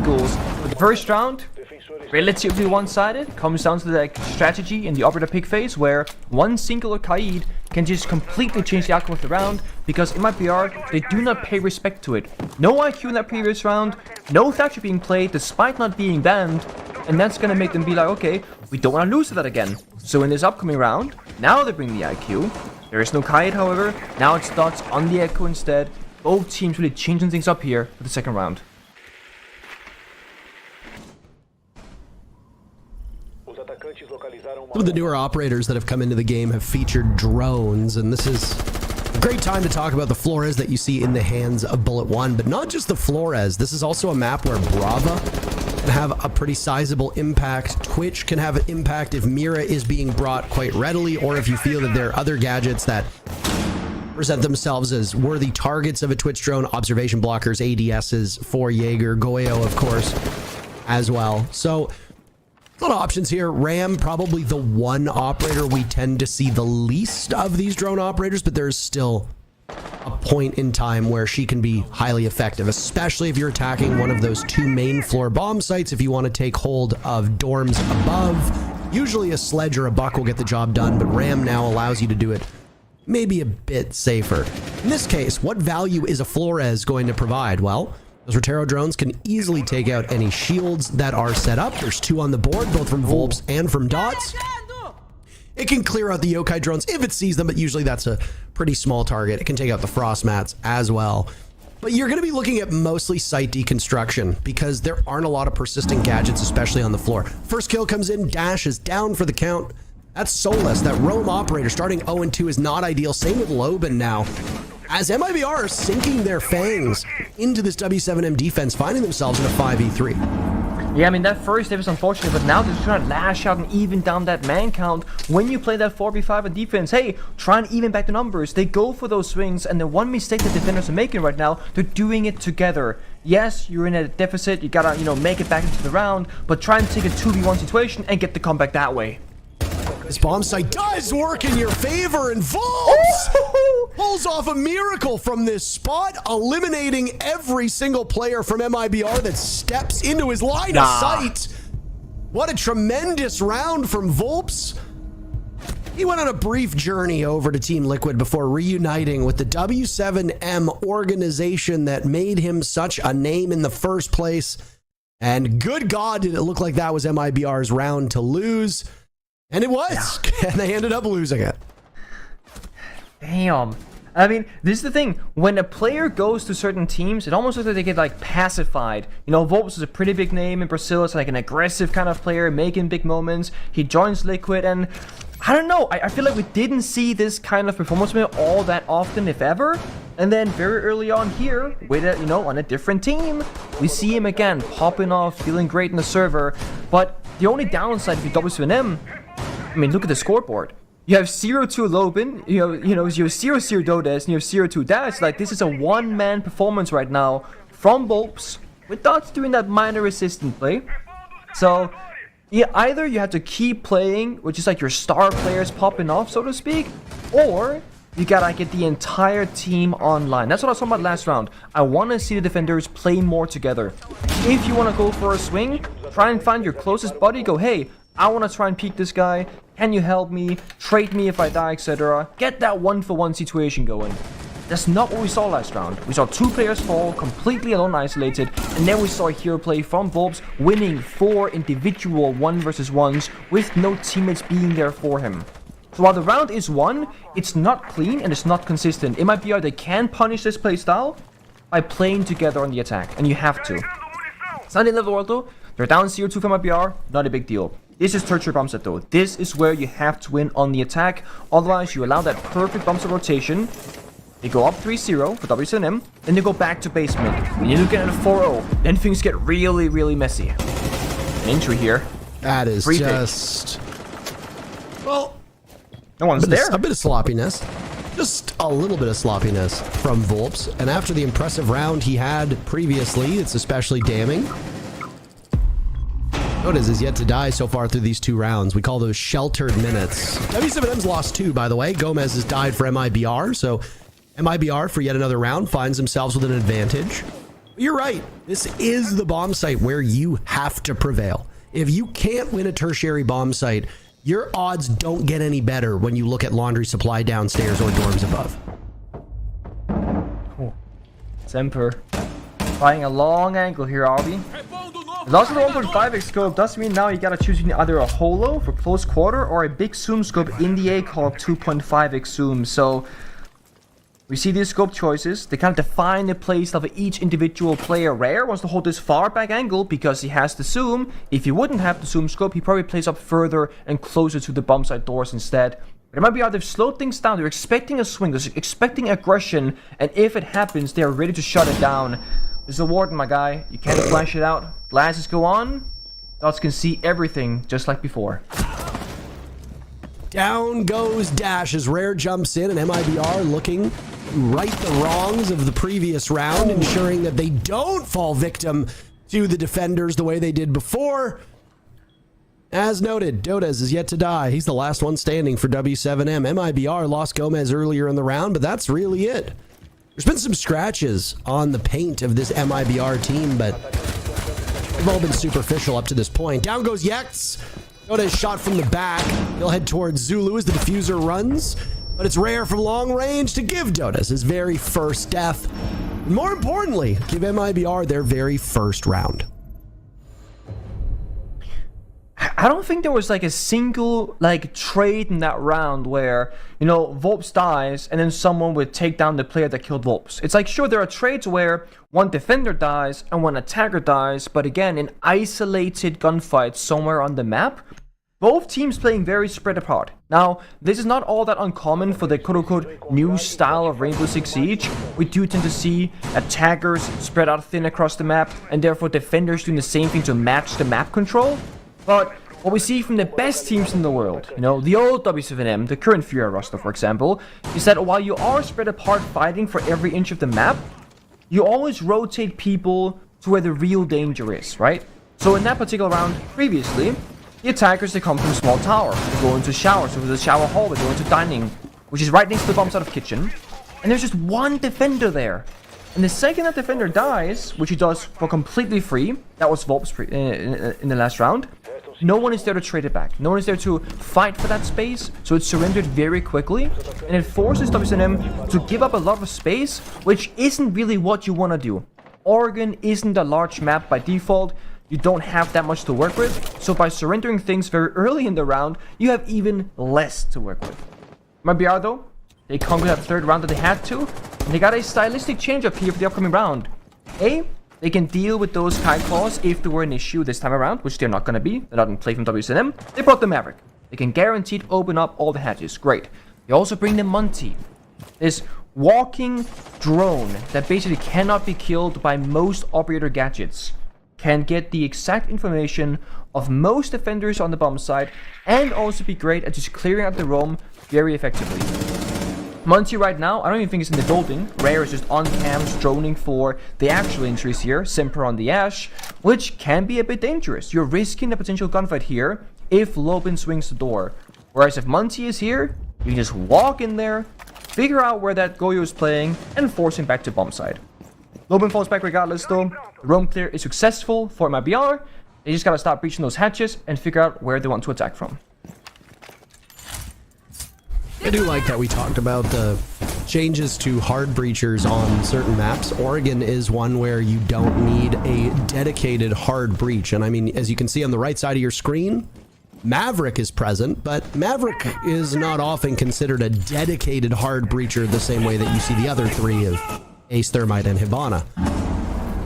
goals. But the first round, relatively one-sided, comes down to the strategy in the operator pick phase, where one singular Kaid can just completely change the outcome of the round, because in my PR, they do not pay respect to it. No IQ in that previous round, no Thatcher being played despite not being banned, and that's gonna make them be like, okay, we don't want to lose to that again. So in this upcoming round, now they bring the IQ. There is no Kaid, however, now it's dots on the Echo instead. Both teams really changing things up here for the second round. Some of the newer operators that have come into the game have featured drones, and this is a great time to talk about the Flores that you see in the hands of Bullet One, but not just the Flores. This is also a map where Brava can have a pretty sizable impact. Twitch can have an impact if Mira is being brought quite readily, or if you feel that there are other gadgets that present themselves as worthy targets of a Twitch drone. Observation blockers, ADSs for Jaeger, Goyo, of course, as well. So a lot of options here. Ram, probably the one operator we tend to see the least of these drone operators, but there's still a point in time where she can be highly effective, especially if you're attacking one of those two main floor bomb sites. If you want to take hold of dorms above, usually a sledge or a buck will get the job done, but Ram now allows you to do it maybe a bit safer. In this case, what value is a Flores going to provide? Well, those Rotero drones can easily take out any shields that are set up. There's two on the board, both from Volps and from Dots. It can clear out the Yokai drones if it sees them, but usually that's a pretty small target. It can take out the Frost Mats as well. But you're going to be looking at mostly site deconstruction because there aren't a lot of persistent gadgets, especially on the floor. First kill comes in, Dash is down for the count. That's Soulless. That roam operator starting 0-2 is not ideal. Same with Loban now, as MIBR are sinking their fangs into this W7M defense, finding themselves in a 5v3. Yeah, I mean, that first hit was unfortunate, but now they're just trying to lash out and even down that man count. When you play that 4v5 on defense, hey, try and even back the numbers. They go for those swings, and the one mistake that defenders are making right now, they're doing it together. Yes, you're in a deficit, you gotta, make it back into the round, but try and take a 2v1 situation and get the comeback that way. This bomb site does work in your favor, and Volps pulls off a miracle from this spot, eliminating every single player from MIBR that steps into his line of sight. What a tremendous round from Volps. He went on a brief journey over to Team Liquid before reuniting with the W7M organization that made him such a name in the first place. And good God, did it look like that was MIBR's round to lose. And it was, and they ended up losing it. Damn. I mean, this is the thing. When a player goes to certain teams, it almost looks like they get, pacified. Volps is a pretty big name in Brazil. It's like an aggressive kind of player, making big moments. He joins Liquid, and I don't know. I feel like we didn't see this kind of performance from him all that often, if ever. And then very early on here, with on a different team, we see him again, popping off, feeling great in the server. But the only downside if you W7M, I mean, look at the scoreboard. You have 0-2 Loban, you have 0-0 Dodes, and you have 0-2 Dash. This is a one-man performance right now from Volps, with Dots doing that minor assistant play. So, yeah, either you have to keep playing, which is your star players popping off, so to speak, or you gotta get the entire team online. That's what I was talking about last round. I want to see the defenders play more together. If you want to go for a swing, try and find your closest buddy, go, hey, I want to try and peek this guy. Can you help me? Trade me if I die, etc. Get that one-for-one situation going. That's not what we saw last round. We saw two players fall, completely alone isolated, and then we saw a hero play from Volps winning 4 individual 1v1s with no teammates being there for him. So while the round is won, it's not clean and it's not consistent. It might be they can punish this playstyle by playing together on the attack, and you have to. Sunday level world though, they're down 0-2 from IBR, not a big deal. This is tertiary bomb set though. This is where you have to win on the attack. Otherwise, you allow that perfect bomb set rotation. They go up 3-0 for W7M, then they go back to basement. When you're looking at a 4-0, then things get really, really messy. An injury here. That is just... Well, no one's there. A bit of sloppiness. Just a little bit of sloppiness from Volps. And after the impressive round he had previously, it's especially damning. Notice is yet to die so far through these 2 rounds. We call those sheltered minutes. W7M's lost 2, by the way. Gomez has died for MIBR, so MIBR for yet another round finds themselves with an advantage. You're right. This is the bomb site where you have to prevail. If you can't win a tertiary bomb site, your odds don't get any better when you look at laundry supply downstairs or dorms above. Semper flying a long angle here, Arby. Lost the 1.5x scope does mean now you gotta choose either a holo for close quarter or a big zoom scope in the A call 2.5x zoom. So we see these scope choices. They kind of define the place of each individual player. Rare wants to hold this far back angle because he has the zoom. If he wouldn't have the zoom scope, he probably plays up further and closer to the bomb site doors instead. But it might be how they've slowed things down. They're expecting a swing. They're expecting aggression. And if it happens, they're ready to shut it down. This is a warden, my guy. You can't flash it out. Glasses go on. Dots can see everything just like before. Down goes Dash as Rare jumps in, and MIBR looking to right the wrongs of the previous round, ensuring that they don't fall victim to the defenders the way they did before. As noted, Dodes is yet to die. He's the last one standing for W7M. MIBR lost Gomez earlier in the round, but that's really it. There's been some scratches on the paint of this MIBR team, but they've all been superficial up to this point. Down goes Yex. Dodes shot from the back. He'll head towards Zulu as the diffuser runs, but it's Rare from long range to give Dodes his very first death. And more importantly, give MIBR their very first round. I don't think there was like a single like trade in that round where, you know, Volps dies and then someone would take down the player that killed Volps. It's like, sure, there are trades where one defender dies and one attacker dies, but again, in isolated gunfights somewhere on the map, both teams playing very spread apart. Now, this is not all that uncommon for the quote-unquote new style of Rainbow Six Siege. We do tend to see attackers spread out thin across the map, and therefore defenders doing the same thing to match the map control. But what we see from the best teams in the world, you know, the old W7M, the current Fury roster, for example, is that while you are spread apart fighting for every inch of the map, you always rotate people to where the real danger is, right? So in that particular round previously, the attackers, they come from small tower, they go into showers, so the shower hall, they go into dining, which is right next to the bomb side of kitchen, and there's just one defender there. And the second that defender dies, which he does for completely free, that was Volps in the last round, no one is there to trade it back. No one is there to fight for that space, so it's surrendered very quickly, and it forces W7M to give up a lot of space, which isn't really what you want to do. Oregon isn't a large map by default. You don't have that much to work with, so by surrendering things very early in the round, you have even less to work with. MIBR though, they conquered that third round that they had to, and they got a stylistic change up here for the upcoming round. They can deal with those Kai Claws if there were an issue this time around, which they're not going to be. They're not in play from WSNM. They brought the Maverick. They can guaranteed open up all the hatches. Great. They also bring the Monty. This walking drone that basically cannot be killed by most operator gadgets. Can get the exact information of most defenders on the bomb site and also be great at just clearing out the roam very effectively. Monty right now, I don't even think it's in the building. Rare is just on cams droning for the actual injuries here. Semper on the Ash, which can be a bit dangerous. You're risking a potential gunfight here if Lobin swings the door. Whereas if Monty is here, you can just walk in there, figure out where that Goyo is playing, and force him back to bomb side. Lobin falls back regardless though. The roam clear is successful for MIBR. They just gotta stop breaching those hatches and figure out where they want to attack from. I do like that we talked about the changes to hard breachers on certain maps. Oregon is one where you don't need a dedicated hard breach. And I mean, as you can see on the right side of your screen, Maverick is present, but Maverick is not often considered a dedicated hard breacher the same way that you see the other three of Ace, Thermite, and Hibana.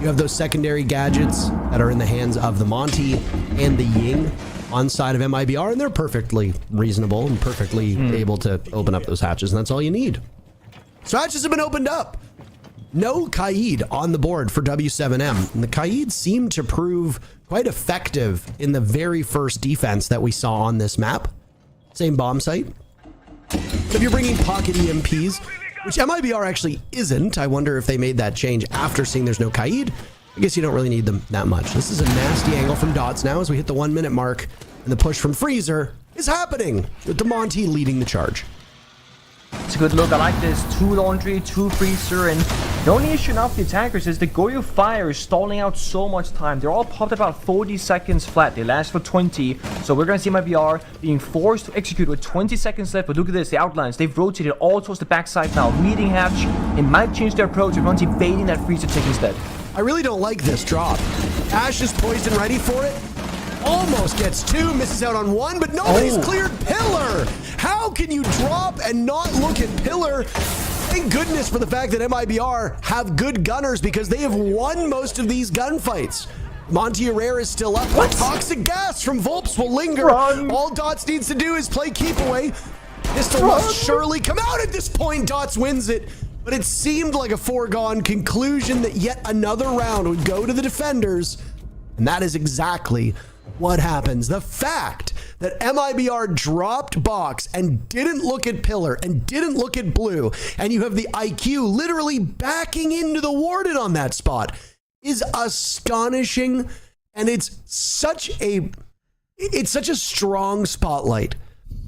You have those secondary gadgets that are in the hands of the Monty and the Ying on side of MIBR, and they're perfectly reasonable and perfectly able to open up those hatches, and that's all you need. So hatches have been opened up. No Kaid on the board for W7M, and the Kaid seemed to prove quite effective in the very first defense that we saw on this map. Same bomb site. But if you're bringing pocket EMPs, which MIBR actually isn't, I wonder if they made that change after seeing there's no Kaid. I guess you don't really need them that much. This is a nasty angle from Dots now as we hit the 1 minute mark, and the push from Freezer is happening with the Monty leading the charge. It's a good look. I like this. 2 laundry, 2 freezer, and The only issue now for the attackers is the Goyo fire is stalling out so much time. They're all popped about 40 seconds flat. They last for 20. So we're going to see my BR being forced to execute with 20 seconds left. But look at this, the outlines. They've rotated all towards the backside now. Meeting Hatch. It might change their approach if one's evading that freezer tick instead. I really don't like this drop. Ash is poised and ready for it. Almost gets two, misses out on one, but nobody's cleared Pillar. How can you drop and not look at Pillar? Thank goodness for the fact that MIBR have good gunners because they have won most of these gunfights. Monty Herrera is still up. What? Toxic gas from Volps will linger. Run. All Dots needs to do is play keep away. Pistol must surely come out at this point. Dots wins it. But it seemed like a foregone conclusion that yet another round would go to the defenders. And that is exactly what happens. The fact that MIBR dropped box and didn't look at Pillar and didn't look at Blue, and you have the IQ literally backing into the Warden on that spot is astonishing. And it's such a strong spotlight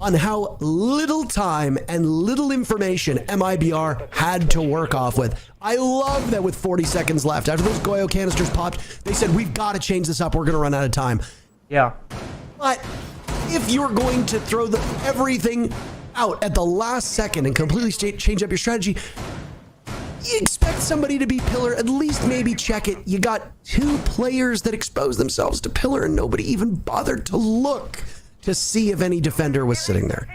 on how little time and little information MIBR had to work off with. I love that with 40 seconds left, after those Goyo canisters popped, they said, we've got to change this up. We're going to run out of time. Yeah. But if you're going to throw everything out at the last second and completely change up your strategy, you expect somebody to be Pillar, at least maybe check it. You got two players that exposed themselves to Pillar and nobody even bothered to look to see if any defender was sitting there.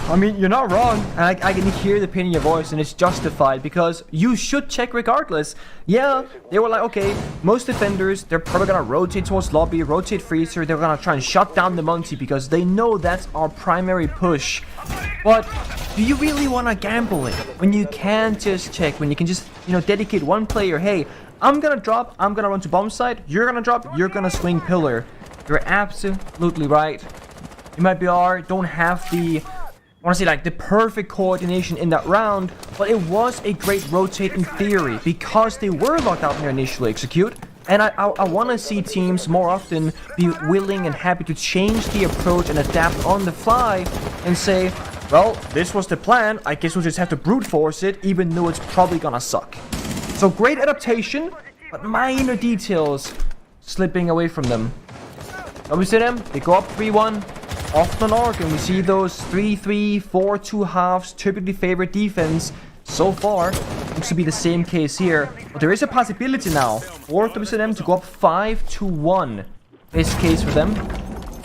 I mean, you're not wrong. I can hear the pain in your voice, and it's justified because you should check regardless. Yeah, they were like, okay, most defenders, they're probably gonna rotate towards lobby, rotate freezer. They're gonna try and shut down the Monty because they know that's our primary push. But do you really want to gamble it when you can just check, when you can just, dedicate one player? Hey, I'm gonna drop, I'm gonna run to bomb site, you're gonna drop, you're gonna swing Pillar. You're absolutely right. MIBR don't have the, the perfect coordination in that round, but it was a great rotate in theory because they were locked out in their initial execute. And I want to see teams more often be willing and happy to change the approach and adapt on the fly and say, well, this was the plan. I guess we'll just have to brute force it, even though it's probably gonna suck. So great adaptation, but minor details slipping away from them. Now we see them, they go up 3-1, often on arc, and we see those 3-3, 4-2 halves, typically favorite defense. So far, looks to be the same case here. But there is a possibility now for WCM to go up 5-1. Best case for them.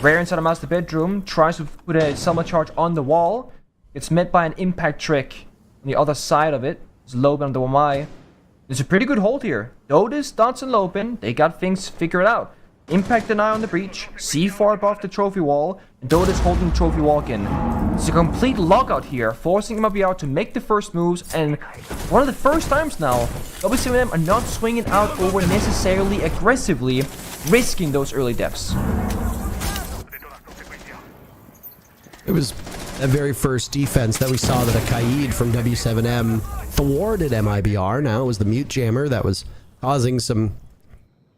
Rare inside the master bedroom, tries to put a summer charge on the wall. It's met by an impact trick on the other side of it. It's Loben on the Wamai. There's a pretty good hold here. Dotis, Dots, and Loben, they got things figured out. Impact deny on the breach, C4 above the trophy wall, and Dotis holding the trophy walk-in. It's a complete lockout here, forcing MIBR to make the first moves, and one of the first times now, WCM are not swinging out over necessarily aggressively, risking those early deaths. It was that very first defense that we saw that a Kaid from W7M thwarted MIBR. Now it was the mute jammer that was causing some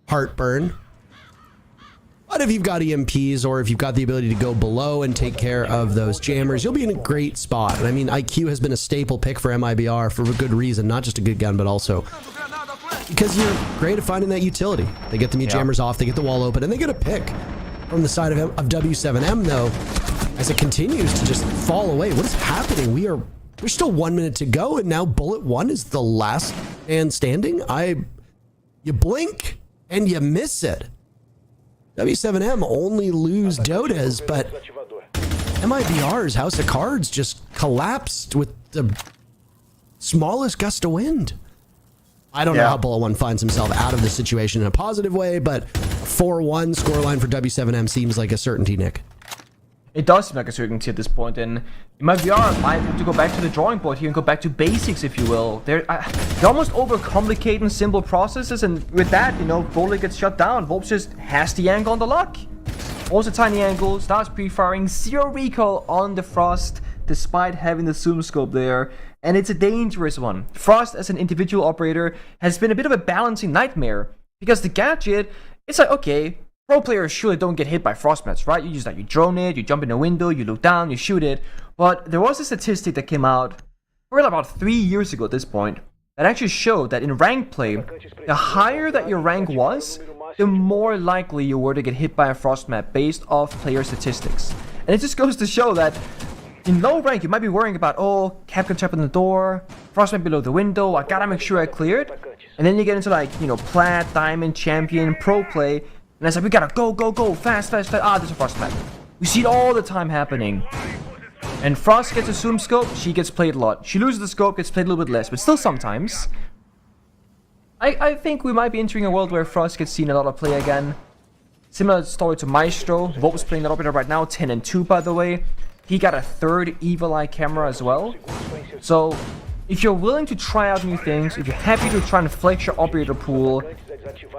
heartburn. But if you've got EMPs or if you've got the ability to go below and take care of those jammers, you'll be in a great spot. And I mean, IQ has been a staple pick for MIBR for a good reason, not just a good gun, but also because you're great at finding that utility. They get the mute jammers off, they get the wall open, and they get a pick from the side of W7M though, as it continues to just fall away. What is happening? There's still 1 minute to go, and now Bullet 1 is the last man standing. You blink and you miss it. W7M only lose Dotas, but MIBR's House of Cards just collapsed with the smallest gust of wind. I don't know how Bullet 1 finds himself out of this situation in a positive way, but 4-1 scoreline for W7M seems like a certainty, Nick. It does seem like a certainty at this point, and MIBR might have to go back to the drawing board here and go back to basics, if you will. They're almost overcomplicating simple processes, and with that, Bullet gets shut down. Volps just has the angle on the lock. Also tiny angle, starts pre-firing, 0 recoil on the Frost, despite having the zoom scope there. And it's a dangerous one. Frost, as an individual operator, has been a bit of a balancing nightmare, because the gadget, it's like, okay, pro players surely don't get hit by frostbats, right? You drone it, you jump in a window, you look down, you shoot it. But there was a statistic that came out probably about 3 years ago at this point, that actually showed that in rank play, the higher that your rank was, the more likely you were to get hit by a frost map based off player statistics. And it just goes to show that in low rank, you might be worrying about, oh, Capcom trap in the door, frost map below the window, I gotta make sure I clear it. And then you get into like, you know, plat, diamond, champion, pro play, and it's like, we gotta go, go, go, fast, fast, fast. Ah, there's a frost map. We see it all the time happening. And Frost gets a zoom scope, she gets played a lot. She loses the scope, gets played a little bit less, but still sometimes. I think we might be entering a world where Frost gets seen a lot of play again. Similar story to Maestro. Volp's playing that operator right now, 10-2 by the way. He got a third Evil Eye camera as well. So, if you're willing to try out new things, if you're happy to try and flex your operator pool,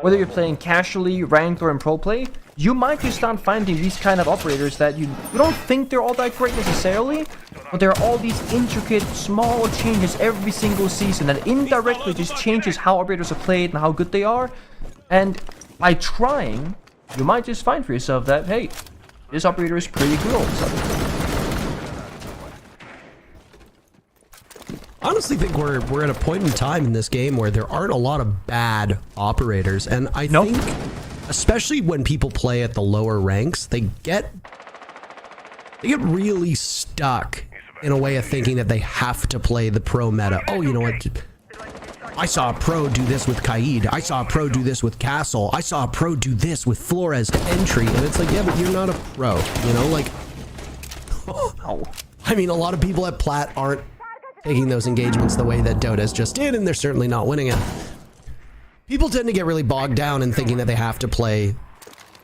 whether you're playing casually, ranked, or in pro play, you might just start finding these kind of operators that you don't think they're all that great necessarily, but there are all these intricate, small changes every single season that indirectly just changes how operators are played and how good they are. And by trying, you might just find for yourself that, hey, this operator is pretty good all of a sudden. I honestly think we're at a point in time in this game where there aren't a lot of bad operators, and I think, especially when people play at the lower ranks, they get really stuck in a way of thinking that they have to play the pro meta. Oh, you know what? I saw a pro do this with Kaid. I saw a pro do this with Castle. I saw a pro do this with Flores to entry, and it's like, yeah, but you're not a pro, you know, like. I mean, a lot of people at Plat aren't taking those engagements the way that Dota's just did, and they're certainly not winning it. People tend to get really bogged down in thinking that they have to play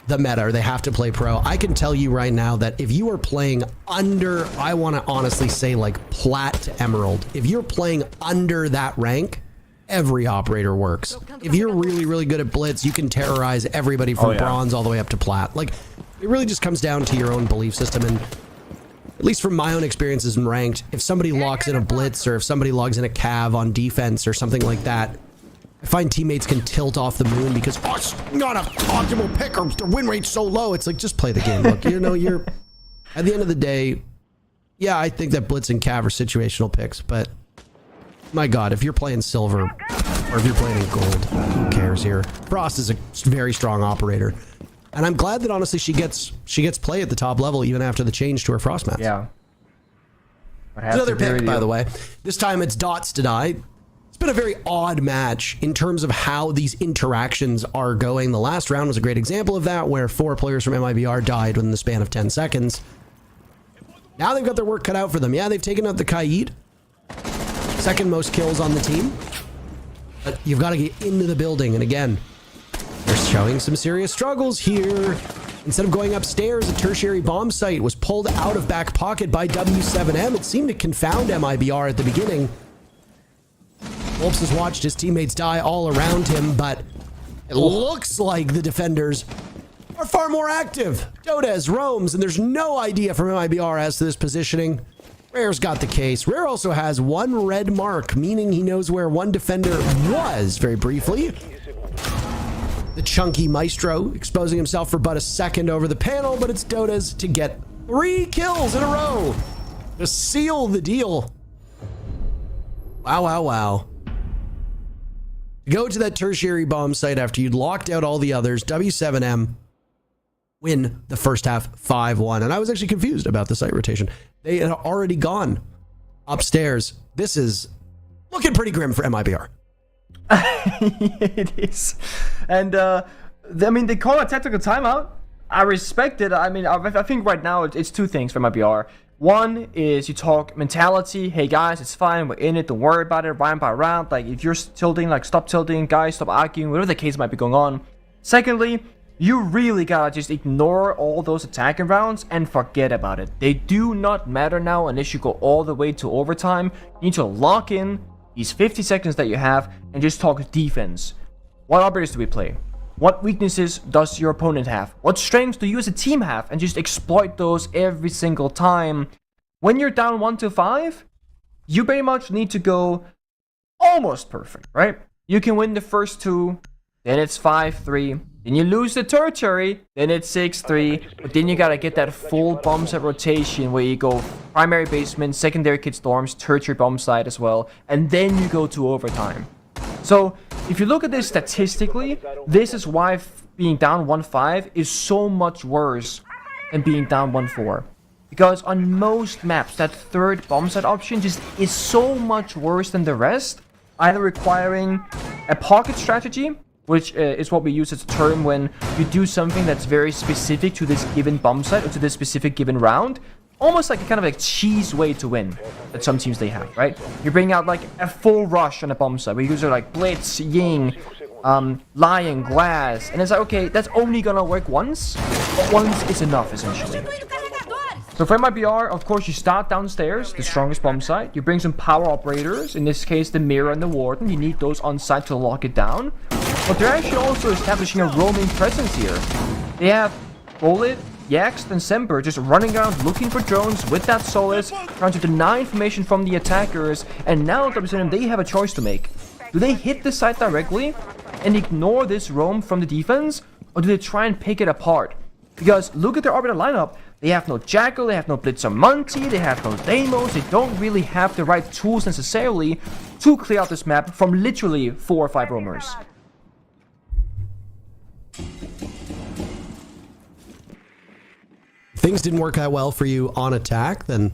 the meta or they have to play pro. I can tell you right now that if you are playing under, I want to honestly say like Plat to Emerald, if you're playing under that rank, every operator works. If you're really, really good at Blitz, you can terrorize everybody from Bronze all the way up to Plat. Like, it really just comes down to your own belief system. And at least from my own experiences in ranked, if somebody locks in a Blitz or if somebody logs in a Cav on defense or something like that, I find teammates can tilt off the moon because, oh, it's not an optimal pick or the win rate's so low. It's like, just play the game. Look, you know, you're, at the end of the day, yeah, I think that Blitz and Cav are situational picks, but my God, if you're playing silver or if you're playing in gold, who cares here? Frost is a very strong operator. And I'm glad that honestly she gets play at the top level even after the change to her frost maps. Yeah. Another pick, by the way. This time it's Dots to Die. It's been a very odd match in terms of how these interactions are going. The last round was a great example of that, where 4 players from MIBR died within the span of 10 seconds. Now they've got their work cut out for them. Yeah, they've taken out the Kaid. Second most kills on the team. But you've got to get into the building, and again, they're showing some serious struggles here. Instead of going upstairs, a tertiary bomb site was pulled out of back pocket by W7M. It seemed to confound MIBR at the beginning. Wolps has watched his teammates die all around him, but it looks like the defenders are far more active. Dotez roams, and there's no idea from MIBR as to this positioning. Rare's got the case. Rare also has 1 red mark, meaning he knows where one defender was very briefly. The chunky Maestro exposing himself for but a second over the panel, but it's Dotez to get 3 kills in a row to seal the deal. Wow, wow, wow. To go to that tertiary bomb site after you'd locked out all the others, W7M win the first half 5-1. And I was actually confused about the site rotation. They had already gone upstairs. This is looking pretty grim for MIBR. It is. And I mean, they call a tactical timeout. I respect it. I mean, I think right now it's 2 things for MIBR. One is you talk mentality. Hey guys, it's fine. We're in it. Don't worry about it. Round by round. Like, if you're tilting, like, stop tilting. Guys, stop arguing. Whatever the case might be going on. Secondly, you really gotta just ignore all those attacking rounds and forget about it. They do not matter now unless you go all the way to overtime. You need to lock in these 50 seconds that you have and just talk defense. What operators do we play? What weaknesses does your opponent have? What strengths do you as a team have? And just exploit those every single time. When you're down 1-5, you very much need to go almost perfect, right? You can win the first 2, then it's 5-3. Then you lose the tertiary, then it's 6-3. But then you gotta get that full bomb set rotation where you go primary basement, secondary kid storms, tertiary bomb site as well, and then you go to overtime. So if you look at this statistically, this is why being down 1-5 is so much worse than being down 1-4. Because on most maps, that third bomb site option just is so much worse than the rest, either requiring a pocket strategy, which is what we use as a term when you do something that's very specific to this given bomb site or to this specific given round, almost like a kind of like cheese way to win that some teams they have, right? You bring out like a full rush on a bomb site where you use like Blitz, Ying, Lion, Glass, and it's like, okay, that's only gonna work once, but once is enough essentially. So for MIBR, of course, you start downstairs, the strongest bomb site. You bring some power operators, in this case, the Mirror and the Warden. You need those on site to lock it down. But they're actually also establishing a roaming presence here. They have Bullet, Yaxt, and Semper just running around looking for drones with that Solace, trying to deny information from the attackers. And now, WSM, they have a choice to make. Do they hit the site directly and ignore this roam from the defense? Or do they try and pick it apart? Because look at their orbital lineup. They have no Jackal, they have no Blitzer Monty, they have no Deimos, they don't really have the right tools necessarily to clear out this map from literally 4 or 5 roamers. Things didn't work out well for you on attack, then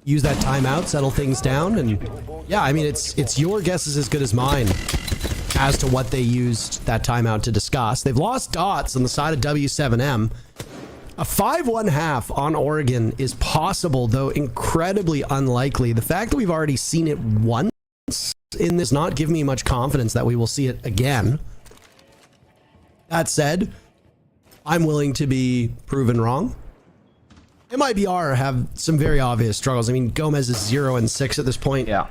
use that timeout, settle things down, and yeah, I mean, it's your guess is as good as mine as to what they used that timeout to discuss. They've lost dots on the side of W7M. A 5-1 half on Oregon is possible, though incredibly unlikely. The fact that we've already seen it once in this not give me much confidence that we will see it again. That said, I'm willing to be proven wrong. MIBR have some very obvious struggles. I mean, Gomez is 0-6 at this point. Yeah.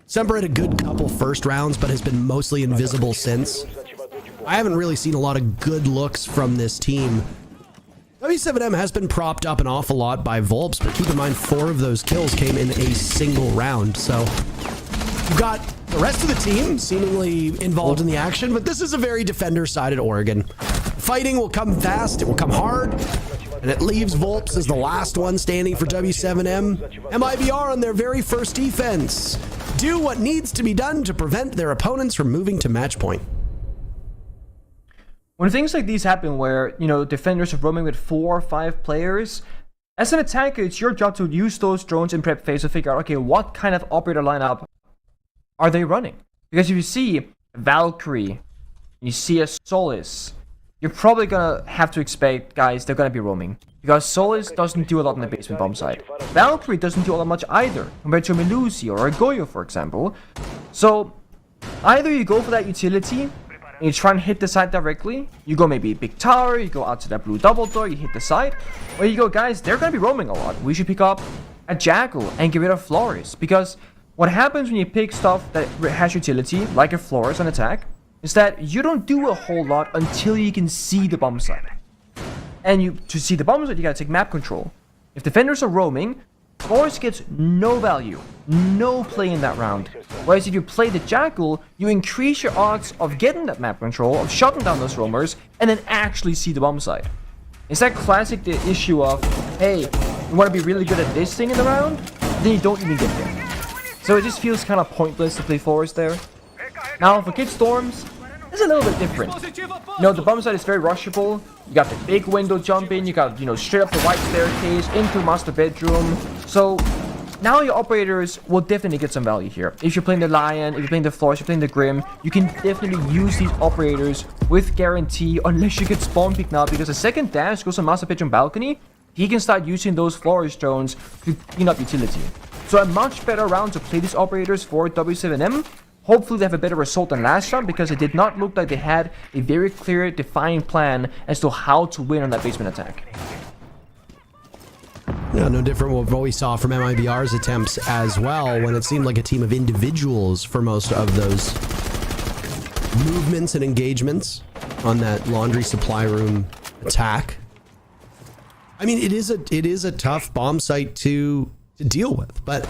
Semper had a good couple first rounds, but has been mostly invisible since. I haven't really seen a lot of good looks from this team. W7M has been propped up an awful lot by Volps, but keep in mind 4 of those kills came in a single round. So you've got the rest of the team seemingly involved in the action, but this is a very defender-sided Oregon. Fighting will come fast, it will come hard, and it leaves Volps as the last one standing for W7M. MIBR on their very first defense do what needs to be done to prevent their opponents from moving to match point. When things like these happen where, you know, defenders are roaming with 4 or 5 players, as an attacker, it's your job to use those drones in prep phase to figure out, okay, what kind of operator lineup are they running? Because if you see Valkyrie, you see a Solace, you're probably gonna have to expect, guys, they're gonna be roaming. Because Solace doesn't do a lot in the basement bomb site. Valkyrie doesn't do all that much either, compared to a Melusi or a Goyo, for example. So, either you go for that utility, and you try and hit the site directly, you go maybe big tower, you go out to that blue double door, you hit the site, or you go, guys, they're gonna be roaming a lot. We should pick up a Jackal and get rid of Flores. Because what happens when you pick stuff that has utility, like a Flores on attack, is that you don't do a whole lot until you can see the bomb site. And to see the bomb site, you gotta take map control. If defenders are roaming, Flores gets no value, no play in that round. Whereas if you play the Jackal, you increase your odds of getting that map control, of shutting down those roamers, and then actually see the bomb site. It's that classic issue of, hey, you want to be really good at this thing in the round, then you don't even get there. So it just feels kind of pointless to play Flores there. Now for Kid Storms, it's a little bit different. You know, the bomb site is very rushable. You got the big window jump in, you got, you know, straight up the white staircase into master bedroom. So now your operators will definitely get some value here. If you're playing the Lion, if you're playing the Flores, if you're playing the Grim, you can definitely use these operators with guarantee, unless you get spawn peek now, because the second Dash goes on master bedroom balcony, he can start using those Flores drones to clean up utility. So a much better round to play these operators for W7M. Hopefully they have a better result than last round, because it did not look like they had a very clear, defined plan as to how to win on that basement attack. Yeah, no different from what we saw from MIBR's attempts as well, when it seemed like a team of individuals for most of those movements and engagements on that laundry supply room attack. I mean, it is a tough bomb site to deal with, but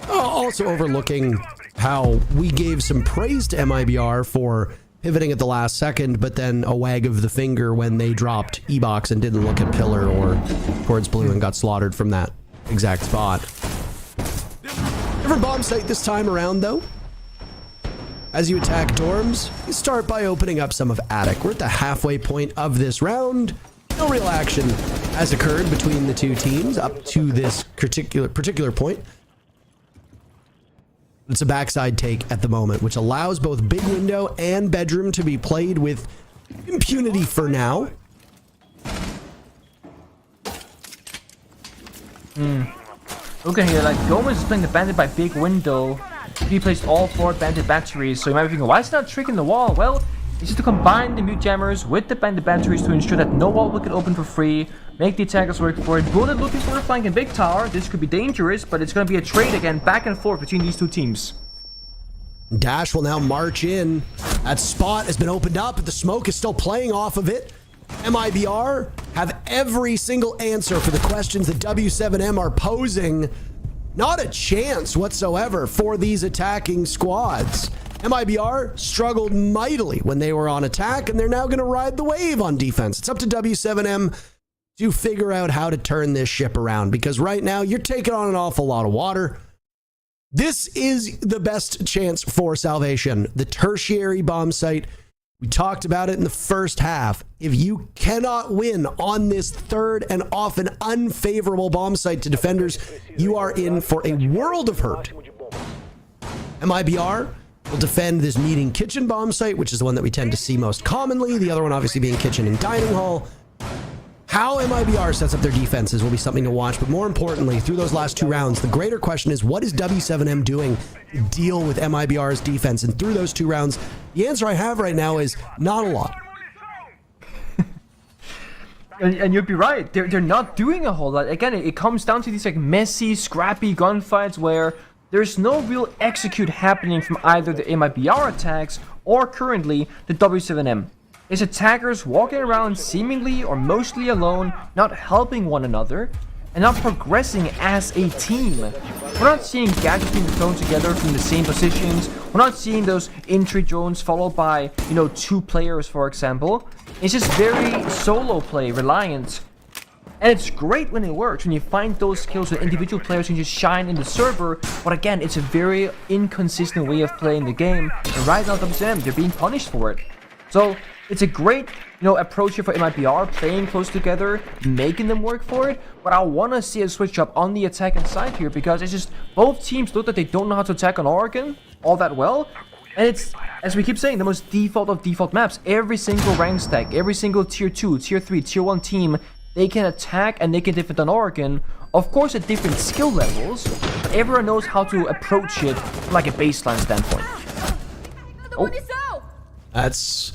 also overlooking how we gave some praise to MIBR for pivoting at the last second, but then a wag of the finger when they dropped E-Box and didn't look at Pillar or towards Blue and got slaughtered from that exact spot. Different bomb site this time around, though. As you attack dorms, you start by opening up some of Attic. We're at the halfway point of this round. No real action has occurred between the two teams up to this particular point. It's a backside take at the moment, which allows both Big Window and Bedroom to be played with impunity for now. Okay, here, like, Gomez is playing the Bandit by Big Window. He placed all 4 Bandit batteries, so you might be thinking, why is he not tricking the wall? Well, it's just to combine the mute jammers with the Bandit batteries to ensure that no wall will get open for free, make the attackers work for it. Bullet looking for a flank in Big Tower. This could be dangerous, but it's going to be a trade again, back and forth between these two teams. Dash will now march in. That spot has been opened up, but the smoke is still playing off of it. MIBR have every single answer for the questions that W7M are posing. Not a chance whatsoever for these attacking squads. MIBR struggled mightily when they were on attack, and they're now going to ride the wave on defense. It's up to W7M to figure out how to turn this ship around, because right now you're taking on an awful lot of water. This is the best chance for salvation. The tertiary bomb site, we talked about it in the first half. If you cannot win on this third and often unfavorable bomb site to defenders, you are in for a world of hurt. MIBR will defend this meeting kitchen bomb site, which is the one that we tend to see most commonly. The other one obviously being kitchen and dining hall. How MIBR sets up their defenses will be something to watch, but more importantly, through those last 2 rounds, the greater question is, what is W7M doing to deal with MIBR's defense? And through those 2 rounds, the answer I have right now is not a lot. And you'd be right, they're not doing a whole lot. Again, it comes down to these like messy, scrappy gunfights where there's no real execute happening from either the MIBR attacks or currently the W7M. It's attackers walking around seemingly or mostly alone, not helping one another, and not progressing as a team. We're not seeing gadgets being thrown together from the same positions. We're not seeing those entry drones followed by, 2 players, for example. It's just very solo play reliant. And it's great when it works, when you find those skills with individual players and just shine in the server. But again, it's a very inconsistent way of playing the game. And right now, WM, they're being punished for it. So it's a great, approach here for MIBR, playing close together, making them work for it. But I want to see a switch up on the attacking side here, because it's just both teams look like they don't know how to attack on Oregon all that well. And it's, as we keep saying, the most default of default maps. Every single rank stack, every single tier 2, tier 3, tier 1 team, they can attack and they can defend on Oregon. Of course, at different skill levels, but everyone knows how to approach it from like a baseline standpoint. Oh. That's...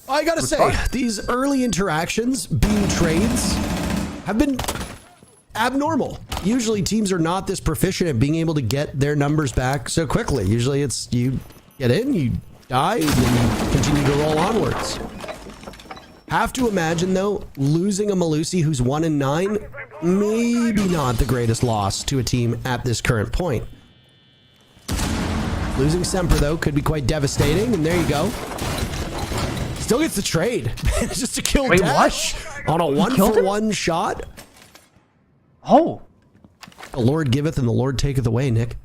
I gotta say, these early interactions, being trades, have been abnormal. Usually teams are not this proficient at being able to get their numbers back so quickly. Usually it's you get in, you die, and then you continue to roll onwards. Have to imagine, though, losing a Malusi who's 1-9, maybe not the greatest loss to a team at this current point. Losing Semper, though, could be quite devastating, and there you go. Still gets the trade. Just to kill Dash on a 1-for-1 shot. Oh. The Lord giveth and the Lord taketh away, Nick.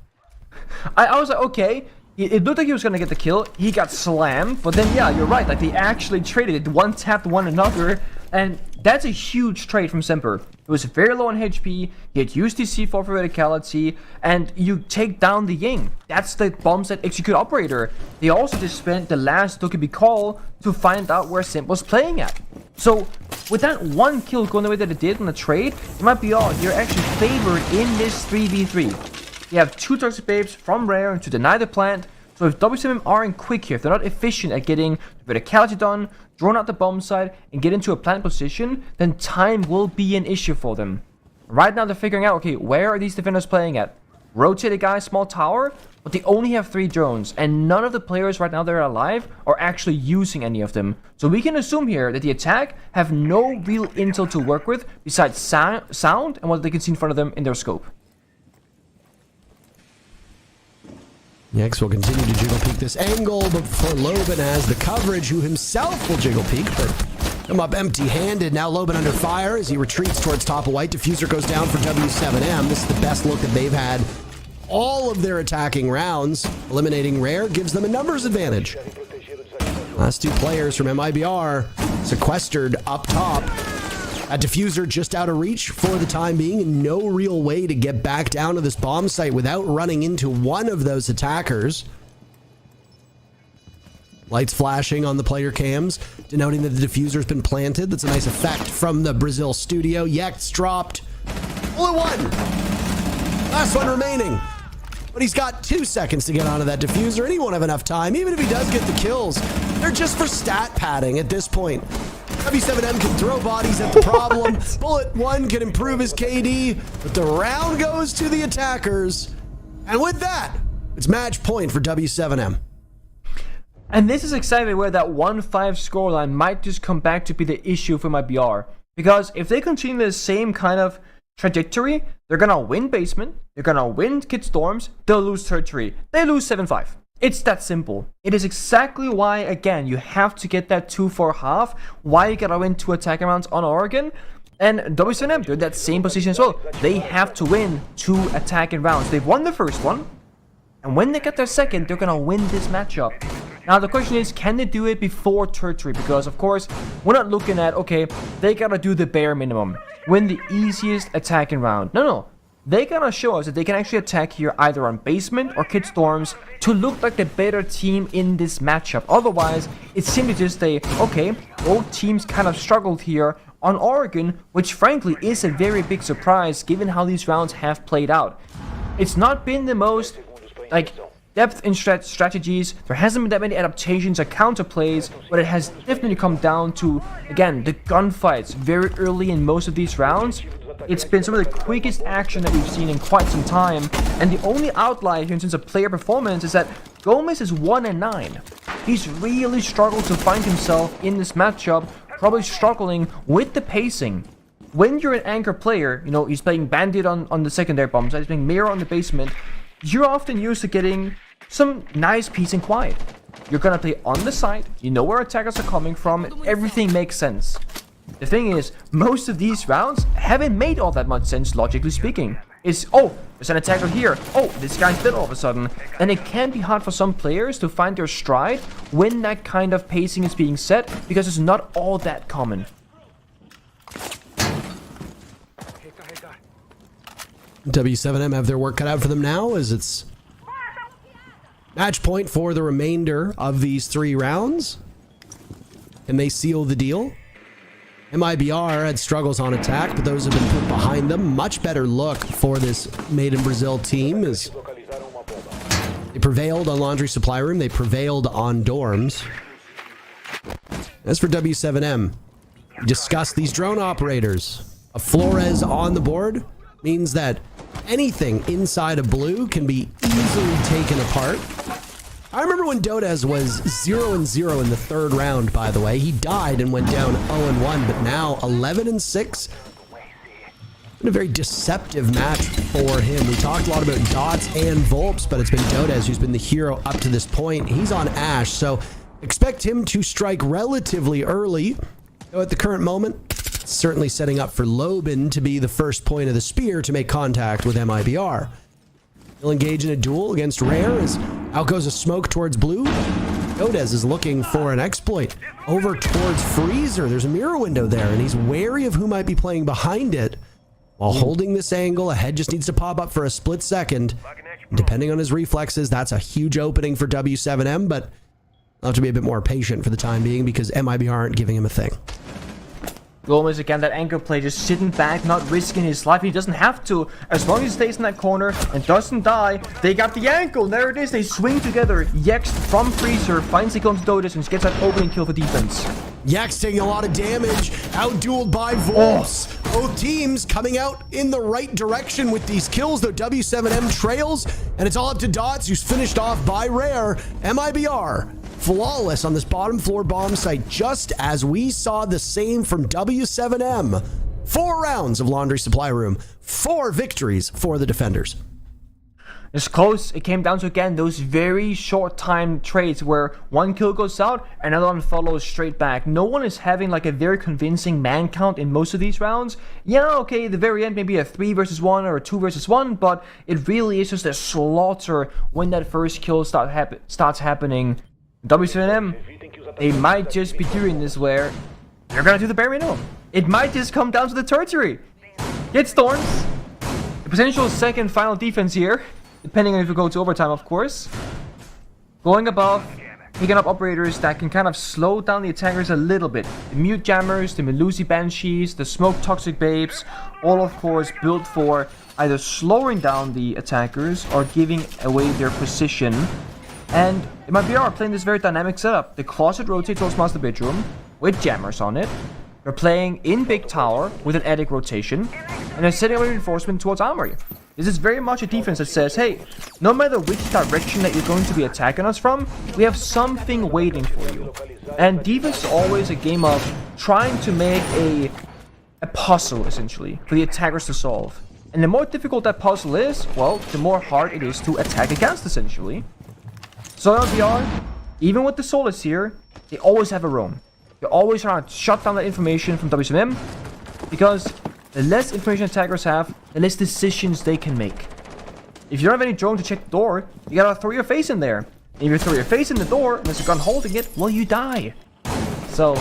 I was like, okay. It looked like he was going to get the kill. He got slammed. But then, yeah, you're right. Like, they actually traded. One-tapped one another. And that's a huge trade from Semper. It was very low on HP. He had used his C4 for verticality. And you take down the Ying. That's the bomb set execute operator. They also just spent the last Dokkaebi call to find out where Simp was playing at. So, with that one kill going the way that it did on the trade, it might be all. You're actually favored in this 3v3. You have 2 Toxic Babes from Rare to deny the plant. So if W7M aren't quick here, if they're not efficient at getting the verticality done, drone out the bomb side, and get into a plant position, then time will be an issue for them. Right now they're figuring out, okay, where are these defenders playing at? Rotate a guy, small tower, but they only have 3 drones, and none of the players right now that are alive are actually using any of them. So we can assume here that the attack have no real intel to work with besides sound and what they can see in front of them in their scope. Next, will continue to jiggle peek this angle before Loban has the coverage, who himself will jiggle peek, but come up empty-handed. Now Loban under fire as he retreats towards top of white. Diffuser goes down for W7M. This is the best look that they've had all of their attacking rounds. Eliminating Rare gives them a numbers advantage. Last two players from MIBR sequestered up top. A diffuser just out of reach for the time being, and no real way to get back down to this bomb site without running into one of those attackers. Lights flashing on the player cams, denoting that the diffuser's been planted. That's a nice effect from the Brazil studio. Yex dropped. Bullet one. Last one remaining. But he's got 2 seconds to get onto that diffuser, and he won't have enough time. Even if he does get the kills, they're just for stat padding at this point. W7M can throw bodies at the problem. Bullet one can improve his KD, but the round goes to the attackers. And with that, it's match point for W7M. And this is exactly where that 1-5 scoreline might just come back to be the issue for my BR. Because if they continue the same kind of trajectory, they're gonna win basement, they're gonna win Kid Storms, they'll lose territory. They lose 7-5. It's that simple. It is exactly why, again, you have to get that 2-4 half, why you gotta win 2 attacking rounds on Oregon. And W7M, they're in that same position as well. They have to win 2 attacking rounds. They've won the first one, and when they get their second, they're gonna win this matchup. Now the question is, can they do it before territory? Because of course, we're not looking at, okay, they gotta do the bare minimum. Win the easiest attacking round. No. They gotta show us that they can actually attack here either on basement or Kid Storms to look like the better team in this matchup. Otherwise, it's simply just okay, both teams kind of struggled here on Oregon, which frankly is a very big surprise given how these rounds have played out. It's not been the most, depth in strategies. There hasn't been that many adaptations or counterplays, but it has definitely come down to, again, the gunfights very early in most of these rounds. It's been some of the quickest action that we've seen in quite some time, and the only outlier here in terms of player performance is that Gomez is 1-9. He's really struggled to find himself in this matchup, probably struggling with the pacing. When you're an anchor player, he's playing Bandit on the secondary bomb side, he's playing Mirror on the basement, you're often used to getting some nice peace and quiet. You're gonna play on the side, you know where attackers are coming from, everything makes sense. The thing is, most of these rounds haven't made all that much sense, logically speaking. It's, there's an attacker here, this guy's dead all of a sudden. And it can be hard for some players to find their stride when that kind of pacing is being set, because it's not all that common. W7M have their work cut out for them now, as it's match point for the remainder of these 3 rounds. Can they seal the deal? MIBR had struggles on attack, but those have been put behind them. Much better look for this Made in Brazil team, as they prevailed on Laundry Supply Room, they prevailed on Dorms. As for W7M, we discussed these drone operators. A Flores on the board means that anything inside of blue can be easily taken apart. I remember when Dodez was 0-0 in the 3rd round, by the way. He died and went down 0-1, but now 11-6. Been a very deceptive match for him. We talked a lot about Dots and Volps, but it's been Dodez who's been the hero up to this point. He's on Ash, so expect him to strike relatively early. Though at the current moment, certainly setting up for Loban to be the first point of the spear to make contact with MIBR. He'll engage in a duel against Rare as out goes a smoke towards blue. Dodez is looking for an exploit over towards Freezer. There's a mirror window there, and he's wary of who might be playing behind it. While holding this angle, a head just needs to pop up for a split second. Depending on his reflexes, that's a huge opening for W7M, but I'll have to be a bit more patient for the time being because MIBR aren't giving him a thing. Gomez again, that anchor play, just sitting back, not risking his life. He doesn't have to. As long as he stays in that corner and doesn't die, they got the ankle. There it is. They swing together. Yex from Freezer finds the gun to Dodez and gets that opening kill for defense. Yex taking a lot of damage, out-dueled by Volps. Both teams coming out in the right direction with these kills, though W7M trails, and it's all up to Dots, who's finished off by Rare. MIBR flawless on this bottom floor bomb site, just as we saw the same from W7M. 4 rounds of Laundry Supply Room, 4 victories for the defenders. It's close. It came down to, again, those very short time trades where one kill goes out, another one follows straight back. No one is having like a very convincing man count in most of these rounds. Yeah, okay, the very end maybe a 3 versus 1 or a 2 versus 1, but it really is just a slaughter when that first kill starts happening. W7M, they might just be doing this where they're gonna do the bare minimum. It might just come down to the tertiary. Gets Thorns. The potential second final defense here, depending on if we go to overtime, of course. Going above, picking up operators that can kind of slow down the attackers a little bit. The mute jammers, the Melusi banshees, the smoke toxic babes, all of course built for either slowing down the attackers or giving away their position. And MIBR playing this very dynamic setup. The closet rotates towards master bedroom with jammers on it. They're playing in big tower with an attic rotation, and they're setting up a reinforcement towards armory. This is very much a defense that says, hey, no matter which direction that you're going to be attacking us from, we have something waiting for you. And defense is always a game of trying to make a puzzle, essentially, for the attackers to solve. And the more difficult that puzzle is, well, the more hard it is to attack against, essentially. So LBR, even with the Solus here, they always have a roam. They're always trying to shut down that information from WSM, because the less information attackers have, the less decisions they can make. If you don't have any drone to check the door, you gotta throw your face in there. And if you throw your face in the door, and there's a gun holding it, well, you die. So,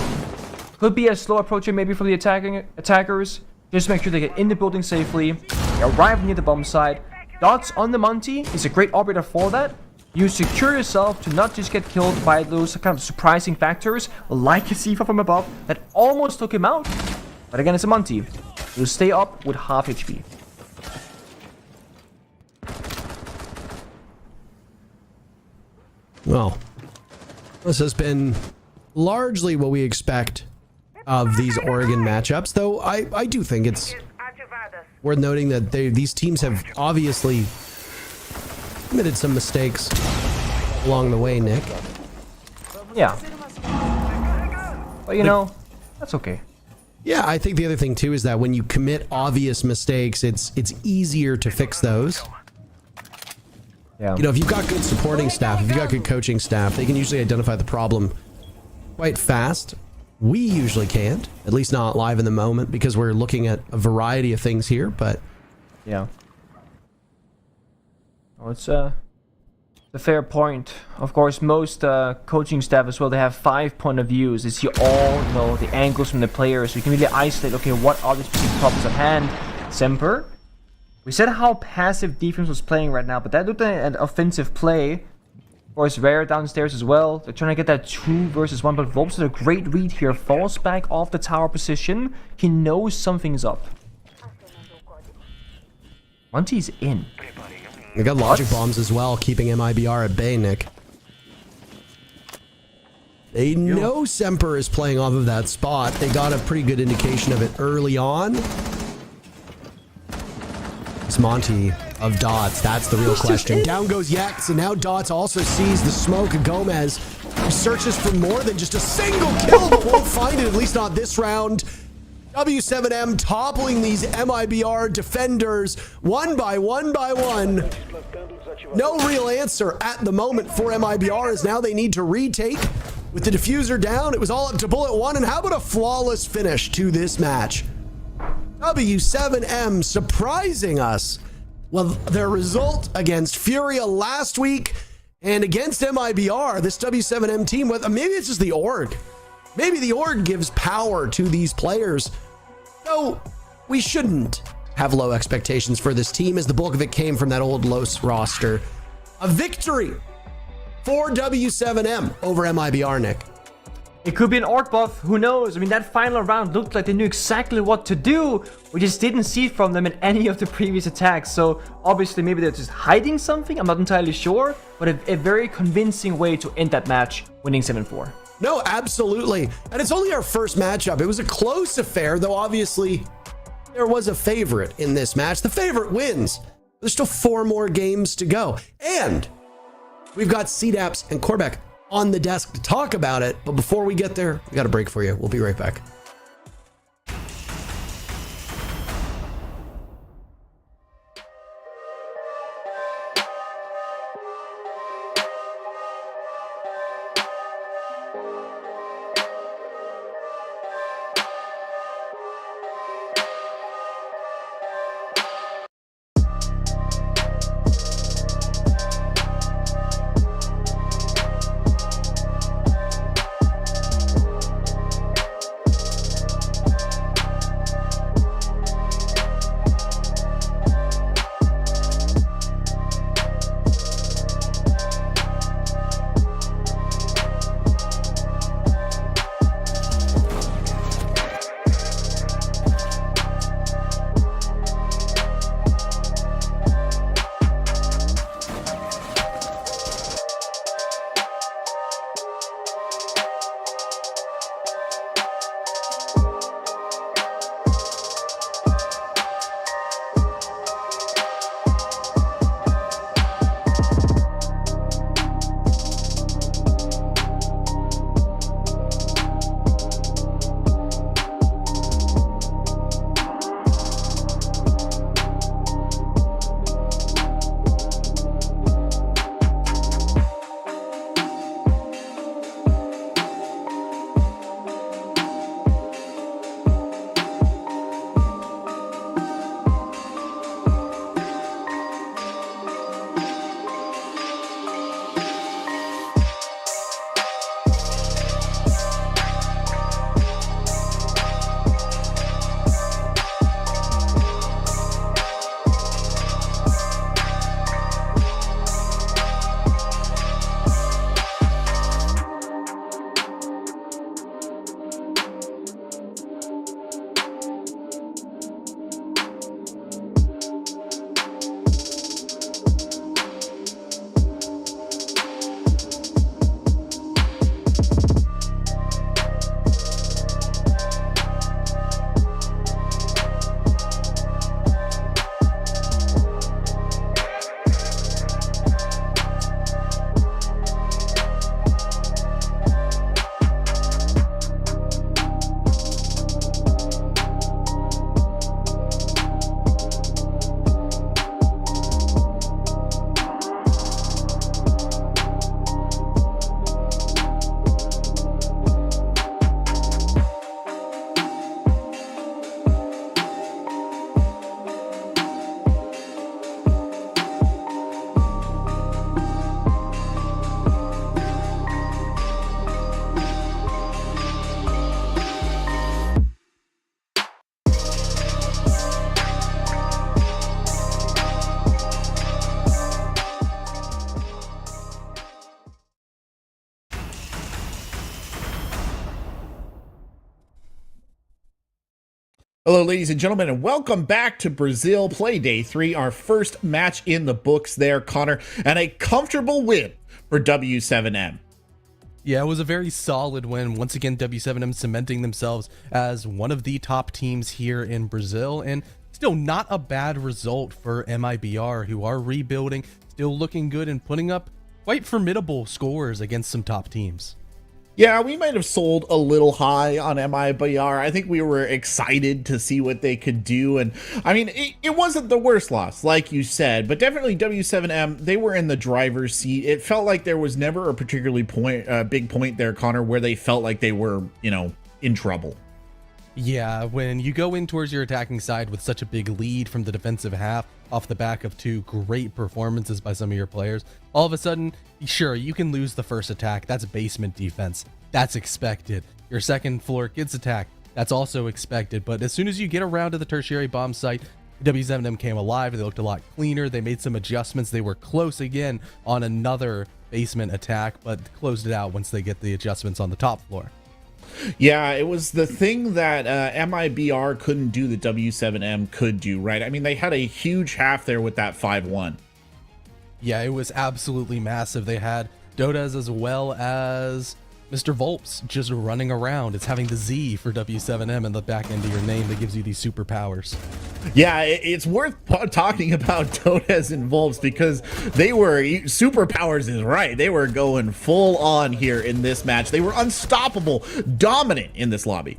could be a slow approaching maybe from the attackers. Just make sure they get in the building safely. They arrive near the bomb site. Dots on the Monty is a great operator for that. You secure yourself to not just get killed by those kind of surprising factors, like a C4 from above that almost took him out. But again, it's a Monty. You'll stay up with half HP. Well, this has been largely what we expect of these Oregon matchups, though I do think it's worth noting that these teams have obviously committed some mistakes along the way, Nick. Yeah. But you know, that's okay. Yeah, I think the other thing too is that when you commit obvious mistakes, it's easier to fix those. Yeah. You know, if you've got good supporting staff, if you've got good coaching staff, they can usually identify the problem quite fast. We usually can't, at least not live in the moment, because we're looking at a variety of things here, but yeah. Well, it's a fair point. Of course, most coaching staff as well, they have 5 point of views. They see all, you know, the angles from the players. So you can really isolate, okay, what are the specific problems at hand? Semper. We said how passive defense was playing right now, but that looked like an offensive play. Of course, Rare downstairs as well. They're trying to get that 2 versus 1, but Volps did a great read here. Falls back off the tower position. He knows something's up. Monty's in. we got logic bombs as well, keeping MIBR at bay, Nick. They know Semper is playing off of that spot. They got a pretty good indication of it early on. It's Monty of Dots. That's the real question. Down goes Yex, and now Dots also sees the smoke of Gomez, who searches for more than just a single kill, but won't find it, at least not this round. W7M toppling these MIBR defenders one by one by one. No real answer at the moment for MIBR, as now they need to retake. With the diffuser down, it was all up to Bullet 1, and how about a flawless finish to this match? W7M surprising us. Well, their result against Furia last week and against MIBR, this W7M team, maybe it's just the org. Maybe the org gives power to these players. So we shouldn't have low expectations for this team, as the bulk of it came from that old Los roster. A victory for W7M over MIBR, Nick. It could be an orc buff, who knows? I mean, that final round looked like they knew exactly what to do. We just didn't see it from them in any of the previous attacks. So obviously maybe they're just hiding something, I'm not entirely sure. But a very convincing way to end that match, winning 7-4. No, absolutely. And it's only our first matchup. It was a close affair, though obviously there was a favorite in this match. The favorite wins. There's still 4 more games to go. And we've got CDAPS and Corbeck on the desk to talk about it. But before we get there, we got a break for you. We'll be right back. Hello, ladies and gentlemen, and welcome back to Brazil Play Day 3, our first match in the books there, Connor, and a comfortable win for W7M. Yeah, it was a very solid win. Once again, W7M cementing themselves as one of the top teams here in Brazil, and still not a bad result for MIBR, who are rebuilding, still looking good and putting up quite formidable scores against some top teams. Yeah, we might have sold a little high on MIBR. I think we were excited to see what they could do. And I mean, it wasn't the worst loss, like you said, but definitely W7M, they were in the driver's seat. It felt like there was never a particularly big point there, Connor, where they felt like they were, in trouble. Yeah, when you go in towards your attacking side with such a big lead from the defensive half off the back of two great performances by some of your players, all of a sudden, sure, you can lose the first attack. That's basement defense. That's expected. Your second floor kids attack. That's also expected. But as soon as you get around to the tertiary bomb site, W7M came alive. They looked a lot cleaner. They made some adjustments. They were close again on another basement attack, but closed it out once they get the adjustments on the top floor. Yeah, it was the thing that MIBR couldn't do that W7M could do, right? I mean, they had a huge half there with that 5-1. Yeah, it was absolutely massive. They had Dodas as well as Mr. Volps just running around. It's having the Z for W7M in the back end of your name that gives you these superpowers. Yeah, it's worth talking about Dodas and Volps because they were, superpowers is right. They were going full on here in this match. They were unstoppable, dominant in this lobby.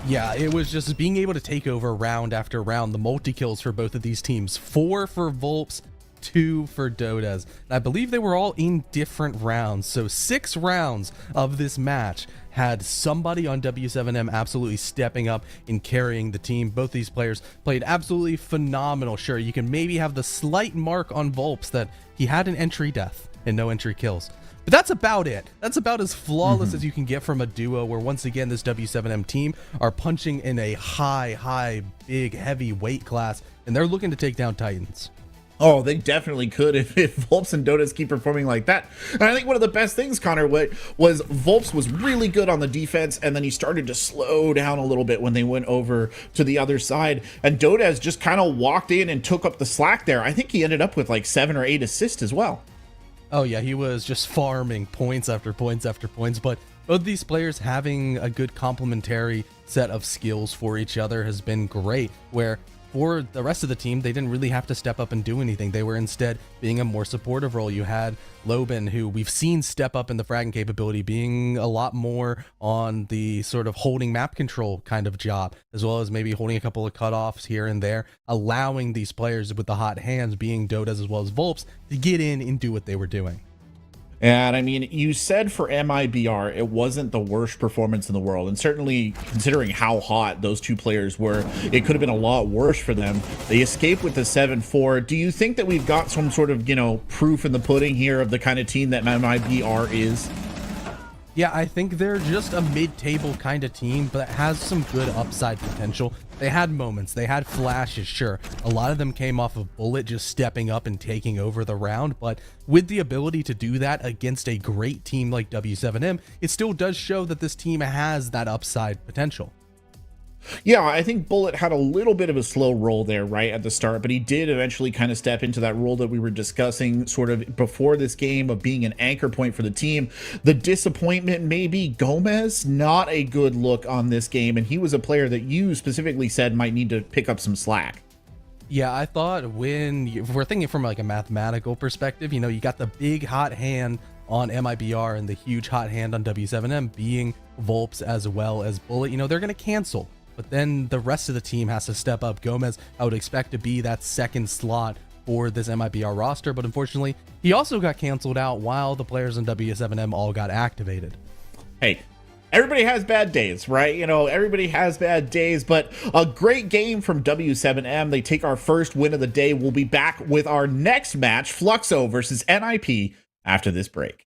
Yeah, it was just being able to take over round after round. The multi-kills for both of these teams, 4 for Volps, 2 for Dodas. And I believe they were all in different rounds. So 6 rounds of this match had somebody on W7M absolutely stepping up and carrying the team. Both these players played absolutely phenomenal. Sure, you can maybe have the slight mark on Volps that he had an entry death and no entry kills. But that's about it. That's about as flawless as you can get from a duo where, once again, this W7M team are punching in a high, big, heavy weight class, and they're looking to take down Titans. Oh, they definitely could if Volps and Dodas keep performing like that. And I think one of the best things, Connor, was Volps was really good on the defense, and then he started to slow down a little bit when they went over to the other side. And Dodas just kind of walked in and took up the slack there. I think he ended up with like 7 or 8 assists as well. Oh yeah, he was just farming points after points after points, but both these players having a good complementary set of skills for each other has been great, where for the rest of the team, they didn't really have to step up and do anything. They were instead being a more supportive role. You had Loban, who we've seen step up in the fragging capability, being a lot more on the sort of holding map control kind of job, as well as maybe holding a couple of cutoffs here and there, allowing these players with the hot hands, being Dodas as well as Volps, to get in and do what they were doing. And I mean, you said for MIBR, it wasn't the worst performance in the world. And certainly considering how hot those two players were, it could have been a lot worse for them. They escaped with the 7-4. Do you think that we've got some sort of, proof in the pudding here of the kind of team that MIBR is? Yeah, I think they're just a mid-table kind of team, but has some good upside potential. They had moments, they had flashes, sure. A lot of them came off of Bullet just stepping up and taking over the round, but with the ability to do that against a great team like W7M, it still does show that this team has that upside potential. Yeah, I think Bullet had a little bit of a slow roll there right at the start, but he did eventually kind of step into that role that we were discussing sort of before this game of being an anchor point for the team. The disappointment, maybe Gomez, not a good look on this game, and he was a player that you specifically said might need to pick up some slack. Yeah, I thought if we're thinking from like a mathematical perspective, you got the big hot hand on MIBR and the huge hot hand on W7M being Volps as well as Bullet, they're going to cancel. But then the rest of the team has to step up. Gomez, I would expect to be that second slot for this MIBR roster, but unfortunately, he also got canceled out while the players in W7M all got activated. Hey, everybody has bad days, right? Everybody has bad days, but a great game from W7M. They take our first win of the day. We'll be back with our next match, Fluxo versus NIP, after this break.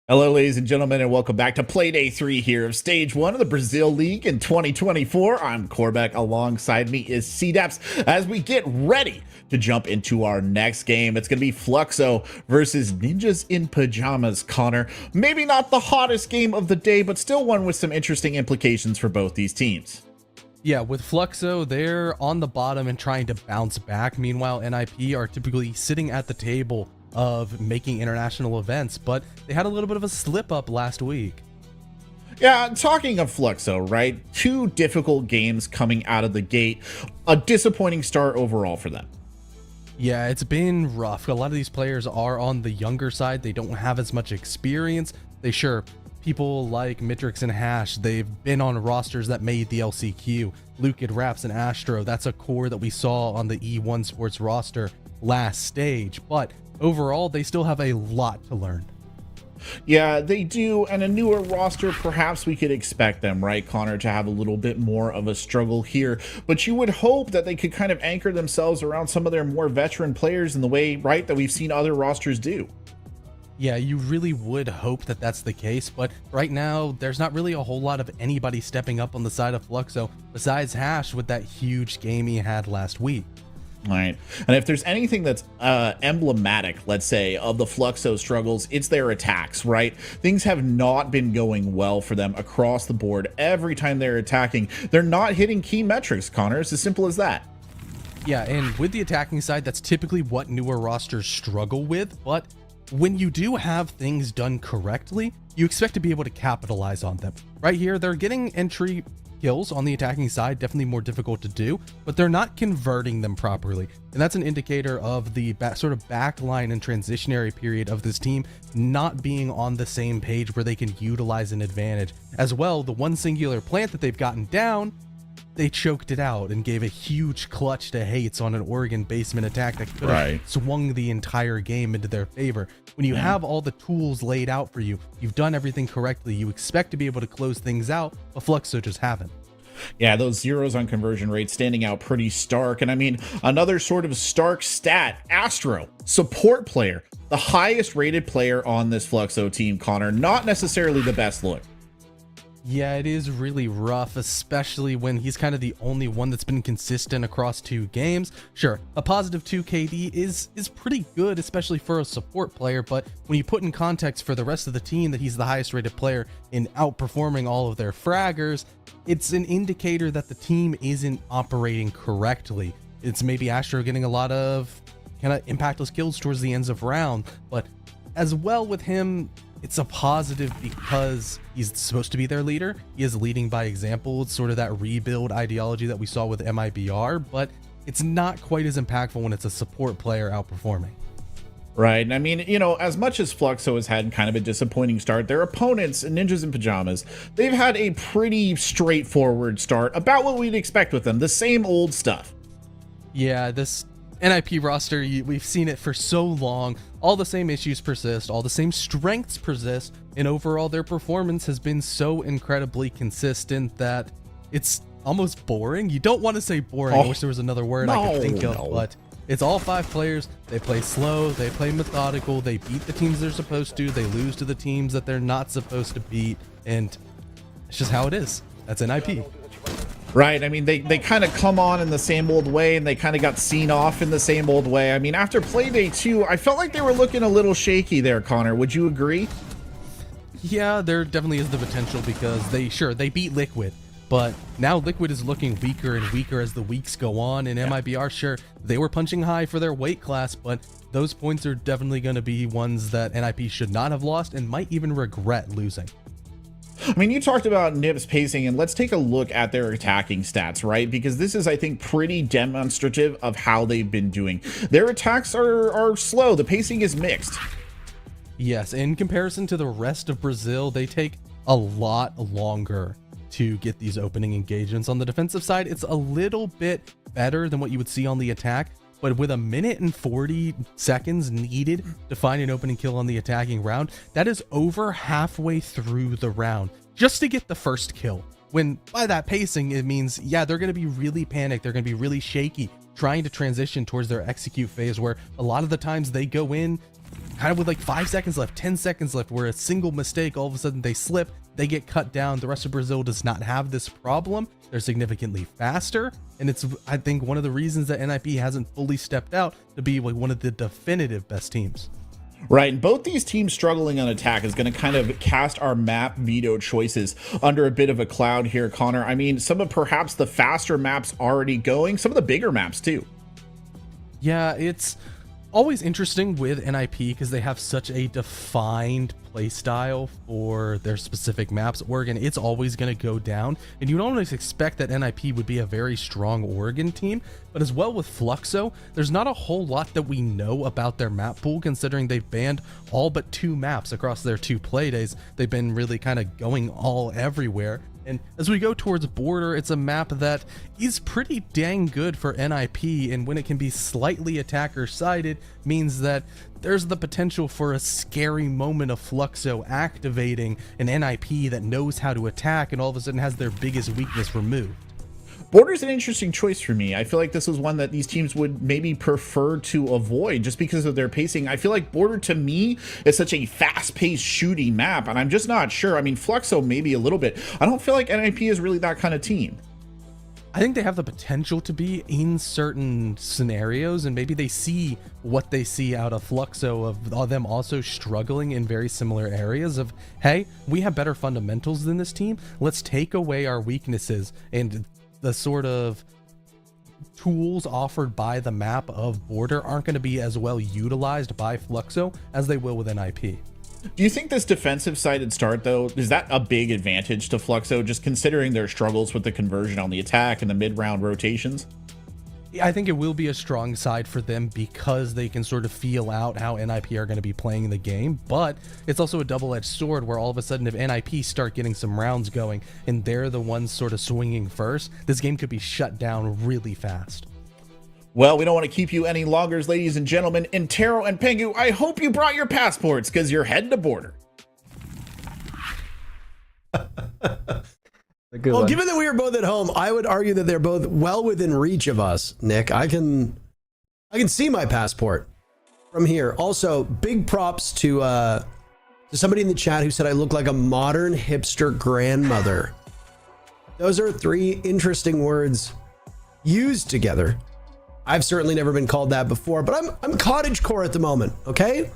Hello, ladies and gentlemen, and welcome back to Playday 3 here of Stage 1 of the Brazil League in 2024. I'm Corbeck. Alongside me is CDEPS as we get ready to jump into our next game. It's going to be Fluxo versus Ninjas in Pajamas, Connor. Maybe not the hottest game of the day, but still one with some interesting implications for both these teams. Yeah, with Fluxo, they're on the bottom and trying to bounce back. Meanwhile, NIP are typically sitting at the table of making international events, but they had a little bit of a slip up last week. Yeah, talking of Fluxo, right? 2 difficult games coming out of the gate. A disappointing start overall for them. Yeah, it's been rough. A lot of these players are on the younger side. They don't have as much experience. People like Mitrix and Hash, they've been on rosters that made the LCQ. Luke, Raps, and Astro, that's a core that we saw on the E1 Sports roster last stage. But overall, they still have a lot to learn. Yeah, they do, and a newer roster, perhaps we could expect them, right, Connor, to have a little bit more of a struggle here, but you would hope that they could kind of anchor themselves around some of their more veteran players in the way, right, that we've seen other rosters do. Yeah, you really would hope that that's the case, but right now, there's not really a whole lot of anybody stepping up on the side of Fluxo, besides Hash with that huge game he had last week. All right, and if there's anything that's emblematic, let's say, of the Fluxo struggles, it's their attacks, right? Things have not been going well for them across the board. Every time they're attacking, they're not hitting key metrics, Connor. It's as simple as that. Yeah, and with the attacking side, that's typically what newer rosters struggle with, but when you do have things done correctly, you expect to be able to capitalize on them. Right here, they're getting entry kills on the attacking side, definitely more difficult to do, but they're not converting them properly. And that's an indicator of the sort of backline and transitionary period of this team not being on the same page where they can utilize an advantage. As well, the one singular plant that they've gotten down, they choked it out and gave a huge clutch to Hates on an Oregon basement attack that could have swung the entire game into their favor. When you have all the tools laid out for you, you've done everything correctly, you expect to be able to close things out, but Fluxo just haven't. Yeah, those zeros on conversion rates standing out pretty stark. And I mean, another sort of stark stat, Astro, support player, the highest rated player on this Fluxo team, Connor, not necessarily the best look. Yeah, it is really rough, especially when he's kind of the only one that's been consistent across 2 games. Sure, a positive 2 KD is pretty good, especially for a support player, but when you put in context for the rest of the team that he's the highest rated player in outperforming all of their fraggers, it's an indicator that the team isn't operating correctly. It's maybe Astro getting a lot of kind of impactless kills towards the ends of round, but as well with him, it's a positive because he's supposed to be their leader. He is leading by example. It's sort of that rebuild ideology that we saw with MIBR, but it's not quite as impactful when it's a support player outperforming. Right. And I mean, you know, as much as Fluxo has had kind of a disappointing start, their opponents, Ninjas in Pajamas, they've had a pretty straightforward start, about what we'd expect with them. The same old stuff. Yeah, this NIP roster, we've seen it for so long. All the same issues persist, all the same strengths persist, and overall their performance has been so incredibly consistent that it's almost boring. You don't want to say boring. I wish there was another word I could think of, but it's all 5 players. They play slow, they play methodical, they beat the teams they're supposed to, they lose to the teams that they're not supposed to beat, and it's just how it is. That's NIP. Right. I mean, they kind of come on in the same old way, and they kind of got seen off in the same old way. I mean, after Playday 2, I felt like they were looking a little shaky there, Connor. Would you agree? Yeah, there definitely is the potential because they beat Liquid, but now Liquid is looking weaker and weaker as the weeks go on, and MIBR, sure, they were punching high for their weight class, but those points are definitely going to be ones that NIP should not have lost and might even regret losing. I mean, you talked about Nip's pacing, and let's take a look at their attacking stats, right? Because this is, I think, pretty demonstrative of how they've been doing. Their attacks are slow. The pacing is mixed. Yes, in comparison to the rest of Brazil, they take a lot longer to get these opening engagements. On the defensive side, it's a little bit better than what you would see on the attack, but with 1 minute and 40 seconds needed to find an opening kill on the attacking round, that is over halfway through the round just to get the first kill. When by that pacing, it means, yeah, they're going to be really panicked. They're going to be really shaky, trying to transition towards their execute phase, where a lot of the times they go in kind of with like 5 seconds left, 10 seconds left, where a single mistake, all of a sudden they slip, they get cut down. The rest of Brazil does not have this problem. They're significantly faster. And it's, I think, one of the reasons that NIP hasn't fully stepped out to be like one of the definitive best teams. Right, and both these teams struggling on attack is going to kind of cast our map veto choices under a bit of a cloud here, Connor. I mean, some of perhaps the faster maps already going, some of the bigger maps too. Yeah, it's always interesting with NIP because they have such a defined play style for their specific maps. Oregon, it's always going to go down, and you don't always expect that NIP would be a very strong Oregon team. But as well with Fluxo, there's not a whole lot that we know about their map pool, considering they've banned all but 2 maps across their 2 play days. They've been really kind of going all everywhere. And as we go towards Border, it's a map that is pretty dang good for NIP, and when it can be slightly attacker-sided, means that there's the potential for a scary moment of Fluxo activating an NIP that knows how to attack and all of a sudden has their biggest weakness removed. Border's an interesting choice for me. I feel like this was one that these teams would maybe prefer to avoid just because of their pacing. I feel like Border, to me, is such a fast-paced shooting map, and I'm just not sure. I mean, Fluxo maybe a little bit. I don't feel like NIP is really that kind of team. I think they have the potential to be in certain scenarios, and maybe they see what they see out of Fluxo of them also struggling in very similar areas of, hey, we have better fundamentals than this team. Let's take away our weaknesses, and the sort of tools offered by the map of Border aren't going to be as well utilized by Fluxo as they will with NIP. Do you think this defensive sided start, though, is that a big advantage to Fluxo, just considering their struggles with the conversion on the attack and the mid-round rotations? I think it will be a strong side for them because they can sort of feel out how NIP are going to be playing the game, but it's also a double-edged sword where all of a sudden if NIP start getting some rounds going and they're the ones sort of swinging first, this game could be shut down really fast. Well, we don't want to keep you any longer, ladies and gentlemen. Intero and Pengu, I hope you brought your passports because you're heading to Border. Well, given that we are both at home, I would argue that they're both well within reach of us, Nick. I can see my passport from here. Also, big props to somebody in the chat who said I look like a modern hipster grandmother. Those are 3 interesting words used together. I've certainly never been called that before, but I'm cottagecore at the moment, okay?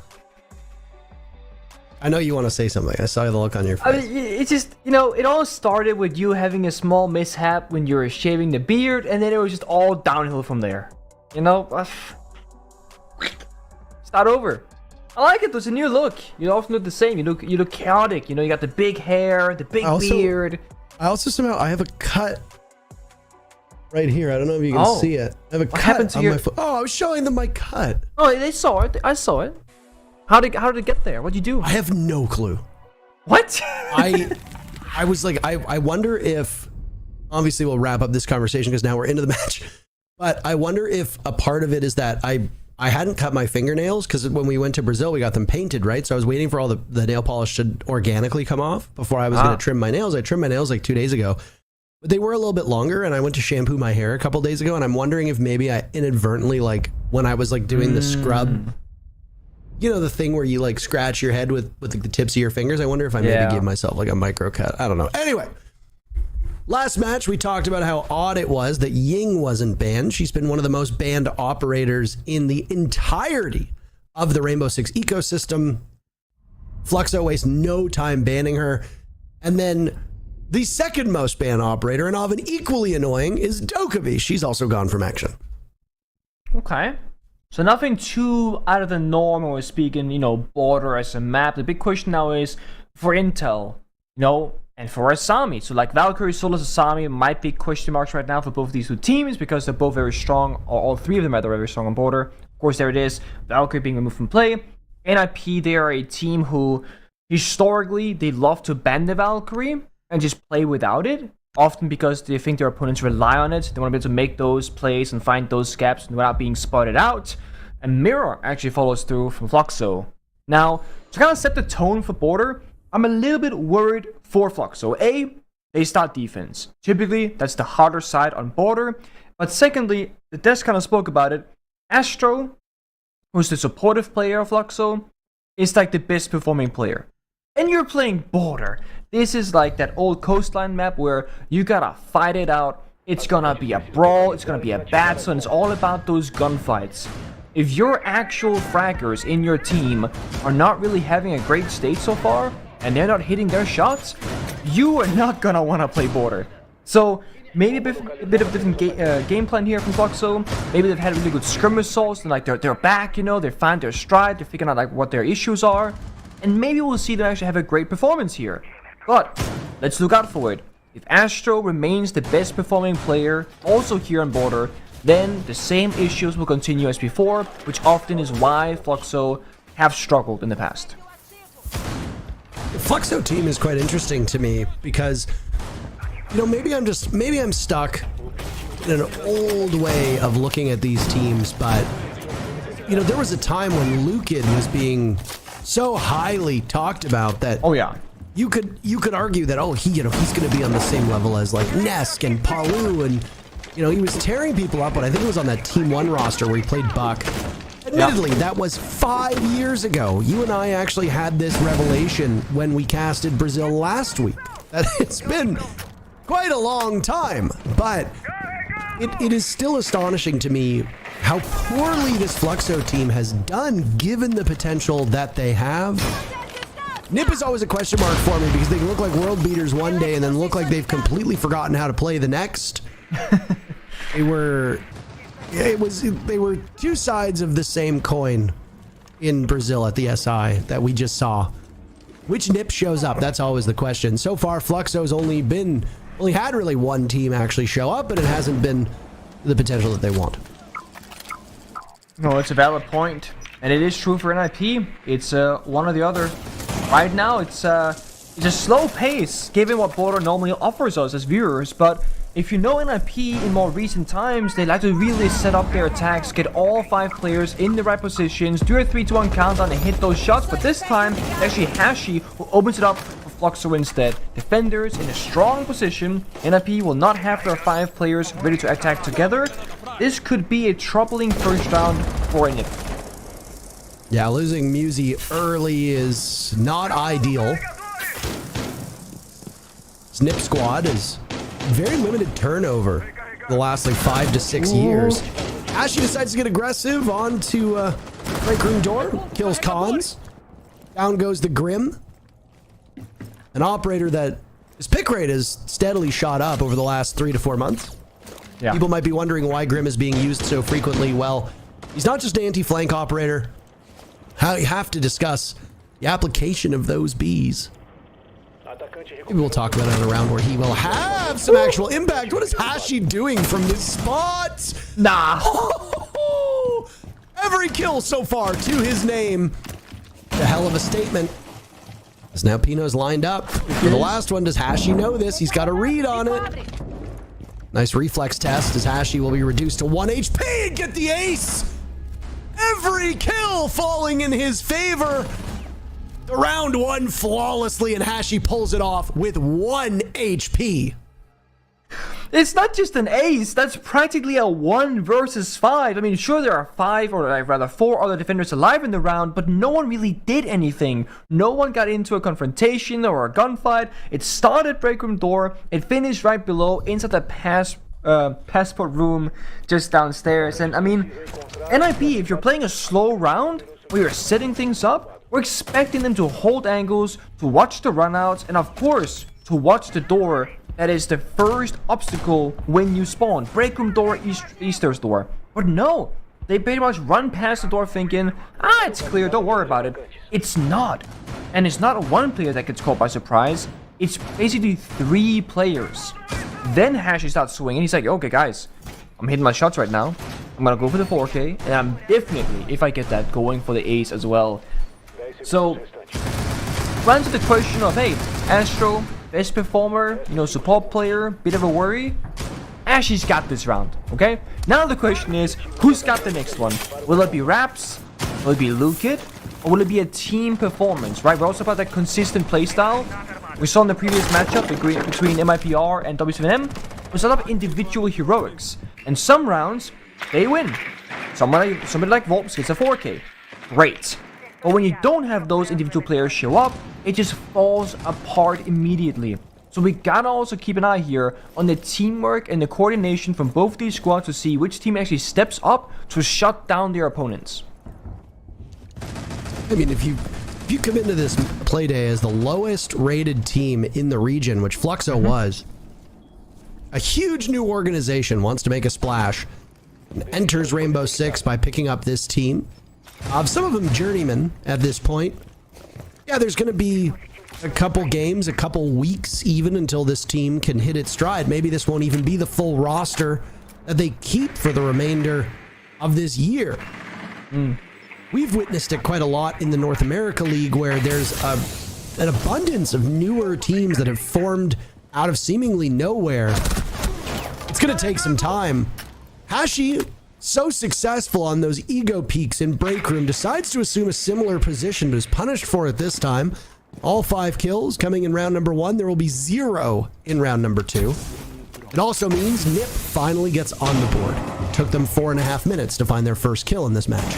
I know you want to say something. I saw the look on your face. I mean, it's just, you know, it all started with you having a small mishap when you were shaving the beard, and then it was just all downhill from there. You know, start over. I like it. It's a new look. You often look the same. You look chaotic. You know, you got the big hair, the big beard. I also somehow I have a cut right here. I don't know if you can see it. I have a cut on my foot. Oh, I was showing them my cut. Oh, they saw it. I saw it. How did it get there? What'd you do? I have no clue. What? I was like, I wonder if, obviously we'll wrap up this conversation because now we're into the match, but I wonder if a part of it is that I hadn't cut my fingernails because when we went to Brazil, we got them painted, right? So I was waiting for all the nail polish to organically come off before I was going to trim my nails. I trimmed my nails like 2 days ago, but they were a little bit longer, and I went to shampoo my hair a couple days ago, and I'm wondering if maybe I inadvertently, like when I was like doing the scrub, you know, the thing where you like scratch your head with like the tips of your fingers. I wonder if I maybe gave myself like a micro cut. I don't know. Anyway, last match we talked about how odd it was that Ying wasn't banned. She's been one of the most banned operators in the entirety of the Rainbow Six ecosystem. Fluxo wastes no time banning her. And then the second most banned operator, and often equally annoying, is Dokkaebi. She's also gone from action. Okay. So nothing too out of the norm when we're speaking, you know, Border as a map. The big question now is for Intel, you know, and for Asami. So like Valkyrie, Solus, Asami might be question marks right now for both of these 2 teams because they're both very strong, or all 3 of them are very strong on Border. Of course, there it is. Valkyrie being removed from play. NIP, they are a team who historically they love to ban the Valkyrie and just play without it. Often because they think their opponents rely on it. They want to be able to make those plays and find those gaps without being spotted out. And Mirror actually follows through from Fluxo. Now, to kind of set the tone for Border, I'm a little bit worried for Fluxo. A, they start defense. Typically, that's the harder side on Border. But secondly, the desk kind of spoke about it. Astro, who's the supportive player of Fluxo, is like the best performing player. And you're playing Border. This is like that old coastline map where you gotta fight it out. It's gonna be a brawl, it's gonna be a battle, and it's all about those gunfights. If your actual fraggers in your team are not really having a great state so far, and they're not hitting their shots, you are not gonna wanna play Border. So, maybe a bit of different game plan here from Fluxo. Maybe they've had really good scrim results, and like they're back, you know, they find their stride, they're figuring out like what their issues are. And maybe we'll see them actually have a great performance here. But, let's look out for it. If Astro remains the best performing player, also here on Border, then the same issues will continue as before, which often is why Fluxo have struggled in the past. The Fluxo team is quite interesting to me because, you know, maybe I'm stuck in an old way of looking at these teams, but, you know, there was a time when Lukid was being so highly talked about that Oh yeah. you could argue that, oh, he's going to be on the same level as like Nesk and Palu, and you know, he was tearing people up. But I think it was on that Team 1 roster where he played Buck. Admittedly, that was 5 years ago. You and I actually had this revelation when we casted Brazil last week. That it's been quite a long time, but it is still astonishing to me how poorly this Fluxo team has done given the potential that they have. Nip is always a question mark for me because they can look like world beaters one day and then look like they've completely forgotten how to play the next. They were two sides of the same coin in Brazil at the SI that we just saw. Which Nip shows up? That's always the question. So far, Fluxo's only had really one team actually show up, but it hasn't been the potential that they want. No, it's a valid point, and it is true for NIP. It's one or the other. Right now, it's a slow pace, given what Border normally offers us as viewers. But if you know NIP in more recent times, they like to really set up their attacks, get all 5 players in the right positions, do a 3-2-1 countdown, and hit those shots. But this time, it's actually Hashi who opens it up for Fluxo instead. Defenders in a strong position. NIP will not have their 5 players ready to attack together. This could be a troubling first round for NIP. Yeah, losing Musi early is not ideal. This Nip squad is very limited turnover the last like 5 to 6 years. Ashy decides to get aggressive onto break room door, kills Cons. Down goes the Grim. An operator that his pick rate has steadily shot up over the last 3 to 4 months. Yeah. People might be wondering why Grim is being used so frequently. Well, he's not just an anti-flank operator. How you have to discuss the application of those Bs. Maybe we'll talk about it in a round where he will have some actual impact. What is Hashi doing from this spot? Nah. Every kill so far to his name. A hell of a statement. As now Pino's lined up for the last one. Does Hashi know this? He's got a read on it. Nice reflex test as Hashi will be reduced to 1 HP and get the ace. Every kill falling in his favor. The round 1 flawlessly, and Hashi pulls it off with 1 HP. It's not just an ace, that's practically a 1 versus 5. I mean, sure, there are 5, or rather 4 other defenders alive in the round, but no one really did anything. No one got into a confrontation or a gunfight. It started break room door, it finished right below, inside the passport room just downstairs. And I mean, NIP, if you're playing a slow round where you're setting things up, we're expecting them to hold angles, to watch the runouts, and of course, to watch the door. That is the first obstacle when you spawn. Break room door, Easter's door. But no, they pretty much run past the door thinking, it's clear, don't worry about it. It's not. And it's not one player that gets caught by surprise. It's basically 3 players. Then Hashi starts swinging. He's like, okay, guys, I'm hitting my shots right now. I'm going to go for the 4K. And I'm definitely, if I get that, going for the ace as well. So, run to the question of, hey, Astro, best performer, you know, support player, bit of a worry. Ashy's got this round, okay? Now the question is, who's got the next one? Will it be Raps? Will it be Lukid? Or will it be a team performance, right? We're also about that consistent playstyle. We saw in the previous matchup between MIPR and W7M, was a lot of individual heroics. And some rounds, they win. Somebody like Volps gets a 4K. Great. But when you don't have those individual players show up, it just falls apart immediately. So we gotta also keep an eye here on the teamwork and the coordination from both these squads to see which team actually steps up to shut down their opponents. I mean, if you come into this play day as the lowest rated team in the region, which Fluxo was, a huge new organization wants to make a splash and enters Rainbow Six by picking up this team. Some of them journeymen at this point. Yeah, there's going to be a couple games, a couple weeks even until this team can hit its stride. Maybe this won't even be the full roster that they keep for the remainder of this year. We've witnessed it quite a lot in the North America League, where there's an abundance of newer teams that have formed out of seemingly nowhere. It's going to take some time. Hashi, so successful on those ego peaks in Break Room, decides to assume a similar position, but is punished for it this time. All 5 kills coming in round number 1. There will be 0 in round number 2. It also means Nip finally gets on the board. It took them 4.5 minutes to find their first kill in this match.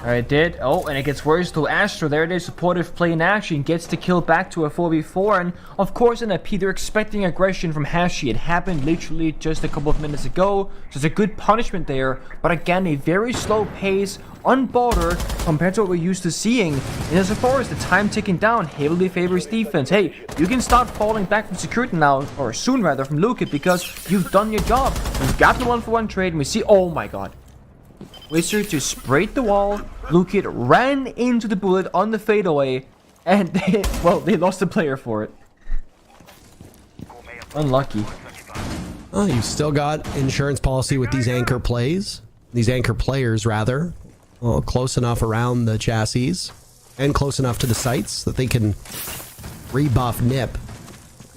It did. Oh, and it gets worse to Astro. There it is, supportive play in action. Gets the kill back to a 4v4. And of course, in a P, they're expecting aggression from Hashi. It happened literally just a couple of minutes ago. So it's a good punishment there. But again, a very slow pace on border compared to what we're used to seeing. And as far as the time ticking down heavily favors defense. Hey, you can start falling back from security now, or soon rather, from Lukit, because you've done your job. You've got the 1-for-1 trade, and we see, oh my god. Wizard just sprayed the wall. Lukit ran into the bullet on the fadeaway, and they lost the player for it. Unlucky. Oh, you've still got insurance policy with these anchor plays. These anchor players, rather. Well, close enough around the chassis and close enough to the sites that they can rebuff Nip.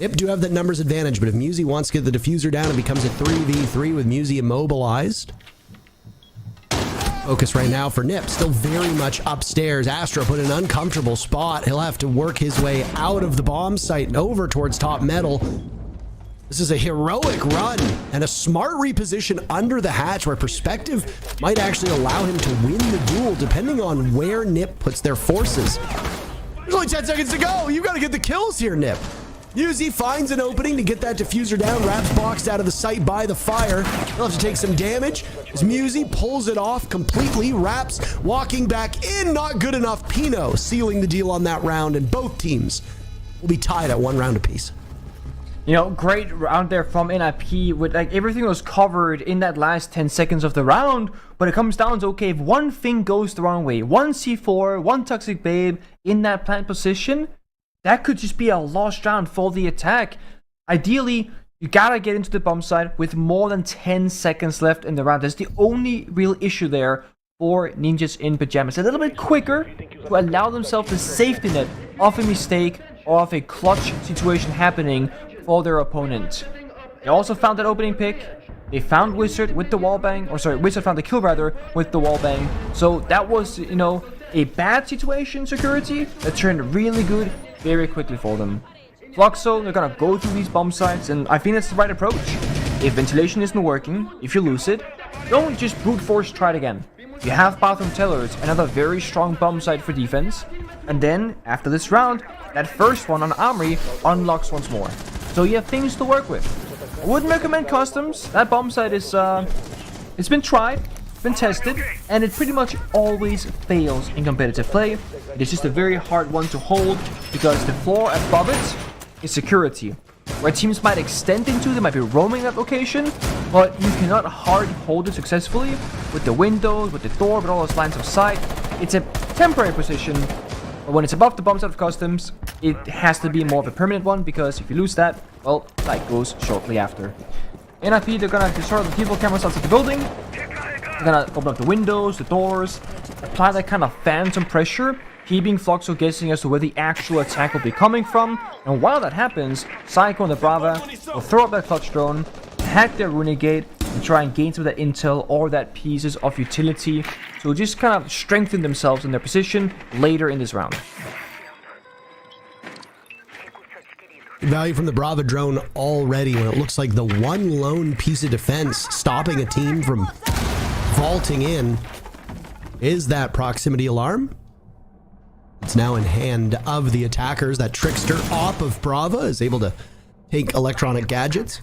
Nip do have that numbers advantage, but if Musi wants to get the diffuser down, it becomes a 3v3 with Musi immobilized. Focus right now for Nip, still very much upstairs. Astro put in an uncomfortable spot. He'll have to work his way out of the bomb site and over towards top metal. This is a heroic run and a smart reposition under the hatch, where perspective might actually allow him to win the duel depending on where Nip puts their forces. There's only 10 seconds to go. You got to get the kills here, Nip. Musi finds an opening to get that diffuser down. Raps boxed out of the sight by the fire. He'll have to take some damage as Musi pulls it off completely. Raps walking back in. Not good enough. Pino sealing the deal on that round, and both teams will be tied at 1 round apiece. You know, great round there from NIP with like everything was covered in that last 10 seconds of the round, but it comes down to, okay, if one thing goes the wrong way, one C4, one Toxic Babe in that plant position, that could just be a lost round for the attack. Ideally, you gotta get into the bomb site with more than 10 seconds left in the round. That's the only real issue there for Ninjas in Pajamas. A little bit quicker to allow themselves the safety net of a mistake or of a clutch situation happening for their opponent. They also found that opening pick. They found Wizard with the wallbang, or sorry, Wizard found the kill rather with the wallbang. So that was, you know, a bad situation, security, that turned really good very quickly for them. Fluxo, they're gonna go through these bomb sites, and I think that's the right approach. If ventilation isn't working, if you lose it, don't just brute force try it again. You have bathroom tellers, another very strong bomb site for defense, and then after this round, that first one on Armory unlocks once more. So you have things to work with. I wouldn't recommend customs. That bomb site is it's been tried, been tested, and it pretty much always fails in competitive play. It is just a very hard one to hold because the floor above it is security. Where teams might extend into, they might be roaming that location, but you cannot hard hold it successfully with the windows, with the door, with all those lines of sight. It's a temporary position, but when it's above the bomb site of customs, it has to be more of a permanent one, because if you lose that, well, that goes shortly after. NIP, they're gonna destroy the people cameras outside the building. They're gonna open up the windows, the doors, apply that kind of phantom pressure, keeping Fluxo guessing as to where the actual attack will be coming from. And while that happens, Psycho and the Brava will throw up that clutch drone, hack their Runegate, and try and gain some of that intel or that pieces of utility to just kind of strengthen themselves in their position later in this round. Value from the Brava drone already, when it looks like the one lone piece of defense stopping a team from vaulting in is that proximity alarm. It's now in hand of the attackers. That trickster op of Brava is able to take electronic gadgets,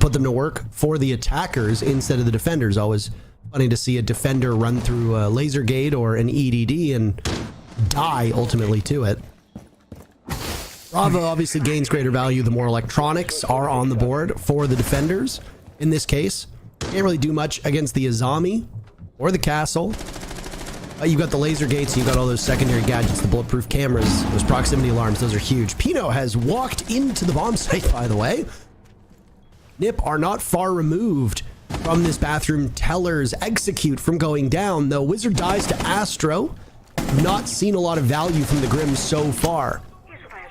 put them to work for the attackers instead of the defenders. Always funny to see a defender run through a laser gate or an EDD and die ultimately to it. Brava obviously gains greater value the more electronics are on the board for the defenders. In this case, can't really do much against the Azami or the castle. You've got the laser gates, you've got all those secondary gadgets, the bulletproof cameras, those proximity alarms, those are huge. Pino has walked into the bomb site, by the way. Nip are not far removed from this bathroom teller's execute from going down, though Wizard dies to Astro. Not seen a lot of value from the Grim so far.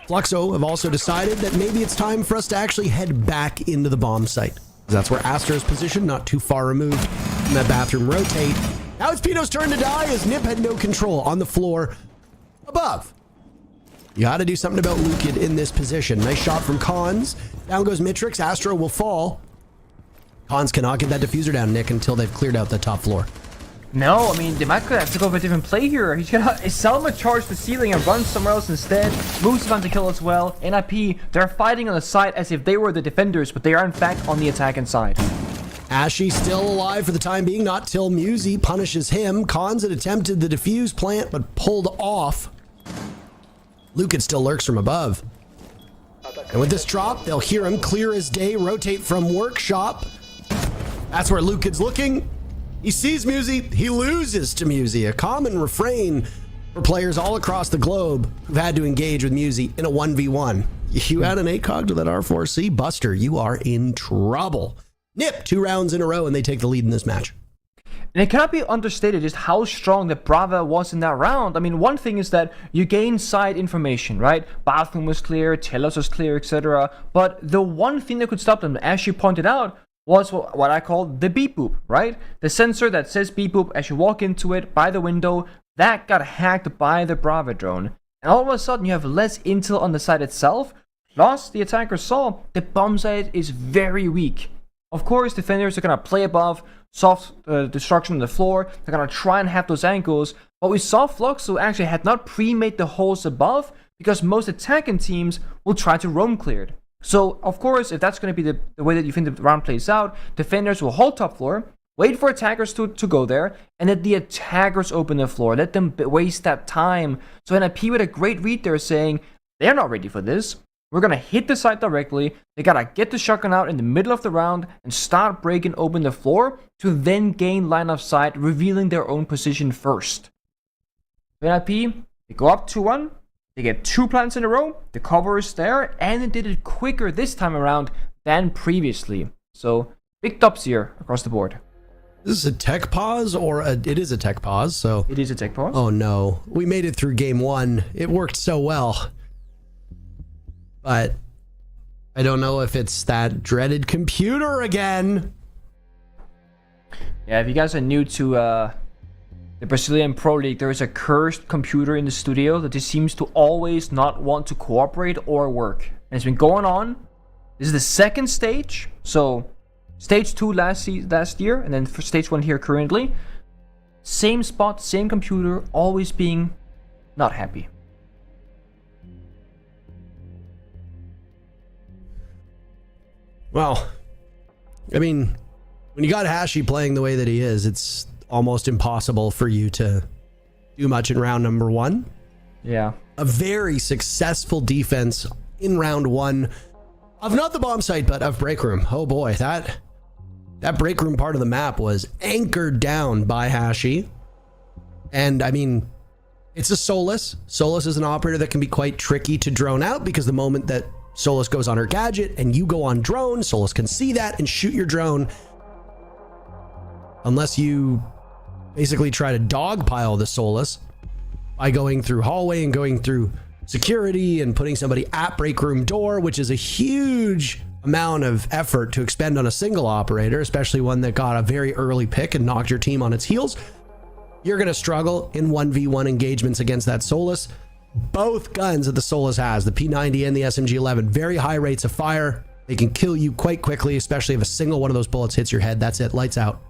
Fluxo have also decided that maybe it's time for us to actually head back into the bomb site. That's where Astro is positioned, not too far removed from that bathroom rotate. Now it's Pino's turn to die as Nip had no control on the floor above. You got to do something about Lukid in this position. Nice shot from Cons. Down goes Mitrix. Astro will fall. Cons cannot get that diffuser down, Nick, until they've cleared out the top floor. No, I mean, they might have to go for a different play here. He's gonna Selma charge the ceiling and run somewhere else instead. Moves on to kill as well. NIP, they're fighting on the side as if they were the defenders, but they are in fact on the attacking side. Ashy still alive for the time being, not till Musi punishes him. Cons had attempted the defuse plant, but pulled off. Lukid still lurks from above. And with this drop, they'll hear him clear as day, rotate from workshop. That's where Lukid's looking. He sees Musi, he loses to Musi. A common refrain for players all across the globe who've had to engage with Musi in a 1v1. You add an ACOG to that R4C, Buster, you are in trouble. Nip 2 rounds in a row and they take the lead in this match. And it cannot be understated just how strong that Brava was in that round. I mean, one thing is that you gain side information, right? Bathroom was clear, Telos was clear, etc. But the one thing that could stop them, as you pointed out, was what I call the beep boop, right? The sensor that says beep boop as you walk into it by the window, that got hacked by the Brava drone. And all of a sudden you have less intel on the site itself. Plus, the attacker saw the bomb site is very weak. Of course, defenders are going to play above, soft destruction on the floor. They're going to try and have those angles. But we saw Fluxo actually had not pre-made the holes above because most attacking teams will try to roam cleared. So, of course, if that's going to be the way that you think the round plays out, defenders will hold top floor, wait for attackers to go there, and let the attackers open the floor. Let them waste that time. So NIP with a great read there saying, they're not ready for this. We're going to hit the site directly. They got to get the shotgun out in the middle of the round and start breaking open the floor to then gain line of sight, revealing their own position first. NIP, they go up 2-1. They get 2 plants in a row, the cover is there, and they did it quicker this time around than previously. So, big tops here across the board. This is a tech pause, or it is a tech pause, so... It is a tech pause. Oh no, we made it through game 1. It worked so well. But I don't know if it's that dreaded computer again. Yeah, if you guys are new to the Brazilian Pro League, there is a cursed computer in the studio that just seems to always not want to cooperate or work. And it's been going on. This is the second stage. So, stage 2 last year, and then for stage 1 here currently. Same spot, same computer, always being not happy. Well, I mean, when you got Hashi playing the way that he is, it's almost impossible for you to do much in round number 1. Yeah. A very successful defense in round 1 of not the bomb site, but of break room. Oh boy, that break room part of the map was anchored down by Hashi. And I mean, it's a Solus. Solus is an operator that can be quite tricky to drone out because the moment that Solus goes on her gadget and you go on drone, Solus can see that and shoot your drone. Unless you basically try to dogpile the Solus by going through hallway and going through security and putting somebody at break room door, which is a huge amount of effort to expend on a single operator, especially one that got a very early pick and knocked your team on its heels. You're going to struggle in 1v1 engagements against that Solus. Both guns that the Solus has, the P90 and the SMG-11, very high rates of fire. They can kill you quite quickly, especially if a single one of those bullets hits your head. That's it, lights out.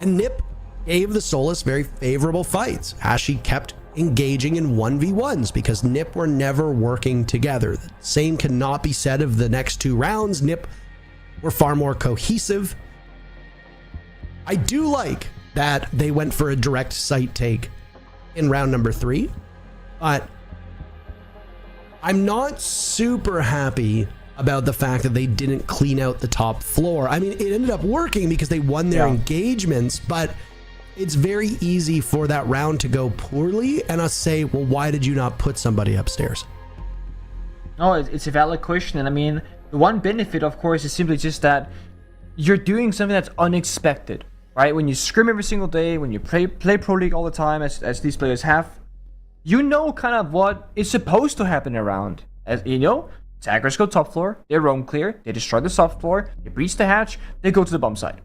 And Nip gave the Solus very favorable fights. Ashy kept engaging in 1v1s because NiP were never working together. The same cannot be said of the next 2 rounds. NiP were far more cohesive. I do like that they went for a direct site take in round number 3, but I'm not super happy about the fact that they didn't clean out the top floor. I mean, it ended up working because they won their engagements, but it's very easy for that round to go poorly and us say, well, why did you not put somebody upstairs? No, it's a valid question. And I mean, the one benefit, of course, is simply just that you're doing something that's unexpected, right? When you scrim every single day, when you play Pro League all the time, as these players have, you know kind of what is supposed to happen around. As you know, attackers go top floor, they roam clear, they destroy the soft floor, they breach the hatch, they go to the bomb site.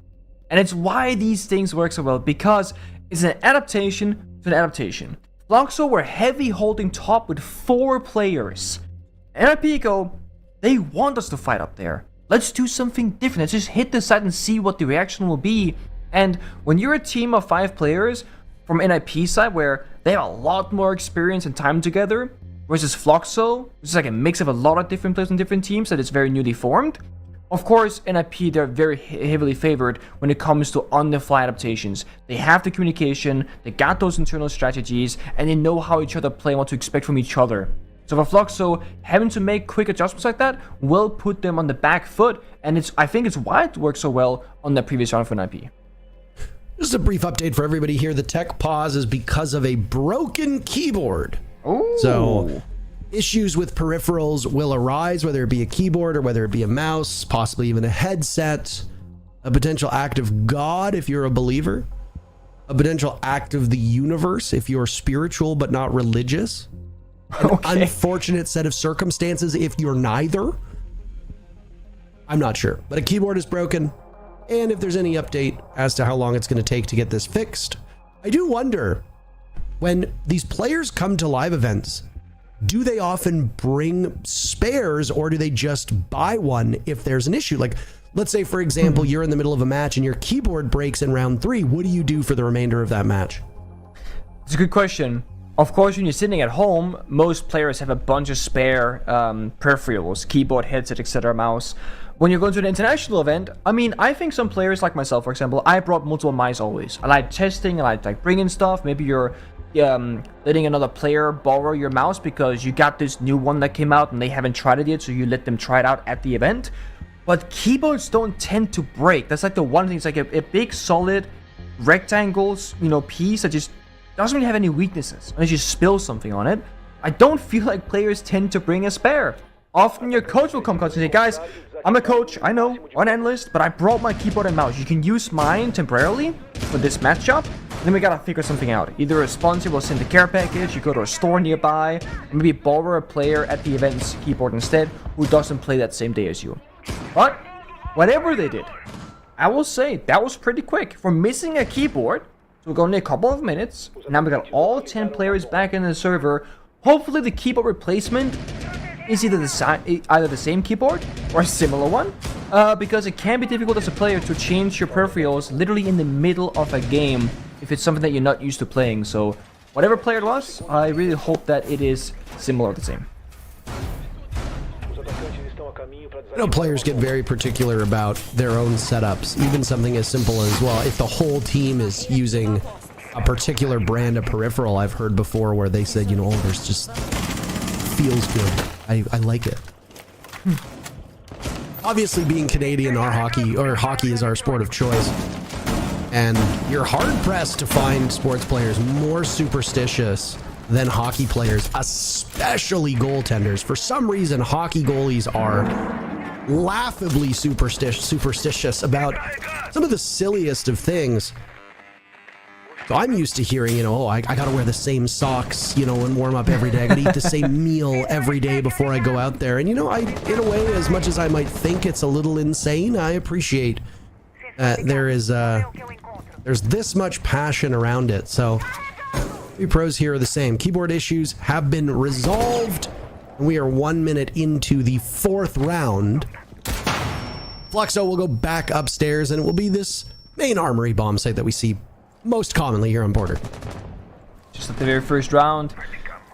And it's why these things work so well, because it's an adaptation to an adaptation. Floxo were heavy holding top with 4 players. And at Pico, they want us to fight up there. Let's do something different. Let's just hit the site and see what the reaction will be. And when you're a team of 5 players from NIP side where they have a lot more experience and time together, versus Floxo, which is like a mix of a lot of different players on different teams that is very newly formed. Of course, NIP, they're very heavily favored when it comes to on-the-fly adaptations. They have the communication, they got those internal strategies, and they know how each other play and what to expect from each other. So for Floxo, having to make quick adjustments like that will put them on the back foot, and I think it's why it worked so well on the previous round for NIP. Just a brief update for everybody here. The tech pause is because of a broken keyboard. Ooh. So issues with peripherals will arise, whether it be a keyboard or whether it be a mouse, possibly even a headset, a potential act of God if you're a believer, a potential act of the universe if you're spiritual but not religious, an unfortunate set of circumstances if you're neither. I'm not sure, but a keyboard is broken. And if there's any update as to how long it's going to take to get this fixed, I do wonder, when these players come to live events, do they often bring spares or do they just buy one if there's an issue? Like, let's say, for example, you're in the middle of a match and your keyboard breaks in round 3. What do you do for the remainder of that match? It's a good question. Of course, when you're sitting at home, most players have a bunch of spare peripherals, keyboard, headset, etc., mouse. When you're going to an international event, I mean, I think some players like myself, for example, I brought multiple mice always. I like testing, I like bringing stuff. Maybe you're letting another player borrow your mouse because you got this new one that came out and they haven't tried it yet, so you let them try it out at the event. But keyboards don't tend to break. That's like the one thing. It's like a big solid rectangles, piece that just doesn't really have any weaknesses unless you spill something on it. I don't feel like players tend to bring a spare. Often your coach will come and say, guys, I'm a coach, I know, or an analyst, but I brought my keyboard and mouse. You can use mine temporarily for this matchup. Then we gotta figure something out. Either a sponsor will send a care package, you go to a store nearby, or maybe borrow a player at the event's keyboard instead who doesn't play that same day as you. But whatever they did, I will say that was pretty quick. For missing a keyboard, so we're only a couple of minutes. Now we got all 10 players back in the server. Hopefully the keyboard replacement is either the same keyboard or a similar one, because it can be difficult as a player to change your peripherals literally in the middle of a game if it's something that you're not used to playing. So whatever player it was, I really hope that it is similar or the same. I know players get very particular about their own setups, even something as simple as, well, if the whole team is using a particular brand of peripheral. I've heard before where they said, there's just feels good. I like it. Obviously, being Canadian, hockey is our sport of choice. And you're hard-pressed to find sports players more superstitious than hockey players, especially goaltenders. For some reason, hockey goalies are laughably superstitious about some of the silliest of things. So I'm used to hearing, I gotta wear the same socks, and warm up every day. I gotta eat the same meal every day before I go out there. And, in a way, as much as I might think it's a little insane, I appreciate there's this much passion around it. So we pros here are the same. Keyboard issues have been resolved. And we are 1 minute into the 4th round. Fluxo will go back upstairs, and it will be this main armory bomb site that we see most commonly here on Border. Just at the very first round.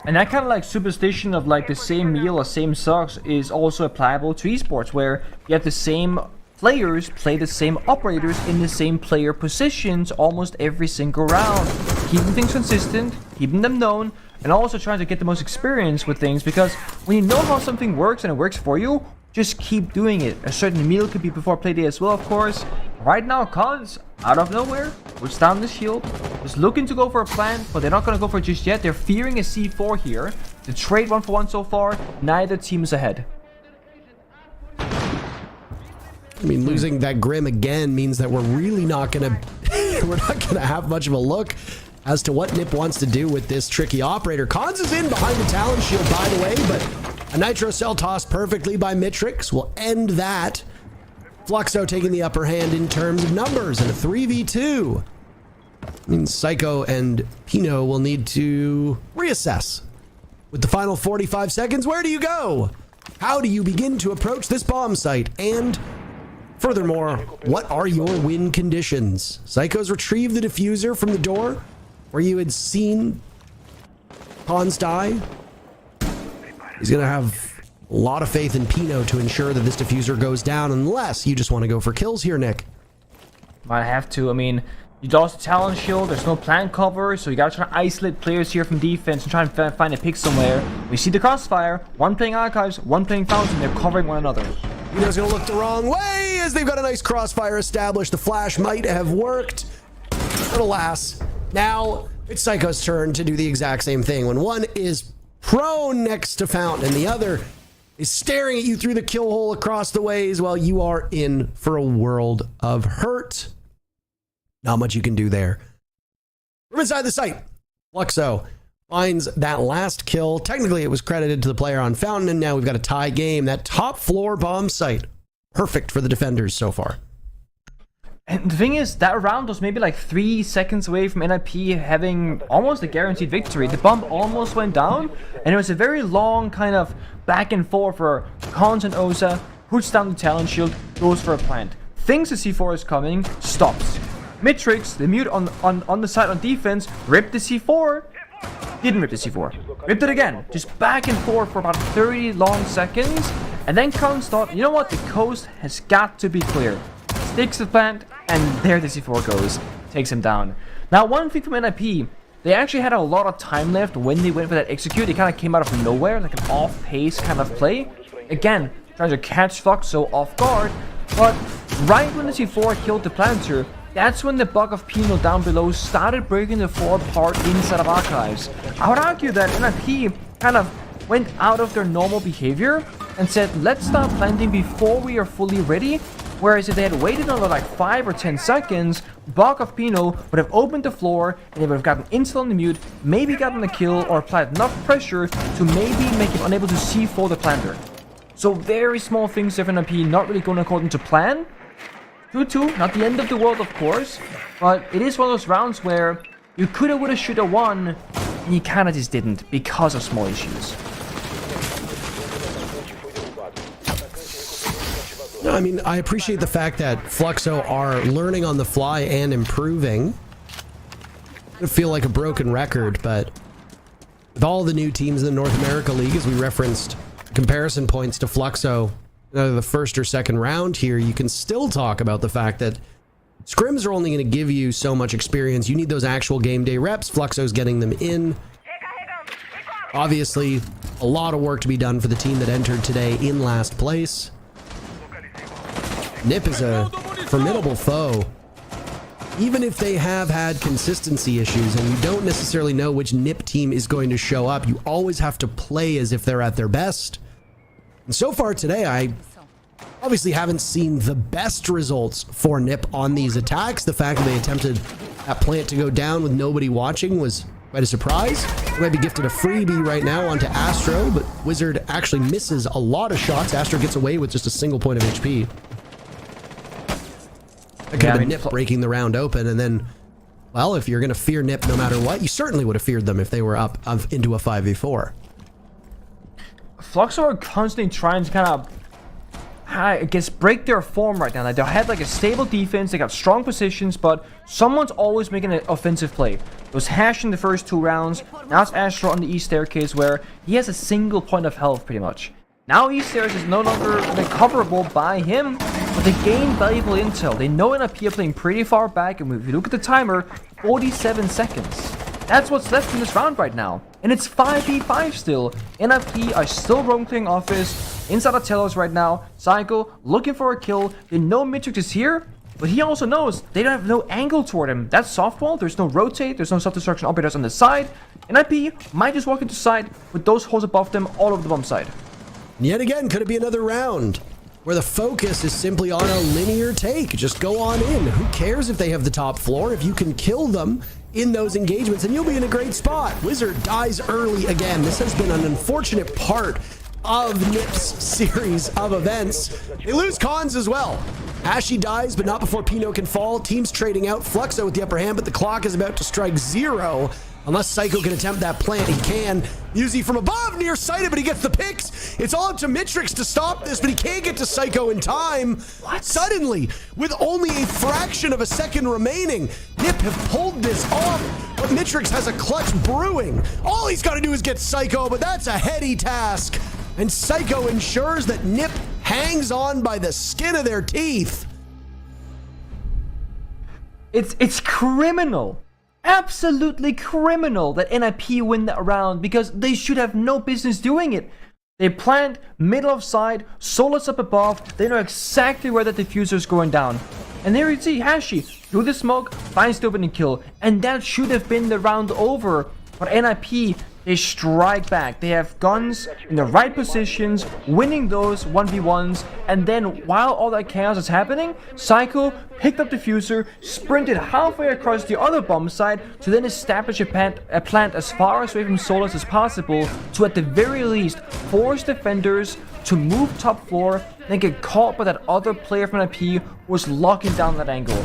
And that kind of like superstition of like the same meal or same socks is also applicable to esports, where you have the same players play the same operators in the same player positions almost every single round, keeping things consistent, keeping them known, and also trying to get the most experience with things, because when you know how something works and it works for you, just keep doing it. A certain meal could be before playday as well, of course. Right now, Cons, out of nowhere, puts down the shield, is looking to go for a plant, but they're not going to go for it just yet. They're fearing a C4 here. The trade 1-for-1 so far, neither team is ahead. I mean, losing that Grim again means that we're really not gonna have much of a look as to what Nip wants to do with this tricky operator. Cons is in behind the Talon shield, by the way, but a nitro cell tossed perfectly by Mitrix will end that. Fluxo taking the upper hand in terms of numbers in a 3v2. I mean, Psycho and Pino will need to reassess. With the final 45 seconds, where do you go? How do you begin to approach this bomb site? And furthermore, what are your win conditions? Psycho's retrieved the diffuser from the door where you had seen Cons die. He's going to have a lot of faith in Pino to ensure that this diffuser goes down, unless you just want to go for kills here, Nick. Might have to. I mean, you lost the Talon shield, there's no plant cover, so you gotta try to isolate players here from defense and try and find a pick somewhere. We see the crossfire, one playing Archives, one playing Fountain, they're covering one another. Pino's gonna look the wrong way as they've got a nice crossfire established. The flash might have worked, but alas, now it's Psycho's turn to do the exact same thing. When one is prone next to Fountain and the other is staring at you through the kill hole across the ways, while you are in for a world of hurt. Not much you can do there. From inside the site, Fluxo finds that last kill. Technically, it was credited to the player on Fountain, and now we've got a tie game. That top floor bomb site, perfect for the defenders so far. And the thing is, that round was maybe like 3 seconds away from NIP having almost a guaranteed victory. The bomb almost went down, and it was a very long kind of back and forth for Cons and Oza, puts down the Talon shield, goes for a plant. Thinks the C4 is coming, stops. Mitrix, the mute on the side on defense, ripped the C4, didn't rip the C4, ripped it again, just back and forth for about 30 long seconds, and then Cons thought, you know what, the coast has got to be clear. Sticks the plant, and there the C4 goes, takes him down. Now, one thing from NIP, they actually had a lot of time left when they went for that execute. They kind of came out of nowhere, like an off-pace kind of play. Again, trying to catch Fluxo off guard, but right when the C4 killed the planter, that's when the bug of Pino down below started breaking the floor apart inside of Archives. I would argue that NIP kind of went out of their normal behavior and said, let's start planting before we are fully ready. Whereas if they had waited another like 5 or 10 seconds, Bog of Pino would have opened the floor and they would have gotten instant on the mute, maybe gotten a kill or applied enough pressure to maybe make him unable to see for the planter. So very small things of NIP not really going according to plan. 2-2, not the end of the world of course, but it is one of those rounds where you coulda, woulda, shoulda won, and you kinda just didn't because of small issues. No, I mean, I appreciate the fact that Fluxo are learning on the fly and improving. I feel like a broken record, but with all the new teams in the North America League, as we referenced comparison points to Fluxo, the first or second round here, you can still talk about the fact that scrims are only going to give you so much experience. You need those actual game day reps. Fluxo's getting them in. Obviously, a lot of work to be done for the team that entered today in last place. Nip is a formidable foe. Even if they have had consistency issues and you don't necessarily know which Nip team is going to show up, you always have to play as if they're at their best. And so far today, I obviously haven't seen the best results for Nip on these attacks. The fact that they attempted that plant to go down with nobody watching was quite a surprise. They might be gifted a freebie right now onto Astro, but Wizard actually misses a lot of shots. Astro gets away with just a single point of HP. That could have been Nip breaking the round open, and then, well, if you're going to fear Nip no matter what, you certainly would have feared them if they were up into a 5v4. Fluxo are constantly trying to kind of I guess, break their form right now. Like, they had like a stable defense, they got strong positions, but someone's always making an offensive play. It was Hash in the first 2 rounds. Now it's Astro on the East Staircase, where he has a single point of health, pretty much. Now East Stairs is no longer recoverable by him, but they gain valuable intel. They know NIP are playing pretty far back, and if you look at the timer, 47 seconds. That's what's left in this round right now. And it's 5v5 still. NIP are still roam clearing office. Inside of Telos right now. Psycho looking for a kill. They know Mitrix is here, but he also knows they don't have no angle toward him. That's softball. There's no rotate. There's no self-destruction operators on the side. NIP might just walk into side with those holes above them all over the bomb side. Yet again, could it be another round where the focus is simply on a linear take? Just go on in. Who cares if they have the top floor? If you can kill them in those engagements, and you'll be in a great spot. Wizard dies early again. This has been an unfortunate part of NIP's series of events. They lose Cons as well. Ashy dies, but not before Pino can fall. Teams trading out. Fluxo with the upper hand, but the clock is about to strike 0. Unless Psycho can attempt that plant, he can. Uzi from above, nearsighted, but he gets the picks. It's all up to Mitrix to stop this, but he can't get to Psycho in time. What? Suddenly, with only a fraction of a second remaining, NIP have pulled this off, but Mitrix has a clutch brewing. All he's got to do is get Psycho, but that's a heady task. And Psycho ensures that NIP hangs on by the skin of their teeth. It's criminal. Absolutely criminal that NIP win that round, because they should have no business doing it. They plant middle of side, Solos up above. They know exactly where that diffuser is going down. And there you see Hashi through the smoke, finds the opening kill. And that should have been the round over. But NIP, they strike back. They have guns in the right positions, winning those 1v1s. And then while all that chaos is happening, Psycho picked up diffuser, sprinted halfway across the other bomb site to then establish a plant as far away from Solos as possible to at the very least force defenders to move top floor, then get caught by that other player from NIP who was locking down that angle.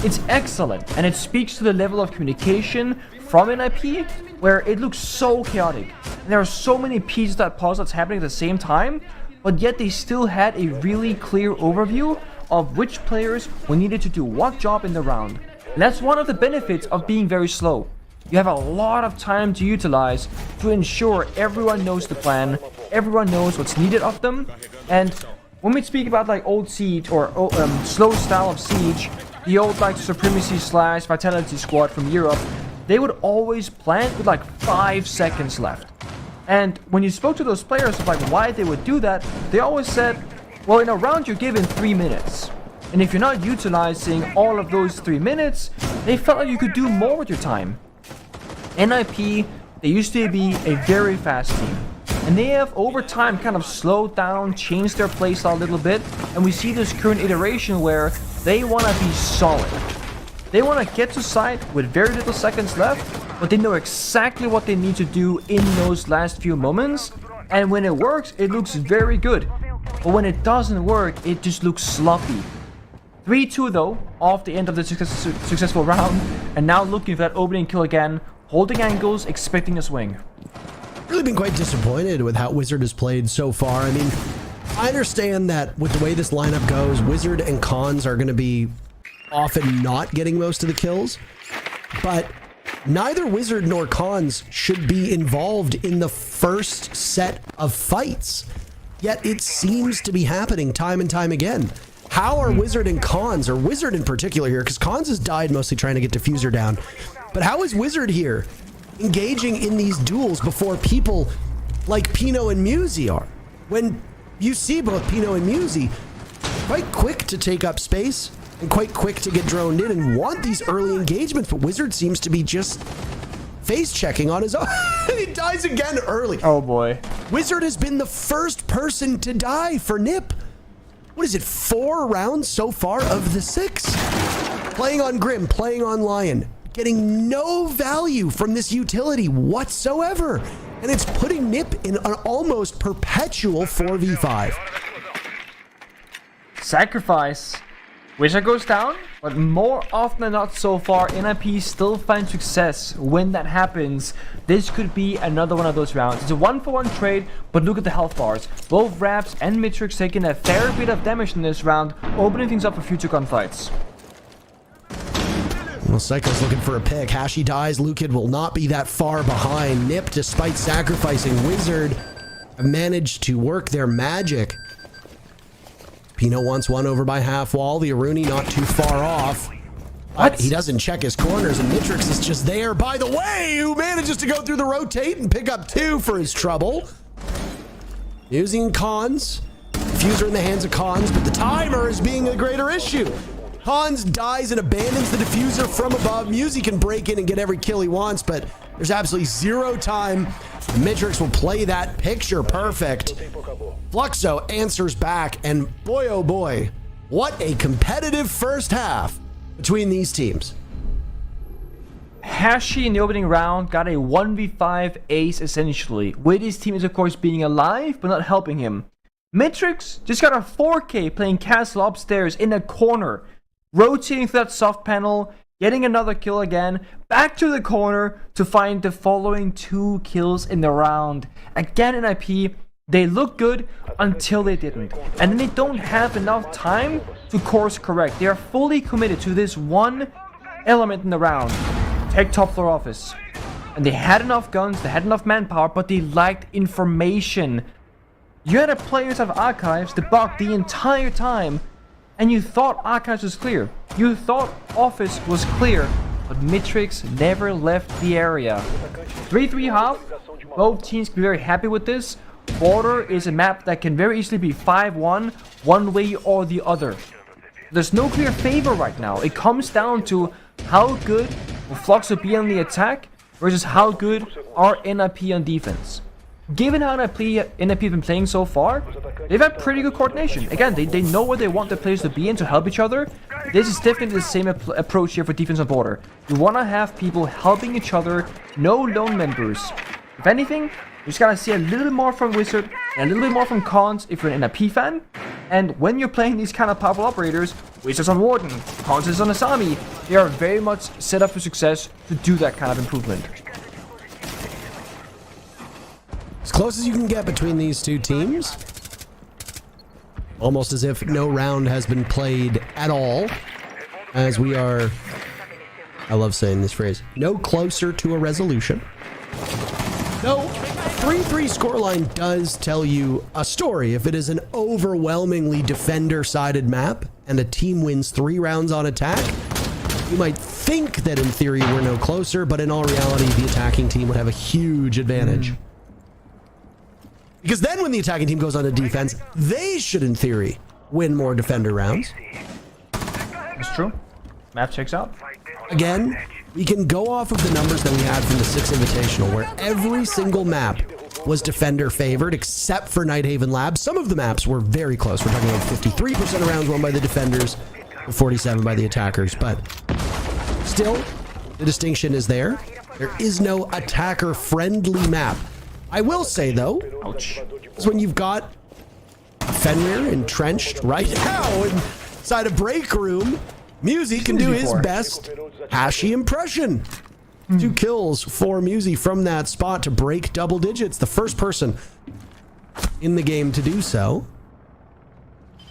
It's excellent, and it speaks to the level of communication from NIP, where it looks so chaotic. And there are so many pieces of that puzzle that's happening at the same time, but yet they still had a really clear overview of which players were needed to do what job in the round. And that's one of the benefits of being very slow. You have a lot of time to utilize to ensure everyone knows the plan, everyone knows what's needed of them. And when we speak about like old Siege or slow style of Siege, the old like Supremacy / Vitality squad from Europe, they would always plant with like 5 seconds left. And when you spoke to those players of like why they would do that, they always said, well, in a round you're given 3 minutes. And if you're not utilizing all of those 3 minutes, they felt like you could do more with your time. NIP, they used to be a very fast team. And they have over time kind of slowed down, changed their playstyle a little bit. And we see this current iteration where they want to be solid. They want to get to site with very little seconds left, but they know exactly what they need to do in those last few moments. And when it works, it looks very good. But when it doesn't work, it just looks sloppy. 3-2 though, off the end of the successful round. And now looking for that opening kill again, holding angles, expecting a swing. Really been quite disappointed with how Wizard has played so far. I mean, I understand that with the way this lineup goes, Wizard and Cons are going to be often not getting most of the kills, but neither Wizard nor Cons should be involved in the first set of fights. Yet it seems to be happening time and time again. How are Wizard and Cons, or Wizard in particular here, because Cons has died mostly trying to get Diffuser down, but how is Wizard here engaging in these duels before people like Pino and Musi are? When you see both Pino and Musi quite quick to take up space and quite quick to get droned in and want these early engagements, but Wizard seems to be just face checking on his own. He dies again early. Oh boy. Wizard has been the first person to die for NIP. What is it, 4 rounds so far of the 6? Playing on Grim, playing on Lion, getting no value from this utility whatsoever. And it's putting NIP in an almost perpetual 4v5. Sacrifice. Wizard goes down, but more often than not so far, NIP still find success when that happens. This could be another one of those rounds. It's a 1-for-1 trade, but look at the health bars. Both Raps and Mitrix taking a fair bit of damage in this round, opening things up for future gunfights. Well, Psycho's looking for a pick. Hashi dies. Lukid will not be that far behind. Nip, despite sacrificing Wizard, have managed to work their magic. Pino wants one over by half wall. The Aruni not too far off. But he doesn't check his corners, and Mitrix is just there, by the way, who manages to go through the rotate and pick up 2 for his trouble. Using Cons. Diffuser in the hands of Cons, but the timer is being a greater issue. Cons dies and abandons the diffuser from above. Musi can break in and get every kill he wants, but there's absolutely 0 time. Mitrix will play that picture perfect. Fluxo answers back, and boy, oh boy, what a competitive first half between these teams. Hashi in the opening round got a 1v5 ace essentially, with his teammates of course being alive but not helping him. Mitrix just got a 4K playing castle upstairs in a corner, rotating through that soft panel, getting another kill again, back to the corner to find the following 2 kills in the round. Again in IP, they look good until they didn't. And then they don't have enough time to course correct. They are fully committed to this one element in the round. Take top floor office. And they had enough guns, they had enough manpower, but they lacked information. You had a player inside of Archives debugged the entire time, and you thought Archives was clear. You thought Office was clear, but Mitrix never left the area. 3-3 half. Both teams can be very happy with this. Border is a map that can very easily be 5-1, one way or the other. There's no clear favor right now. It comes down to how good will Fluxo be on the attack versus how good are NIP on defense. Given how NIP have been playing so far, they've had pretty good coordination. Again, they know where they want their players to be and to help each other. This is definitely the same approach here for defense on border. You want to have people helping each other, no lone members. If anything, you just gotta see a little bit more from Wizard and a little bit more from Cons if you're an NIP fan. And when you're playing these kind of powerful operators, Wizard's on Warden, Cons is on Asami, they are very much set up for success to do that kind of improvement. As close as you can get between these two teams. Almost as if no round has been played at all. As we are, I love saying this phrase, no closer to a resolution. No, 3-3 scoreline does tell you a story. If it is an overwhelmingly defender-sided map and a team wins 3 rounds on attack, you might think that in theory we're no closer, but in all reality, the attacking team would have a huge advantage. Because then when the attacking team goes on to defense, they should, in theory, win more defender rounds. That's true. Map checks out. Again, we can go off of the numbers that we had from the 6 Invitational, where every single map was defender favored, except for Nighthaven Labs. Some of the maps were very close. We're talking about 53% of rounds won by the defenders, 47 by the attackers. But still, the distinction is there. There is no attacker-friendly map. I will say, though, is when you've got Fenrir entrenched right now inside a break room, Musi can do his best Hashi impression. 2 kills for Musi from that spot to break double digits. The first person in the game to do so.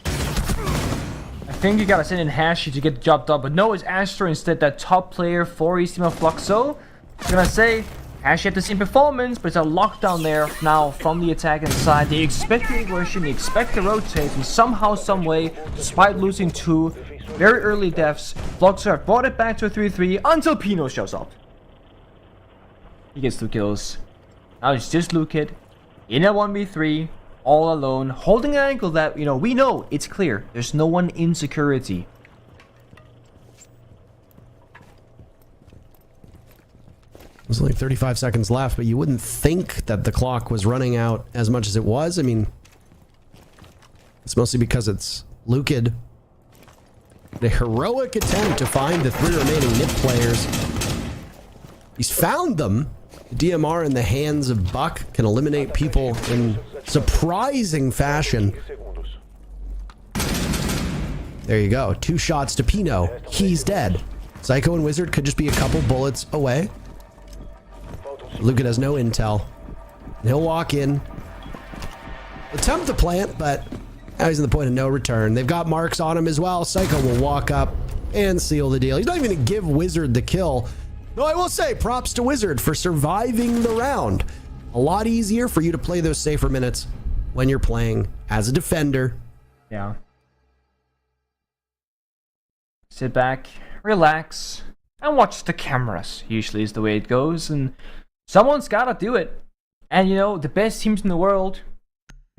I think you gotta send in Hashi to get the job done, but no, it's Astro instead, that top player for his team of Fluxo. I'm gonna say, Hashi had the same performance, but it's a lockdown there now from the attacking side. They expect the aggression, they expect the rotate, and somehow, someway, despite losing 2 very early deaths, Fluxo have brought it back to a 3-3 until Pino shows up. He gets 2 kills. Now it's just Lukid in a 1v3, all alone, holding an angle that, you know, we know it's clear. There's no one in security. There's only 35 seconds left, but you wouldn't think that the clock was running out as much as it was. I mean, it's mostly because it's Lukid. The heroic attempt to find the 3 remaining NIP players. He's found them. The DMR in the hands of Buck can eliminate people in surprising fashion. There you go. 2 shots to Pino. He's dead. Psycho and Wizard could just be a couple bullets away. Luca has no intel. He'll walk in. Attempt to plant, but now he's in the point of no return. They've got marks on him as well. Psycho will walk up and seal the deal. He's not even going to give Wizard the kill. No, I will say props to Wizard for surviving the round. A lot easier for you to play those safer minutes when you're playing as a defender. Yeah. Sit back, relax, and watch the cameras. Usually is the way it goes, and someone's gotta do it. And you know, the best teams in the world,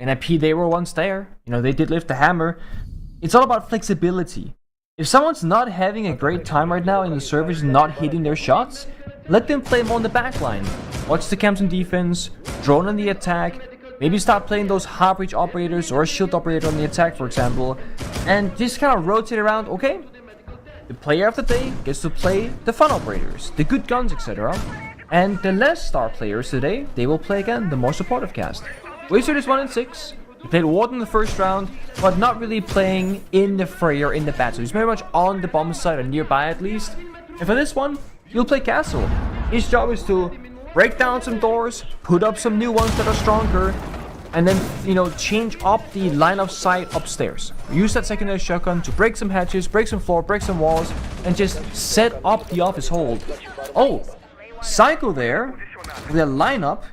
NIP, they were once there. You know, they did lift the hammer. It's all about flexibility. If someone's not having a great time right now and the server's not hitting their shots, let them play more on the back line. Watch the camps on defense, drone on the attack, maybe start playing those hard reach operators or a shield operator on the attack, for example, and just kind of rotate around. Okay, the player of the day gets to play the fun operators, the good guns, etc. And the less star players today, they will play again the more supportive cast. Wizard is 1-6. He played Warden in the first round, but not really playing in the fray or in the battle. He's very much on the bomb side or nearby at least. And for this one, he'll play Castle. His job is to break down some doors, put up some new ones that are stronger, and then, you know, change up the line of sight upstairs. Use that secondary shotgun to break some hatches, break some floor, break some walls, and just set up the office hold. Oh, Psycho there with a lineup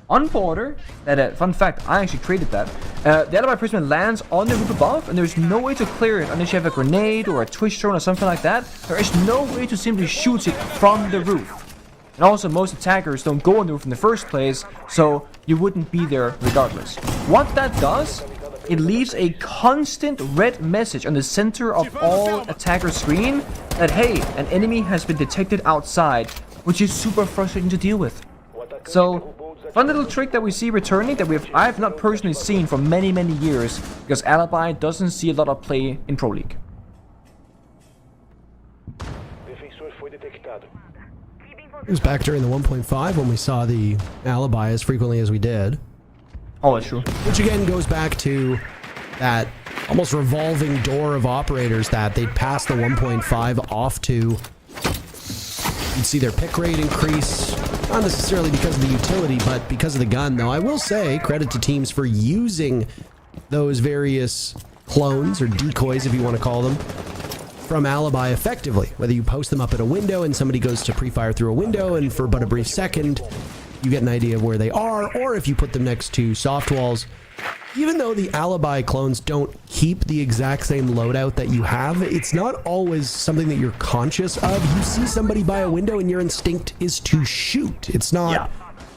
on border. That fun fact, I actually created that. The alibi prism lands on the roof above, and there's no way to clear it unless you have a grenade or a twitch drone or something like that. There is no way to simply shoot it from the roof. And also, most attackers don't go on the roof in the first place, so you wouldn't be there regardless. What that does, it leaves a constant red message on the center of all attacker screen that, hey, an enemy has been detected outside, which is super frustrating to deal with. So, fun little trick that we see returning that I've not personally seen for many, many years, because Alibi doesn't see a lot of play in Pro League. It was back during the 1.5 when we saw the Alibi as frequently as we did. Oh, that's true. Which again goes back to that almost revolving door of operators that they'd pass the 1.5 off to. You'd see their pick rate increase, not necessarily because of the utility, but because of the gun. Though I will say, credit to teams for using those various clones or decoys, if you want to call them, from Alibi effectively. Whether you post them up at a window and somebody goes to pre-fire through a window and for but a brief second you get an idea of where they are, or if you put them next to soft walls. Even though the Alibi clones don't keep the exact same loadout that you have, it's not always something that you're conscious of. You see somebody by a window and your instinct is to shoot. It's not, Yeah.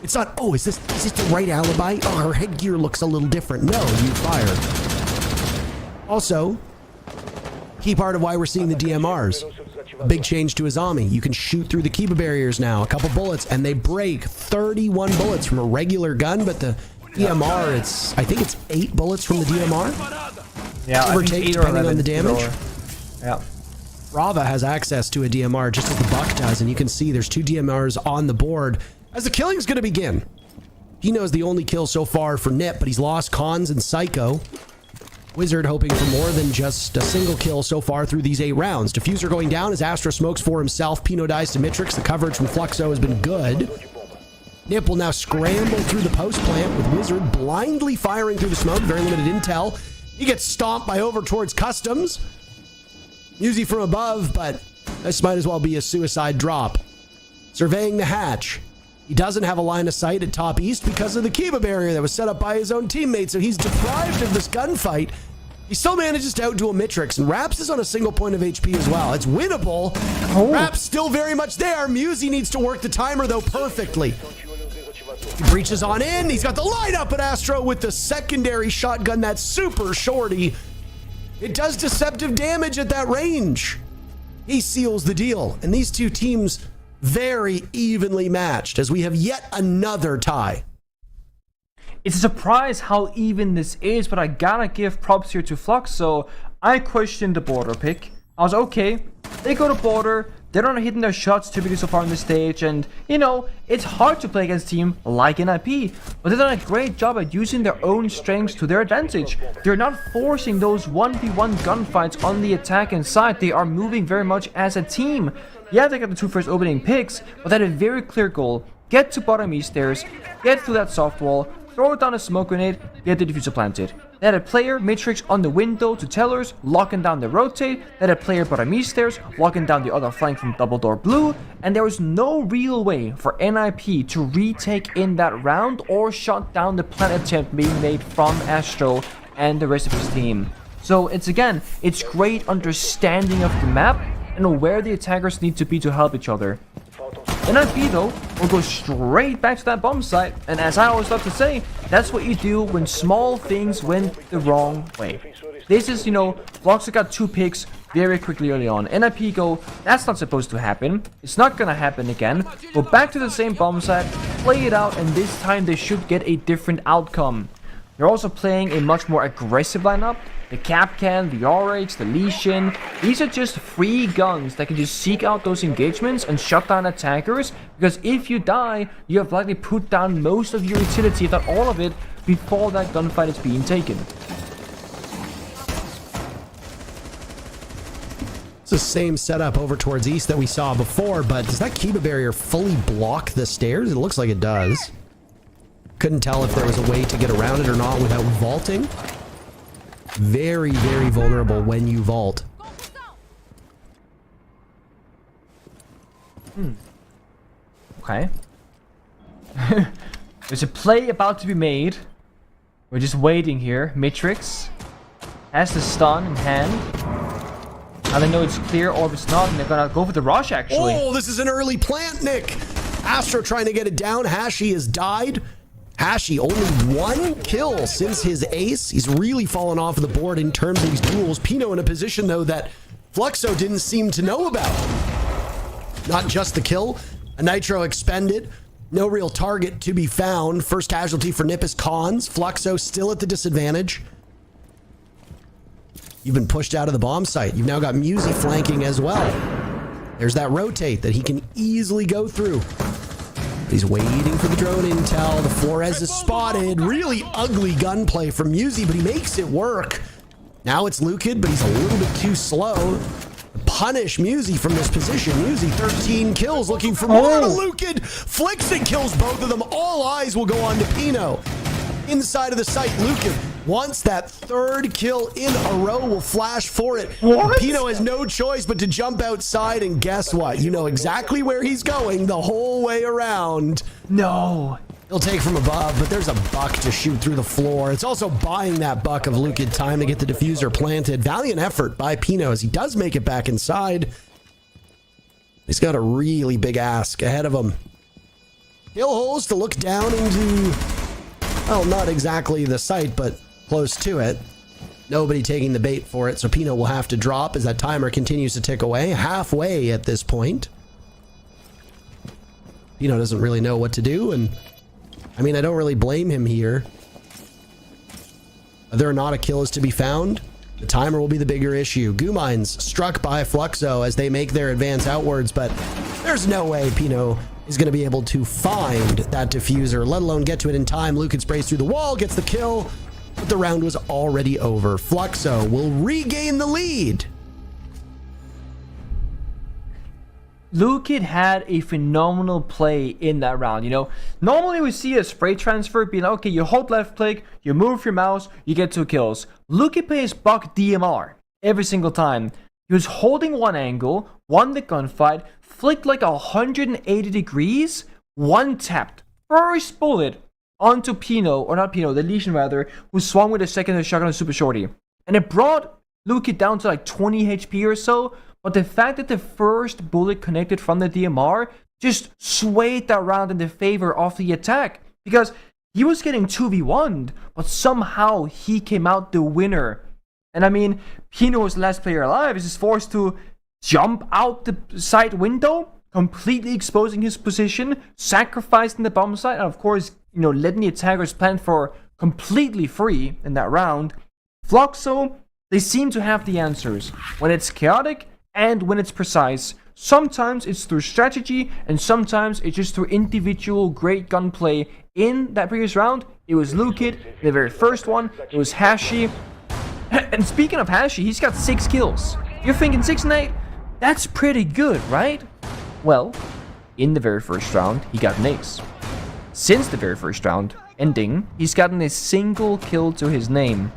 it's not, oh, is this the right Alibi? Oh, her headgear looks a little different. No, you fire. Also, key part of why we're seeing the DMRs. A big change to Azami. You can shoot through the Kiba barriers now. A couple bullets, and they break 31 bullets from a regular gun, but the DMR, I think it's 8 bullets from the DMR. Yeah, Give or take, depending on the damage. Yeah. Rava has access to a DMR just as the Buck does, and you can see there's 2 DMRs on the board as the killing's going to begin. He knows the only kill so far for Nip, but he's lost Cons and Psycho. Wizard hoping for more than just a single kill so far through these 8 rounds. Diffuser going down as Astra smokes for himself. Pino dies to Mitrix. The coverage from Fluxo has been good. Nip will now scramble through the post plant with Wizard blindly firing through the smoke. Very limited intel. He gets stomped by over towards Customs. Uzi from above, but this might as well be a suicide drop. Surveying the hatch. He doesn't have a line of sight at top east because of the Kiba barrier that was set up by his own teammates, so he's deprived of this gunfight. He still manages to outduel Mitrix, and Raps is on a single point of HP as well. It's winnable. Oh. Raps still very much there. Musi needs to work the timer, though, perfectly. He breaches on in. He's got the lineup at Astro with the secondary shotgun that's super shorty. It does deceptive damage at that range. He seals the deal, and these two teams very evenly matched as we have yet another tie. It's a surprise how even this is, but I gotta give props here to Flux. So I questioned the border pick. I was okay. They go to border. they're not hitting their shots typically so far on the stage, and you know, it's hard to play against a team like NIP, but they've done a great job at using their own strengths to their advantage. They're not forcing those 1v1 gunfights on the attack inside, they are moving very much as a team. Yeah, they got the 2 first opening picks, but they had a very clear goal. Get to bottom east stairs, get through that soft wall, throw down a smoke grenade, get the diffuser planted. They had a player Matrix on the window to tellers, locking down the rotate. They had a player bottom east stairs, locking down the other flank from double door blue, and there was no real way for NIP to retake in that round or shut down the plant attempt being made from Astro and the rest of his team. So it's great understanding of the map and where the attackers need to be to help each other. NIP though will go straight back to that bomb site, and as I always love to say, that's what you do when small things went the wrong way. This is, Vloxer got 2 picks very quickly early on. NIP go, that's not supposed to happen, it's not gonna happen again, go back to the same bomb site, play it out, and this time they should get a different outcome. They're also playing a much more aggressive lineup. The Kapkan, the RH, the Lee Shin, these are just free guns that can just seek out those engagements and shut down attackers, because if you die, you have likely put down most of your utility, if not all of it, before that gunfight is being taken. It's the same setup over towards east that we saw before, but does that Kiba barrier fully block the stairs? It looks like it does. Couldn't tell if there was a way to get around it or not without vaulting. Very, very vulnerable when you vault. Okay. There's a play about to be made. We're just waiting here. Matrix has the stun in hand. Now they know it's clear, or if it's not, and they're gonna go for the rush actually. Oh, this is an early plant, Nick. Astro trying to get it down. Hashi has died. Hashi only 1 kill since his ace. He's really fallen off of the board in terms of these duels. Pino in a position, though, that Fluxo didn't seem to know about. Not just the kill. A Nitro expended. No real target to be found. First casualty for Nip is Cons. Fluxo still at the disadvantage. You've been pushed out of the bomb site. You've now got Musi flanking as well. There's that rotate that he can easily go through. He's waiting for the drone intel. The Flores is spotted. Really ugly gunplay from Musi, but he makes it work. Now it's Lukid, but he's a little bit too slow. Punish Musi from this position. Musi 13 kills, looking for more. Lukid flicks and kills both of them. All eyes will go on to Pino. Inside of the site, Lukid wants that 3rd kill in a row, will flash for it. What? Pino has no choice but to jump outside, and guess what? You know exactly where he's going the whole way around. No. He'll take from above, but there's a buck to shoot through the floor. It's also buying that buck of Lukid time to get the diffuser planted. Valiant effort by Pino as he does make it back inside. He's got a really big ask ahead of him. Hill holes to look down into, well, not exactly the site, but close to it. Nobody taking the bait for it, so Pino will have to drop as that timer continues to tick away. Halfway at this point. Pino doesn't really know what to do, and I mean, I don't really blame him here. Whether or not a kill is to be found, the timer will be the bigger issue. Goo Mines struck by Fluxo as they make their advance outwards, but there's no way Pino is going to be able to find that diffuser, let alone get to it in time. Lukid sprays through the wall, gets the kill, but the round was already over. Fluxo will regain the lead. Lukid had a phenomenal play in that round. Normally we see a spray transfer being okay, you hold left click, you move your mouse, you get 2 kills. Lukid plays Buck DMR every single time. He was holding one angle, won the gunfight, flicked like 180 degrees, one tapped, first bullet onto Pino, or not Pino, the Legion rather, who swung with a second shotgun super shorty. And it brought Lukid down to like 20 HP or so, but the fact that the first bullet connected from the DMR just swayed that round in the favor of the attack, because he was getting 2v1'd, but somehow he came out the winner. And I mean, Pino was the last player alive. He's just forced to jump out the side window, completely exposing his position, sacrificing the bomb site, and of course, letting the attackers plant for completely free in that round. Fluxo, they seem to have the answers when it's chaotic and when it's precise. Sometimes it's through strategy, and sometimes it's just through individual great gunplay. In that previous round, it was Lukid. In the very first one, it was Hashi. And speaking of Hashi, he's got 6 kills. You're thinking 6 and 8? That's pretty good, right? Well, in the very first round, he got an ace. Since the very first round ending, he's gotten a single kill to his name.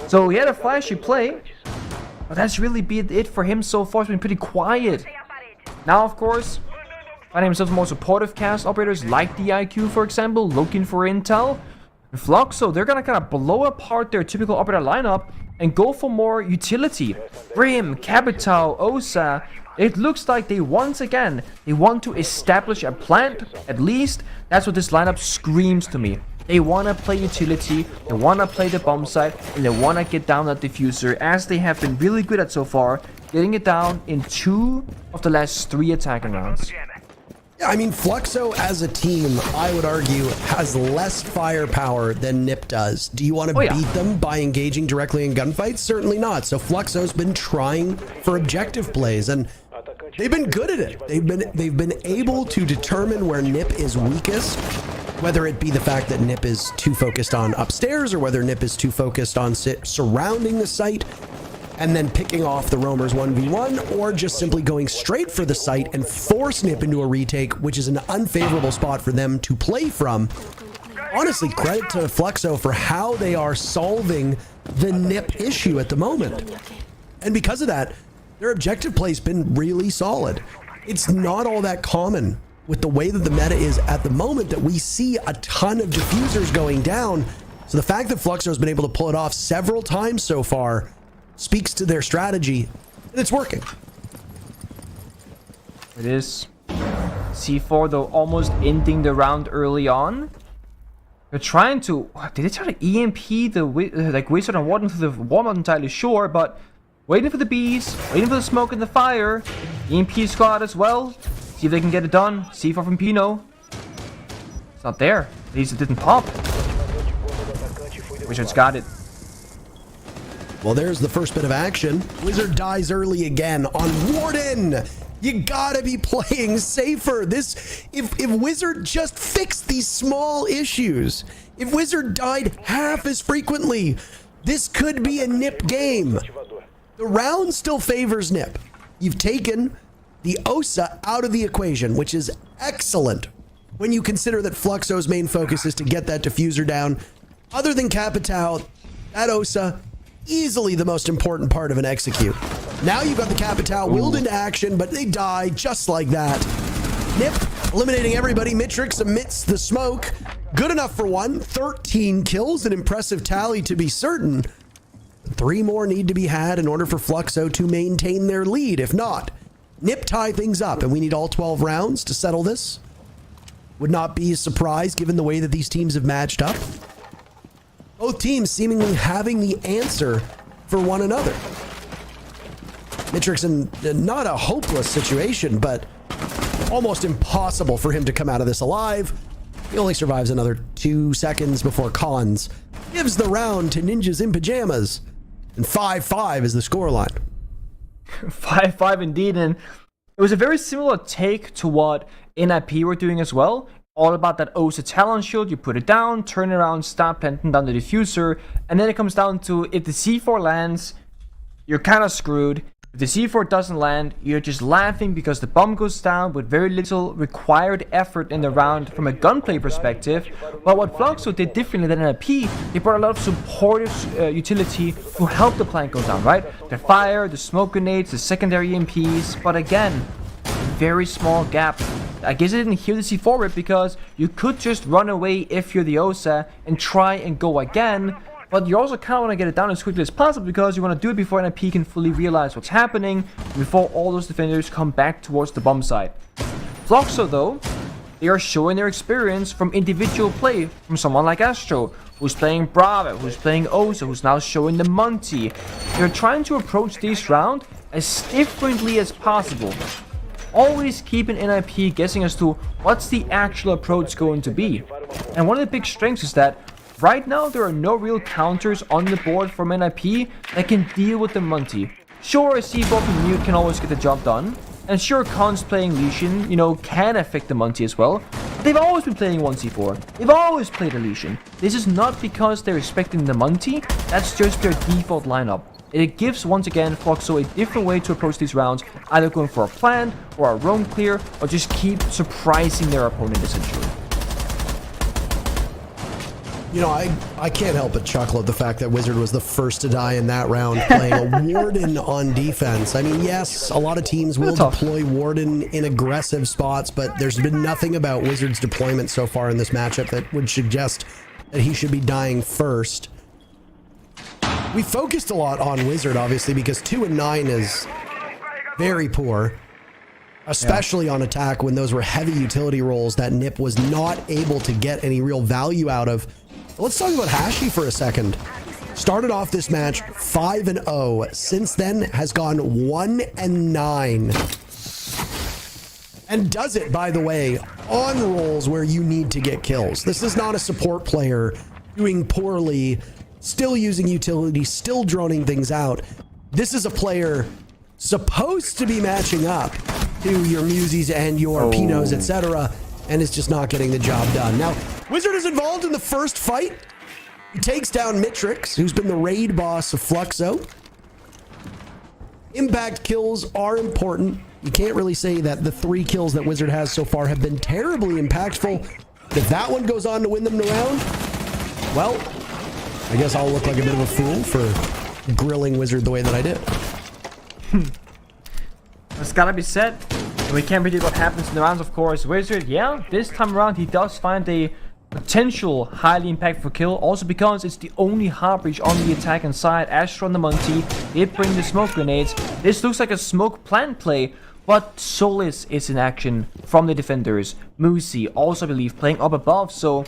So he had a flashy play, but that's really been it for him so far. It's been pretty quiet. Now, of course, finding himself more supportive cast operators like the IQ, for example, looking for intel. And Fluxo, they're gonna kind of blow apart their typical operator lineup and go for more utility. Brim, Capital, Osa. It looks like they once again, they want to establish a plant. At least that's what this lineup screams to me. They want to play utility, they want to play the bomb site, and they want to get down that diffuser, as they have been really good at so far, getting it down in 2 of the last 3 attacking rounds. Yeah, I mean, Fluxo as a team, I would argue, has less firepower than NiP does. Do you want to beat them by engaging directly in gunfights? Certainly not. So Fluxo's been trying for objective plays, and they've been good at it. They've been able to determine where NiP is weakest, whether it be the fact that NiP is too focused on upstairs or whether NiP is too focused on surrounding the site and then picking off the roamers 1v1, or just simply going straight for the site and force NiP into a retake, which is an unfavorable spot for them to play from. Honestly, credit to Fluxo for how they are solving the NiP issue at the moment. And because of that, their objective play's been really solid. It's not all that common with the way that the meta is at the moment that we see a ton of diffusers going down. So the fact that Fluxo's been able to pull it off several times so far speaks to their strategy, and it's working. It is. C4 though almost ending the round early on. They're trying to... Did they try to EMP the Wizard and Warden through the wall? I'm not entirely sure, but waiting for the bees, waiting for the smoke and the fire. EMP squad as well. See if they can get it done. C4 from Pino. It's not there. At least it didn't pop. Wizard's got it. Well, there's the first bit of action. Wizard dies early again on Warden. You gotta be playing safer. If Wizard just fixed these small issues, if Wizard died half as frequently, this could be a NiP game. The round still favors NiP. You've taken the Osa out of the equation, which is excellent when you consider that Fluxo's main focus is to get that diffuser down. Other than Capitao, that Osa, easily the most important part of an execute. Now you've got the Capitao willed into action, but they die just like that. NiP eliminating everybody. Mitrix amidst the smoke. Good enough for one. 13 kills, an impressive tally to be certain. 3 more need to be had in order for Fluxo to maintain their lead. If not, NiP tie things up, and we need all 12 rounds to settle this. Would not be a surprise given the way that these teams have matched up. Both teams seemingly having the answer for one another. Mitrix in not a hopeless situation, but almost impossible for him to come out of this alive. He only survives another 2 seconds before Cons gives the round to Ninjas in Pajamas. And 5-5 is the scoreline. 5-5 indeed, and it was a very similar take to what NIP were doing as well. All about that Osa talent shield. You put it down, turn around, stop planting down the diffuser, and then it comes down to if the C4 lands, you're kind of screwed. If the C4 doesn't land, you're just laughing because the bomb goes down with very little required effort in the round from a gunplay perspective. But what Fluxo did differently than NIP, they brought a lot of supportive utility to help the plant go down, right? The fire, the smoke grenades, the secondary EMPs, but again, very small gap. I guess I didn't hear the C4 rip because you could just run away if you're the Osa and try and go again. But you also kind of want to get it down as quickly as possible because you want to do it before NIP can fully realize what's happening, before all those defenders come back towards the bomb site. Fluxo though, they are showing their experience from individual play from someone like Astro, who's playing Bravo, who's playing Osa, who's now showing the Monty. They're trying to approach this round as differently as possible. Always keeping NIP guessing as to what's the actual approach going to be. And one of the big strengths is that right now there are no real counters on the board from NIP that can deal with the Monty. Sure, a C4 from Mute can always get the job done, And sure, Khan's playing Lucian, you know, can affect the Monty as well. But they've always been playing 1c4. They've always played a Lucian. This is not because they're expecting the Monty. That's just their default lineup. It gives, once again, Fluxo a different way to approach these rounds, either going for a plan, or a roam clear, or just keep surprising their opponent, essentially. You know, I can't help but chuckle at the fact that Wizard was the first to die in that round playing a Warden on defense. I mean, yes, a lot of teams will deploy Warden in aggressive spots, but there's been nothing about Wizard's deployment so far in this matchup that would suggest that he should be dying first. We focused a lot on Wizard, obviously, because 2 and 9 is very poor, especially on attack when those were heavy utility roles that Nip was not able to get any real value out of. Let's talk about Hashi for a second. Started off this match 5 and 0. Since then has gone 1 and 9. And does it, by the way, on roles where you need to get kills. This is not a support player doing poorly, still using utility, still droning things out. This is a player supposed to be matching up to your Muses and your Pinos, etc., and is just not getting the job done. Now, Wizard is involved in the first fight. He takes down Mitrix, who's been the raid boss of Fluxo. Impact kills are important. You can't really say that the 3 kills that Wizard has so far have been terribly impactful. But if that one goes on to win them the round, well, I guess I'll look like a bit of a fool for grilling Wizard the way that I did. It's gotta be said. And we can't predict what happens in the rounds, of course. Wizard, yeah, this time around he does find a potential highly impactful kill, also because it's the only hard breach on the attacking side. Astro and the Monty did bring the smoke grenades. This looks like a smoke plant play, but Solis is in action from the defenders. Musi also, I believe, playing up above, so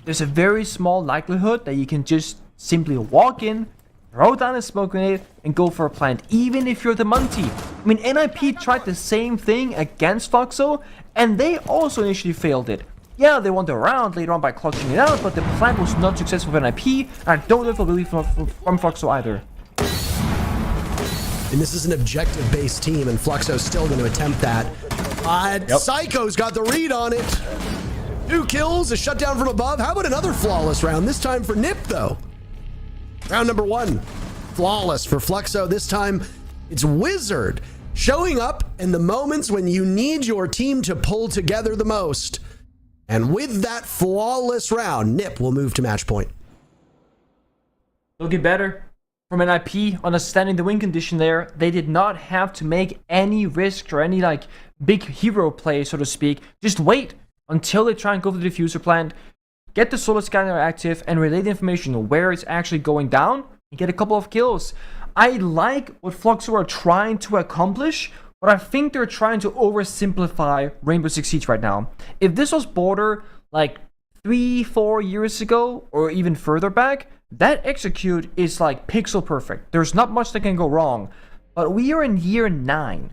there's a very small likelihood that you can just simply walk in, throw down a smoke grenade, and go for a plant, even if you're the Monty. I mean, NIP tried the same thing against Foxo, and they also initially failed it. Yeah, they won the round later on by clutching it out, but the plant was not successful for NIP, and I don't know if I'll believe from Foxo either. And this is an objective-based team, and Fluxo's still going to attempt that. Psycho's got the read on it. 2 kills, a shutdown from above. How about another flawless round, this time for Nip, though? Round number 1, flawless for Fluxo. This time, it's Wizard showing up in the moments when you need your team to pull together the most. And with that flawless round, Nip will move to match point. Looking better from NIP, understanding the win condition there. They did not have to make any risk or any like big hero play, so to speak. Just wait until they try and go for the diffuser plant, get the solar scanner active, and relay the information where it's actually going down, and get a couple of kills. I like what Fluxo are trying to accomplish, but I think they're trying to oversimplify Rainbow Six Siege right now. If this was Border like 3-4 years ago, or even further back, that execute is like pixel perfect. There's not much that can go wrong. But we are in year 9.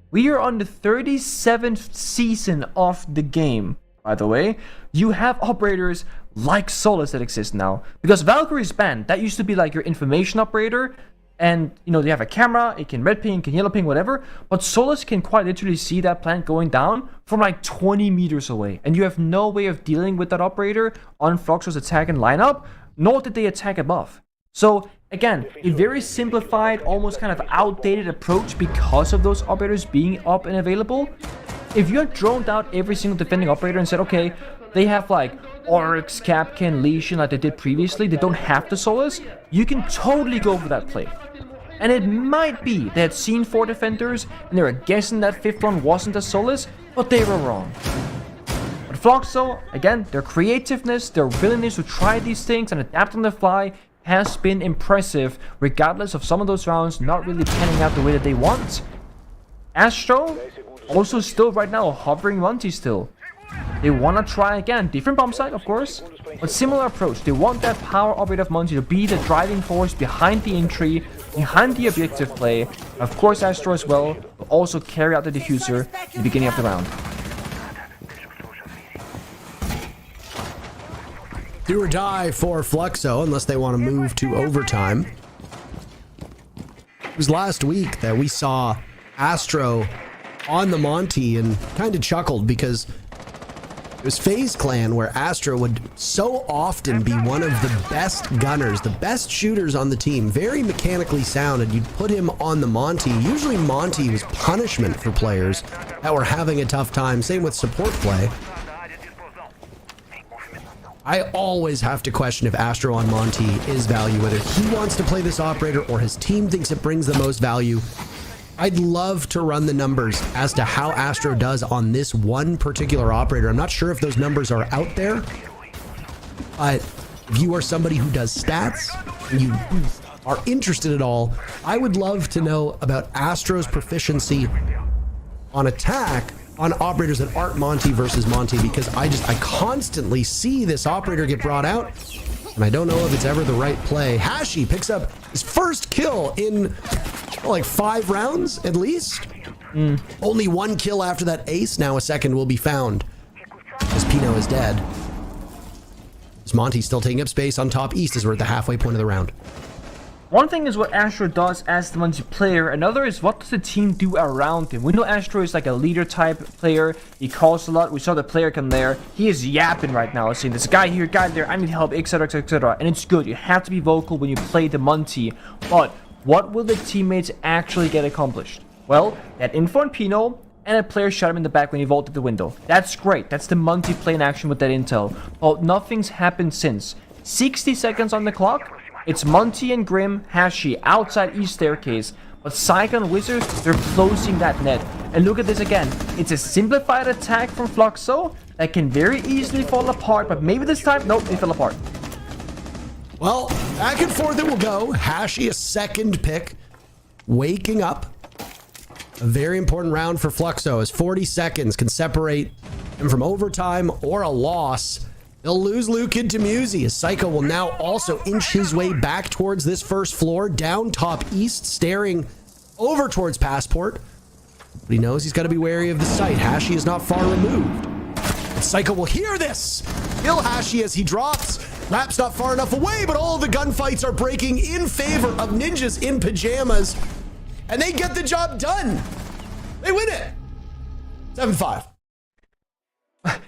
We are on the 37th season of the game, by the way. You have operators like Solus that exist now. Because Valkyrie's banned. That used to be like your information operator. And, you know, they have a camera, it can red ping, it can yellow ping, whatever. But Solus can quite literally see that plant going down from like 20 meters away. And you have no way of dealing with that operator on Fluxo's attack and lineup, nor did they attack above. So, again, a very simplified, almost kind of outdated approach because of those operators being up and available. If you had droned out every single defending operator and said, okay, they have like Oryx, Capcan, Lesion like they did previously, they don't have the Solus, you can totally go for that play. And it might be they had seen 4 defenders and they were guessing that 5th one wasn't a Solus, but they were wrong. But Fluxo, again, their creativeness, their willingness to try these things and adapt on the fly has been impressive, regardless of some of those rounds not really panning out the way that they want. Astro, also still right now hovering Monty still. They want to try again. Different bomb site, of course, but similar approach. They want that power operator of Monty to be the driving force behind the entry, behind the objective play. Of course, Astro as well will also carry out the diffuser in the beginning of the round. Do or die for Fluxo, unless they want to move to overtime. It was last week that we saw Astro on the Monty and kind of chuckled because it was FaZe Clan where Astro would so often be one of the best gunners, the best shooters on the team, very mechanically sound, and you'd put him on the Monty. Usually Monty was punishment for players that were having a tough time. Same with support play. I always have to question if Astro on Monty is value, whether he wants to play this operator or his team thinks it brings the most value. I'd love to run the numbers as to how Astro does on this one particular operator. I'm not sure if those numbers are out there, but if you are somebody who does stats and you are interested at all, I would love to know about Astro's proficiency on attack on operators that aren't Monty versus Monty, because I constantly see this operator get brought out and I don't know if it's ever the right play. Hashi picks up his first kill in like 5 rounds at least. Only 1 kill after that ace. Now a second will be found as Pino is dead. Is Monty still taking up space on top east as we're at the halfway point of the round? One thing is what Astro does as the multiplayer, another is what does the team do around him. We know Astro is like a leader type player, he calls a lot, we saw the player come there, he is yapping right now, saying there's a guy here, guy there, I need help, etc, etc, and it's good, you have to be vocal when you play the multi, but what will the teammates actually get accomplished? Well, that info on Pino, and a player shot him in the back when he vaulted the window. That's great, that's the multi-play in action with that intel, but nothing's happened since. 60 seconds on the clock. It's Monty and Grim, Hashi outside east staircase, but Saigon Wizards, they're closing that net. And look at this again, it's a simplified attack from Fluxo that can very easily fall apart, but maybe this time, nope, it fell apart. Well, back and forth it will go. Hashi a second pick, waking up. A very important round for Fluxo as 40 seconds can separate him from overtime or a loss. They'll lose Lukin to Musi as Psycho will now also inch his way back towards this first floor, down top east, staring over towards Passport. But he knows he's got to be wary of the site. Hashi is not far removed. And Psycho will hear this. Kill Hashi as he drops. Rap's not far enough away, but all of the gunfights are breaking in favor of ninjas in pajamas. And they get the job done. They win it. 7-5.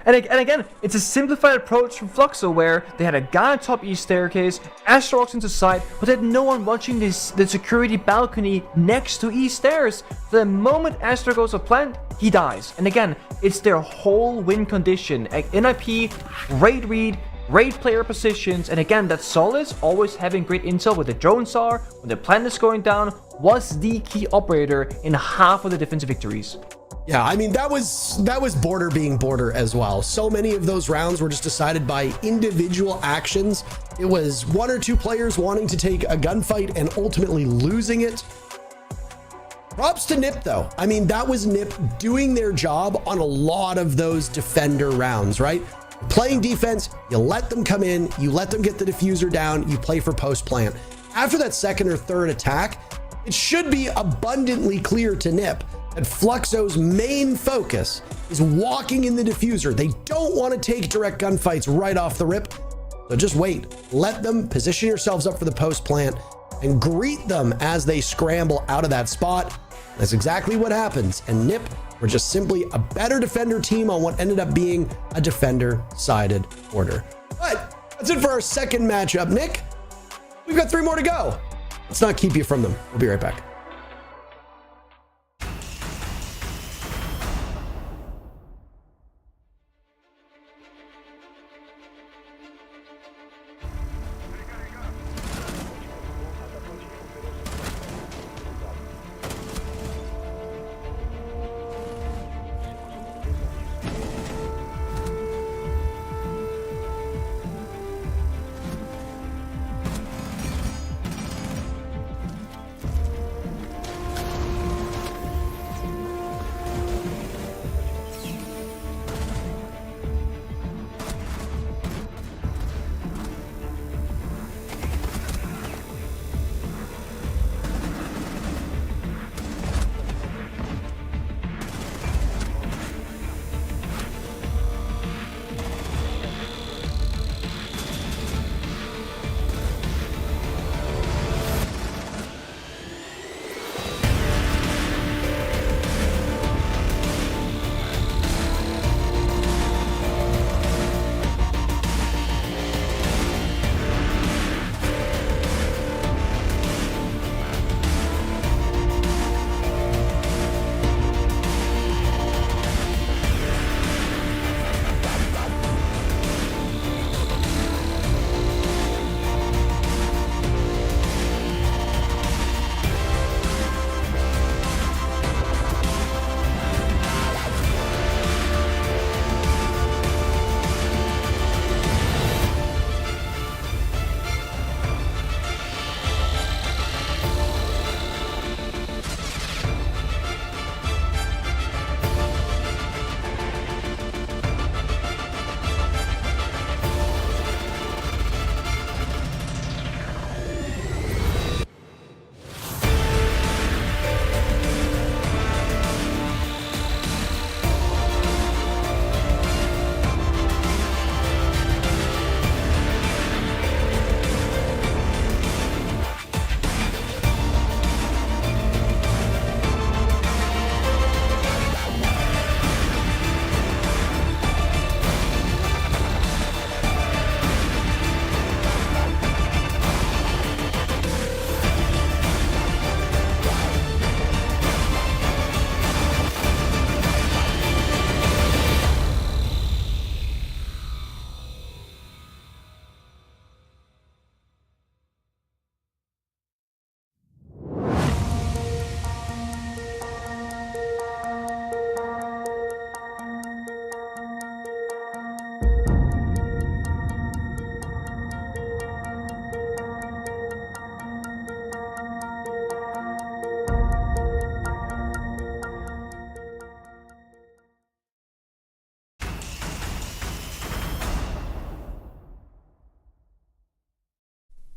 And again, it's a simplified approach from Fluxo where they had a guy on top east staircase, Astro walks into sight, but they had no one watching the security balcony next to east stairs. The moment Astro goes to plant, he dies. And again, it's their whole win condition. NIP, raid read, raid player positions, and again, that Solace, always having great intel where the drones are, when the plant is going down, was the key operator in half of the defensive victories. Yeah, I mean, that was border being border as well. So many of those rounds were just decided by individual actions. It was 1 or 2 players wanting to take a gunfight and ultimately losing it. Props to Nip though. I mean, that was Nip doing their job on a lot of those defender rounds, right? Playing defense, you let them come in, you let them get the diffuser down, you play for post plant. After that second or third attack, it should be abundantly clear to Nip that Fluxo's main focus is walking in the diffuser. They don't want to take direct gunfights right off the rip. So just wait, let them position yourselves up for the post plant and greet them as they scramble out of that spot. That's exactly what happens. And Nip were just simply a better defender team on what ended up being a defender-sided order. But that's it for our second matchup. Nick, we've got 3 more to go. Let's not keep you from them. We'll be right back.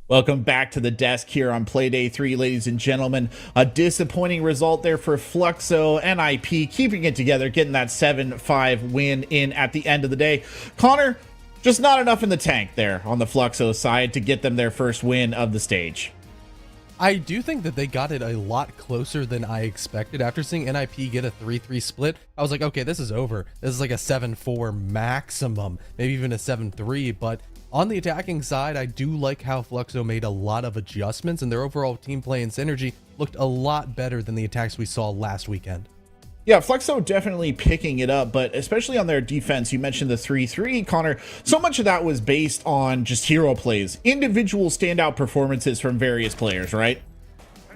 Welcome back to the desk here on Playday 3, ladies and gentlemen. A disappointing result there for Fluxo. NIP keeping it together, getting that 7-5 win in at the end of the day. Connor, just not enough in the tank there on the Fluxo side to get them their first win of the stage. I do think that they got it a lot closer than I expected. After seeing NIP get a 3-3 split, I was like, okay, this is over. This is like a 7-4 maximum, maybe even a 7-3, but on the attacking side, I do like how Fluxo made a lot of adjustments, and their overall team play and synergy looked a lot better than the attacks we saw last weekend. Yeah, Fluxo definitely picking it up, but especially on their defense, you mentioned the 3-3, Connor. So much of that was based on just hero plays, individual standout performances from various players, right?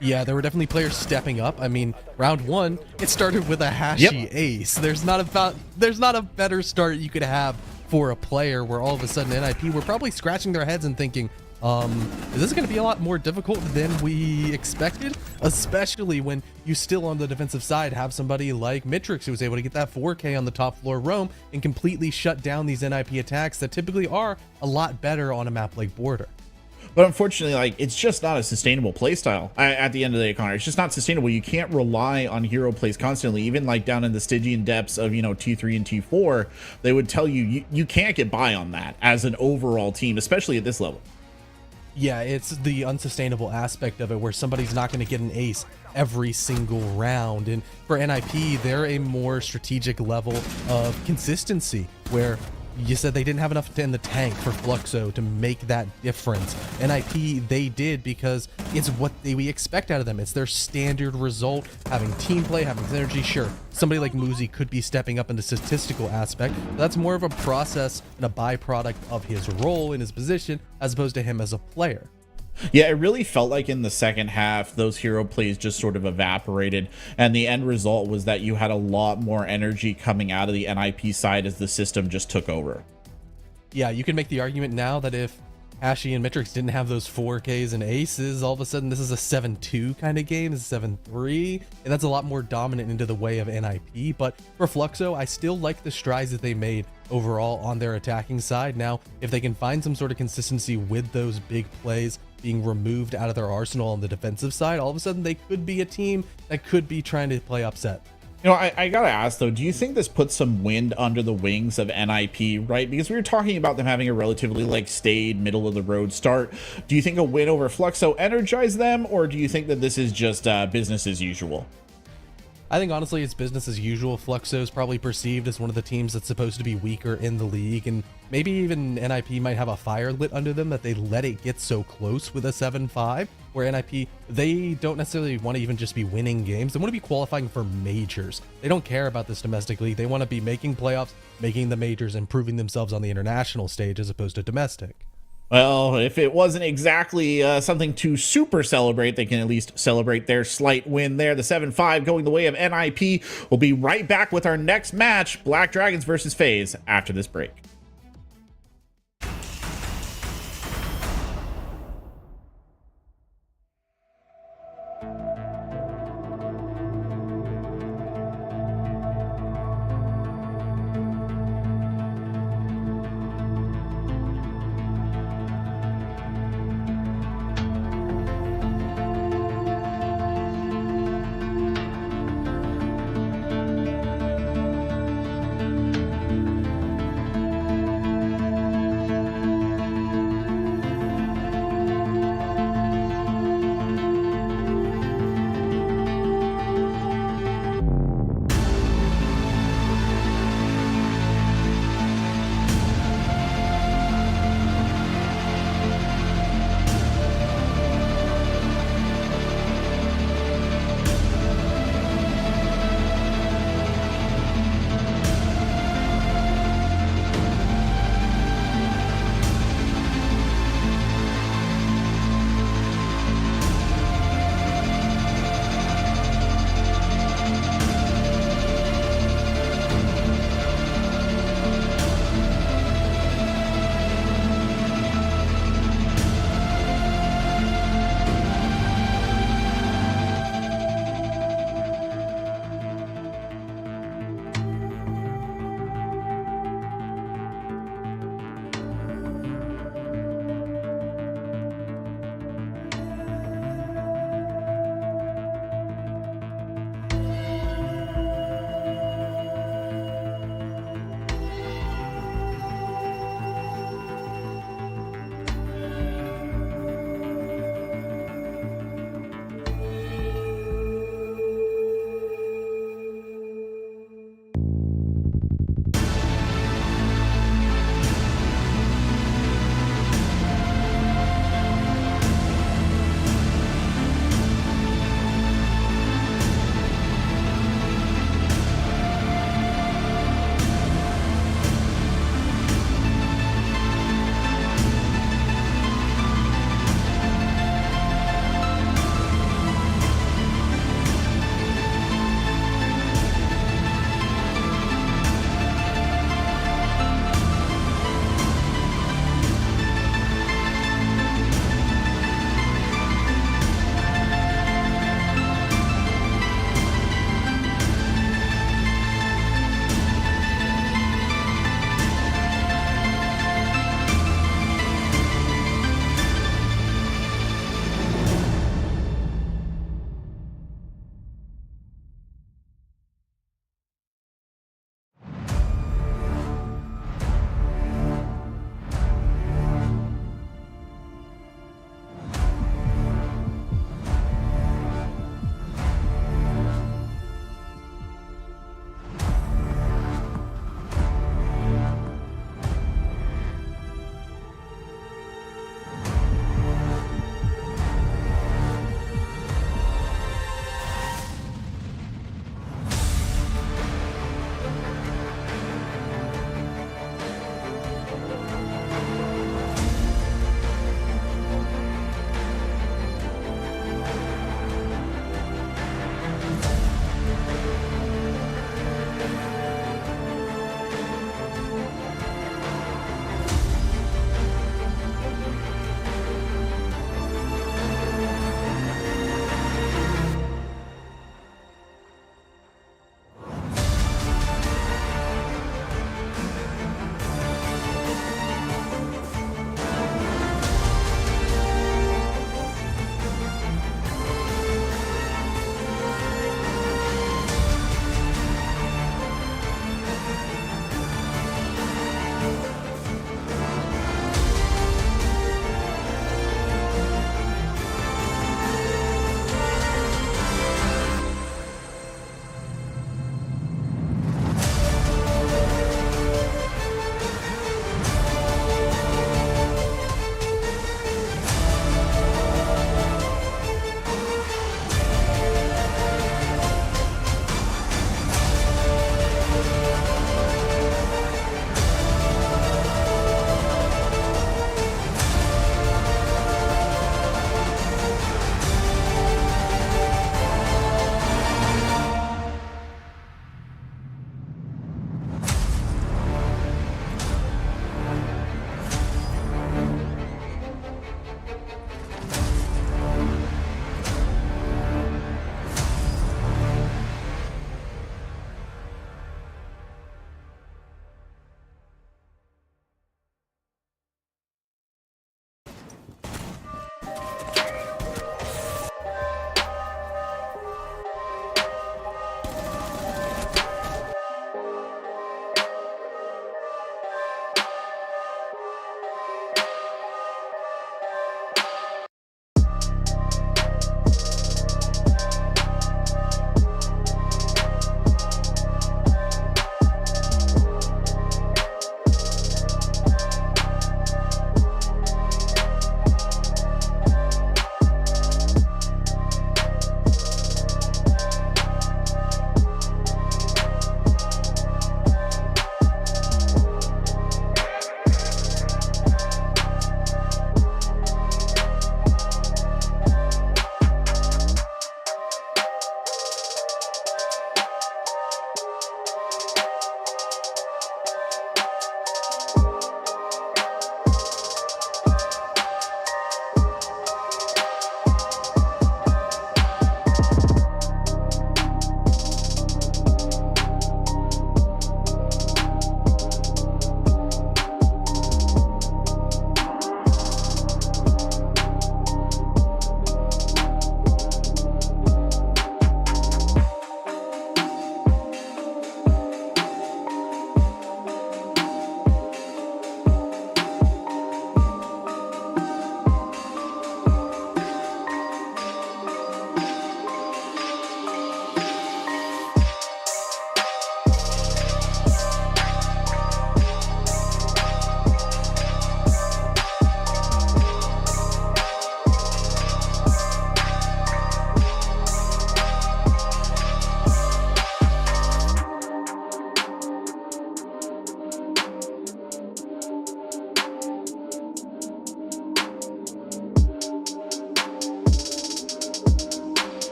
Yeah, there were definitely players stepping up. I mean, round one, it started with a Hashi ace. There's not a better start you could have for a player where all of a sudden NIP were probably scratching their heads and thinking, is this going to be a lot more difficult than we expected? Especially when you still on the defensive side have somebody like Mitrix who was able to get that 4K on the top floor roam and completely shut down these NIP attacks that typically are a lot better on a map like Border. But unfortunately, like, it's just not a sustainable playstyle at the end of the day, Connor. It's just not sustainable. You can't rely on hero plays constantly. Even like down in the Stygian depths of, T3 and T4, they would tell you, you can't get by on that as an overall team, especially at this level. Yeah, it's the unsustainable aspect of it where somebody's not going to get an ace every single round. And for NIP, they're a more strategic level of consistency where you said they didn't have enough in the tank for Fluxo to make that difference. NIP, they did because it's what we expect out of them. It's their standard result, having team play, having synergy. Sure, somebody like Muzi could be stepping up in the statistical aspect. That's more of a process and a byproduct of his role in his position as opposed to him as a player. Yeah, it really felt like in the second half, those hero plays just sort of evaporated. And the end result was that you had a lot more energy coming out of the NIP side as the system just took over. Yeah, you can make the argument now that if Hashi and Mitrix didn't have those 4Ks and aces, all of a sudden this is a 7-2 kind of game, it's a 7-3, and that's a lot more dominant into the way of NIP. But for Fluxo, I still like the strides that they made overall on their attacking side. Now, if they can find some sort of consistency with those big plays being removed out of their arsenal on the defensive side, all of a sudden they could be a team that could be trying to play upset. I gotta ask though, do you think this puts some wind under the wings of NIP, right? Because we were talking about them having a relatively staid middle of the road start. Do you think a win over Fluxo energized them, or do you think that this is just business as usual? I think honestly it's business as usual. Fluxo is probably perceived as one of the teams that's supposed to be weaker in the league, and maybe even NIP might have a fire lit under them that they let it get so close with a 7-5, where NIP, they don't necessarily want to even just be winning games. They want to be qualifying for majors. They don't care about this domestic league. They want to be making playoffs, making the majors, and proving themselves on the international stage as opposed to domestic. Well, if it wasn't exactly something to super celebrate, they can at least celebrate their slight win there. The 7-5 going the way of NIP. We'll be right back with our next match, Black Dragons versus FaZe, after this break.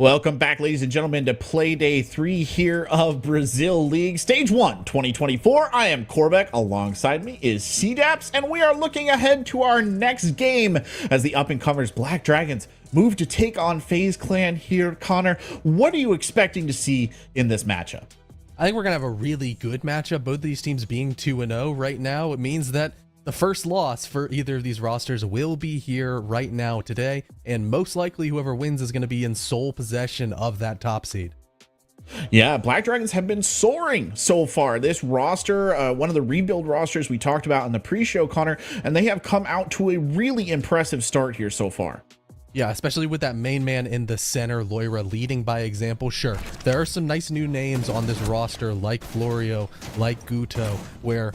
Welcome back, ladies and gentlemen, to Play Day 3 here of Brazil League Stage 1 2024. I am Corbeck. Alongside me is CDAPS, and we are looking ahead to our next game as the up-and-comers Black Dragons move to take on FaZe Clan here. Connor, what are you expecting to see in this matchup? I think we're going to have a really good matchup. Both of these teams being 2-0 right now, it means that the first loss for either of these rosters will be here right now today, and most likely whoever wins is going to be in sole possession of that top seed. Yeah, Black Dragons have been soaring so far. This roster, one of the rebuild rosters we talked about in the pre-show, Connor, and they have come out to a really impressive start here so far. Yeah, especially with that main man in the center, Loira, leading by example. Sure, there are some nice new names on this roster like Florio, like Guto, where,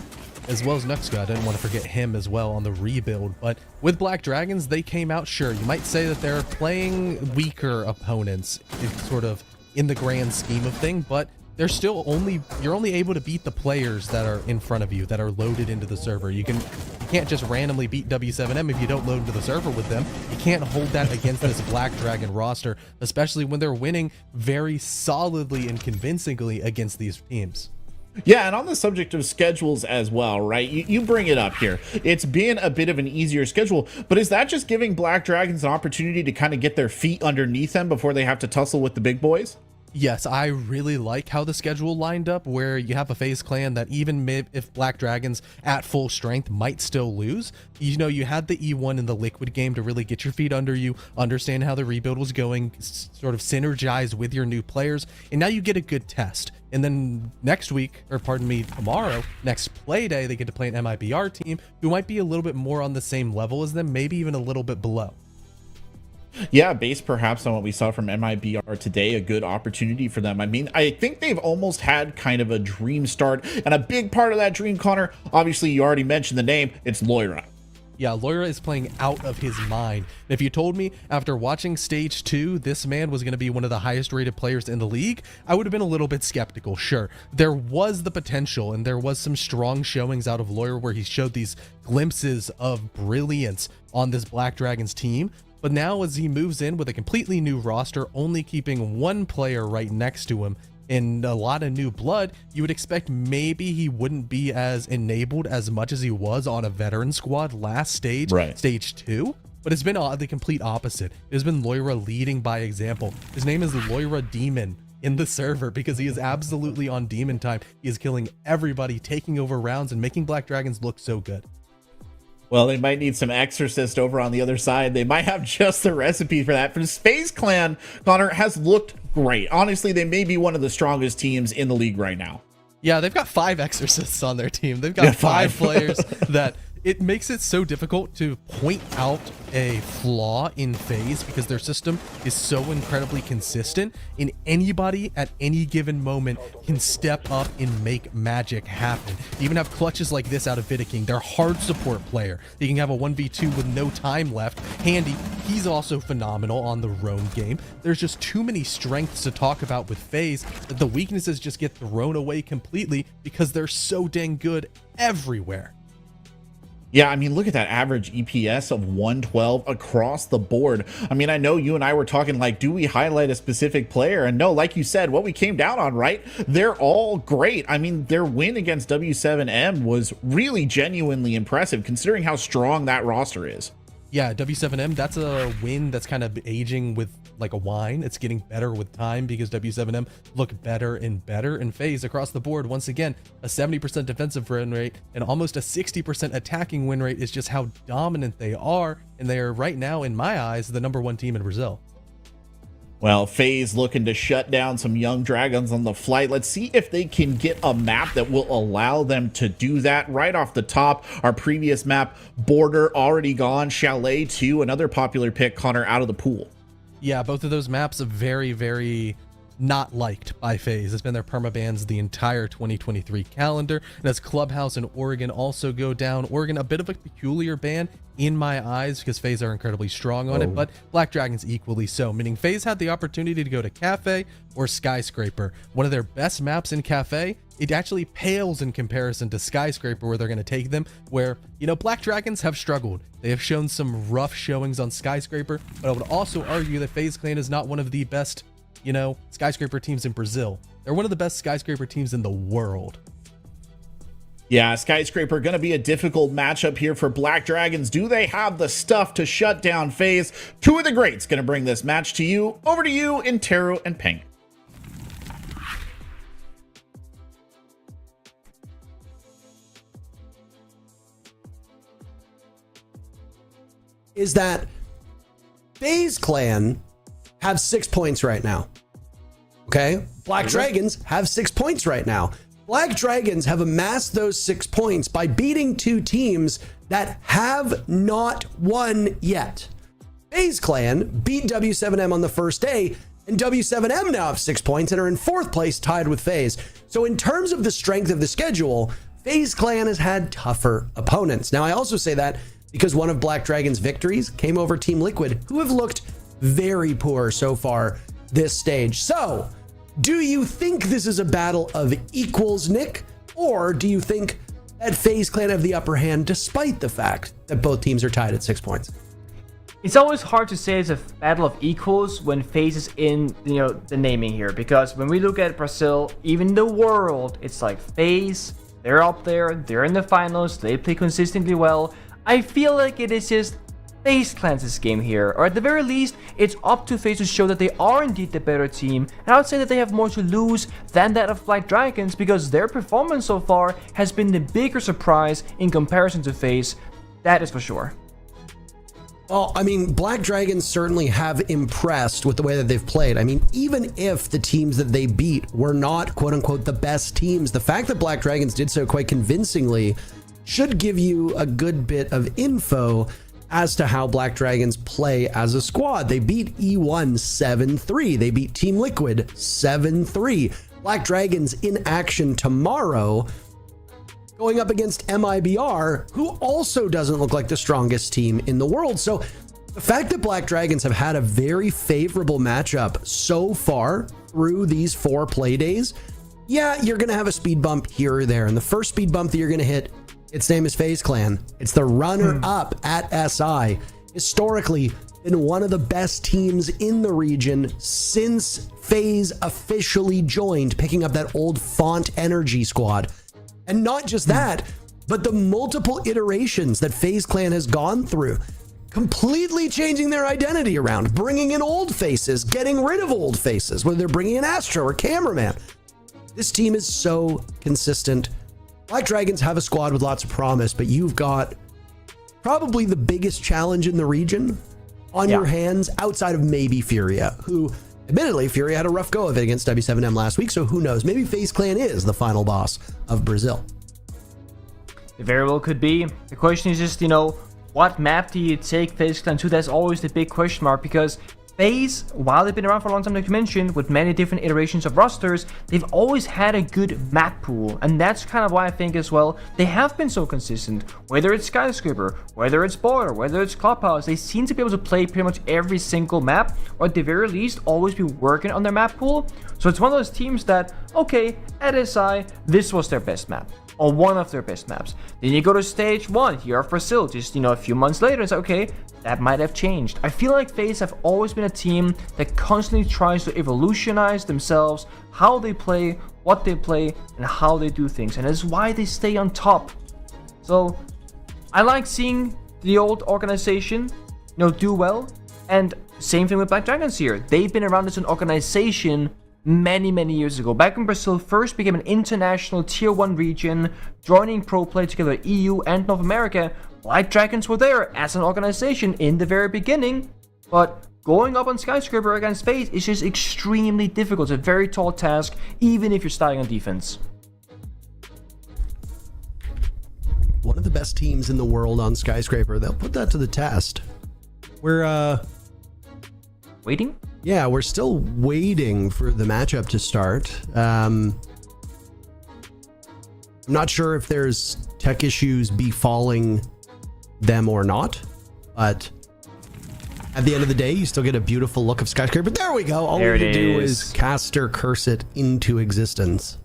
as well as Nuxka, I didn't want to forget him as well on the rebuild. But with Black Dragons, they came out, sure, you might say that they're playing weaker opponents, sort of in the grand scheme of thing, but they're still you're only able to beat the players that are in front of you, that are loaded into the server. You can't just randomly beat W7M if you don't load into the server with them. You can't hold that against this Black Dragon roster, especially when they're winning very solidly and convincingly against these teams. Yeah, and on the subject of schedules as well, right? You bring it up here. It's been a bit of an easier schedule, but is that just giving Black Dragons an opportunity to kind of get their feet underneath them before they have to tussle with the big boys? Yes, I really like how the schedule lined up, where you have a FaZe Clan that even if Black Dragons at full strength might still lose. You know, you had the E1 in the Liquid game to really get your feet under you, understand how the rebuild was going, sort of synergize with your new players, and now you get a good test. And then next week, or pardon me, tomorrow, next play day, they get to play an MIBR team who might be a little bit more on the same level as them, maybe even a little bit below. Yeah, based perhaps on what we saw from MIBR today, a good opportunity for them. I mean, I think they've almost had kind of a dream start, and a big part of that dream, Connor, obviously you already mentioned the name, it's Loira. Yeah, Loira is playing out of his mind. And if you told me after watching stage 2 this man was going to be one of the highest rated players in the league, I would have been a little bit skeptical. Sure, there was the potential and there was some strong showings out of Loira where he showed these glimpses of brilliance on this Black Dragons team. But now as he moves in with a completely new roster, only keeping one player right next to him, and a lot of new blood, you would expect maybe he wouldn't be as enabled as much as he was on a veteran squad last stage, right. Stage 2. But it's been the complete opposite. It has been Loira leading by example. His name is Loira Demon in the server because he is absolutely on demon time. He is killing everybody, taking over rounds, and making Black Dragons look so good. Well, they might need some exorcist over on the other side. They might have just the recipe for that. For this FaZe Clan, Connor, has looked great. Honestly, they may be one of the strongest teams in the league right now. Yeah, they've got 5 exorcists on their team. They've got 5 players that it makes it so difficult to point out a flaw in FaZe because their system is so incredibly consistent, and anybody at any given moment can step up and make magic happen. You even have clutches like this out of Vidiking, their hard support player. You can have a 1v2 with no time left. Handy, he's also phenomenal on the roam game. There's just too many strengths to talk about with FaZe that the weaknesses just get thrown away completely because they're so dang good everywhere. Yeah, I mean, look at that average EPS of 112 across the board. I mean, I know you and I were talking like, do we highlight a specific player? And no, like you said, what we came down on, right? They're all great. I mean, their win against W7M was really genuinely impressive considering how strong that roster is. Yeah, W7M, that's a win that's kind of aging with like a wine. It's getting better with time because W7M look better and better. And FaZe across the board, once again, a 70% defensive win rate and almost a 60% attacking win rate is just how dominant they are. And they are right now, in my eyes, the #1 team in Brazil. Well, FaZe looking to shut down some young dragons on the flight. Let's see if they can get a map that will allow them to do that. Right off the top, our previous map, Border, already gone. Chalet 2, another popular pick, Connor, out of the pool. Yeah, both of those maps are very, very not liked by FaZe. It's been their permabans the entire 2023 calendar. And as Clubhouse and Oregon also go down, Oregon a bit of a peculiar ban in my eyes because FaZe are incredibly strong on it, but Black Dragons equally so, meaning FaZe had the opportunity to go to Cafe or Skyscraper. One of their best maps in Cafe, it actually pales in comparison to Skyscraper where they're going to take them, where, you know, Black Dragons have struggled. They have shown some rough showings on Skyscraper, but I would also argue that FaZe Clan is not one of the best you know, skyscraper teams in Brazil. They're one of the best skyscraper teams in the world. Yeah, Skyscraper going to be a difficult matchup here for Black Dragons. Do they have the stuff to shut down FaZe? Two of the greats going to bring this match to you. Over to you in Teru and Pink. Is that FaZe Clan have 6 points right now. Okay? Black Dragons have 6 points right now. Black Dragons have amassed those 6 points by beating two teams that have not won yet. FaZe Clan beat W7M on the first day, and W7M now have 6 points and are in 4th place, tied with FaZe. So in terms of the strength of the schedule, FaZe Clan has had tougher opponents. Now, I also say that because one of Black Dragon's victories came over Team Liquid, who have looked very poor so far this stage. So, do you think this is a battle of equals, Nick? Or do you think that FaZe Clan have the upper hand despite the fact that both teams are tied at 6 points? It's always hard to say it's a battle of equals when FaZe is in, the naming here, because when we look at Brazil, even the world, it's like FaZe, they're up there, they're in the finals, they play consistently well. I feel like it is just FaZe Clan's game here, or at the very least, it's up to FaZe to show that they are indeed the better team, and I would say that they have more to lose than that of Black Dragons, because their performance so far has been the bigger surprise in comparison to FaZe, that is for sure. Well, I mean, Black Dragons certainly have impressed with the way that they've played. I mean, even if the teams that they beat were not, quote unquote, the best teams, the fact that Black Dragons did so quite convincingly should give you a good bit of info as to how Black Dragons play as a squad. They beat E1 7-3. They beat Team Liquid 7-3. Black Dragons in action tomorrow, going up against MIBR, who also doesn't look like the strongest team in the world. So the fact that Black Dragons have had a very favorable matchup so far through these 4 play days, yeah, you're going to have a speed bump here or there. And the first speed bump that you're going to hit, its name is FaZe Clan. It's the runner-up at SI. Historically, been one of the best teams in the region since FaZe officially joined, picking up that old Font Energy squad. And not just that, but the multiple iterations that FaZe Clan has gone through, completely changing their identity around, bringing in old faces, getting rid of old faces, whether they're bringing in Astro or Cameraman. This team is so consistent. Black Dragons have a squad with lots of promise, but you've got probably the biggest challenge in the region on your hands, outside of maybe Furia, who, admittedly, Furia had a rough go of it against W7M last week, so who knows? Maybe FaZe Clan is the final boss of Brazil. It very well could be. The question is just, what map do you take FaZe Clan to? That's always the big question mark, because FaZe, while they've been around for a long time, like you mentioned, with many different iterations of rosters, they've always had a good map pool, and that's kind of why I think as well they have been so consistent. Whether it's Skyscraper, whether it's Border, whether it's Clubhouse, they seem to be able to play pretty much every single map, or at the very least always be working on their map pool. So it's one of those teams that, okay, at SI, this was their best map, or one of their best maps. Then you go to stage 1 here of Brazil, just a few months later, it's like, okay, that might have changed. I feel like FaZe have always been a team that constantly tries to evolutionize themselves, how they play, what they play, and how they do things, and that's why they stay on top. So I like seeing the old organization do well, and same thing with Black Dragons here. They've been around as an organization many years ago. Back when Brazil first became an international tier 1 region, joining pro play together EU and North America, Black Dragons were there as an organization in the very beginning, but going up on Skyscraper against FaZe is just extremely difficult. It's a very tall task, even if you're starting on defense. One of the best teams in the world on Skyscraper. They'll put that to the test. We're Waiting? Yeah, we're still waiting for the matchup to start. I'm not sure if there's tech issues befalling them or not, but at the end of the day, you still get a beautiful look of Skyscraper. There we go. All we need to do is caster curse it into existence.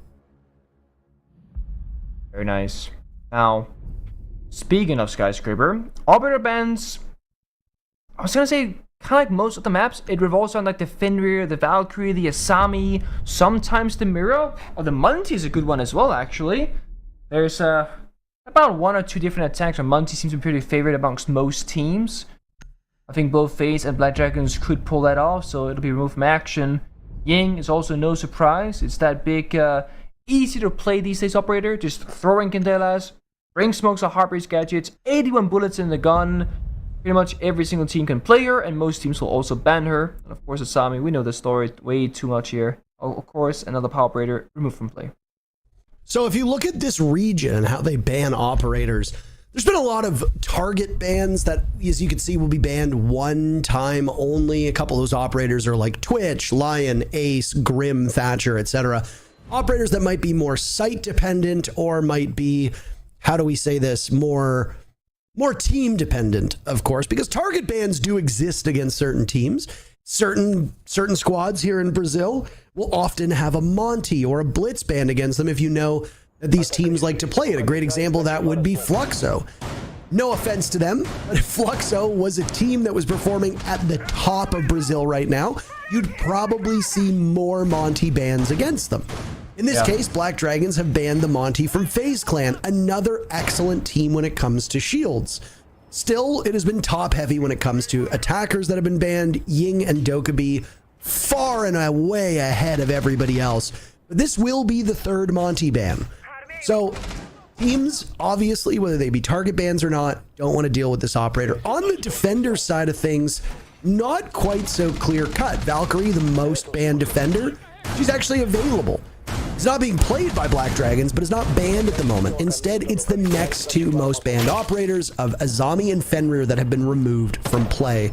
Very nice. Now, speaking of Skyscraper, Arbiter Bands, I was gonna say kind of like most of the maps, it revolves around like the Fenrir, the Valkyrie, the Asami, sometimes the Mira, or the Munti is a good one as well, actually. There's about 1 or 2 different attacks where Munti seems to be pretty favored amongst most teams. I think both FaZe and Black Dragons could pull that off, so it'll be removed from action. Ying is also no surprise. It's that big, easy to play these days operator, just throwing Candelas, bring smokes or heartbreak gadgets, 81 bullets in the gun. Pretty much every single team can play her, and most teams will also ban her. And of course, Asami, we know the story way too much here. Oh, of course, another power operator removed from play. So if you look at this region and how they ban operators, there's been a lot of target bans that, as you can see, will be banned one time only. A couple of those operators are like Twitch, Lion, Ace, Grim, Thatcher, etc. Operators that might be more site dependent or might be, how do we say this, more team dependent, of course, because target bans do exist against certain teams. Certain squads here in Brazil will often have a Monty or a Blitz ban against them if you know that these teams like to play it. A great example of that would be Fluxo. No offense to them, but if Fluxo was a team that was performing at the top of Brazil right now, you'd probably see more Monty bans against them. In this case, Black Dragons have banned the Monty from FaZe Clan, another excellent team when it comes to shields. Still, it has been top heavy when it comes to attackers that have been banned. Ying and Dokkaebi far and away ahead of everybody else. But this will be the 3rd Monty ban. So teams, obviously, whether they be target bans or not, don't want to deal with this operator. On the defender side of things, not quite so clear cut. Valkyrie, the most banned defender, she's actually available. It's not being played by Black Dragons, but it's not banned at the moment. Instead, it's the next 2 most banned operators of Asami and Fenrir that have been removed from play.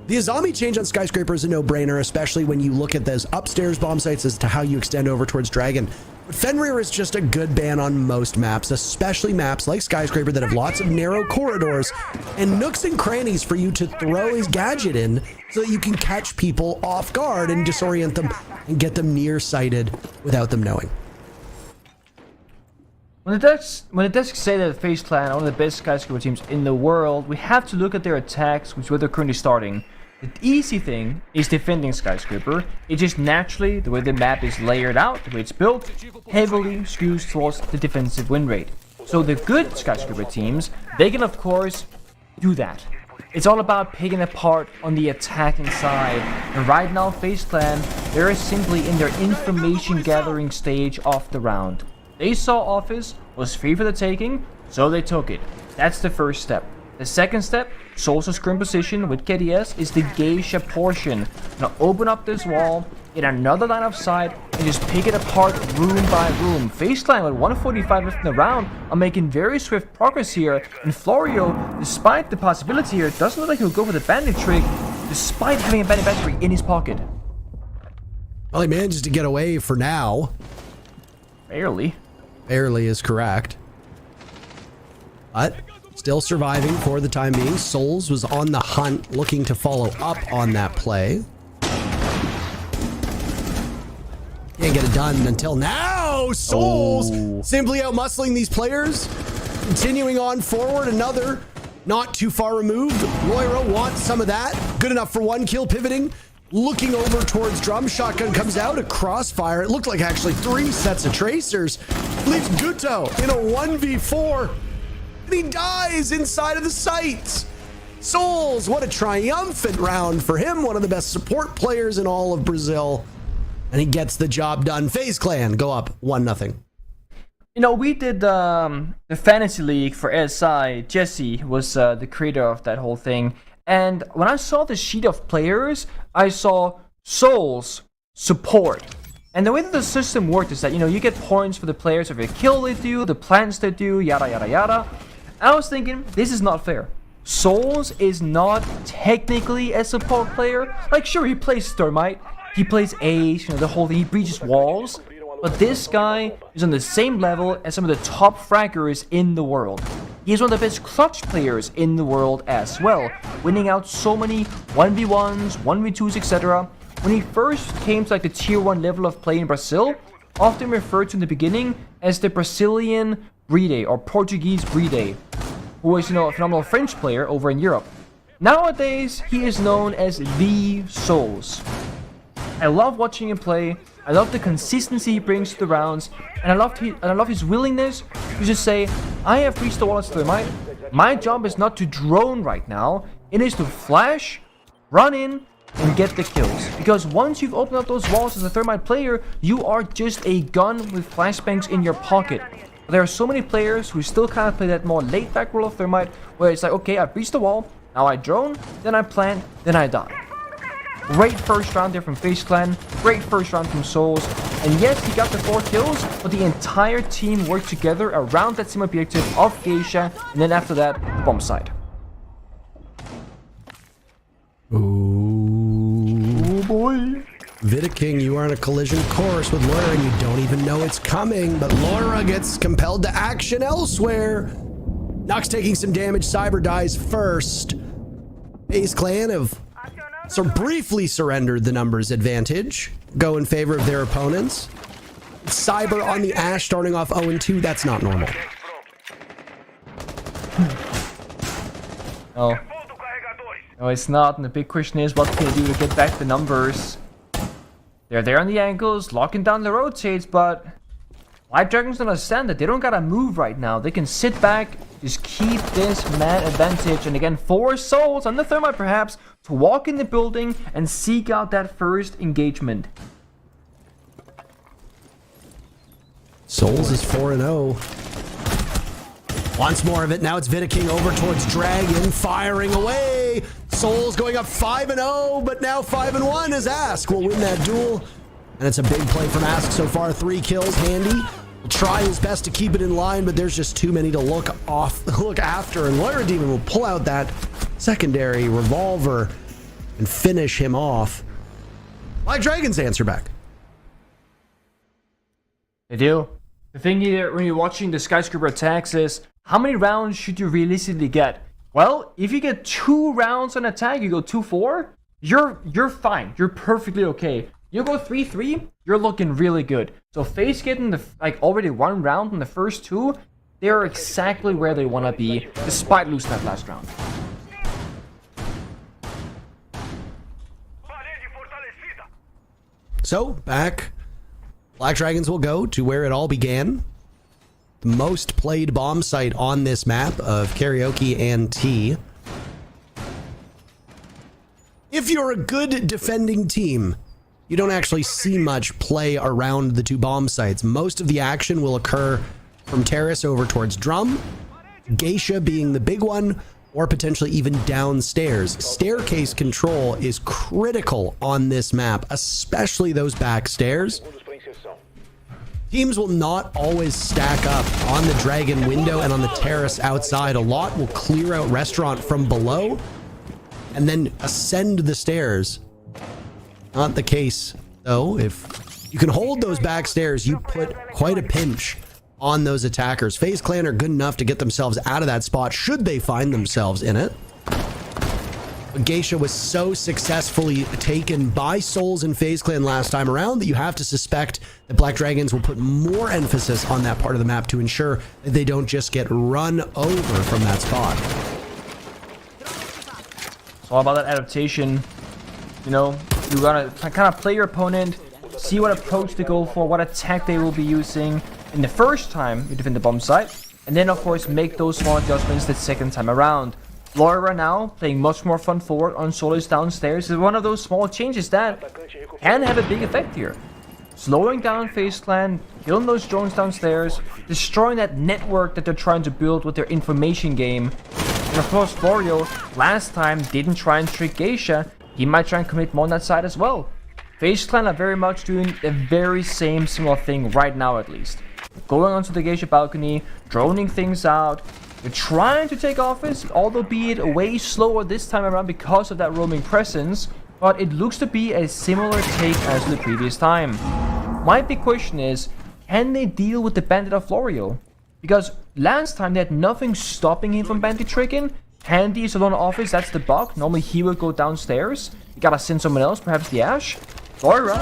The Asami change on Skyscraper is a no-brainer, especially when you look at those upstairs bomb sites as to how you extend over towards Dragon. But Fenrir is just a good ban on most maps, especially maps like Skyscraper that have lots of narrow corridors and nooks and crannies for you to throw his gadget in so that you can catch people off guard and disorient them and get them nearsighted without them knowing. When the desks say that FaZe Clan are one of the best Skyscraper teams in the world, we have to look at their attacks, which is what they're currently starting. The easy thing is defending Skyscraper. It's just naturally, the way the map is layered out, the way it's built, heavily skews towards the defensive win rate. So the good Skyscraper teams, they can of course do that. It's all about picking apart on the attacking side. And right now, FaZe Clan, they're simply in their information gathering stage of the round. They saw Office was free for the taking, so they took it. That's the first step. The second step, Soul's scrim position with KDS, is the geisha portion. Now open up this wall, get another line of sight, and just pick it apart room by room. FaZe Clan with 145 left in the round are making very swift progress here. And Florio, despite the possibility here, doesn't look like he'll go for the bandit trick, despite having a bandit battery in his pocket. Well, he manages to get away for now. Barely. Barely is correct. But still surviving for the time being. Souls was on the hunt, looking to follow up on that play. Can't get it done until now. Souls simply out-muscling these players. Continuing on forward, another not too far removed. Royro wants some of that. Good enough for 1 kill, pivoting. Looking over towards Drum. Shotgun comes out, a crossfire. It looked like actually 3 sets of tracers. Leaves Guto in a 1v4. And he dies inside of the sights. Souls, what a triumphant round for him. One of the best support players in all of Brazil. And he gets the job done. FaZe Clan go up 1-0. You know, we did the Fantasy League for SI. Jesse was the creator of that whole thing. And when I saw the sheet of players, I saw Souls, support. And the way that the system worked is that, you know, you get points for the players of your kill they do, the plants they do, yada yada yada. I was thinking, this is not fair. Souls is not technically a support player. Like, sure, he plays Thermite, he plays Ace, you know, the whole thing, he breaches walls. But this guy is on the same level as some of the top fraggers in the world. He is one of the best clutch players in the world as well, winning out so many 1v1s, 1v2s, etc. When he first came to like the tier 1 level of play in Brazil, often referred to in the beginning as the Brazilian Bride or Portuguese Bride, who was, you know, a phenomenal French player over in Europe. Nowadays, he is known as the Souls. I love watching him play. I love the consistency he brings to the rounds, and I love his willingness to just say, I have reached the wall as Thermite. My job is not to drone right now. It is to flash, run in, and get the kills. Because once you've opened up those walls as a Thermite player, you are just a gun with flashbangs in your pocket. There are so many players who still kind of play that more laid-back role of Thermite, where it's like, okay, I've reached the wall, now I drone, then I plant, then I die. Great first round there from FaZe Clan, great first round from Souls, and yes, he got the 4 kills, but the entire team worked together around that same objective of Geisha, and then after that, the bomb site. Ooh. Oh boy. Vidaking, you are on a collision course with Laura and you don't even know it's coming, but Laura gets compelled to action elsewhere. Nox taking some damage, Cyber dies first. FaZe Clan have briefly surrendered the numbers advantage, go in favor of their opponents. Cyber on the Ash starting off 0-2, that's not normal. Oh. No, it's not, and the big question is, what can they do to get back the numbers? They're there on the angles, locking down the rotates, but Black Dragons understand that they don't gotta move right now. They can sit back, just keep this man advantage, and again, 4 Souls and the Thermite perhaps to walk in the building and seek out that first engagement. Souls is 4-0. Wants more of it. Now it's Vidaking over towards Dragon, firing away. Souls going up 5-0, but now 5-1 as Ask will win that duel. And it's a big play from Ask so far. 3 kills, Handy. Will try his best to keep it in line, but there's just too many to look after. And Laira Demon will pull out that secondary revolver and finish him off. Black Dragons answer back. They do. The thing here, when you're watching the Skyscraper attacks is, how many rounds should you realistically get? Well, if you get 2 rounds on attack, you go 2-4, you're fine. You're perfectly okay. You go 3-3, you're looking really good. So FaZe getting already 1 round in the first 2, they're exactly where they want to be, despite losing that last round. So, back. Black Dragons will go to where it all began. The most played bomb site on this map of Karaoke and T. If you're a good defending team, you don't actually see much play around the 2 bomb sites. Most of the action will occur from Terrace over towards Drum, Geisha being the big one, or potentially even downstairs. Staircase control is critical on this map, especially those back stairs. Teams will not always stack up on the Dragon window and on the terrace outside. A lot will clear out restaurant from below and then ascend the stairs. Not the case, though. If you can hold those back stairs, you put quite a pinch on those attackers. FaZe Clan are good enough to get themselves out of that spot should they find themselves in it. But Geisha was so successfully taken by Souls and FaZe Clan last time around that you have to suspect that Black Dragons will put more emphasis on that part of the map to ensure that they don't just get run over from that spot. It's all about that adaptation. You know, you gotta kind of play your opponent, see what approach to go for, what attack they will be using in the first time you defend the bomb site, and then of course make those small adjustments the second time around. Laura now playing much more front forward on Solis downstairs is one of those small changes that can have a big effect here. Slowing down FaZe Clan, killing those drones downstairs, destroying that network that they're trying to build with their information game. And of course Florio last time didn't try and trick Geisha, he might try and commit more on that side as well. FaZe Clan are very much doing the very same similar thing right now at least. Going onto the Geisha balcony, droning things out. They're trying to take offense, although be it way slower this time around because of that roaming presence, but it looks to be a similar take as the previous time. My big question is, can they deal with the bandit of Florio? Because last time they had nothing stopping him from bandit tricking. Handy is alone office, that's the bug. Normally he would go downstairs. You gotta send someone else, perhaps the Ash. Laura,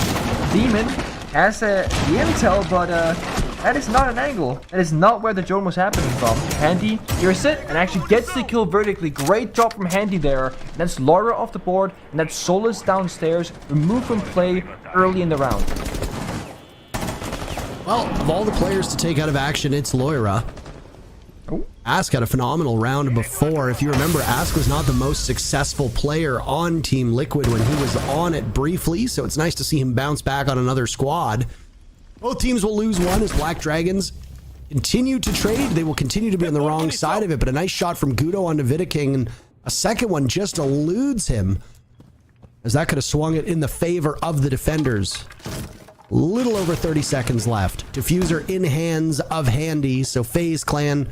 Demon, has the intel, but That is not an angle. That is not where the drone was happening from. Handy hears it and actually gets the kill vertically. Great job from Handy there. And that's Laura off the board, and that's Solus downstairs, removed from play early in the round. Well, of all the players to take out of action, it's Loira. Oh. Ask had a phenomenal round before. If you remember, Ask was not the most successful player on Team Liquid when he was on it briefly, so it's nice to see him bounce back on another squad. Both teams will lose one as Black Dragons continue to trade. They will continue to be on the wrong side of it, but a nice shot from Gudo onto Vidaking, and a second one just eludes him, as that could have swung it in the favor of the defenders. Little over 30 seconds left. Diffuser in hands of Handy, so FaZe Clan,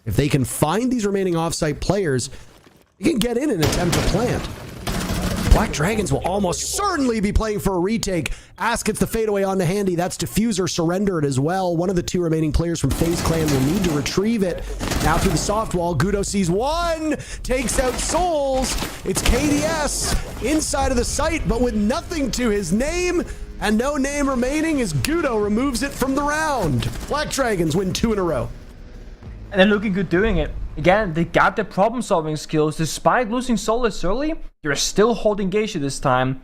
if they can find these remaining offsite players, they can get in and attempt to plant. Black Dragons will almost certainly be playing for a retake. Ask gets the fadeaway onto Handy. That's Diffuser surrendered as well. One of the two remaining players from FaZe Clan will need to retrieve it. Now through the soft wall, Gudo sees one, takes out Souls. It's KDS inside of the site, but with nothing to his name and no name remaining as Gudo removes it from the round. Black Dragons win 2 in a row. And they're looking good doing it. Again, they got their problem-solving skills. Despite losing Solus early, they're still holding Geisha this time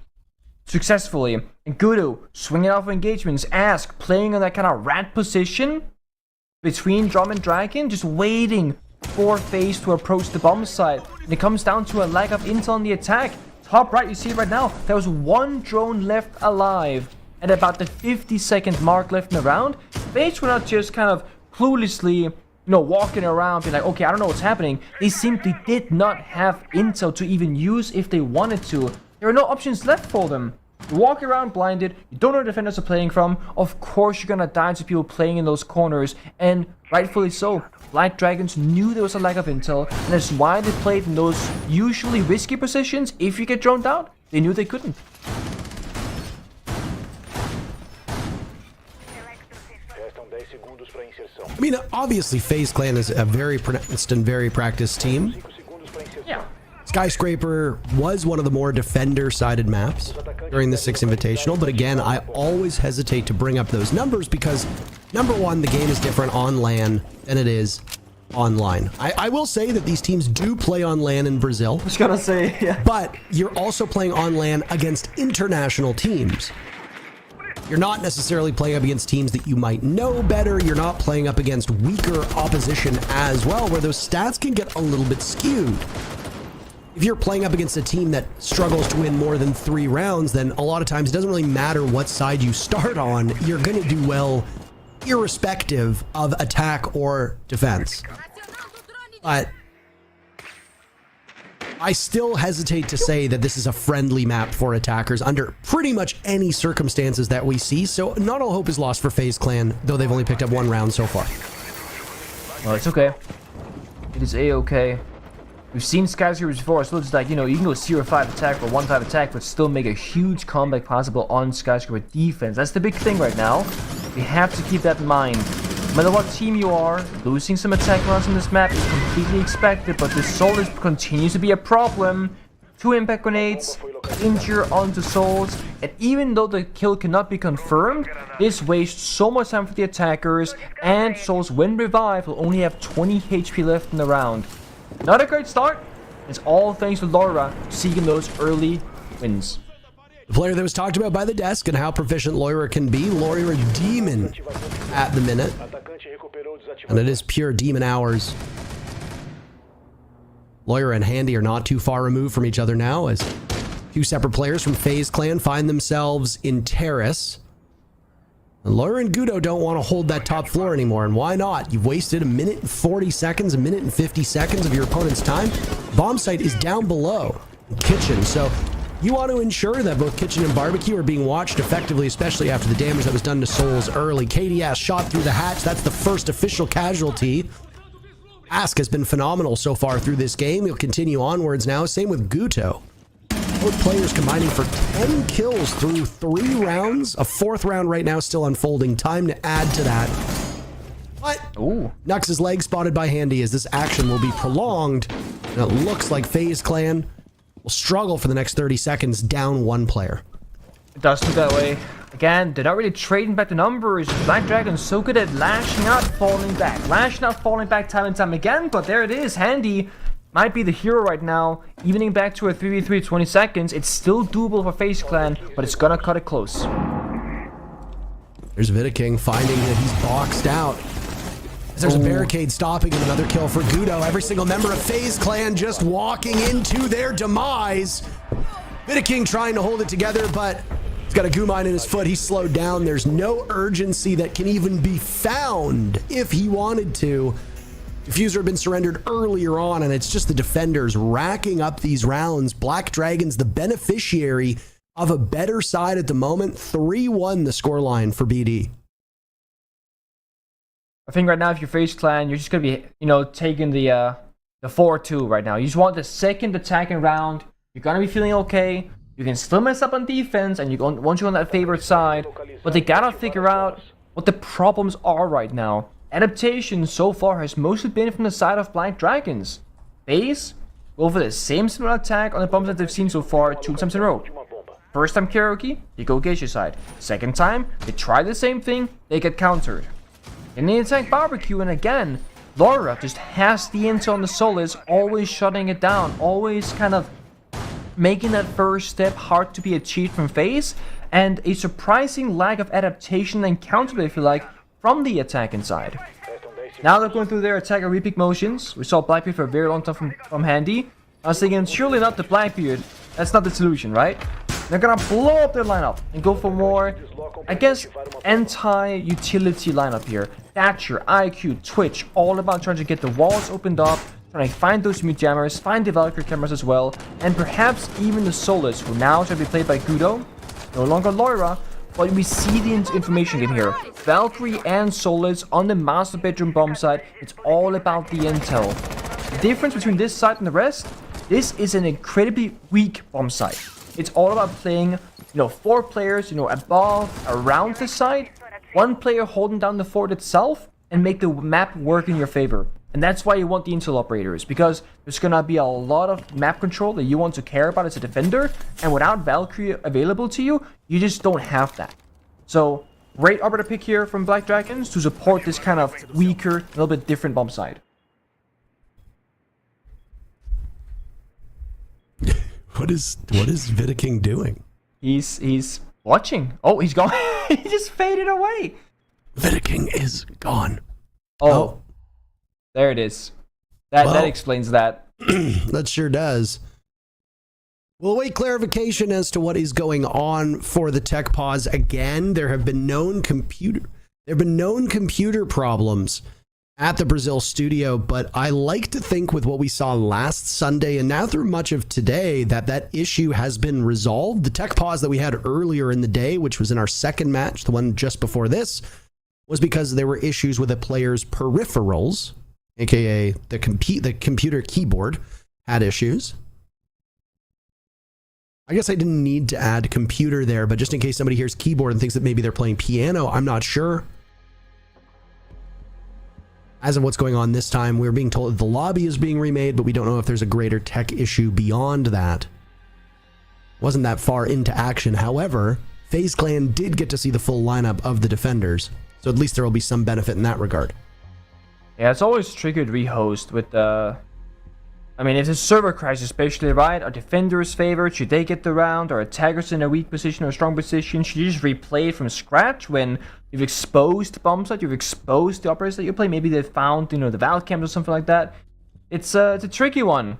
successfully. And Gudo swinging off engagements. Ask playing on that kind of rat position between Drum and Dragon, just waiting for FaZe to approach the bomb site. And it comes down to a lack of intel on the attack. Top right, you see it right now. There was one drone left alive at about the 50-second mark left in the round. FaZe were not just kind of cluelessly walking around being like, okay, I don't know what's happening. They simply did not have intel to even use if they wanted to. There are no options left for them. You walk around blinded, you don't know where defenders are playing from. Of course you're gonna die to people playing in those corners, and rightfully so. Black Dragons knew there was a lack of intel, and that's why they played in those usually risky positions. If you get droned out, they knew they couldn't. I mean, obviously, FaZe Clan is a very pronounced and very practiced team. Yeah. Skyscraper was one of the more defender-sided maps during the 6 Invitational, but again, I always hesitate to bring up those numbers because, number one, the game is different on LAN than it is online. I will say that these teams do play on LAN in Brazil. I was gonna say, yeah. But you're also playing on LAN against international teams. You're not necessarily playing up against teams that you might know better. You're not playing up against weaker opposition as well, where those stats can get a little bit skewed. If you're playing up against a team that struggles to win more than 3 rounds, then a lot of times it doesn't really matter what side you start on. You're going to do well irrespective of attack or defense. But I still hesitate to say that this is a friendly map for attackers under pretty much any circumstances that we see. So not all hope is lost for FaZe Clan, though they've only picked up 1 round so far. Well, it's okay. It is a-okay. We've seen Skyscrapers before, so it's like, you can go 0-5 attack or 1-5 attack, but still make a huge comeback possible on Skyscraper defense. That's the big thing right now. We have to keep that in mind. No matter what team you are, losing some attack runs on this map is completely expected, but this Solus continues to be a problem. 2 impact grenades, injure onto Souls, and even though the kill cannot be confirmed, this wastes so much time for the attackers, and Souls, when revived, will only have 20 HP left in the round. Not a great start. It's all thanks to Laura seeking those early wins. The player that was talked about by the desk and how proficient Loira can be. Loira Demon at the minute. And it is pure demon hours. Loira and Handy are not too far removed from each other now as 2 separate players from FaZe Clan find themselves in Terrace. And Loira and Gudo don't want to hold that top floor anymore, and why not? You've wasted 1 minute and 40 seconds, 1 minute and 50 seconds of your opponent's time. Bomb site is down below Kitchen, so you want to ensure that both Kitchen and Barbecue are being watched effectively, especially after the damage that was done to Souls early. KDS shot through the hatch. That's the first official casualty. Ask has been phenomenal so far through this game. He'll continue onwards now. Same with Guto. Both players combining for 10 kills through 3 rounds. A 4th round right now still unfolding. Time to add to that. But Nux's leg spotted by Handy as this action will be prolonged. And it looks like FaZe Clan will struggle for the next 30 seconds, down 1 player. It does look that way. Again, they're not really trading back the numbers. Black Dragon's so good at lashing out, falling back. Lashing out, falling back time and time again. But there it is. Handy might be the hero right now. Evening back to a 3v3 20 seconds. It's still doable for FaZe Clan, but it's gonna cut it close. There's Vidiking finding that he's boxed out. There's a barricade stopping him. Another kill for Gudo. Every single member of FaZe Clan just walking into their demise. Vidiking trying to hold it together, but he's got a goo mine in his foot. He's slowed down. There's no urgency that can even be found if he wanted to. Diffuser had been surrendered earlier on, and it's just the defenders racking up these rounds. Black Dragon's the beneficiary of a better side at the moment. 3-1 the scoreline for BD. I think right now, if you're FaZe Clan, you're just gonna be, taking the 4-2 right now. You just want the second attacking round. You're gonna be feeling okay. You can still mess up on defense, and once you're on that favored side, but they gotta figure out what the problems are right now. Adaptation so far has mostly been from the side of Black Dragons. FaZe go for the same similar attack on the bombs that they've seen so far 2 times in a row. First time karaoke, they go Geisha side. Second time, they try the same thing, they get countered. And they attack barbecue, and again, Laura just has the intel on the Solis, always shutting it down, always kind of making that first step hard to be achieved from FaZe, and a surprising lack of adaptation and counter, if you like, from the attacking side. Now they're going through their attack and repeat motions. We saw Blackbeard for a very long time from Handy. I was thinking, surely not the Blackbeard. That's not the solution, right? They're gonna blow up their lineup and go for more, I guess, anti-utility lineup here. Thatcher, IQ, Twitch, all about trying to get the walls opened up, trying to find those mute jammers, find the Valkyrie cameras as well, and perhaps even the Solis, who now should be played by Gudo, no longer Loira, but we see the information game here. Valkyrie and Solis on the master bedroom bomb side. It's all about the intel. The difference between this side and the rest, this is an incredibly weak bomb site. It's all about playing, 4 players, above, around the site, 1 player holding down the fort itself, and make the map work in your favor. And that's why you want the intel operators, because there's gonna be a lot of map control that you want to care about as a defender, and without Valkyrie available to you, you just don't have that. So, great operator pick here from Black Dragons to support this kind of weaker, a little bit different bomb side. What is Vidiking doing? He's watching. Oh, he's gone. He just faded away. Vidiking is gone. Oh, there it is. That explains that. That sure does. We'll await clarification as to what is going on for the tech pause. Again, there have been known computer problems at the Brazil studio, but I like to think with what we saw last Sunday and now through much of today that issue has been resolved. The tech pause that we had earlier in the day, which was in our second match, the one just before this, was because there were issues with a player's peripherals, aka the computer keyboard had issues. I guess I didn't need to add computer there, but just in case somebody hears keyboard and thinks that maybe they're playing piano, I'm not sure. As of what's going on this time, we're being told that the lobby is being remade, but we don't know if there's a greater tech issue beyond that. Wasn't that far into action. However, FaZe Clan did get to see the full lineup of the defenders, so at least there will be some benefit in that regard. Yeah, it's always triggered rehost with I mean, if it's a server crash especially, right? Are defenders favored? Should they get the round? Are attackers in a weak position or a strong position? Should you just replay it from scratch when you've exposed bomb site, you've exposed the operators that you play? Maybe they found, the Valk cams or something like that. It's a tricky one.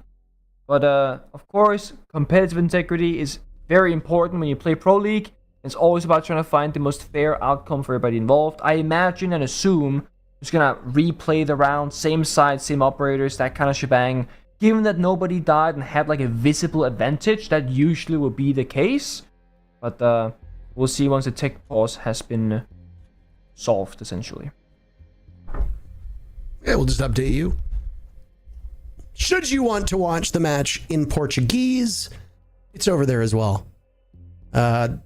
But, of course, competitive integrity is very important when you play Pro League. It's always about trying to find the most fair outcome for everybody involved. I imagine and assume just gonna replay the round, same side, same operators, that kind of shebang. Given that nobody died and had like a visible advantage, that usually will be the case. But we'll see once the tech pause has been solved, essentially. Yeah, we'll just update you. Should you want to watch the match in Portuguese, it's over there as well. On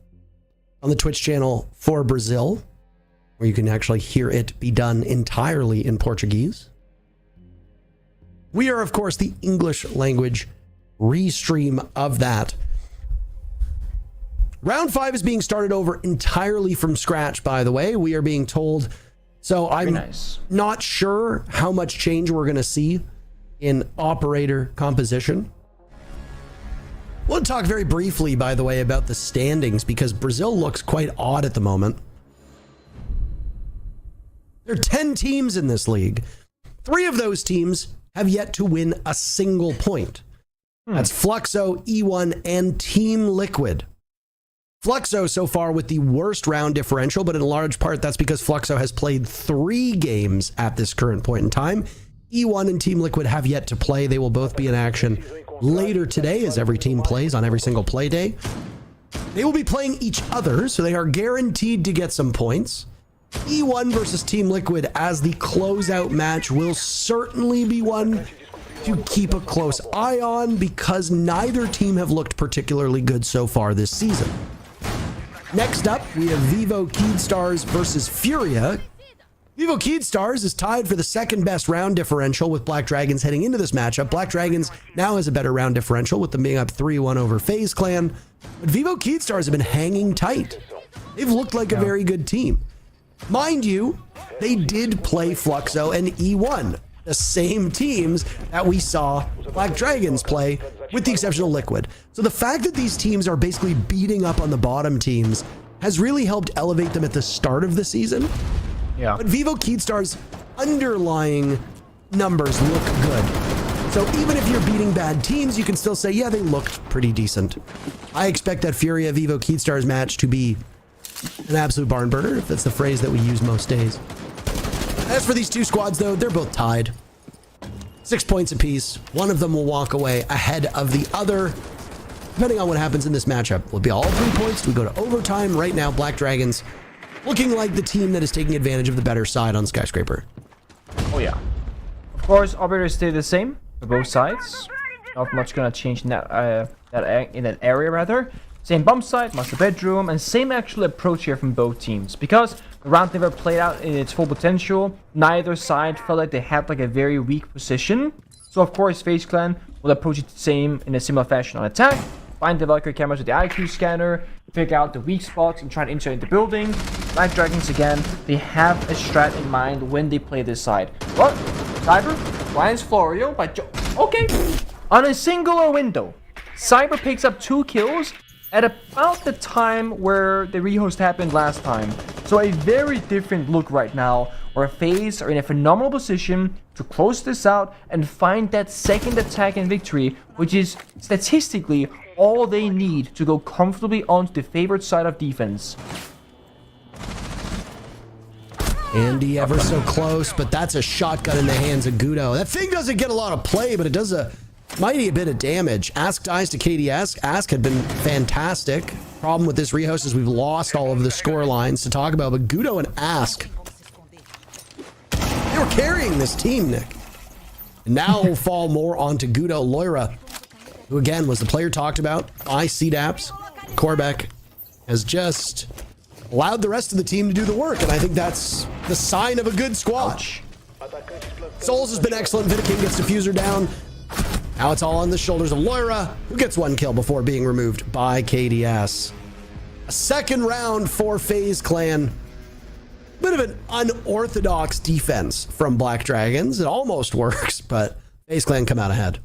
the Twitch channel for Brazil, where you can actually hear it be done entirely in Portuguese. We are, of course, the English language restream of that. Round 5 is being started over entirely from scratch, by the way. We are being told. So I'm not sure how much change we're going to see in operator composition. We'll talk very briefly, by the way, about the standings because Brazil looks quite odd at the moment. There are 10 teams in this league. 3 of those teams have yet to win a single point. That's Fluxo, E1, and Team Liquid. Fluxo so far with the worst round differential, but in large part that's because Fluxo has played 3 games at this current point in time. E1 and Team Liquid have yet to play. They will both be in action later today as every team plays on every single play day. They will be playing each other, so they are guaranteed to get some points. E1 versus Team Liquid as the closeout match will certainly be one to keep a close eye on because neither team have looked particularly good so far this season. Next up, we have Vivo Keedstars versus Furia. Vivo Keedstars is tied for the second best round differential with Black Dragons heading into this matchup. Black Dragons now has a better round differential with them being up 3-1 over FaZe Clan. But Vivo Keedstars have been hanging tight. They've looked like a very good team. Mind you, they did play Fluxo and E1, the same teams that we saw Black Dragons play, with the exception of Liquid. So the fact that these teams are basically beating up on the bottom teams has really helped elevate them at the start of the season. Yeah. But Vivo Keedstars' underlying numbers look good. So even if you're beating bad teams, you can still say, yeah, they looked pretty decent. I expect that Furia Vivo Keedstars match to be an absolute barn burner, if that's the phrase that we use most days. As for these 2 squads, though, they're both tied. 6 points apiece. One of them will walk away ahead of the other. Depending on what happens in this matchup, will be all 3 points. Do we go to overtime? Right now, Black Dragons looking like the team that is taking advantage of the better side on Skyscraper. Oh, yeah. Of course, operators stay the same for both sides. Not much going to change in that area, rather. Same bump site, master bedroom, and same actual approach here from both teams. Because the round never played out in its full potential, neither side felt like they had like a very weak position. So of course, FaZe Clan will approach it the same in a similar fashion on attack. Find the Valkyrie cameras with the IQ scanner, figure out the weak spots, and try to insert the building. Black Dragons, again, they have a strat in mind when they play this side. What? Cyber? Ryan's Florio by okay. On a singular window, Cyber picks up 2 kills at about the time where the rehost happened last time. So a very different look right now, where FaZe are in a phenomenal position to close this out and find that second attack and victory, which is statistically all they need to go comfortably onto the favorite side of defense. Andy ever so close, but that's a shotgun in the hands of Gudo. That thing doesn't get a lot of play, but it does a mighty bit of damage. Ask dies to KDS. Ask had been fantastic. Problem with this rehost is we've lost all of the score lines to talk about, but Gudo and Ask, they were carrying this team, Nick. And now will fall more onto Gudo. Loira, who again was the player talked about by CDAPS. Korbeck has just allowed the rest of the team to do the work, and I think that's the sign of a good squad. Souls has been excellent. Vidaking gets Diffuser down. Now it's all on the shoulders of Loira, who gets 1 kill before being removed by KDS. A second round for FaZe Clan. Bit of an unorthodox defense from Black Dragons. It almost works, but FaZe Clan come out ahead.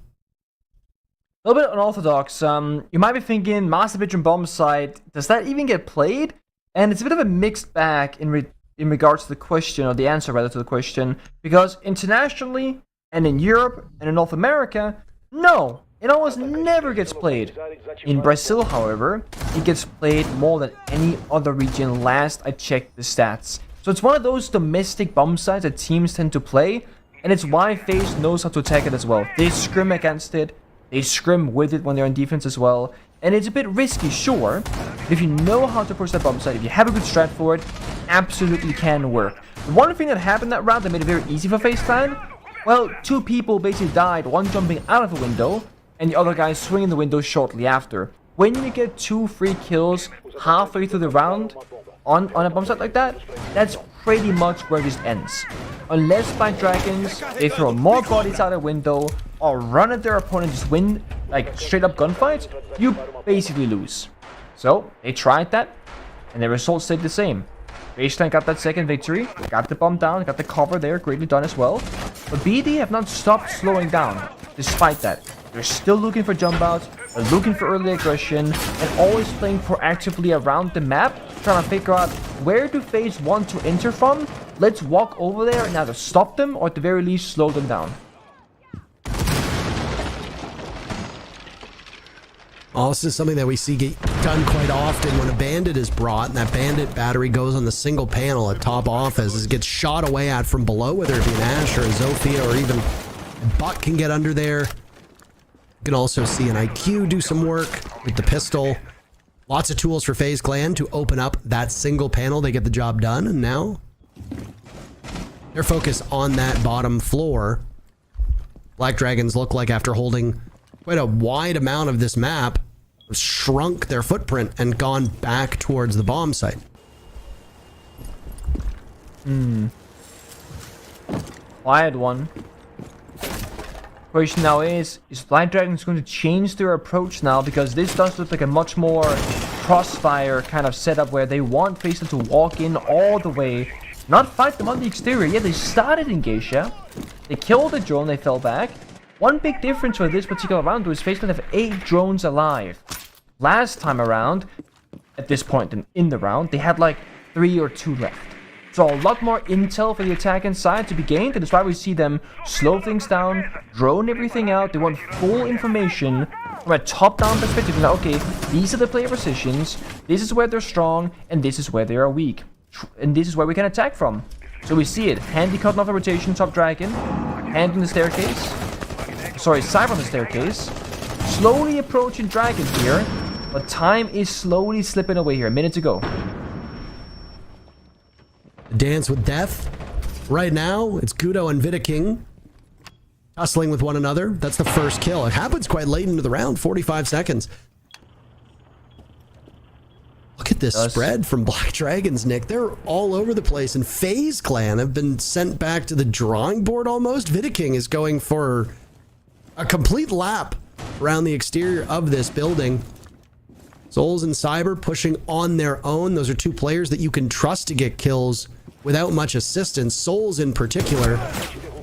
A little bit unorthodox. You might be thinking, Master Bedroom Bomb site, does that even get played? And it's a bit of a mixed bag in regards to the question, or the answer rather to the question, because internationally and in Europe and in North America, no, it almost never gets played. In Brazil, however, it gets played more than any other region last I checked the stats. So it's one of those domestic bomb sites that teams tend to play, and it's why FaZe knows how to attack it as well. They scrim against it, they scrim with it when they're in defense as well, and it's a bit risky, sure, but if you know how to push that bomb site, if you have a good strat for it, it absolutely can work. One thing that happened that round that made it very easy for FaZe Clan, well, 2 people basically died, one jumping out of the window, and the other guy swinging the window shortly after. When you get 2 free kills halfway through the round on a bomb site like that, that's pretty much where this ends. Unless Black Dragons, they throw more bodies out a window, or run at their opponent, just win, like, straight up gunfights, you basically lose. So they tried that, and the result stayed the same. FaZe got that second victory, got the bomb down, got the cover there, greatly done as well. But BD have not stopped slowing down, despite that. They're still looking for jump outs, they're looking for early aggression, and always playing proactively around the map, trying to figure out where do FaZe want to enter from. Let's walk over there and either stop them or at the very least slow them down. Oh, this is something that we see get done quite often when a bandit is brought, and that bandit battery goes on the single panel at top office as it gets shot away at from below, whether it be an Ash or a Zofia or even a Buck can get under there. You can also see an IQ do some work with the pistol. Lots of tools for FaZe Clan to open up that single panel. They get the job done, and now they're focused on that bottom floor. Black Dragons look like after holding quite a wide amount of this map, shrunk their footprint and gone back towards the bomb site. Quiet one. Question now is Black Dragons going to change their approach now? Because this does look like a much more crossfire kind of setup where they want FaZe to walk in all the way, not fight them on the exterior. Yeah, they started in Geisha, they killed the drone, they fell back. One big difference for this particular round was FaZe have 8 drones alive. Last time around, at this point in the round, they had like 3 or 2 left. So a lot more intel for the attacking side to be gained, and that's why we see them slow things down, drone everything out. They want full information from a top-down perspective. Now, okay, these are the player positions, this is where they're strong, and this is where they are weak. And this is where we can attack from. So we see it. Handy cutting off the rotation, top dragon, hand in the staircase. Sorry, Cyber on the staircase. Slowly approaching dragon here, but time is slowly slipping away here. A minute to go. Dance with death. Right now, it's Gudo and Vidaking tussling with one another. That's the first kill. It happens quite late into the round, 45 seconds. Look at this spread from Black Dragons, Nick. They're all over the place, and FaZe Clan have been sent back to the drawing board almost. Vidaking is going for a complete lap around the exterior of this building. Souls and Cyber pushing on their own. Those are 2 players that you can trust to get kills without much assistance. Souls in particular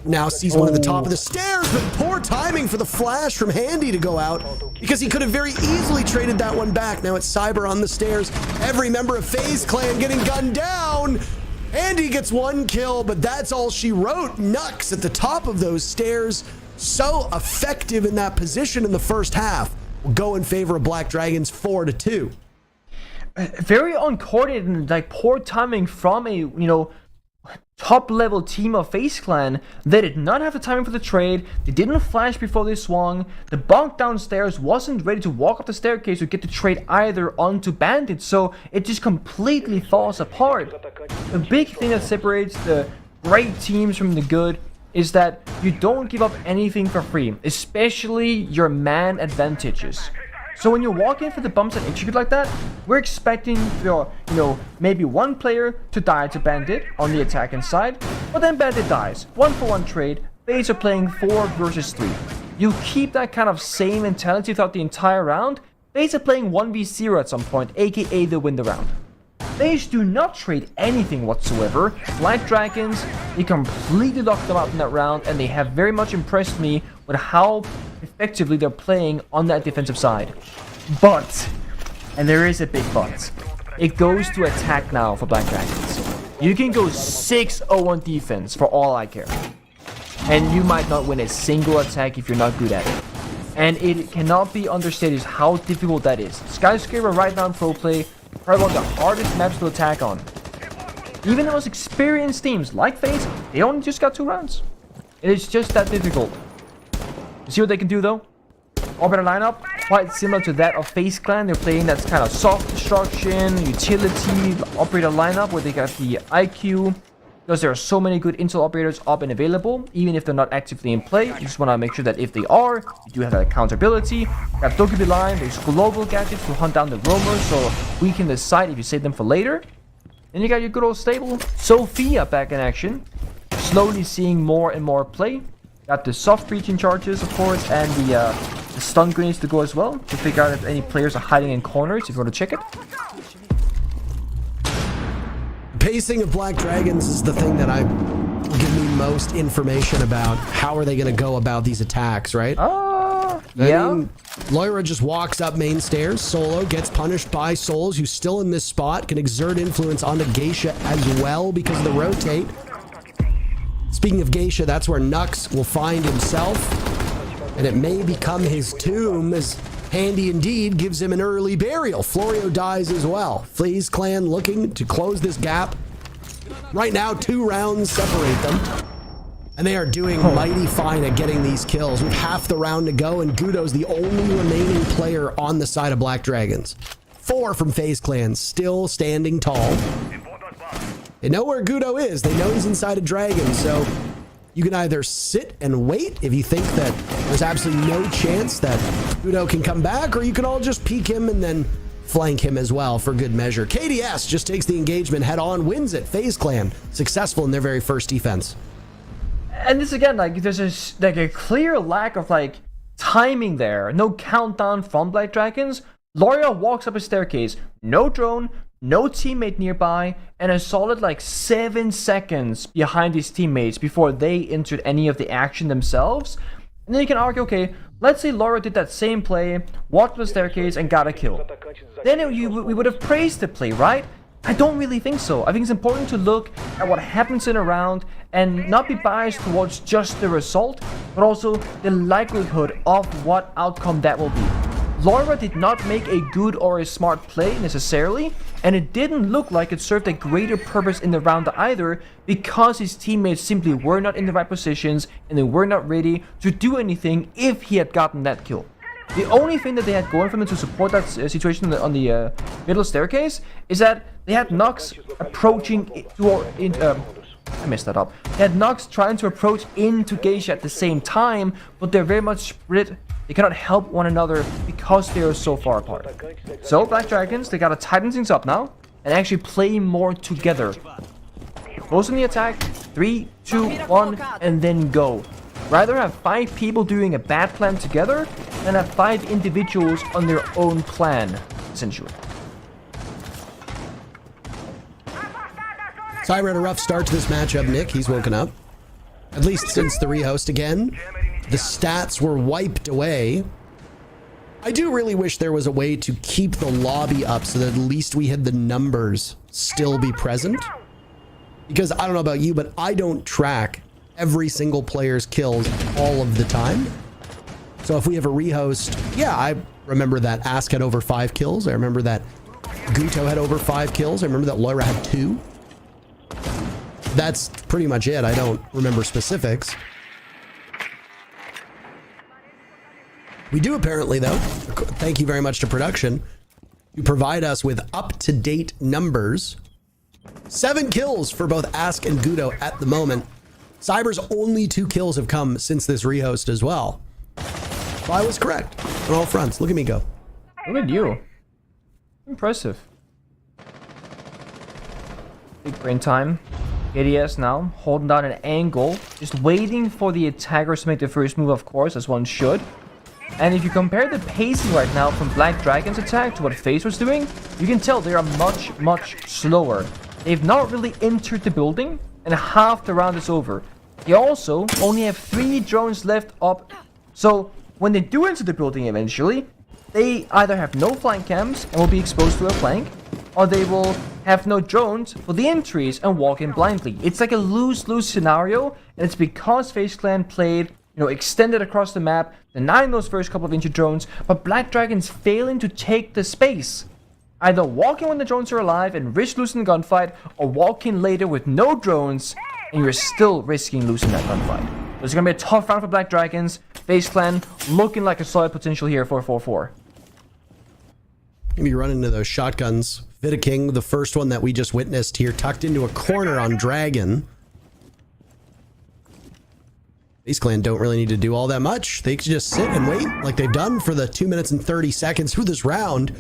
now sees one at the top of the stairs, but poor timing for the flash from Handy to go out because he could have very easily traded that one back. Now it's Cyber on the stairs. Every member of FaZe Clan getting gunned down. Handy gets 1 kill, but that's all she wrote. Nux at the top of those stairs. So effective in that position in the first half. Will go in favor of Black Dragons 4-2. Very uncoordinated and like poor timing from a top level team of FaZe Clan. They did not have the timing for the trade. They didn't flash before they swung. The bunk downstairs wasn't ready to walk up the staircase or get the trade either onto Bandit, so it just completely falls apart. The big thing that separates the great teams from the good is that you don't give up anything for free, especially your man advantages. So when you walk in for the bumps and execute like that, we're expecting your, maybe 1 player to die to Bandit on the attacking side, but then Bandit dies. 1-for-1 trade, FaZe are playing 4 versus 3. You keep that kind of same mentality throughout the entire round, FaZe are playing 1v0 at some point, aka they win the round. FaZe do not trade anything whatsoever. Black Dragons, they completely locked them out in that round, and they have very much impressed me with how effectively they're playing on that defensive side. But, and there is a big but, it goes to attack now for Black Dragons. You can go 6-0 on defense for all I care. And you might not win a single attack if you're not good at it. And it cannot be understated how difficult that is. Skyscraper right now in pro play, probably one of the hardest maps to attack on. Even the most experienced teams like FaZe, they only just got 2 rounds. It is just that difficult. You see what they can do though? Operator lineup, quite similar to that of FaZe Clan. They're playing that kind of soft destruction, utility operator lineup where they got the IQ. Because there are so many good intel operators up and available, even if they're not actively in play. You just want to make sure that if they are, you do have that accountability. Got Dokubi line, there's global gadgets to hunt down the roamers, so we can decide if you save them for later. Then you got your good old stable Sophia back in action, slowly seeing more and more play. Got the soft breaching charges, of course, and the The stun grenade needs to go as well to figure out if any players are hiding in corners if you want to check it. Pacing of Black Dragons is the thing that I give me most information about. How are they going to go about these attacks, right? Yeah. I mean, Loira just walks up main stairs. Solo gets punished by Souls, who's still in this spot, can exert influence onto Geisha as well because of the rotate. Speaking of Geisha, that's where Nux will find himself, and it may become his tomb, as Handy Indeed gives him an early burial. Florio dies as well. FaZe Clan looking to close this gap. Right now, 2 rounds separate them. And they are doing mighty fine at getting these kills with half the round to go, and Gudo's the only remaining player on the side of Black Dragons. 4 from FaZe Clan, still standing tall. They know where Gudo is. They know he's inside a dragon, so you can either sit and wait if you think that there's absolutely no chance that Gudo can come back, or you can all just peek him and then flank him as well for good measure. KDS just takes the engagement head on, wins it. FaZe Clan successful in their very first defense. And this again, like, there's a clear lack of like timing there. No countdown from Black Dragons. Loria walks up a staircase, no drone, no teammate nearby, and a solid like 7 seconds behind his teammates before they entered any of the action themselves. And then you can argue, okay, let's say Loria did that same play, walked up the staircase, and got a kill. Then we would have praised the play, right? I don't really think so. I think it's important to look at what happens in a round and not be biased towards just the result, but also the likelihood of what outcome that will be. Loira did not make a good or a smart play necessarily, and it didn't look like it served a greater purpose in the round either, because his teammates simply were not in the right positions and they were not ready to do anything if he had gotten that kill. The only thing that they had going for them to support that situation on the middle staircase is that they had Nox approaching I messed that up. They had Nox trying to approach into Geisha at the same time, but they're very much split. They cannot help one another because they are so far apart. So Black Dragons, they gotta tighten things up now and actually play more together. Close on the attack, 3, 2, 1, and then go. Rather have 5 people doing a bad plan together than have 5 individuals on their own plan, essentially. Cyber had a rough start to this matchup, Nick. He's woken up. At least since the rehost again. The stats were wiped away. I do really wish there was a way to keep the lobby up so that at least we had the numbers still be present. Because I don't know about you, but I don't track every single player's kills all of the time. So if we have a rehost, yeah, I remember that Ask had over 5 kills. I remember that Guto had over 5 kills. I remember that Loira had 2. That's pretty much it. I don't remember specifics. We do apparently, though, thank you very much to production, you provide us with up-to-date numbers. 7 kills for both Ask and Guto at the moment. Cyber's only 2 kills have come since this rehost as well. So I was correct on all fronts. Look at me go. Look at you. Impressive. Big brain time. ADS now, holding down an angle, just waiting for the attackers to make the first move, of course, as one should. And if you compare the pacing right now from Black Dragon's attack to what FaZe was doing, you can tell they are much, much slower. They've not really entered the building, and half the round is over. They also only have 3 drones left up, so when they do enter the building eventually, they either have no flank cams and will be exposed to a flank, or they will have no drones for the entries and walk in blindly. It's like a lose-lose scenario, and it's because FaZe Clan played, extended across the map, denying those first couple of entry drones, but Black Dragons failing to take the space. Either walk in when the drones are alive and risk losing the gunfight, or walk in later with no drones, and you're still risking losing that gunfight. So it's going to be a tough round for Black Dragons. FaZe Clan looking like a solid potential here for 4-4. Maybe run into those shotguns. Vidaking, the first one that we just witnessed here, tucked into a corner on Dragon. FaZe Clan don't really need to do all that much. They can just sit and wait like they've done for the 2 minutes and 30 seconds through this round.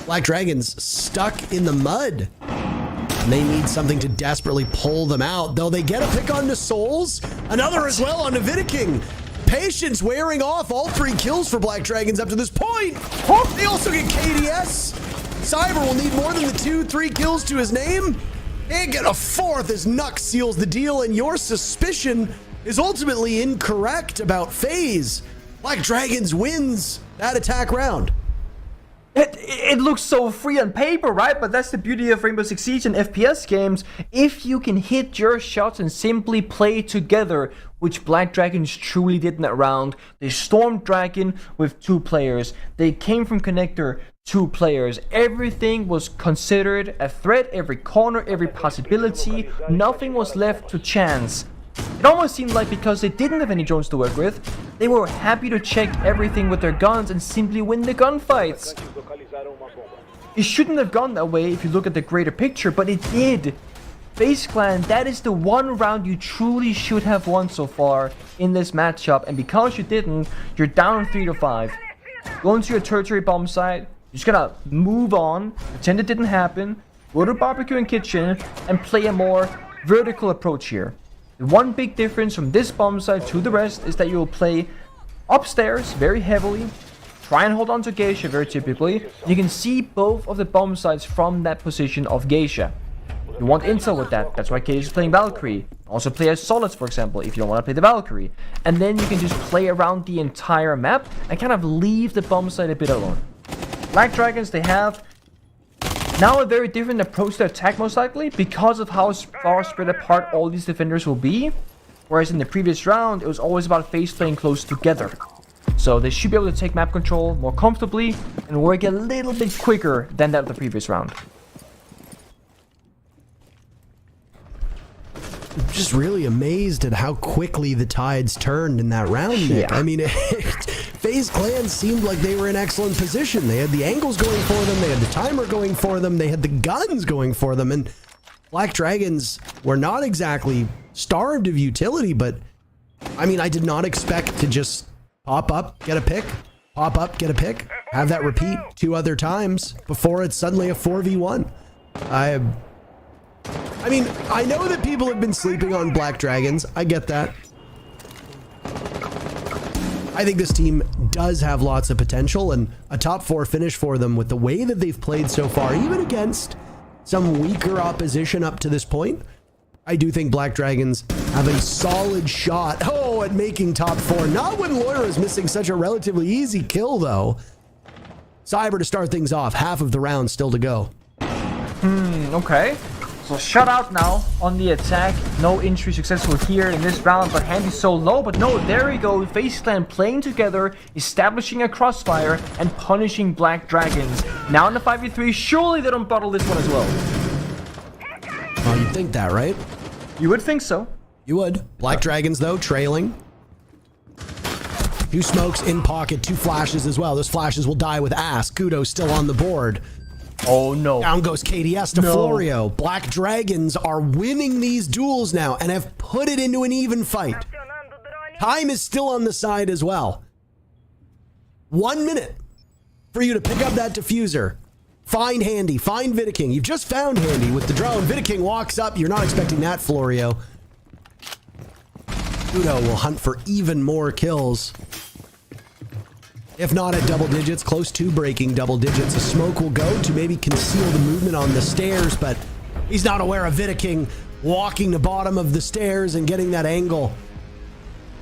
Black Dragons stuck in the mud. And they need something to desperately pull them out, though they get a pick onto Souls. Another as well onto Vidaking. patience wearing off. All 3 kills for Black Dragons up to this point. Oh, they also get KDS. Cyber will need more than the 2-3 kills to his name. And get a 4th as Nux seals the deal, and your suspicion is ultimately incorrect about FaZe. Black Dragons wins that attack round. It looks so free on paper, right? But that's the beauty of Rainbow Six Siege and FPS games. If you can hit your shots and simply play together, which Black Dragons truly did in that round. They stormed Dragon with 2 players. They came from Connector, 2 players. Everything was considered a threat, every corner, every possibility. Nothing was left to chance. It almost seemed like because they didn't have any drones to work with, they were happy to check everything with their guns and simply win the gunfights. It shouldn't have gone that way if you look at the greater picture, but it did. FaZe Clan, that is the one round you truly should have won so far in this matchup, and because you didn't, you're down 3-5. Go into your tertiary bomb site, you're just gonna move on, pretend it didn't happen, go to barbecue and kitchen, and play a more vertical approach here. The one big difference from this bomb site to the rest is that you will play upstairs very heavily, try and hold on to Geisha very typically. You can see both of the bomb sites from that position of Geisha. You want intel with that, that's why Geisha is playing Valkyrie. Also play as Solids, for example, if you don't want to play the Valkyrie. And then you can just play around the entire map and kind of leave the bomb site a bit alone. Black Dragons, they have now a very different approach to attack, most likely, because of how far spread apart all these defenders will be. Whereas in the previous round, it was always about FaZe playing close together. So they should be able to take map control more comfortably and work a little bit quicker than that of the previous round. I'm just really amazed at how quickly the tides turned in that round, Nick. Yeah. I mean, FaZe Clan seemed like they were in excellent position. They had the angles going for them, they had the timer going for them, they had the guns going for them, and Black Dragons were not exactly starved of utility, but I mean, I did not expect to just pop up, get a pick, pop up, get a pick, have that repeat 2 other times before it's suddenly a 4v1. I mean, I know that people have been sleeping on Black Dragons. I get that. I think this team does have lots of potential, and a top 4 finish for them with the way that they've played so far, even against some weaker opposition up to this point. I do think Black Dragons have a solid shot, at making top 4. Not when Loira is missing such a relatively easy kill, though. Cyber to start things off. Half of the round still to go. Okay. So shutout now on the attack. No entry successful here in this round, but Handy's so low. But no, there we go. FaZe Clan playing together, establishing a crossfire, and punishing Black Dragons. Now in the 5v3, surely they don't bottle this one as well. Oh, you'd think that, right? You would think so. You would. Black Dragons, though, trailing. 2 smokes in pocket, 2 flashes as well. Those flashes will die with ass. Kudo still on the board. Oh no. Down goes KDS to Florio. Black Dragons are winning these duels now and have put it into an even fight. Time is still on the side as well. 1 minute for you to pick up that diffuser. Find Handy, find Vidiking. You've just found Handy with the drone. Vidiking walks up. You're not expecting that, Florio. Kudo will hunt for even more kills. If not at double digits, close to breaking double digits. A smoke will go to maybe conceal the movement on the stairs, but he's not aware of Vidiking walking the bottom of the stairs and getting that angle.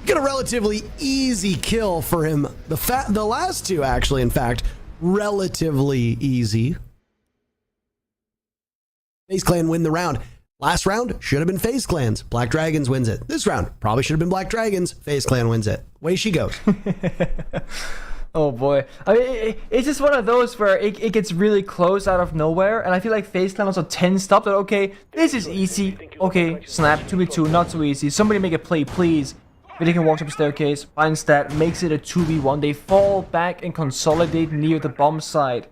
Get a relatively easy kill for him. The last 2, actually, in fact, relatively easy. FaZe Clan win the round. Last round should have been FaZe Clan's. Black Dragons wins it. This round probably should have been Black Dragons. FaZe Clan wins it. Way she goes. Oh boy. I mean, it's just one of those where it gets really close out of nowhere, and I feel like FaZe Clan also tensed up that, okay, this is easy. Okay, snap, 2v2, not so easy. Somebody make a play, please. Vidiking walks up a staircase, finds that, makes it a 2v1. They fall back and consolidate near the bomb site.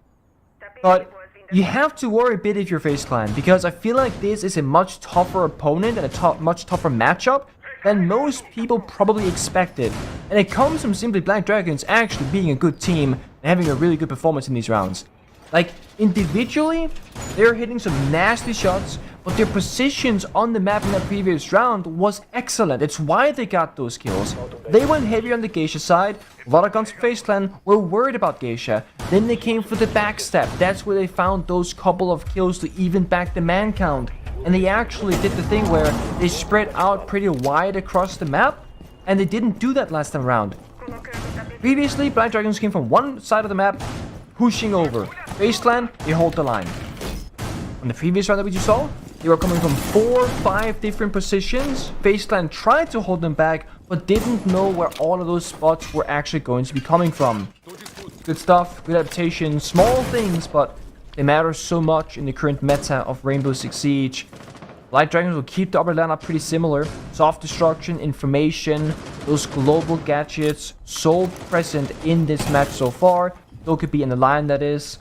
But you have to worry a bit if you're FaZe Clan, because I feel like this is a much tougher opponent and a much tougher matchup than most people probably expected. And it comes from simply Black Dragons actually being a good team and having a really good performance in these rounds. Like, individually, they're hitting some nasty shots, but their positions on the map in the previous round was excellent. It's why they got those kills. They went heavy on the Geisha side. A lot of guns from FaZe Clan were worried about Geisha. Then they came for the backstab. That's where they found those couple of kills to even back the man count. And they actually did the thing where they spread out pretty wide across the map, and they didn't do that last time around. Previously, Black Dragons came from one side of the map, pushing over. FaZe Clan, they hold the line. On the previous round that we just saw, they were coming from 4 or 5 different positions. FaZe Clan tried to hold them back, but didn't know where all of those spots were actually going to be coming from. Good stuff, good adaptation, small things, but they matter so much in the current meta of Rainbow Six Siege. Black Dragons will keep the upper lineup pretty similar. Soft destruction, information, those global gadgets, so present in this match so far. Though could be in the line, that is.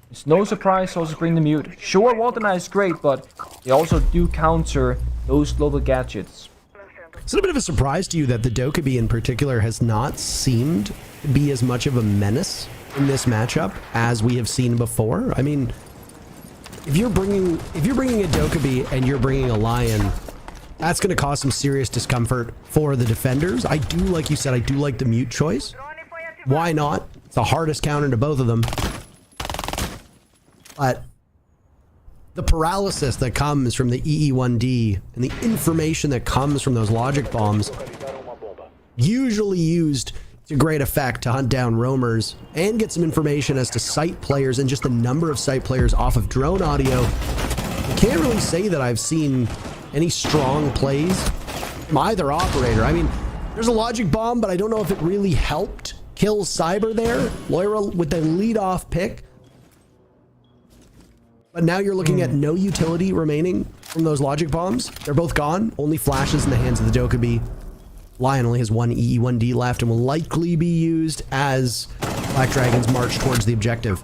It's no surprise to also bring the mute. Sure, Waltena is great, but they also do counter those global gadgets. Is it a bit of a surprise to you that the Dokkaebi in particular has not seemed to be as much of a menace in this matchup as we have seen before? I mean, if you're bringing a Dokkaebi and you're bringing a Lion, that's going to cause some serious discomfort for the defenders. I do, like you said, I do like the mute choice. Why not? It's the hardest counter to both of them. But the paralysis that comes from the EE1D and the information that comes from those logic bombs, usually used to great effect to hunt down roamers and get some information as to site players and just the number of site players off of drone audio. I can't really say that I've seen any strong plays from either operator. I mean, there's a logic bomb, but I don't know if it really helped kill Cyber there. Loira with the lead-off pick. But now you're looking at no utility remaining from those logic bombs. They're both gone. Only flashes in the hands of the Dokkaebi. Lion only has one EE1D left and will likely be used as Black Dragons march towards the objective.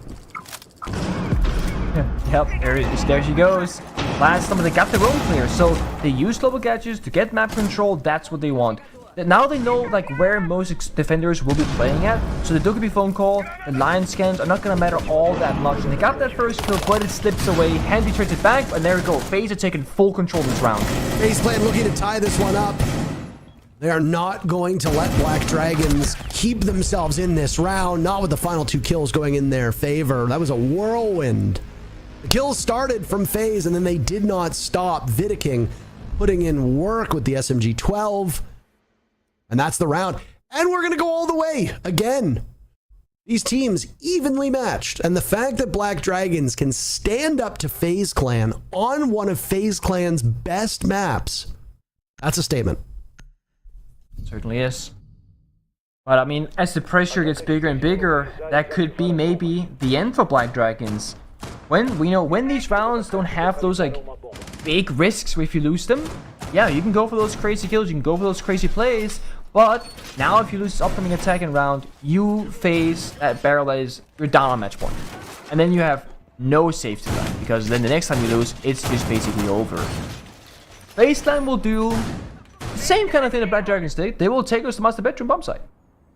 Yep, there she goes. Last time they got their own clear, so they use global gadgets to get map control. That's what they want. Now they know like where most defenders will be playing at, so the Dokkaebi phone call, the line scans are not gonna matter all that much. And they got that first kill, but it slips away. Handy turns it back, and there we go. FaZe are taking full control this round. FaZe Clan looking to tie this one up. They are not going to let Black Dragons keep themselves in this round, not with the final 2 kills going in their favor. That was a whirlwind. The kills started from FaZe, and then they did not stop. Vidiking putting in work with the SMG-12. And that's the round. And we're going to go all the way again. These teams evenly matched. And the fact that Black Dragons can stand up to FaZe Clan on one of FaZe Clan's best maps, that's a statement. Certainly is. But I mean, as the pressure gets bigger and bigger, that could be maybe the end for Black Dragons. When these rounds don't have those like big risks if you lose them, yeah, you can go for those crazy kills, you can go for those crazy plays. But now if you lose this upcoming attacking round, you face that barrel that is you're down on match point. And then you have no safety left, because then the next time you lose, it's just basically over. FaZe Clan will do the same kind of thing that Black Dragons did. They will take us to master bedroom bomb site.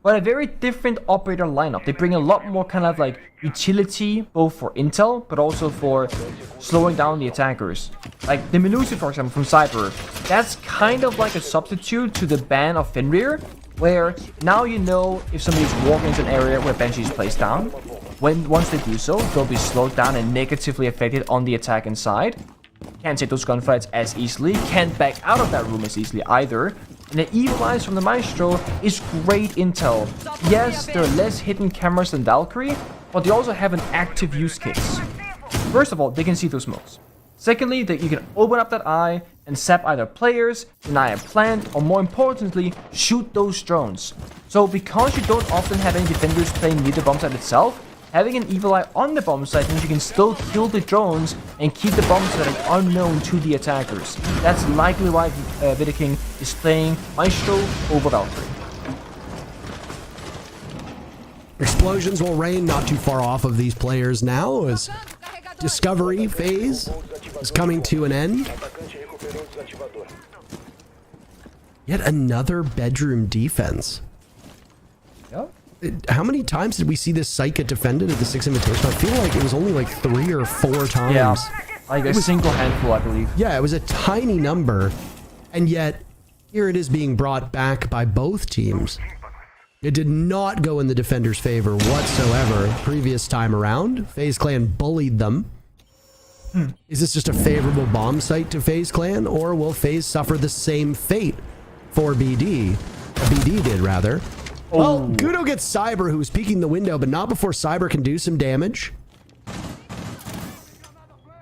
But a very different operator lineup. They bring a lot more kind of like utility, both for intel, but also for slowing down the attackers. Like the Melusi, for example, from Cyber. That's kind of like a substitute to the ban of Fenrir, where now you know if somebody's walking into an area where Banshee is placed down. Once they do so, they'll be slowed down and negatively affected on the attack inside. Can't take those gunfights as easily, can't back out of that room as easily either. And the Evil Eyes from the Maestro is great intel. Yes, there are less hidden cameras than Valkyrie, but they also have an active use case. First of all, they can see those smokes. Secondly, that you can open up that eye and zap either players, deny a plant, or more importantly, shoot those drones. So because you don't often have any defenders playing near the bomb site itself, having an Evil Eye on the bomb site means you can still kill the drones and keep the bomb site unknown to the attackers. That's likely why Vidiking is playing Maestro over Valkyrie. Explosions will rain not too far off of these players now as discovery phase is coming to an end. Yet another bedroom defense. Yep. How many times did we see this site get defended at the 6 Invitational? I feel like it was only like 3 or 4 times. Yeah. Like a single handful, I believe. Yeah, it was a tiny number, and yet here it is being brought back by both teams. It did not go in the defenders' favor whatsoever previous time around. FaZe Clan bullied them. Is this just a favorable bomb site to FaZe Clan, or will FaZe suffer the same fate for BD? BD did, rather. Well, Gudo gets Cyber, who was peeking the window, but not before Cyber can do some damage.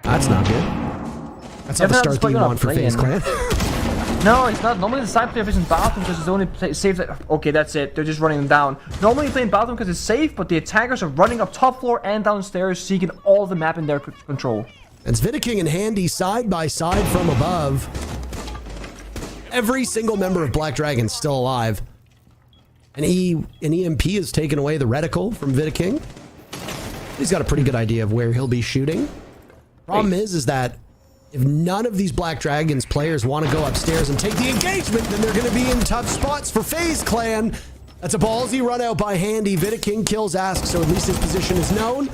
That's not good. That's not the start that you want for FaZe Clan. No, it's not. Normally the side player is in bathroom because it's only safe that... Okay, that's it. They're just running them down. Normally you play in bathroom because it's safe, but the attackers are running up top floor and downstairs, seeking all the map in their control. It's Vidiking and Handy side by side from above. Every single member of Black Dragon's still alive. And an EMP has taken away the reticle from Vidiking. He's got a pretty good idea of where he'll be shooting. Problem is that if none of these Black Dragons players want to go upstairs and take the engagement, then they're going to be in tough spots for FaZe Clan. That's a ballsy run out by Handy. Vidiking kills Ask, so at least his position is known.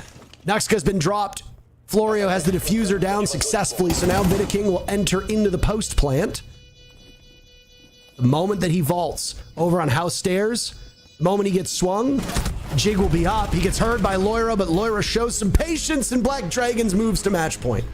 Nuxka's been dropped. Florio has the diffuser down successfully, so now Vidiking will enter into the post plant. The moment that he vaults over on house stairs, the moment he gets swung, Jig will be up. He gets heard by Loira, but Loira shows some patience and Black Dragons moves to match point.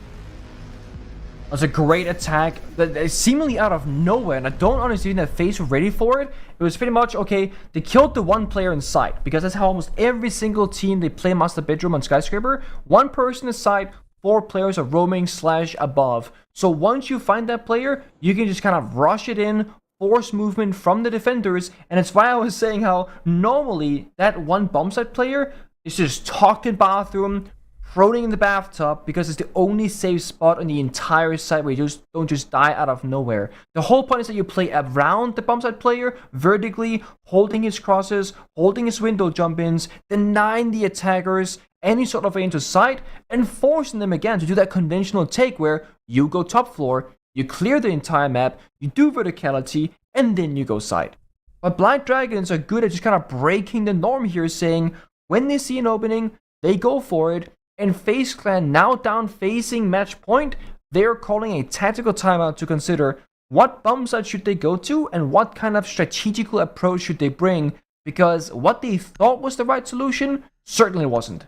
That's a great attack that is seemingly out of nowhere, and I don't honestly think that FaZe were ready for it. It was pretty much, okay, they killed the one player in sight, because that's how almost every single team they play Master Bedroom on Skyscraper. One person in sight, 4 players are roaming / above. So once you find that player, you can just kind of rush it in, force movement from the defenders, and it's why I was saying how normally that one bomb site player is just tucked in bathroom, floating in the bathtub, because it's the only safe spot on the entire site where you just don't just die out of nowhere. The whole point is that you play around the bomb site player vertically, holding his crosses, holding his window jump-ins, denying the attackers any sort of way into sight, and forcing them again to do that conventional take where you go top floor, you clear the entire map, you do verticality, and then you go side. But Black Dragons are good at just kind of breaking the norm here, saying when they see an opening, they go for it. And FaZe Clan now down facing match point, they are calling a tactical timeout to consider what bomb site should they go to and what kind of strategical approach should they bring, because what they thought was the right solution certainly wasn't.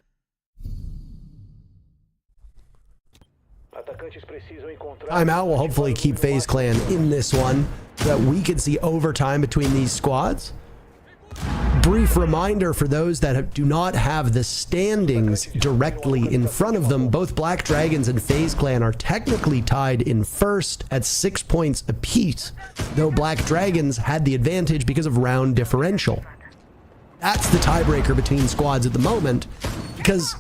Timeout will hopefully keep FaZe Clan in this one so that we can see overtime between these squads. Brief reminder for those that do not have the standings directly in front of them, both Black Dragons and FaZe Clan are technically tied in first at 6 points apiece, though Black Dragons had the advantage because of round differential. That's the tiebreaker between squads at the moment, because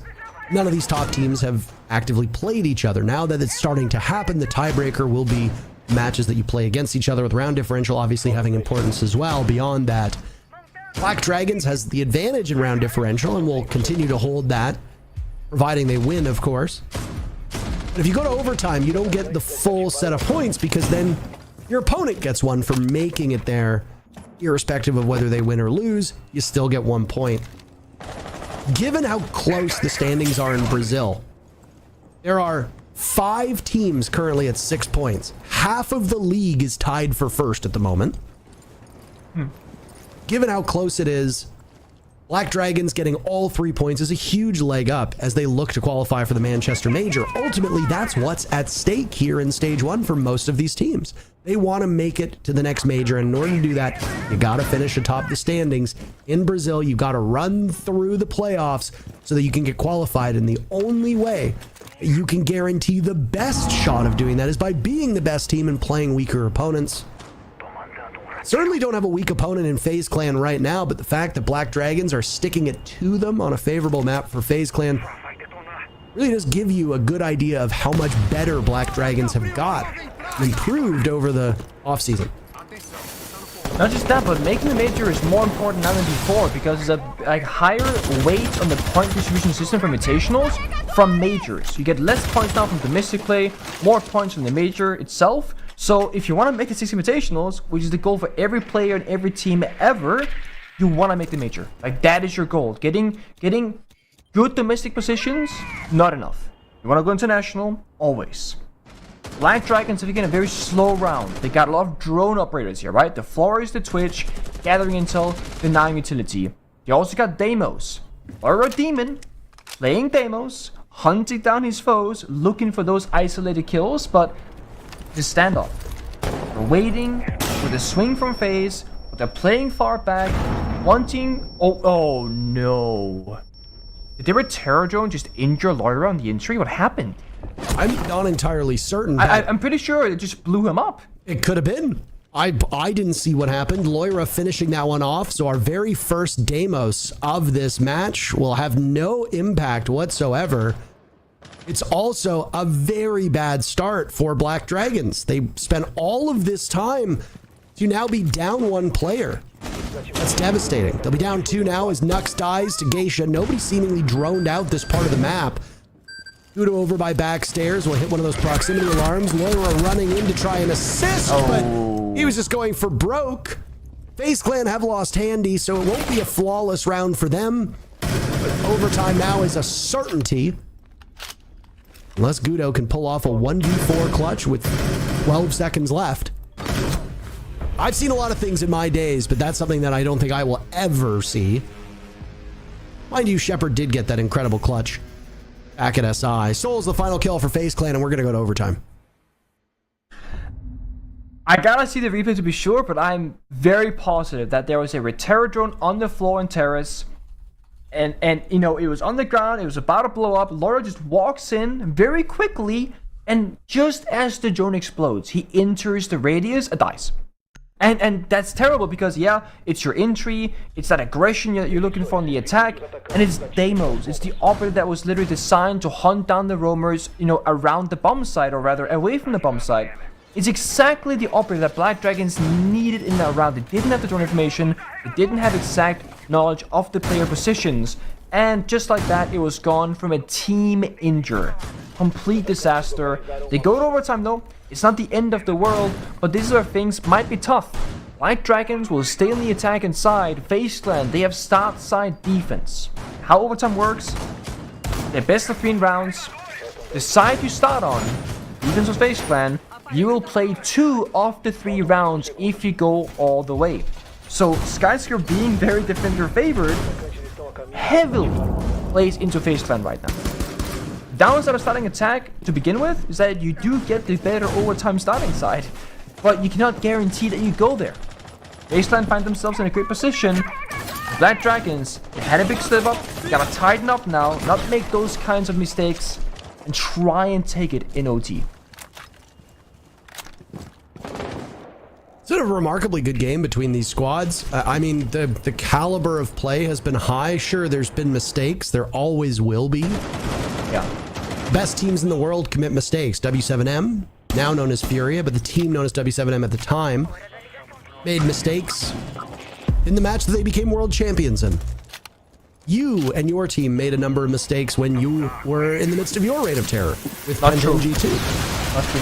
none of these top teams have actively played each other. Now that it's starting to happen, the tiebreaker will be matches that you play against each other, with round differential obviously having importance as well. Beyond that, Black Dragons has the advantage in round differential and will continue to hold that, providing they win, of course. But if you go to overtime, you don't get the full set of points, because then your opponent gets one for making it there. Irrespective of whether they win or lose, you still get 1 point. Given how close the standings are in Brazil, there are 5 teams currently at 6 points. Half of the league is tied for first at the moment. Given how close it is, Black Dragons getting all 3 points is a huge leg up as they look to qualify for the Manchester Major. Ultimately, that's what's at stake here in Stage 1 for most of these teams. They want to make it to the next major, and in order to do that, you got to finish atop the standings. In Brazil, you got to run through the playoffs so that you can get qualified, and the only way you can guarantee the best shot of doing that is by being the best team and playing weaker opponents. Certainly don't have a weak opponent in FaZe Clan right now, but the fact that Black Dragons are sticking it to them on a favorable map for FaZe Clan really does give you a good idea of how much better Black Dragons have got and improved over the offseason. Not just that, but making the major is more important now than before, because there's a higher weight on the point distribution system for invitationals from majors. You get less points now from domestic play, more points from the major itself. So if you want to make the 6 invitationals, which is the goal for every player and every team ever, you want to make the major. Like, that is your goal. Getting good domestic positions, not enough. You want to go international? Always. Black Dragons have taken a very slow round. They got a lot of drone operators here, right? The Flores, the Twitch, gathering intel, denying utility. They also got Deimos, or a demon, playing Deimos, hunting down his foes, looking for those isolated kills, but just standoff. They're waiting for the swing from phase, but they're playing far back, wanting... Oh no. Did their terror drone just injure Loira on the entry? What happened? I'm not entirely certain. I'm pretty sure it just blew him up. It could have been. I didn't see what happened. Loira finishing that one off. So our very first Deimos of this match will have no impact whatsoever. It's also a very bad start for Black Dragons. They spent all of this time to now be down one player. That's devastating. They'll be down 2 now as Nux dies to Geisha. Nobody seemingly droned out this part of the map. Gudo over by backstairs will hit one of those proximity alarms. Loira running in to try and assist, but he was just going for broke. FaZe Clan have lost Handy, so it won't be a flawless round for them. But overtime now is a certainty. Unless Gudo can pull off a 1v4 clutch with 12 seconds left. I've seen a lot of things in my days, but that's something that I don't think I will ever see. Mind you, Shepard did get that incredible clutch back at SI. Soul's the final kill for FaZe Clan, and we're going to go to overtime. I gotta see the replay to be sure, but I'm very positive that there was a terror drone on the floor in terrace. And you know, it was on the ground, it was about to blow up. Loira just walks in very quickly, and just as the drone explodes, he enters the radius and dies. And that's terrible because, yeah, it's your entry, it's that aggression you're looking for in the attack, and it's Deimos. It's the operator that was literally designed to hunt down the roamers, you know, around the bomb site, or rather away from the bomb site. It's exactly the operator that Black Dragons needed in that round. They didn't have the drone information, they didn't have exact knowledge of the player positions, and just like that, it was gone from a team injury. Complete disaster. They go to overtime though. It's not the end of the world, but this is where things might be tough. Black Dragons will stay on the attack inside. FaZe Clan, they have start side defense. How overtime works, the best of 3 rounds. The side you start on, defense of FaZe Clan, you will play 2 of the 3 rounds if you go all the way. So Skyscraper being very defender favored heavily plays into FaZe Clan right now. Downside of starting attack to begin with is that you do get the better overtime starting side, but you cannot guarantee that you go there. FaZe Clan find themselves in a great position. Black Dragons, they had a big slip up, they gotta tighten up now, not make those kinds of mistakes, and try and take it in OT. It's been a remarkably good game between these squads. I mean, the caliber of play has been high. Sure, there's been mistakes. There always will be. Yeah. Best teams in the world commit mistakes. W7M, now known as Furia, but the team known as W7M at the time, made mistakes in the match that they became world champions in. You and your team made a number of mistakes when you were in the midst of your reign of terror with Phantom G2. Not true.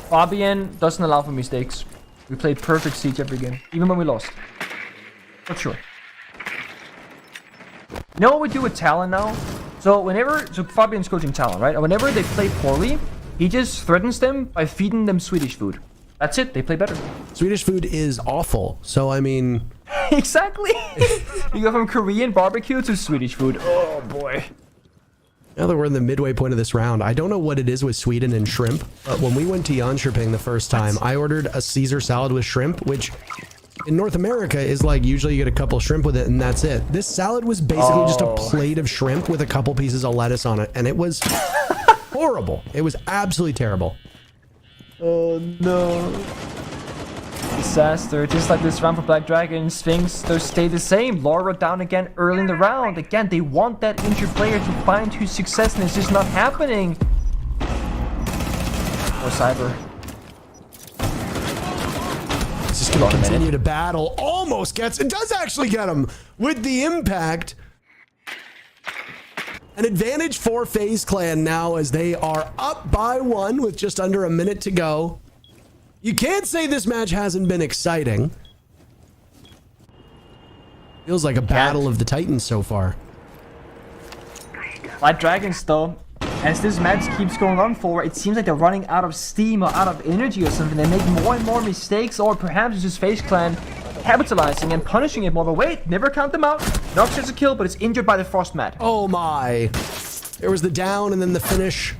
Fabian doesn't allow for mistakes. We played perfect Siege every game, even when we lost. Not sure. You know what we do with Talon now? So Fabian's coaching Talon, right? And whenever they play poorly, he just threatens them by feeding them Swedish food. That's it, they play better. Swedish food is awful, so I mean... Exactly! You go from Korean barbecue to Swedish food. Oh boy. Now that we're in the midway point of this round, I don't know what it is with Sweden and shrimp, but when we went to Jönköping the first time, I ordered a Caesar salad with shrimp, which in North America is like usually you get a couple shrimp with it and that's it. This salad was basically just a plate of shrimp with a couple pieces of lettuce on it, and it was horrible. It was absolutely terrible. Oh no. Disaster. Just like this round for Black Dragons, things they stay the same. Loira down again early in the round. Again, they want that injured player to find his success, and it's just not happening. Or Cyber. It's just gonna continue to battle. Almost gets, it does actually get him with the impact. An advantage for FaZe Clan now as they are up by 1 with just under a minute to go. You can't say this match hasn't been exciting. Feels like a battle of the Titans so far. Black Dragons, though, as this match keeps going on forward, it seems like they're running out of steam or out of energy or something. They make more and more mistakes, or perhaps it's just FaZe Clan capitalizing and punishing it more. But wait, never count them out. Nox gets a kill, but it's injured by the frost mat. Oh my. There was the down and then the finish.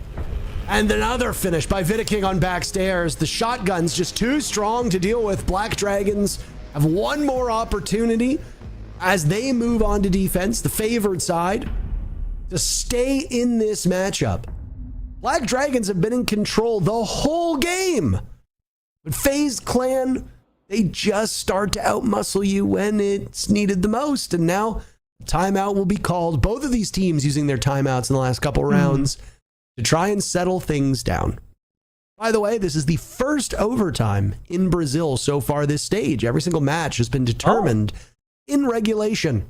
And another finish by Vidiking on backstairs. The shotgun's just too strong to deal with. Black Dragons have one more opportunity as they move on to defense, the favored side, to stay in this matchup. Black Dragons have been in control the whole game. But FaZe Clan, they just start to outmuscle you when it's needed the most. And now timeout will be called. Both of these teams using their timeouts in the last couple rounds to try and settle things down. By the way, this is the first overtime in Brazil so far this stage. Every single match has been determined in regulation.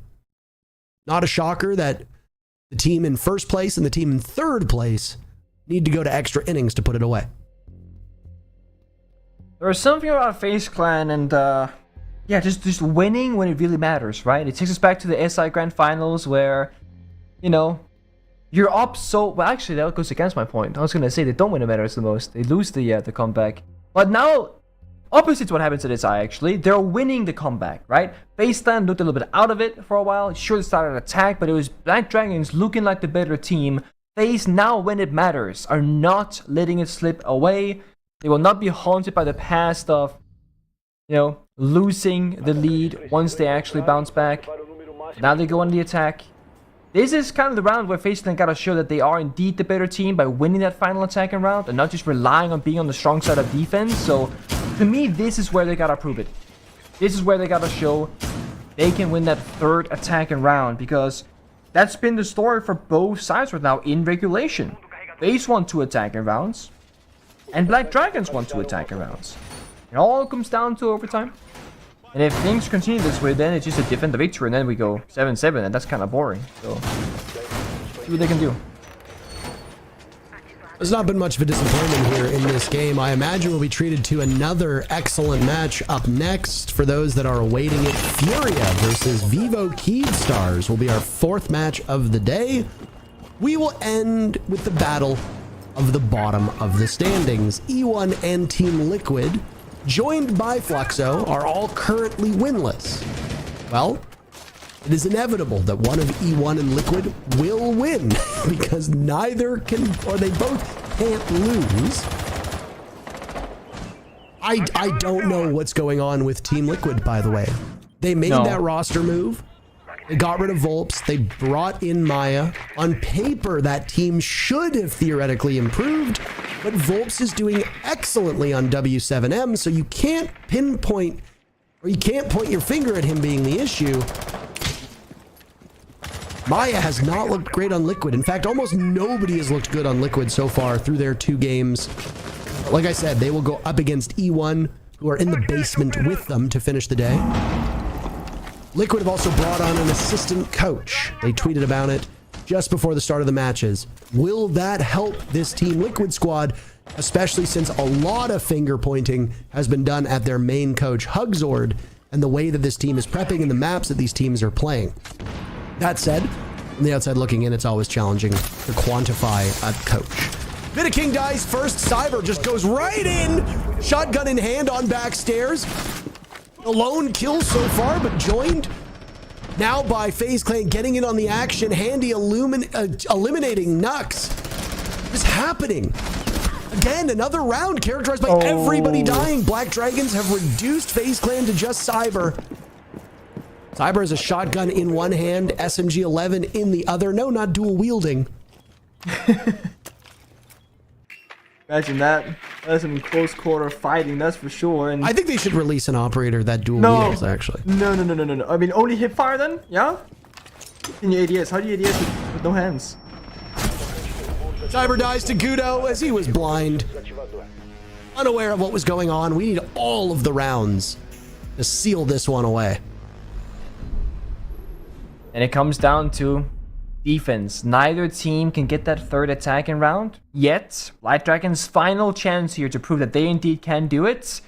Not a shocker that the team in first place and the team in third place need to go to extra innings to put it away. There is something about FaZe Clan and yeah, just winning when it really matters, right? It takes us back to the SI Grand Finals where, you know, you're up so... Well, actually, that goes against my point. I was going to say they don't win when it matters the most. They lose the comeback. But now, opposite to what happens at SI, actually. They're winning the comeback, right? FaZe Clan looked a little bit out of it for a while. Sure, they started an attack, but it was Black Dragons looking like the better team. FaZe, now when it matters, are not letting it slip away. They will not be haunted by the past of, you know, losing the lead once they actually bounce back. Now they go on the attack. This is kind of the round where FaZe Clan gotta show that they are indeed the better team by winning that final attacking round and not just relying on being on the strong side of defense. So, to me, this is where they gotta prove it. This is where they gotta show they can win that third attacking round, because that's been the story for both sides right now in regulation. FaZe won 2 attacking rounds, and Black Dragons won 2 attacking rounds. It all comes down to overtime. And if things continue this way, then it's just a defend the victory, and then we go 7-7, and that's kind of boring. So, see what they can do. There's not been much of a disappointment here in this game. I imagine we'll be treated to another excellent match up next. For those that are awaiting it, Furia versus Vivo Keystars will be our 4th match of the day. We will end with the battle of the bottom of the standings. E1 and Team Liquid, joined by Fluxo, are all currently winless. Well, it is inevitable that one of E1 and Liquid will win because neither can, or they both can't lose. I don't know what's going on with Team Liquid, by the way. They made that roster move. They got rid of Volps. They brought in Maya. On paper, that team should have theoretically improved, but Volps is doing excellently on W7M, so you can't pinpoint, or you can't point your finger at him being the issue. Maya has not looked great on Liquid. In fact, almost nobody has looked good on Liquid so far through their 2 games. Like I said, they will go up against E1, who are in the basement with them to finish the day. Liquid have also brought on an assistant coach. They tweeted about it just before the start of the matches. Will that help this Team Liquid squad, especially since a lot of finger pointing has been done at their main coach, Hugzord, and the way that this team is prepping and the maps that these teams are playing? That said, from the outside looking in, it's always challenging to quantify a coach. Vidiking dies first. Cyber just goes right in. Shotgun in hand on backstairs. A lone kill so far, but joined now by FaZe Clan getting in on the action. Handy eliminating Nux. What's happening? Again, another round characterized by everybody dying. Black Dragons have reduced FaZe Clan to just Cyber. Cyber has a shotgun in one hand, SMG-11 in the other. No, not dual wielding. Imagine that. That's some close quarter fighting, that's for sure. And I think they should release an operator that dual wields, actually. No. I mean, only hip fire then? Yeah? In your ADS. How do you ADS with no hands? Cyber dies to Gudo as he was blind. Unaware of what was going on. We need all of the rounds to seal this one away. And it comes down to defense. Neither team can get that third attacking round yet. Black Dragon's final chance here to prove that they indeed can do it.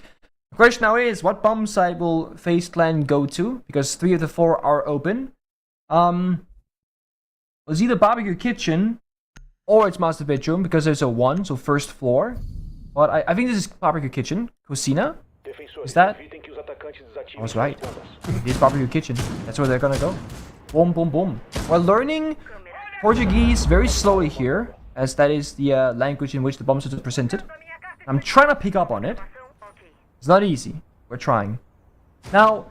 The question now is, what bomb site will FaZe Clan go to? Because 3 of the 4 are open. It was either Barbecue Kitchen or it's Master Bedroom because there's a 1, so first floor. But I think this is Barbecue Kitchen. Cocina? Is that? I was right. It is Barbecue Kitchen. That's where they're gonna go. Boom, boom, boom. We're learning Portuguese very slowly here, as that is the language in which the bombs are presented. I'm trying to pick up on it. It's not easy. We're trying. Now,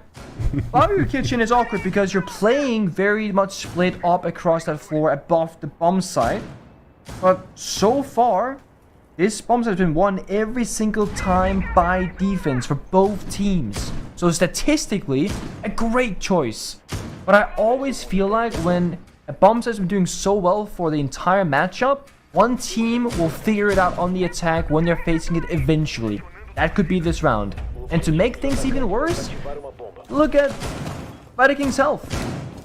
Barbecue Kitchen is awkward because you're playing very much split up across that floor above the bomb site. But so far, this bomb site has been won every single time by defense for both teams. So statistically, a great choice. But I always feel like when a bomb site has been doing so well for the entire matchup, one team will figure it out on the attack when they're facing it eventually. That could be this round. And to make things even worse, look at King's health.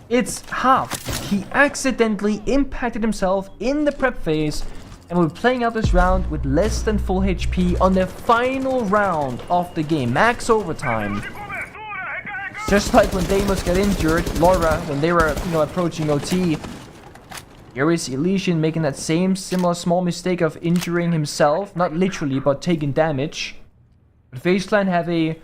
It's half. He accidentally impacted himself in the prep phase and will be playing out this round with less than full HP on the final round of the game, max overtime. Just like when Deimos got injured, Laura, when they were approaching OT, here is Elysian making that same similar small mistake of injuring himself, not literally, but taking damage. But FaZe Clan have a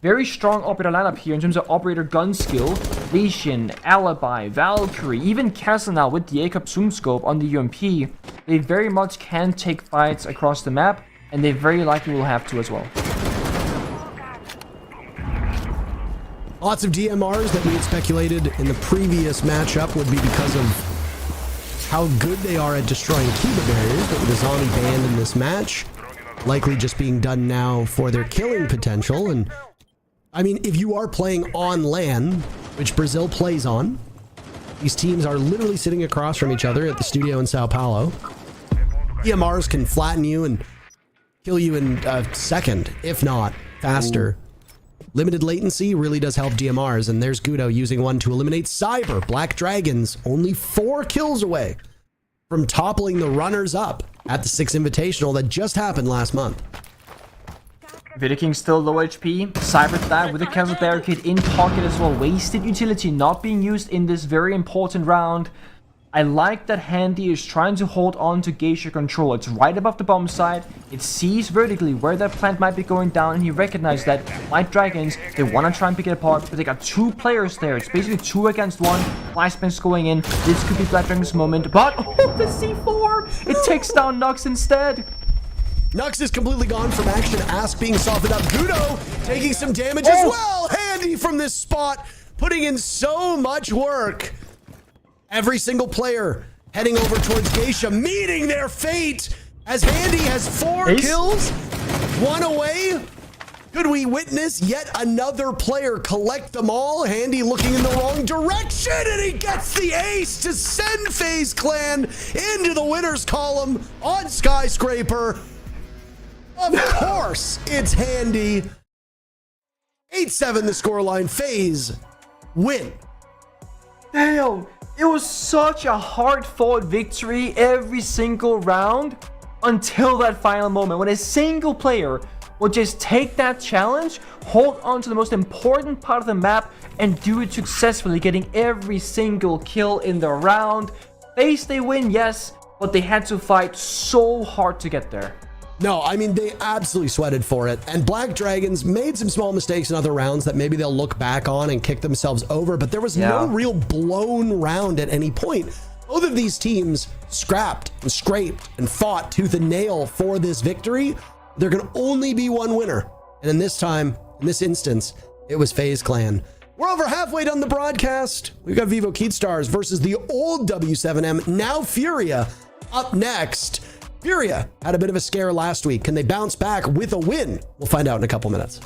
very strong operator lineup here in terms of operator gun skill. Lesion, Alibi, Valkyrie, even Castle now with the ACOP zoom scope on the UMP. They very much can take fights across the map, and they very likely will have to as well. Lots of DMRs that we had speculated in the previous matchup would be because of how good they are at destroying Kiba barriers, but with the zombie banned in this match, likely just being done now for their killing potential. And I mean, if you are playing on LAN, which Brazil plays on, these teams are literally sitting across from each other at the studio in Sao Paulo. DMRs can flatten you and kill you in a second, if not faster. Limited latency really does help DMRs, and there's Gudo using one to eliminate Cyber. Black Dragons only 4 kills away from toppling the runners up at the 6 Invitational that just happened last month. King still low HP. Cyber that with a Castle Barricade in pocket as well. Wasted utility not being used in this very important round. I like that Handy is trying to hold on to Geisha control. It's right above the bomb site. It sees vertically where that plant might be going down, and he recognized that White Dragons, they want to try and pick it apart, but they got 2 players there. It's basically 2 against 1. Flashbangs going in. This could be Black Dragon's moment, but oh, the C4! It takes down Nux instead. Nux is completely gone from action. Ask being softened up. Gudo taking some damage as well. Handy from this spot, putting in so much work. Every single player heading over towards Geisha, meeting their fate as Handy has 4 kills, 1 away. Could we witness yet another player collect them all? Handy looking in the wrong direction, and he gets the ace to send FaZe Clan into the winners column on Skyscraper. Of course, it's Handy. 8-7 the scoreline. FaZe win. Damn. It was such a hard-fought victory every single round until that final moment when a single player would just take that challenge, hold on to the most important part of the map, and do it successfully, getting every single kill in the round. FaZe, they win, yes, but they had to fight so hard to get there. No, I mean, they absolutely sweated for it. And Black Dragons made some small mistakes in other rounds that maybe they'll look back on and kick themselves over, but there was no real blown round at any point. Both of these teams scrapped and scraped and fought tooth and nail for this victory. There can only be one winner. And in this time, in this instance, it was FaZe Clan. We're over halfway done the broadcast. We've got Vivo Keystars versus the old W7M, now Furia, up next. Furia had a bit of a scare last week. Can they bounce back with a win? We'll find out in a couple minutes.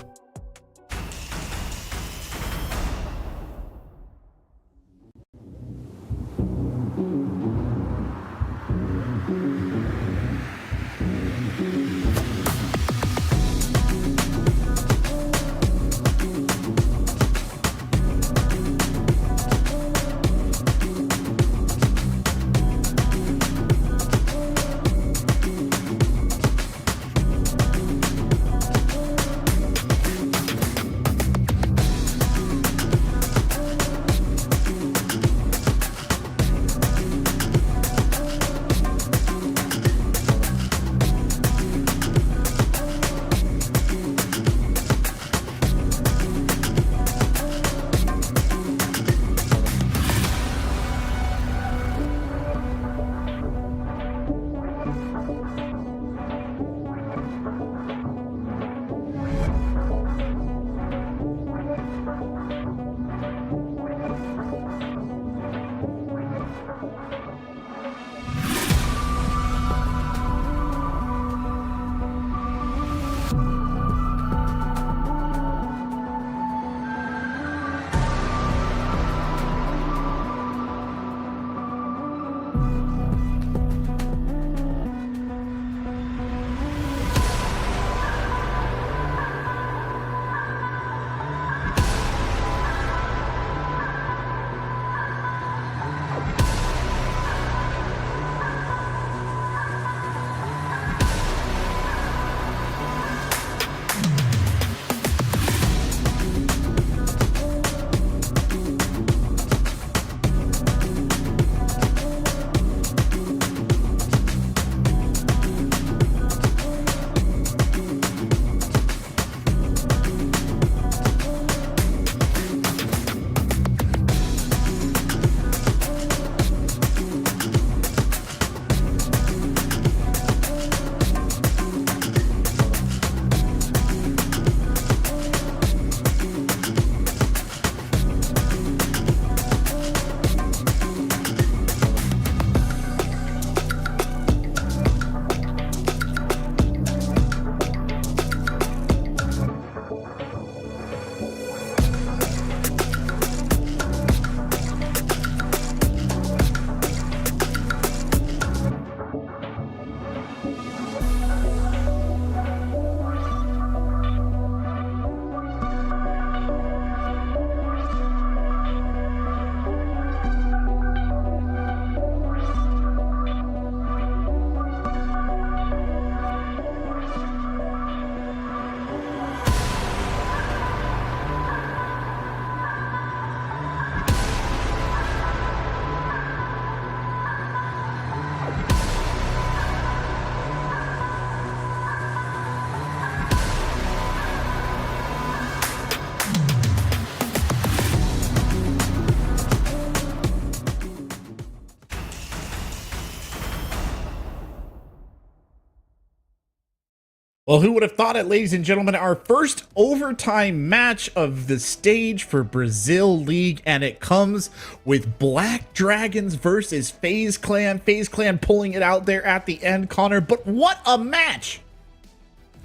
Well, who would have thought it, ladies and gentlemen, our first overtime match of the stage for Brazil League, and it comes with Black Dragons versus FaZe Clan. FaZe Clan pulling it out there at the end, Connor, but what a match!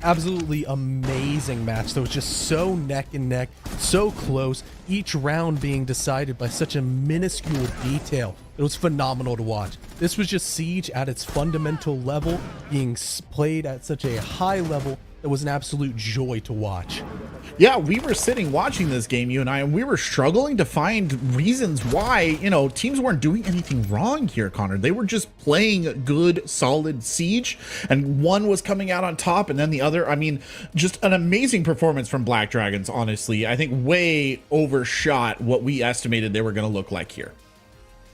Absolutely amazing match that was just so neck and neck, so close, each round being decided by such a minuscule detail. It was phenomenal to watch. This was just Siege at its fundamental level, being played at such a high level. It was an absolute joy to watch. Yeah, we were sitting watching this game, you and I, and we were struggling to find reasons why, teams weren't doing anything wrong here, Connor. They were just playing good, solid Siege, and one was coming out on top, and then the other. I mean, just an amazing performance from Black Dragons, honestly. I think way overshot what we estimated they were going to look like here.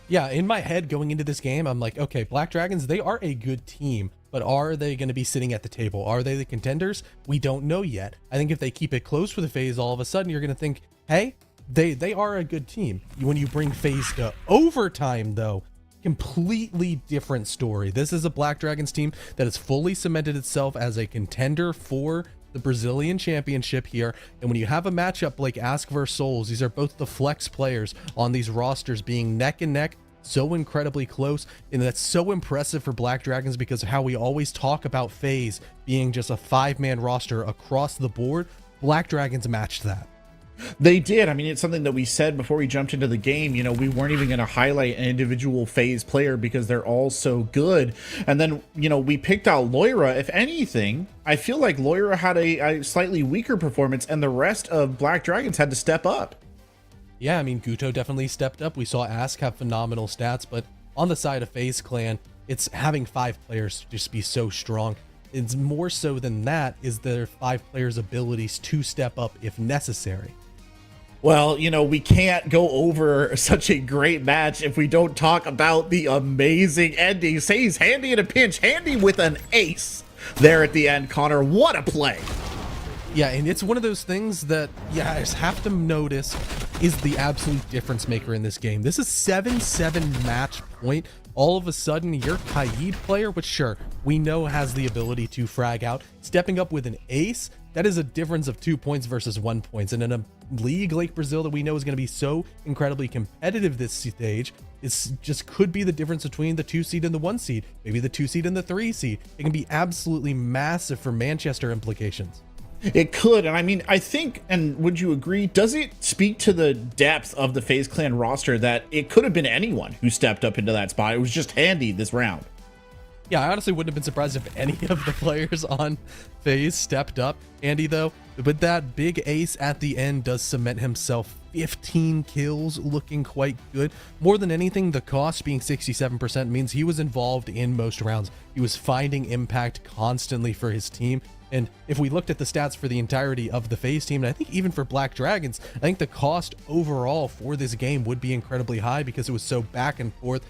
Yeah, in my head going into this game, I'm like, okay, Black Dragons, they are a good team, but are they going to be sitting at the table? Are they the contenders? We don't know yet. I think if they keep it close for the FaZe, all of a sudden you're going to think, hey, they are a good team. When you bring FaZe to overtime, though, completely different story. This is a Black Dragons team that has fully cemented itself as a contender for the Brazilian championship here. And when you have a matchup like Ask vs Souls, these are both the flex players on these rosters being neck and neck, so incredibly close, and that's so impressive for Black Dragons because of how we always talk about FaZe being just a 5-man roster across the board. Black Dragons matched that. They did. I mean, it's something that we said before we jumped into the game. We weren't even going to highlight an individual FaZe player because they're all so good. And then, we picked out Loira. If anything, I feel like Loira had a slightly weaker performance, and the rest of Black Dragons had to step up. Yeah, I mean, Guto definitely stepped up. We saw Ask have phenomenal stats, but on the side of FaZe Clan, it's having 5 players just be so strong. It's more so than that is their 5 players' abilities to step up if necessary. Well, we can't go over such a great match if we don't talk about the amazing ending. Says Handy in a pinch, Handy with an ace there at the end, Connor. What a play. Yeah, and it's one of those things that, I just have to notice is the absolute difference maker in this game. This is 7-7 match point. All of a sudden, your Kaid player, which sure, we know has the ability to frag out, stepping up with an ace, that is a difference of 2 points versus 1 point. And in a league like Brazil that we know is going to be so incredibly competitive this stage, it's just could be the difference between the 2 seed and the 1 seed, maybe the 2 seed and the 3 seed. It can be absolutely massive for Manchester implications. It could, and I mean, I think, and would you agree, does it speak to the depth of the FaZe Clan roster that it could have been anyone who stepped up into that spot? It was just Handy this round. Yeah, I honestly wouldn't have been surprised if any of the players on FaZe stepped up. Andy, though, with that big ace at the end, does cement himself 15 kills, looking quite good. More than anything, the cost being 67% means he was involved in most rounds. He was finding impact constantly for his team. And if we looked at the stats for the entirety of the FaZe team, and I think even for Black Dragons, I think the cost overall for this game would be incredibly high because it was so back and forth,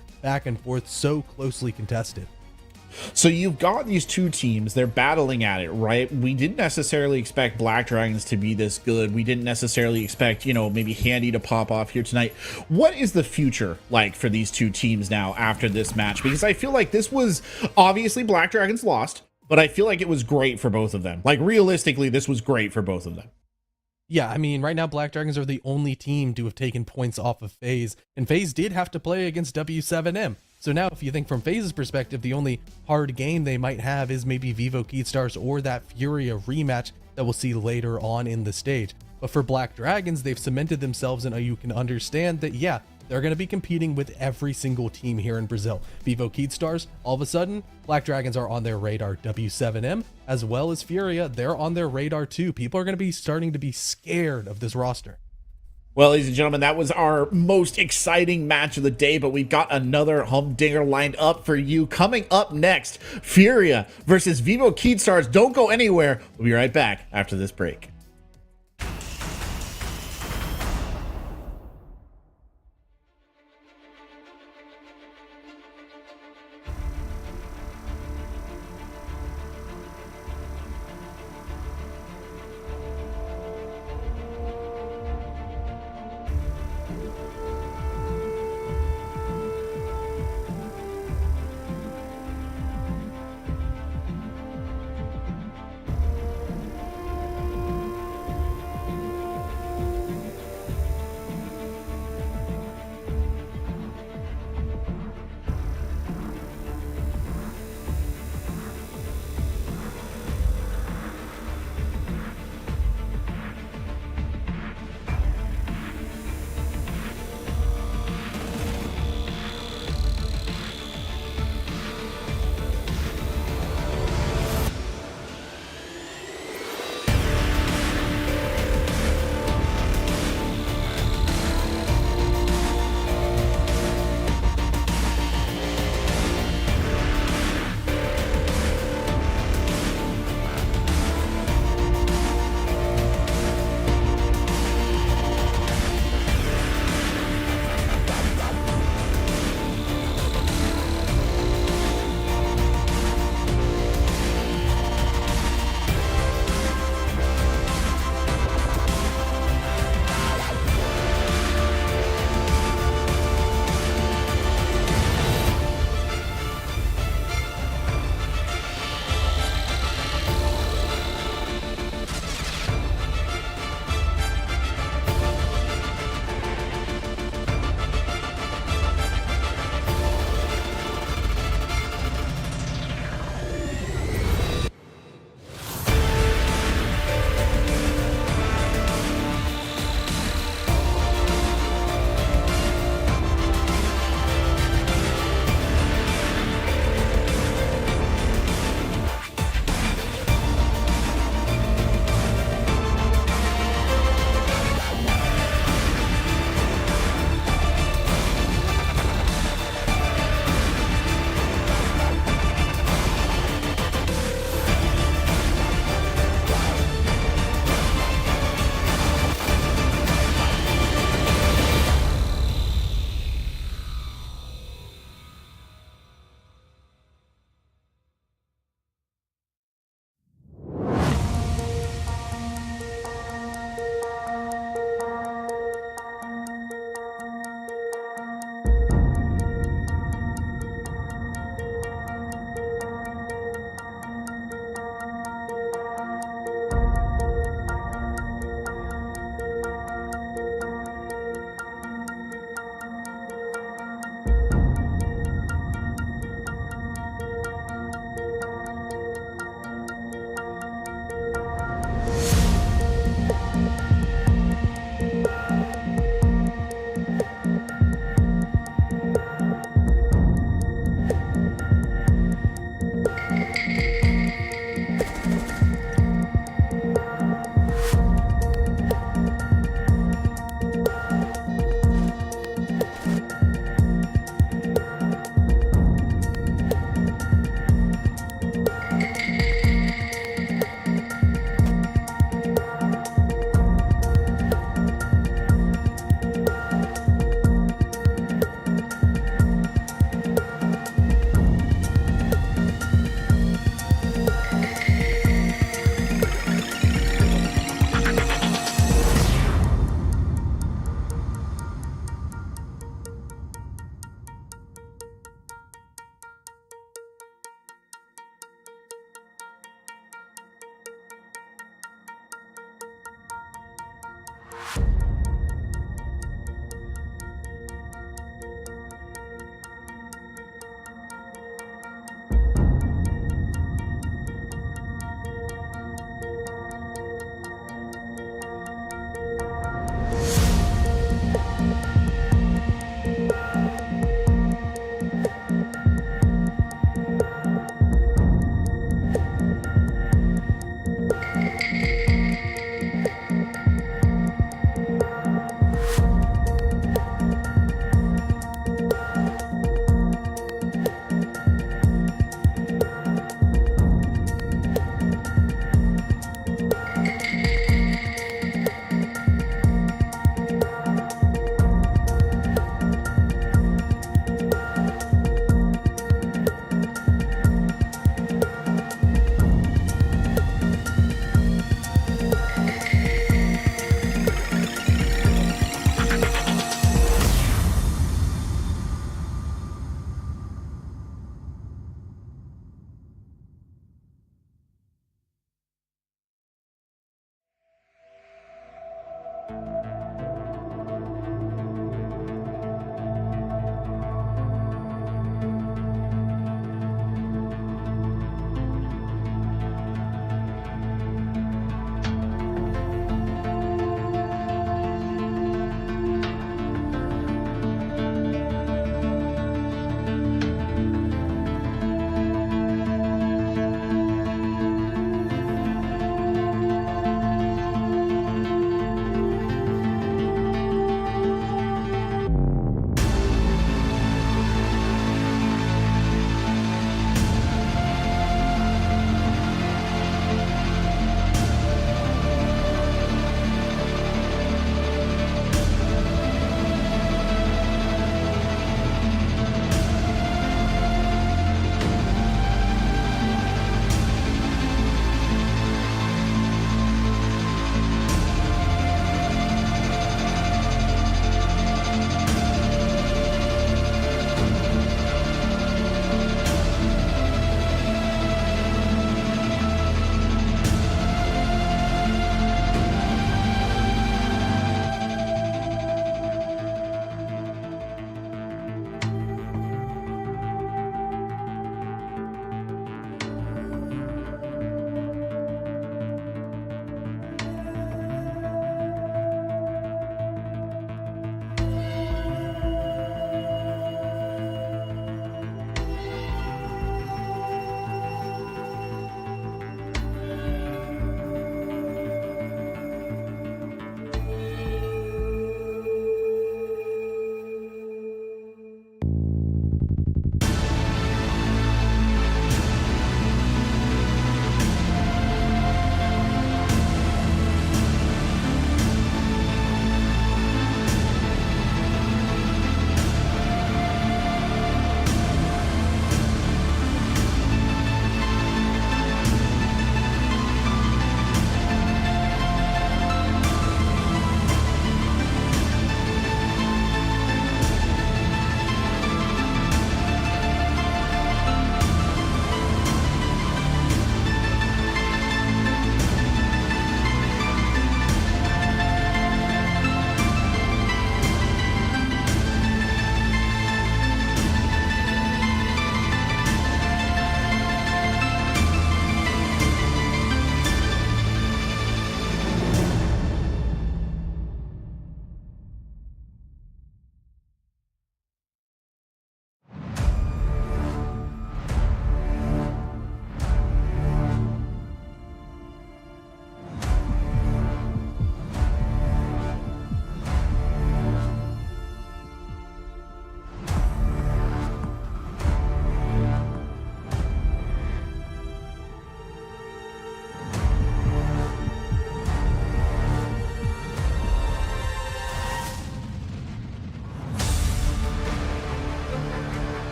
so closely contested. So you've got these two teams, they're battling at it, right? We didn't necessarily expect Black Dragons to be this good. We didn't necessarily expect, maybe Handy to pop off here tonight. What is the future like for these two teams now after this match? Because I feel like this was obviously Black Dragons lost, but I feel like it was great for both of them. Like realistically, this was great for both of them. Yeah, I mean, right now Black Dragons are the only team to have taken points off of FaZe, and FaZe did have to play against W7M. So now if you think from FaZe's perspective, the only hard game they might have is maybe Vivo Keystars or that Furia rematch that we'll see later on in the stage. But for Black Dragons, they've cemented themselves, and you can understand that, yeah, they're going to be competing with every single team here in Brazil. Vivo Keystars, all of a sudden, Black Dragons are on their radar. W7M, as well as Furia, they're on their radar too. People are going to be starting to be scared of this roster. Well, ladies and gentlemen, that was our most exciting match of the day, but we've got another humdinger lined up for you. Coming up next, Furia versus Vivo Keystars. Don't go anywhere. We'll be right back after this break.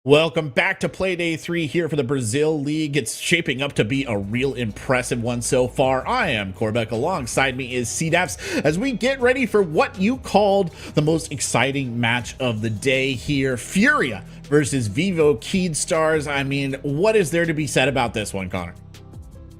Welcome back to Play Day 3 here for the Brazil League. It's shaping up to be a real impressive one so far. I am Corbeck. Alongside me is CDAPS as we get ready for what you called the most exciting match of the day here. Furia versus Vivo Keydstars. I mean, what is there to be said about this one, Connor?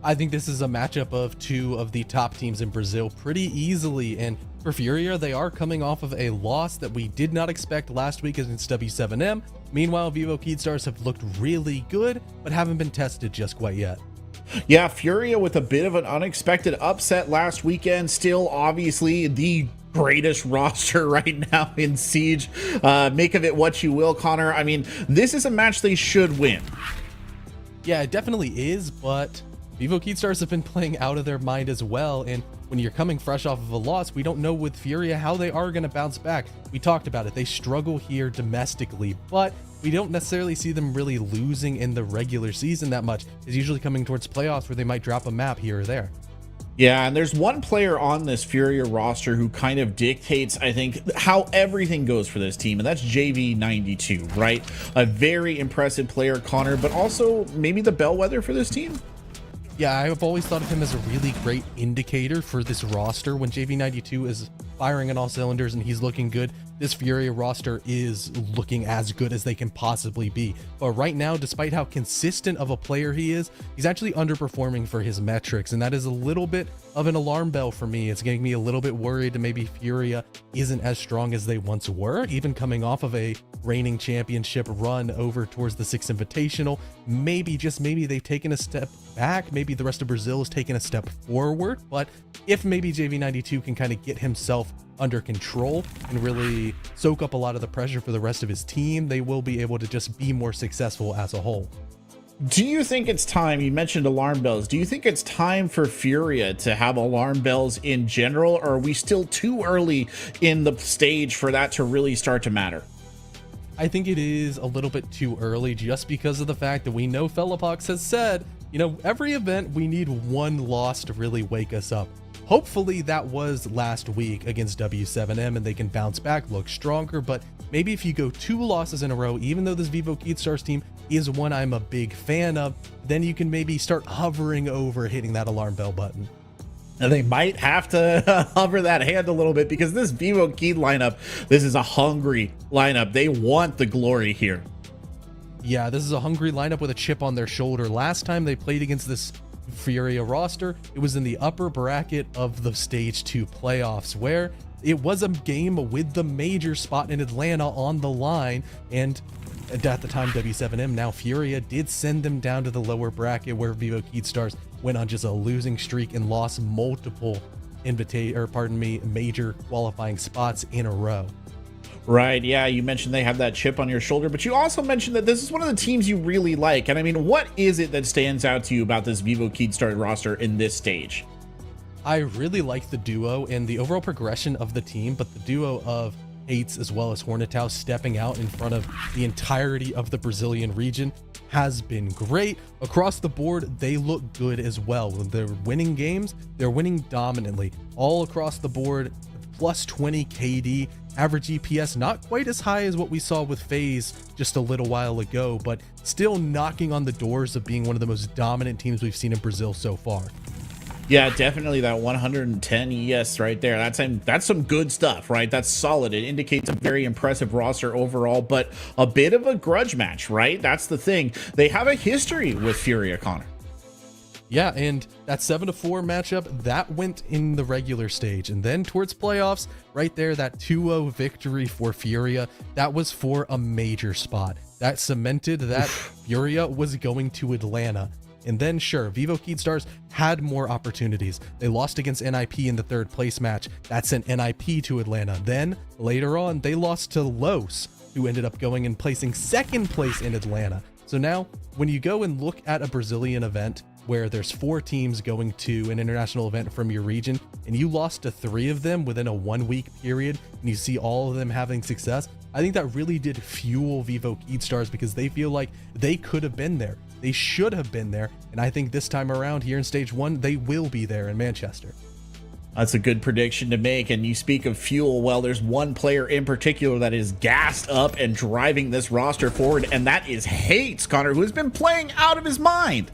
I think this is a matchup of two of the top teams in Brazil pretty easily. And for Furia, they are coming off of a loss that we did not expect last week against W7M. Meanwhile, Vivo Keydstars have looked really good, but haven't been tested just quite yet. Yeah, Furia with a bit of an unexpected upset last weekend. Still, obviously, the greatest roster right now in Siege. Make of it what you will, Connor. I mean, this is a match they should win. Yeah, it definitely is, but Vivo Keydstars have been playing out of their mind as well, and when you're coming fresh off of a loss, we don't know with Furia how they are going to bounce back. We talked about it. They struggle here domestically, but we don't necessarily see them really losing in the regular season that much. It's usually coming towards playoffs where they might drop a map here or there. Yeah, and there's one player on this Furia roster who kind of dictates, I think, how everything goes for this team, and that's JV92, right? A very impressive player, Connor, but also maybe the bellwether for this team. Yeah, I've always thought of him as a really great indicator for this roster. When JV92 is firing on all cylinders and he's looking good, this Furia roster is looking as good as they can possibly be. But right now, despite how consistent of a player he is, he's actually underperforming for his metrics, and that is a little bit of an alarm bell for me. It's getting me a little bit worried that maybe Furia isn't as strong as they once were, even coming off of a reigning championship run over towards the 6th Invitational. Maybe, just maybe, they've taken a step back. Maybe the rest of Brazil has taken a step forward, but if maybe JV92 can kind of get himself under control and really soak up a lot of the pressure for the rest of his team, they will be able to just be more successful as a whole. Do you think it's time, you mentioned alarm bells, do you think it's time for Furia to have alarm bells in general, or are we still too early in the stage for that to really start to matter? I think it is a little bit too early, just because of the fact that we know Fellapox has said, you know, every event we need one loss to really wake us up. Hopefully that was last week against W7M and they can bounce back, look stronger, but maybe if you go 2 losses in a row, even though this Vivo Keydstars team is one I'm a big fan of, then you can maybe start hovering over hitting that alarm bell button. And they might have to hover that hand a little bit, because this Vivo Keyd lineup, this is a hungry lineup. They want the glory here. Yeah, this is a hungry lineup with a chip on their shoulder. Last time they played against this Furia roster, it was in the upper bracket of the Stage 2 playoffs, where it was a game with the major spot in Atlanta on the line, and at the time W7M, now Furia, did send them down to the lower bracket, where Vivo Keydstars went on just a losing streak and lost multiple major qualifying spots in a row. Right, yeah, you mentioned they have that chip on your shoulder, but you also mentioned that this is one of the teams you really like. And I mean, what is it that stands out to you about this Vivo Keydstars roster in this stage? I really like the duo and the overall progression of the team, but the duo of Hates as well as Hornetau stepping out in front of the entirety of the Brazilian region has been great. Across the board, they look good as well. When they're winning games, they're winning dominantly. All across the board, plus 20 KD, average EPS not quite as high as what we saw with FaZe just a little while ago, but still knocking on the doors of being one of the most dominant teams we've seen in Brazil so far. Yeah, definitely that 110 ES right there. That's some good stuff, right? That's solid. It indicates a very impressive roster overall, but a bit of a grudge match, right? That's the thing. They have a history with Furia, Connor. Yeah, and that 7-4 matchup, that went in the regular stage. And then towards playoffs, right there, that 2-0 victory for Furia, that was for a major spot. That cemented that Furia was going to Atlanta. And then, sure, Vivo Keydstars had more opportunities. They lost against NIP in the 3rd place match. That sent NIP to Atlanta. Then, later on, they lost to Los, who ended up going and placing 2nd place in Atlanta. So now, when you go and look at a Brazilian event where there's 4 teams going to an international event from your region, and you lost to 3 of them within a 1-week period, and you see all of them having success, I think that really did fuel Vivo Keydstars, because they feel like they could have been there. They should have been there, and I think this time around here in Stage 1, they will be there in Manchester. That's a good prediction to make. And you speak of fuel. Well, there's one player in particular that is gassed up and driving this roster forward, and that is Hates, Connor, who has been playing out of his mind.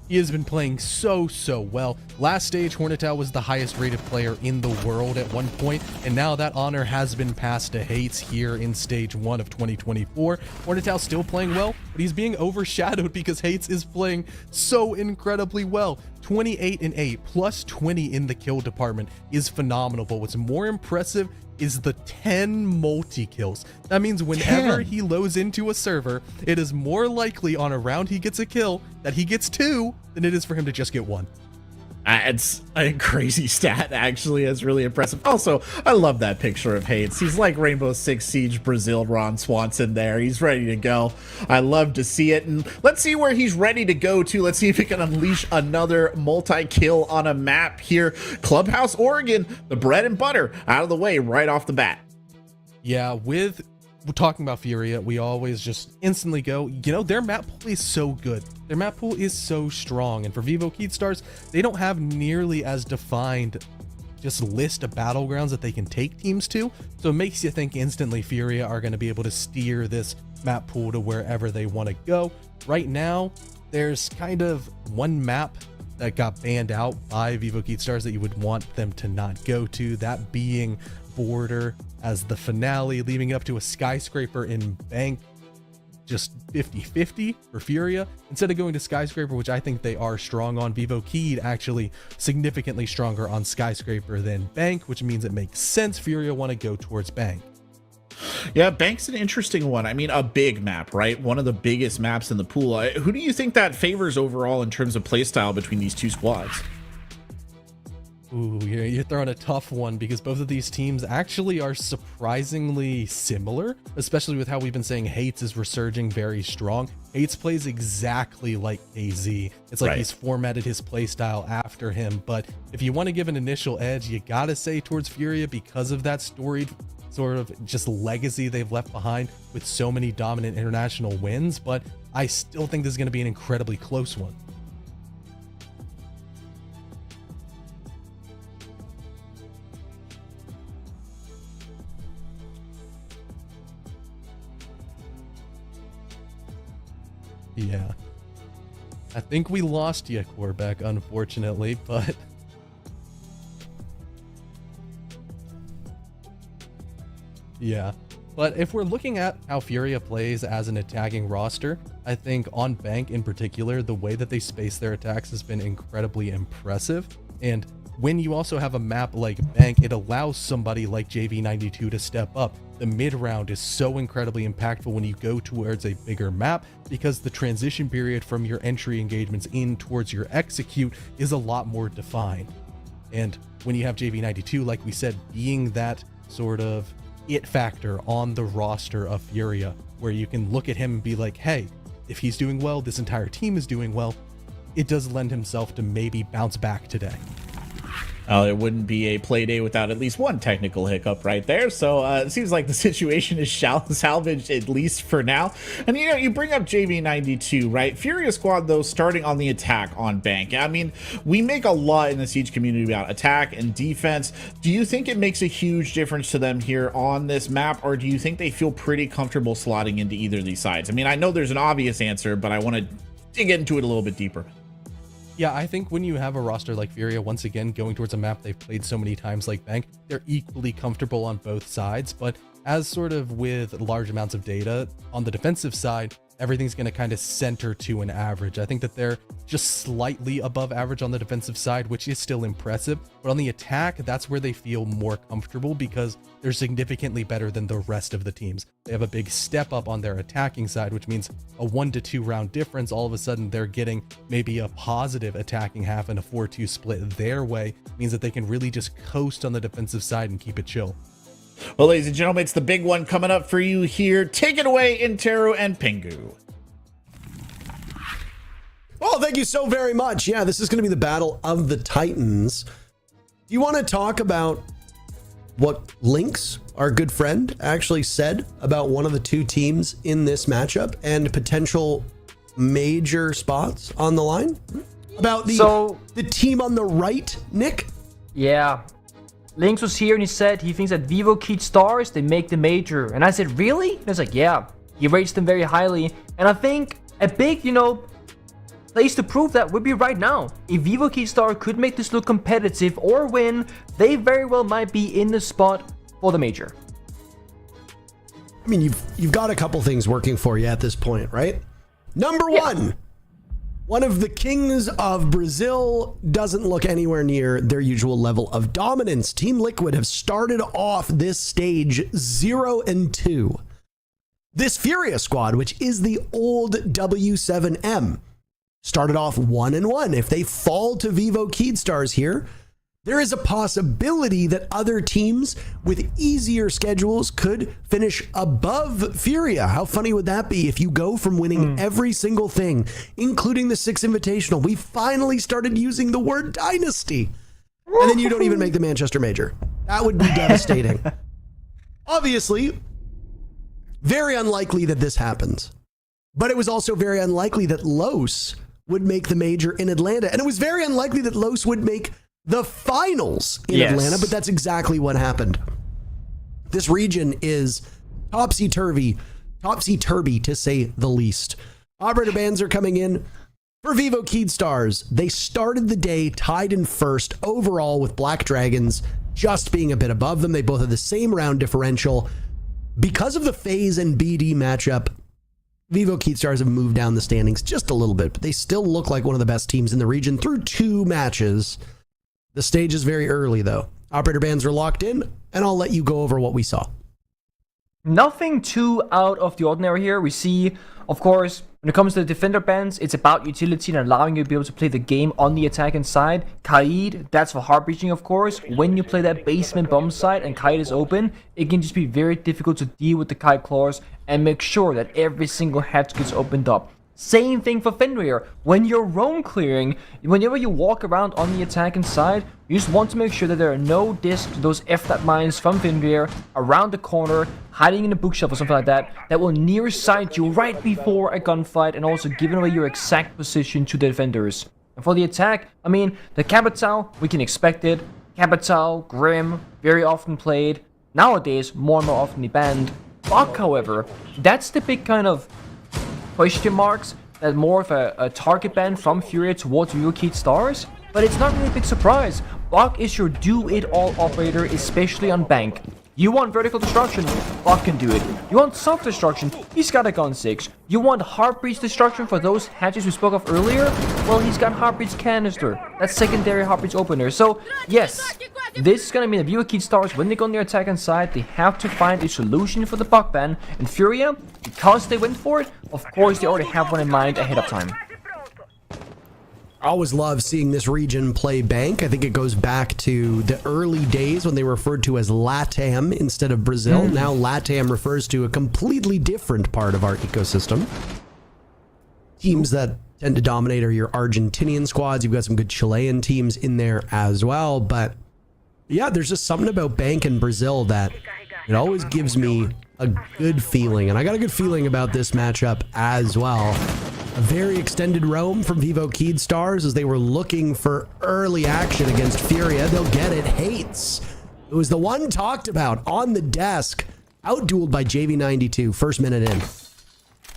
He has been playing so well. Last stage, Hornetal was the highest rated player in the world at one point, and now that honor has been passed to Hates here in stage 1 of 2024. Hornetal still playing well, but he's being overshadowed because Hates is playing so incredibly well. 28 and 8 plus 20 in the kill department is phenomenal, but what's more impressive is the 10 multi-kills. That means whenever 10. he loads into a server, it is more likely on a round he gets a kill that he gets 2 than it is for him to just get 1. It's a crazy stat, actually. It's really impressive. Also, I love that picture of Hates. He's like Rainbow Six Siege Brazil Ron Swanson there. He's ready to go. I love to see it. And let's see where he's ready to go to. Let's see if he can unleash another multi-kill on a map here. Clubhouse, Oregon, the bread and butter out of the way right off the bat. Yeah, we're talking about Furia, we always just instantly go, you know, their map pool is so good. Their map pool is so strong. And for Vivo Keystars, they don't have nearly as defined just list of battlegrounds that they can take teams to. So it makes you think instantly Furia are going to be able to steer this map pool to wherever they want to go. Right now, there's kind of one map that got banned out by Vivo Keystars that you would want them to not go to, that being Border as the finale, leading up to a skyscraper in Bank. Just 50-50 for Furia instead of going to Skyscraper, which I think they are strong on. Vivo Keyed actually significantly stronger on Skyscraper than Bank, which means it makes sense Furia want to go towards Bank. Yeah, Bank's an interesting one. I mean, a big map, right? One of the biggest maps in the pool. Who do you think that favors overall in terms of playstyle between these two squads? Ooh, you're throwing a tough one because both of these teams actually are surprisingly similar, especially with how we've been saying Hates is resurging very strong. Hates plays exactly like AZ. It's like he's formatted his playstyle after him, but if you want to give an initial edge, you gotta say towards Furia because of that storied sort of just legacy they've left behind with so many dominant international wins, but I still think this is going to be an incredibly close one. Yeah, I think we lost you, Corbeck, unfortunately, but yeah. But if we're looking at how Furia plays as an attacking roster, I think on Bank in particular, the way that they space their attacks has been incredibly impressive. And when you also have a map like Bank, it allows somebody like JV92 to step up. The mid round is so incredibly impactful when you go towards a bigger map because the transition period from your entry engagements in towards your execute is a lot more defined. And when you have JV92, like we said, being that sort of it factor on the roster of Furia, where you can look at him and be like, hey, if he's doing well, this entire team is doing well, it does lend himself to maybe bounce back today. It wouldn't be a play day without at least one technical hiccup right there. So it seems like the situation is salvaged, at least for now. And, you know, you bring up JV92, right? Furia Squad, though, starting on the attack on Bank. I mean, we make a lot in the Siege community about attack and defense. Do you think it makes a huge difference to them here on this map, or do you think they feel pretty comfortable slotting into either of these sides? I mean, I know there's an obvious answer, but I want to dig into it a little bit deeper. Yeah, I think when you have a roster like Furia, once again, going towards a map they've played so many times like Bank, they're equally comfortable on both sides. But as sort of with large amounts of data, on the defensive side, everything's going to kind of center to an average. I think that they're just slightly above average on the defensive side, which is still impressive. But on the attack, that's where they feel more comfortable because they're significantly better than the rest of the teams. They have a big step up on their attacking side, which means a 1 to 2 round difference. All of a sudden, they're getting maybe a positive attacking half and a 4-2 split their way. Means that they can really just coast on the defensive side and keep it chill. Well, ladies and gentlemen, it's the big one coming up for you here. Take it away, Intero and Pingu. Well, thank you so very much. Yeah, this is going to be the Battle of the Titans. Do you want to talk about what Lynx, our good friend, actually said about one of the two teams in this matchup and potential major spots on the line? About the team on the right, Nick? Yeah. Lynx was here and he said he thinks that Vivo Keat Stars, they make the major. And I said, really? And I was like, yeah. He rates them very highly. And I think a big, place to prove that would be right now. If Vivo Keat Star could make this look competitive or win, they very well might be in the spot for the major. I mean, you've got a couple things working for you at this point, right? Number one of the kings of Brazil doesn't look anywhere near their usual level of dominance. Team Liquid have started off this stage 0-2. This Furia squad, which is the old W7M, started off 1-1. If they fall to Vivo Keat Stars here, there is a possibility that other teams with easier schedules could finish above Furia. How funny would that be if you go from winning every single thing, including the 6 Invitational? We finally started using the word dynasty. And then you don't even make the Manchester Major. That would be devastating. Obviously, very unlikely that this happens. But it was also very unlikely that Los would make the major in Atlanta. And it was very unlikely that Los would make the finals in Atlanta, but that's exactly what happened. This region is topsy-turvy to say the least. Operator bans are coming in for Vivo Keat Stars. They started the day tied in first overall with Black Dragons just being a bit above them. They both have the same round differential. Because of the FaZe and BD matchup, Vivo Keat Stars have moved down the standings just a little bit, but they still look like one of the best teams in the region through 2 matches. The stage is very early, though. Operator bans are locked in, and I'll let you go over what we saw. Nothing too out of the ordinary here. We see, of course, when it comes to the defender bans, it's about utility and allowing you to be able to play the game on the attacking side. Kaid, that's for heart breaching, of course. When you play that basement bomb side and Kaid is open, it can just be very difficult to deal with the Kaid claws and make sure that every single hatch gets opened up. Same thing for Fenrir. When you're roam clearing, whenever you walk around on the attacking side, you just want to make sure that there are no discs, those F-Flat mines from Fenrir around the corner, hiding in a bookshelf or something like that, that will near sight you right before a gunfight and also giving away your exact position to the defenders. And for the attack, I mean, the Capital, we can expect it. Capital, Grim, very often played. Nowadays, more and more often banned. Buck, however, that's the big kind of question marks, that more of a target ban from Furia towards Vivo Keat Stars, but it's not really a big surprise. Buck is your do-it-all operator, especially on Bank. You want vertical destruction, Buck can do it. You want soft destruction, he's got a gun 6. You want heartbreach destruction for those hatches we spoke of earlier? Well, he's got heartbreach canister. That's secondary heartbreach opener. So, yes, this is gonna be the Vivo Keat Stars. When they go on their attacking side, they have to find a solution for the Buck ban. And Furia, because they went for it, of course they already have one in mind ahead of time. I always love seeing this region play Bank. I think it goes back to the early days when they were referred to as LATAM instead of Brazil. Now LATAM refers to a completely different part of our ecosystem. Teams that tend to dominate are your Argentinian squads. You've got some good Chilean teams in there as well. But yeah, there's just something about Bank in Brazil that it always gives me a good feeling. And I got a good feeling about this matchup as well. A very extended roam from Vivo Keat Stars as they were looking for early action against Furia. They'll get it. Hates. It was the one talked about on the desk. Outdueled by JV92. First minute in. I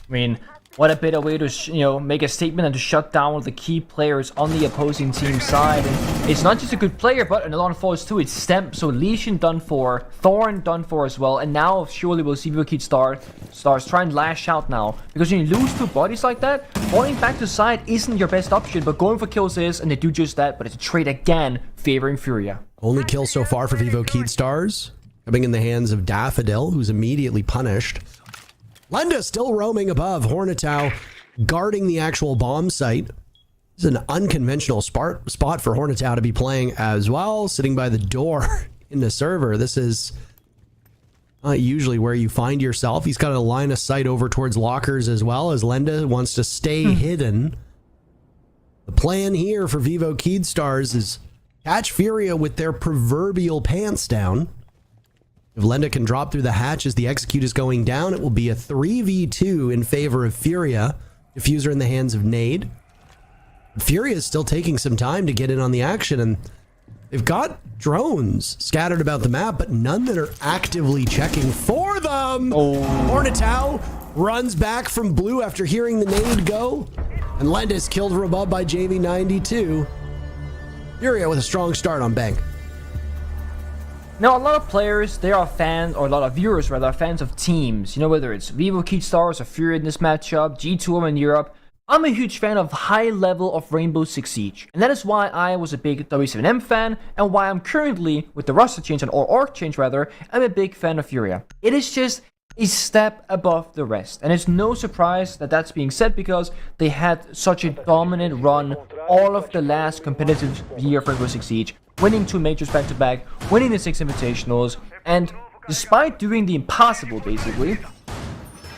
mean, what a better way to, make a statement and to shut down one of the key players on the opposing team side. And it's not just a good player, but in a lot of falls too. It's Stemp, so Lesion done for, Thorn done for as well. And now surely we'll see Vivo Keat Stars try and lash out now. Because when you lose 2 bodies like that, falling back to side isn't your best option, but going for kills is, and they do just that. But it's a trade again favoring Furia. Only kill so far for Vivo Keat Stars. Coming in the hands of Daffodil, who's immediately punished. Lenda still roaming above. Hornetau guarding the actual bomb site. This is an unconventional spot for Hornetau to be playing as well. Sitting by the door in the server. This is not usually where you find yourself. He's got a line of sight over towards lockers as well, as Lenda wants to stay hidden. The plan here for Vivo Keat Stars is catch Furia with their proverbial pants down. If Lenda can drop through the hatch as the execute is going down, it will be a 3v2 in favor of Furia. Diffuser in the hands of Nade. Furia is still taking some time to get in on the action, and They've got drones scattered about the map, but none that are actively checking for them. Hornetow runs back from blue after hearing the nade go. And Lendis killed from above by JV92. Furia with a strong start on Bank. Now, a lot of players, they are fans, or a lot of viewers rather, are fans of teams. You know, whether it's Vivo Keystars or Fury in this matchup, G2 in Europe. I'm a huge fan of high level of Rainbow Six Siege. And that is why I was a big W7M fan, and why I'm currently, with the roster change, or org change rather, I'm a big fan of Furia. It is just a step above the rest. And it's no surprise that that's being said because they had such a dominant run all of the last competitive year for Rainbow Six Siege, winning 2 majors back-to-back, winning the 6 invitationals, and despite doing the impossible basically,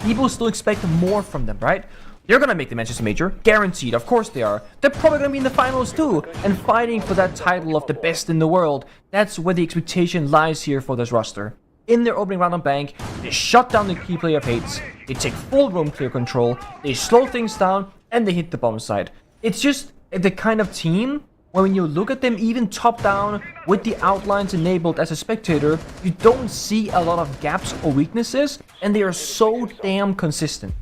people still expect more from them, right? They're gonna make the Manchester Major, guaranteed, of course they are. They're probably gonna be in the finals too, and fighting for that title of the best in the world. That's where the expectation lies here for this roster. In their opening round on Bank, they shut down the key player of Hades, they take full roam clear control, they slow things down, and they hit the bomb site. It's just the kind of team where when you look at them even top down with the outlines enabled as a spectator, you don't see a lot of gaps or weaknesses, and they are so damn consistent.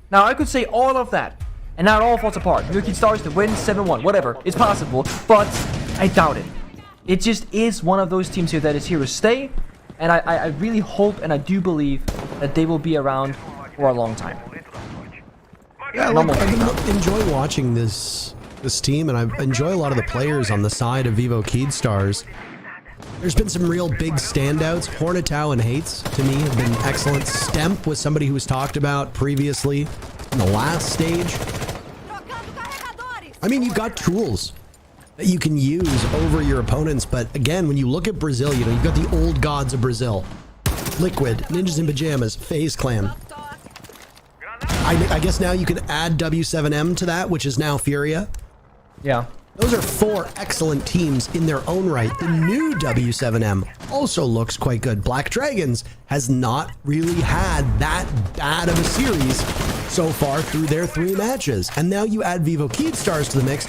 Now, I could say all of that, and now it all falls apart. Yuki Stars to win 7-1, whatever, it's possible, but I doubt it. It just is one of those teams here that is here to stay, and I really hope and I do believe that they will be around for a long time. Yeah, I enjoy watching this team, and I enjoy a lot of the players on the side of Vivo Keystars. There's been some real big standouts. Hornetow and Hates, to me, have been excellent. Stemp was somebody who was talked about previously in the last stage. I mean, you've got tools that you can use over your opponents, but again, when you look at Brazil, you know, you've got the old gods of Brazil. Liquid, Ninjas in Pajamas, FaZe Clan. I guess now you can add W7M to that, which is now Furia. Yeah. Those are 4 excellent teams in their own right. The new W7M also looks quite good. Black Dragons has not really had that bad of a series so far through their 3 matches. And now you add Vivo Keystars to the mix,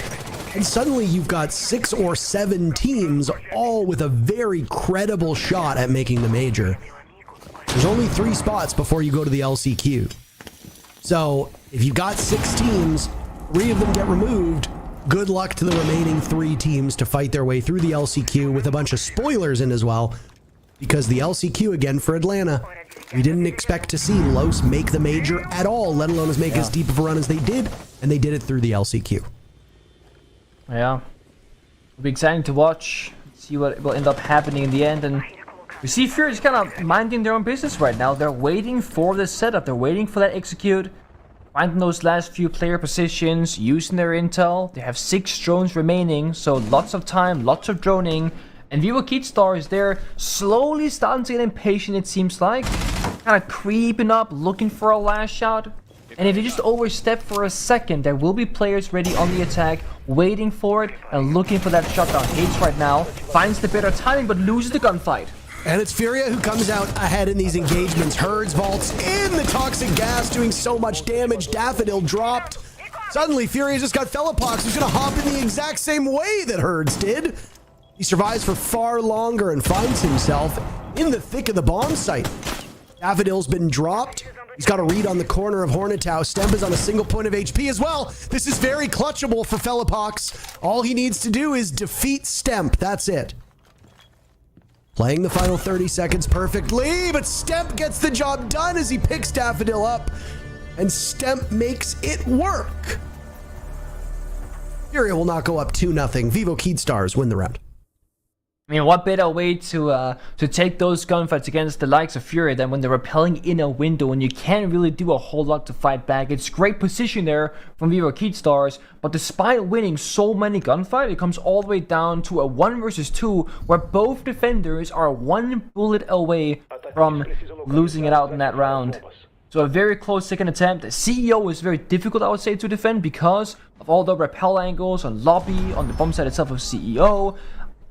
and suddenly you've got 6 or 7 teams all with a very credible shot at making the major. There's only 3 spots before you go to the LCQ. So if you've got 6 teams, 3 of them get removed. Good luck to the remaining 3 teams to fight their way through the LCQ with a bunch of spoilers in as well, because the LCQ again for Atlanta, we didn't expect to see Los make the major at all, let alone make as deep of a run as they did, and they did it through the LCQ. Yeah. It'll be exciting to watch, see what will end up happening in the end, and we see Fury just kind of minding their own business right now. They're waiting for the setup, they're waiting for that execute, finding those last few player positions, using their intel. They have 6 drones remaining, so lots of time, lots of droning. And Vivo Keystars is there, slowly starting to get impatient, it seems like. Kind of creeping up, looking for a last shot. And if they just overstep for a second, there will be players ready on the attack, waiting for it, and looking for that shutdown. Hates right now, finds the better timing, but loses the gunfight. And it's Furia who comes out ahead in these engagements. Herds vaults in the toxic gas, doing so much damage. Daffodil dropped. Suddenly, Furia just got Felipox, who's going to hop in the exact same way that Herds did. He survives for far longer and finds himself in the thick of the bomb site. Daffodil's been dropped. He's got a read on the corner of Hornetow. Stemp is on a single point of HP as well. This is very clutchable for Felipox. All he needs to do is defeat Stemp. That's it. Playing the final 30 seconds perfectly, but Stemp gets the job done as he picks Daffodil up, and Stemp makes it work. Furia will not go up 2-0. Vivo Keystars win the round. I mean, what better way to take those gunfights against the likes of Fury than when they're repelling in a window and you can't really do a whole lot to fight back. It's great position there from Vivo Keystars, but despite winning so many gunfights, it comes all the way down to a 1 versus 2 where both defenders are 1 bullet away from losing it out in that round. So a very close second attempt. The CEO is very difficult, I would say, to defend because of all the repel angles on lobby, on the bomb site itself of CEO.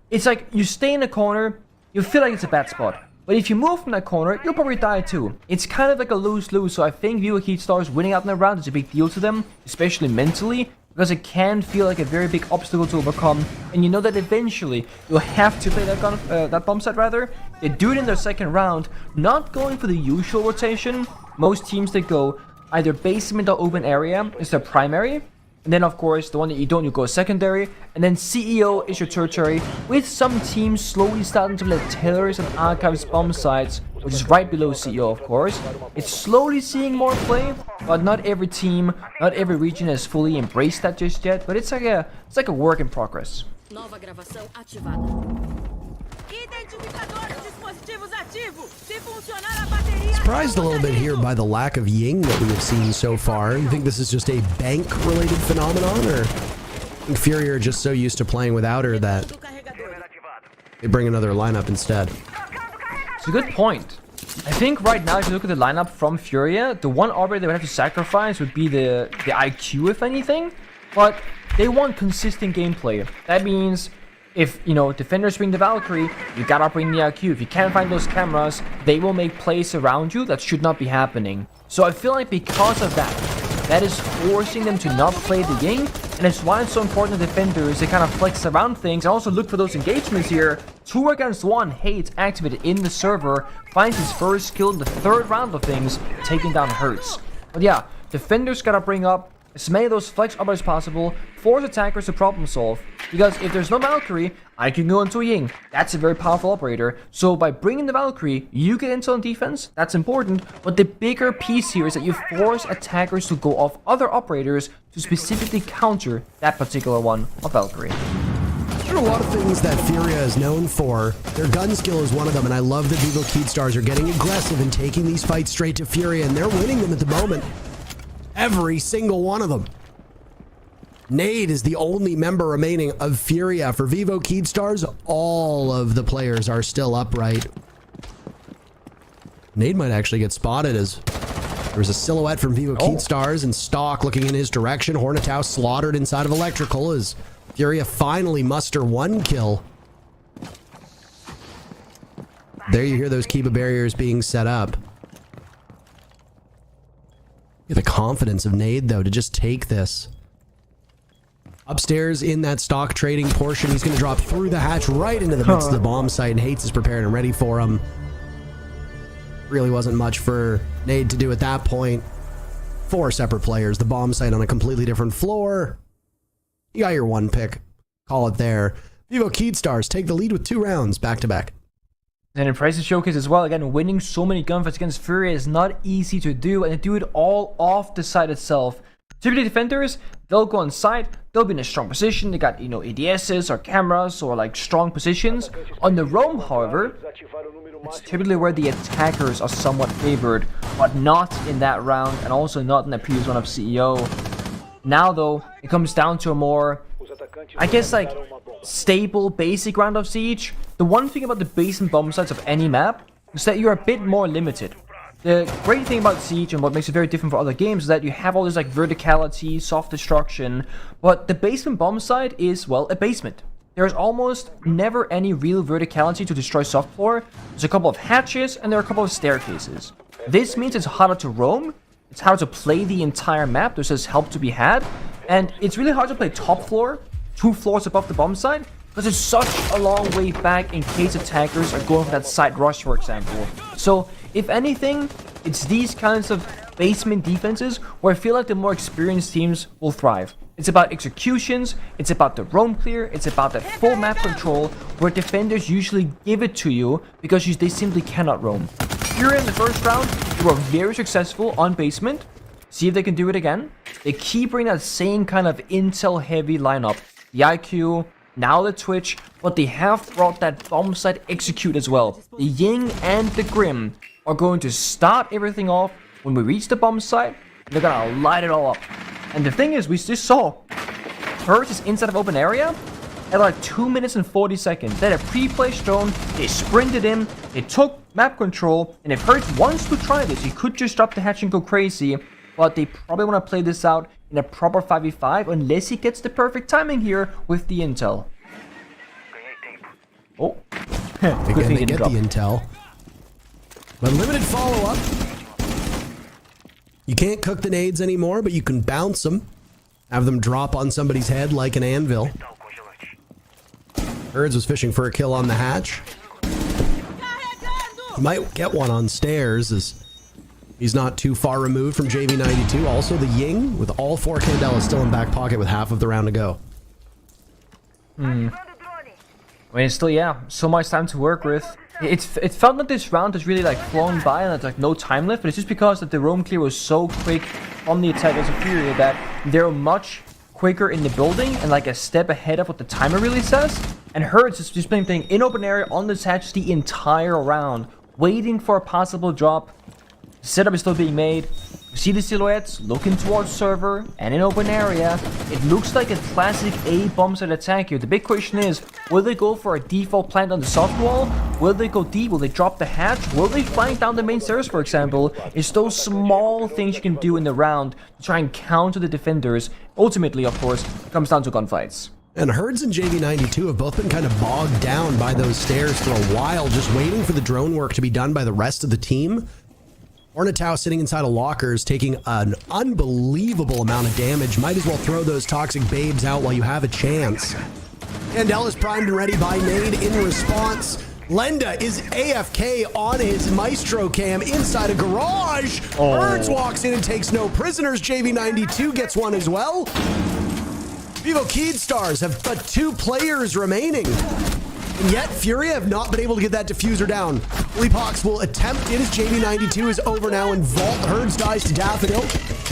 It's like you stay in a corner, you feel like it's a bad spot. But if you move from that corner, you'll probably die too. It's kind of like a lose-lose, so I think Vivo Keystars winning out in the round is a big deal to them, especially mentally. because it can feel like a very big obstacle to overcome, and you know that eventually you'll have to play that bomb site rather. They do it in their second round, not going for the usual rotation. Most teams that go either basement or open area is their primary, and then of course the one that you don't, you go secondary, and then CEO is your tertiary, with some teams slowly starting to let terrorists and archives bomb sites, which is right below CEO of course. It's slowly seeing more play, but not every team, not every region has fully embraced that just yet, but it's like a work in progress. Nova gravação ativada. Identificador de dispositivos ativo. Se funcionar a bateria. Surprised a little bit here by the lack of Ying that we have seen so far. You think this is just a bank-related phenomenon, or Fury are just so used to playing without her that they bring another lineup instead? It's a good point. I think right now, if you look at the lineup from Furia, the one operator they would have to sacrifice would be the IQ, if anything. But they want consistent gameplay. That means if, you know, defenders bring the Valkyrie, you gotta bring the IQ. If you can't find those cameras, they will make plays around you that should not be happening. So I feel like because of that, that is forcing them to not play the Ying, and it's why it's so important to defenders to kind of flex around things and also look for those engagements here. 2 against 1, Hades activated in the server, finds his first kill in the 3rd round of things, taking down Hertz. But yeah, defenders gotta bring up as many of those flex up as possible, force attackers to problem solve, because if there's no Valkyrie, I can go into a Ying. That's a very powerful operator. So by bringing the Valkyrie, you get intel on defense, that's important, but the bigger piece here is that you force attackers to go off other operators to specifically counter that particular one of Valkyrie. There are a lot of things that Furia is known for. Their gun skill is one of them, and I love that Vivo Keystars are getting aggressive and taking these fights straight to Furia, and they're winning them at the moment. Every single one of them. Nade is the only member remaining of Furia. For Vivo Keystars, all of the players are still upright. Nade might actually get spotted as there's a silhouette from Vivo Keystars and Stalk looking in his direction. Hornetow slaughtered inside of Electrical as Furia finally muster 1 kill. There you hear those Kiba barriers being set up. The confidence of Nade, though, to just take this. Upstairs in that stock trading portion, he's going to drop through the hatch right into the midst of the bomb site, and Hates is prepared and ready for him. Really wasn't much for Nade to do at that point. 4 separate players, the bomb site on a completely different floor. You got your 1 pick. Call it there. Vivo Keystars take the lead with 2 rounds back to back. An impressive showcase as well. Again, winning so many gunfights against Furia is not easy to do, and to do it all off the site itself. Typically defenders, they'll go on site, they'll be in a strong position, they got, you know, ADSs or cameras or like strong positions. On the roam, however, it's typically where the attackers are somewhat favored, but not in that round, and also not in the previous one of CEO. Now though, it comes down to a more, I guess, like, stable, basic round of Siege. The one thing about the base and bomb sites of any map is that you're a bit more limited. The great thing about Siege and what makes it very different for other games is that you have all this like verticality, soft destruction, but the basement bomb site is, well, a basement. There's almost never any real verticality to destroy soft floor. There's a couple of hatches and there are a couple of staircases. This means it's harder to roam, it's harder to play the entire map, there's just help to be had, and it's really hard to play top floor, 2 floors above the bomb site, because it's such a long way back in case attackers are going for that side rush, for example. So, if anything, it's these kinds of basement defenses where I feel like the more experienced teams will thrive. It's about executions, it's about the roam clear, it's about that full map control where defenders usually give it to you because they simply cannot roam. Here in the first round, they were very successful on basement. See if they can do it again. They keep bringing that same kind of intel-heavy lineup. The IQ, now the Twitch, but they have brought that bomb site execute as well. The Ying and the Grim are going to start everything off when we reach the bomb site. They're gonna light it all up. And the thing is, we just saw Hertz is inside of open area at like 2 minutes and 40 seconds. They had a pre-placed drone, they sprinted in, they took map control, and if Hertz wants to try this, he could just drop the hatch and go crazy, but they probably want to play this out in a proper 5v5 unless he gets the perfect timing here with the intel. Oh. Again, they get the intel. But limited follow-up. You can't cook the nades anymore, but you can bounce them. Have them drop on somebody's head like an anvil. Herds was fishing for a kill on the hatch. He might get one on stairs as he's not too far removed from JV92. Also the Ying with all 4 Candelas still in back pocket with half of the round to go. I mean, it's still, yeah, so much time to work with. It felt like this round has really like flown by and there's like no time left, but it's just because that the roam clear was so quick on the attackers of Furia that they're much quicker in the building and like a step ahead of what the timer really says. And Hertz is just playing in open area on this hatch the entire round, waiting for a possible drop. Setup is still being made. You see the silhouettes looking towards server and in open area. It looks like a classic A bomb site attack here. The big question is, will they go for a default plant on the soft wall? Will they go deep? Will they drop the hatch? Will they flank down the main stairs, for example? It's those small things you can do in the round to try and counter the defenders. Ultimately, of course, it comes down to gunfights. And Herds and JV92 have both been kind of bogged down by those stairs for a while, just waiting for the drone work to be done by the rest of the team. Ornitau sitting inside of lockers, taking an unbelievable amount of damage. Might as well throw those toxic babes out while you have a chance. Candela's primed and ready by Nade in response. Lenda is AFK on his Maestro cam inside a garage. Herds walks in and takes no prisoners. JV92 gets one as well. Vivo Keedstars have but 2 players remaining. And yet, Furia have not been able to get that diffuser down. Leapox will attempt it as JV92 is over now and Vault. Herds dies to Daffodil.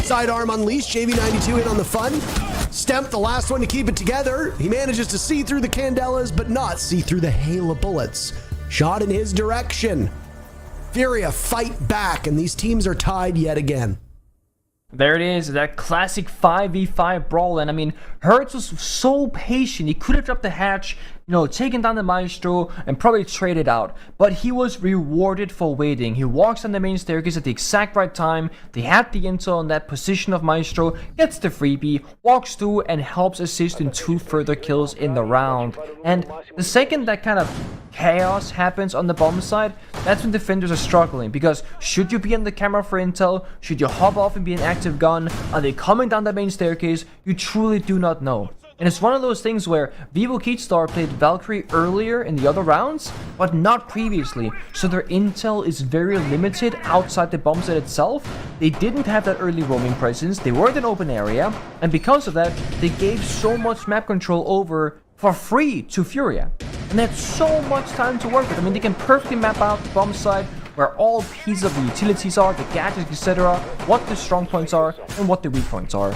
Sidearm unleashed, JV92 in on the fun. Stemp, the last one to keep it together. He manages to see through the Candelas, but not see through the hail of bullets. Shot in his direction. Furia fight back, and these teams are tied yet again. There it is, that classic 5v5 brawl. And I mean, Hertz was so patient. He could have dropped the hatch, you know, taken down the Maestro and probably traded out. But he was rewarded for waiting. He walks on the main staircase at the exact right time. They had the intel on that position of Maestro, gets the freebie, walks through and helps assist in 2 further kills in the round. And the second that kind of chaos happens on the bomb side, that's when defenders are struggling, because should you be on the camera for intel? Should you hop off and be an active gun? Are they coming down the main staircase? You truly do not know. And it's one of those things where Vivo Keatstar played Valkyrie earlier in the other rounds, but not previously, so their intel is very limited outside the bomb site itself. They didn't have that early roaming presence, they weren't in open area, and because of that, they gave so much map control over for free to Furia. And they had so much time to work with. I mean, they can perfectly map out the bomb site, where all pieces of the utilities are, the gadgets, etc., what the strong points are, and what the weak points are.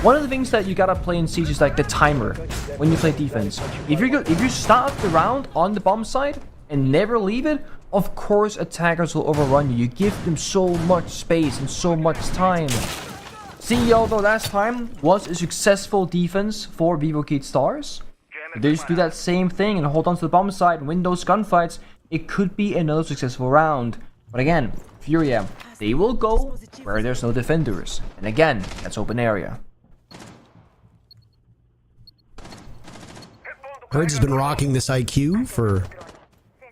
One of the things that you gotta play in Siege is like the timer when you play defense. If you start the round on the bomb site and never leave it, of course attackers will overrun you. You give them so much space and so much time. CEO, though, last time was a successful defense for Vivo Keatstars. If they just do that same thing and hold on to the bomb site and win those gunfights, it could be another successful round. But again, Furia, they will go where there's no defenders. And again, that's open area. Herds has been rocking this IQ for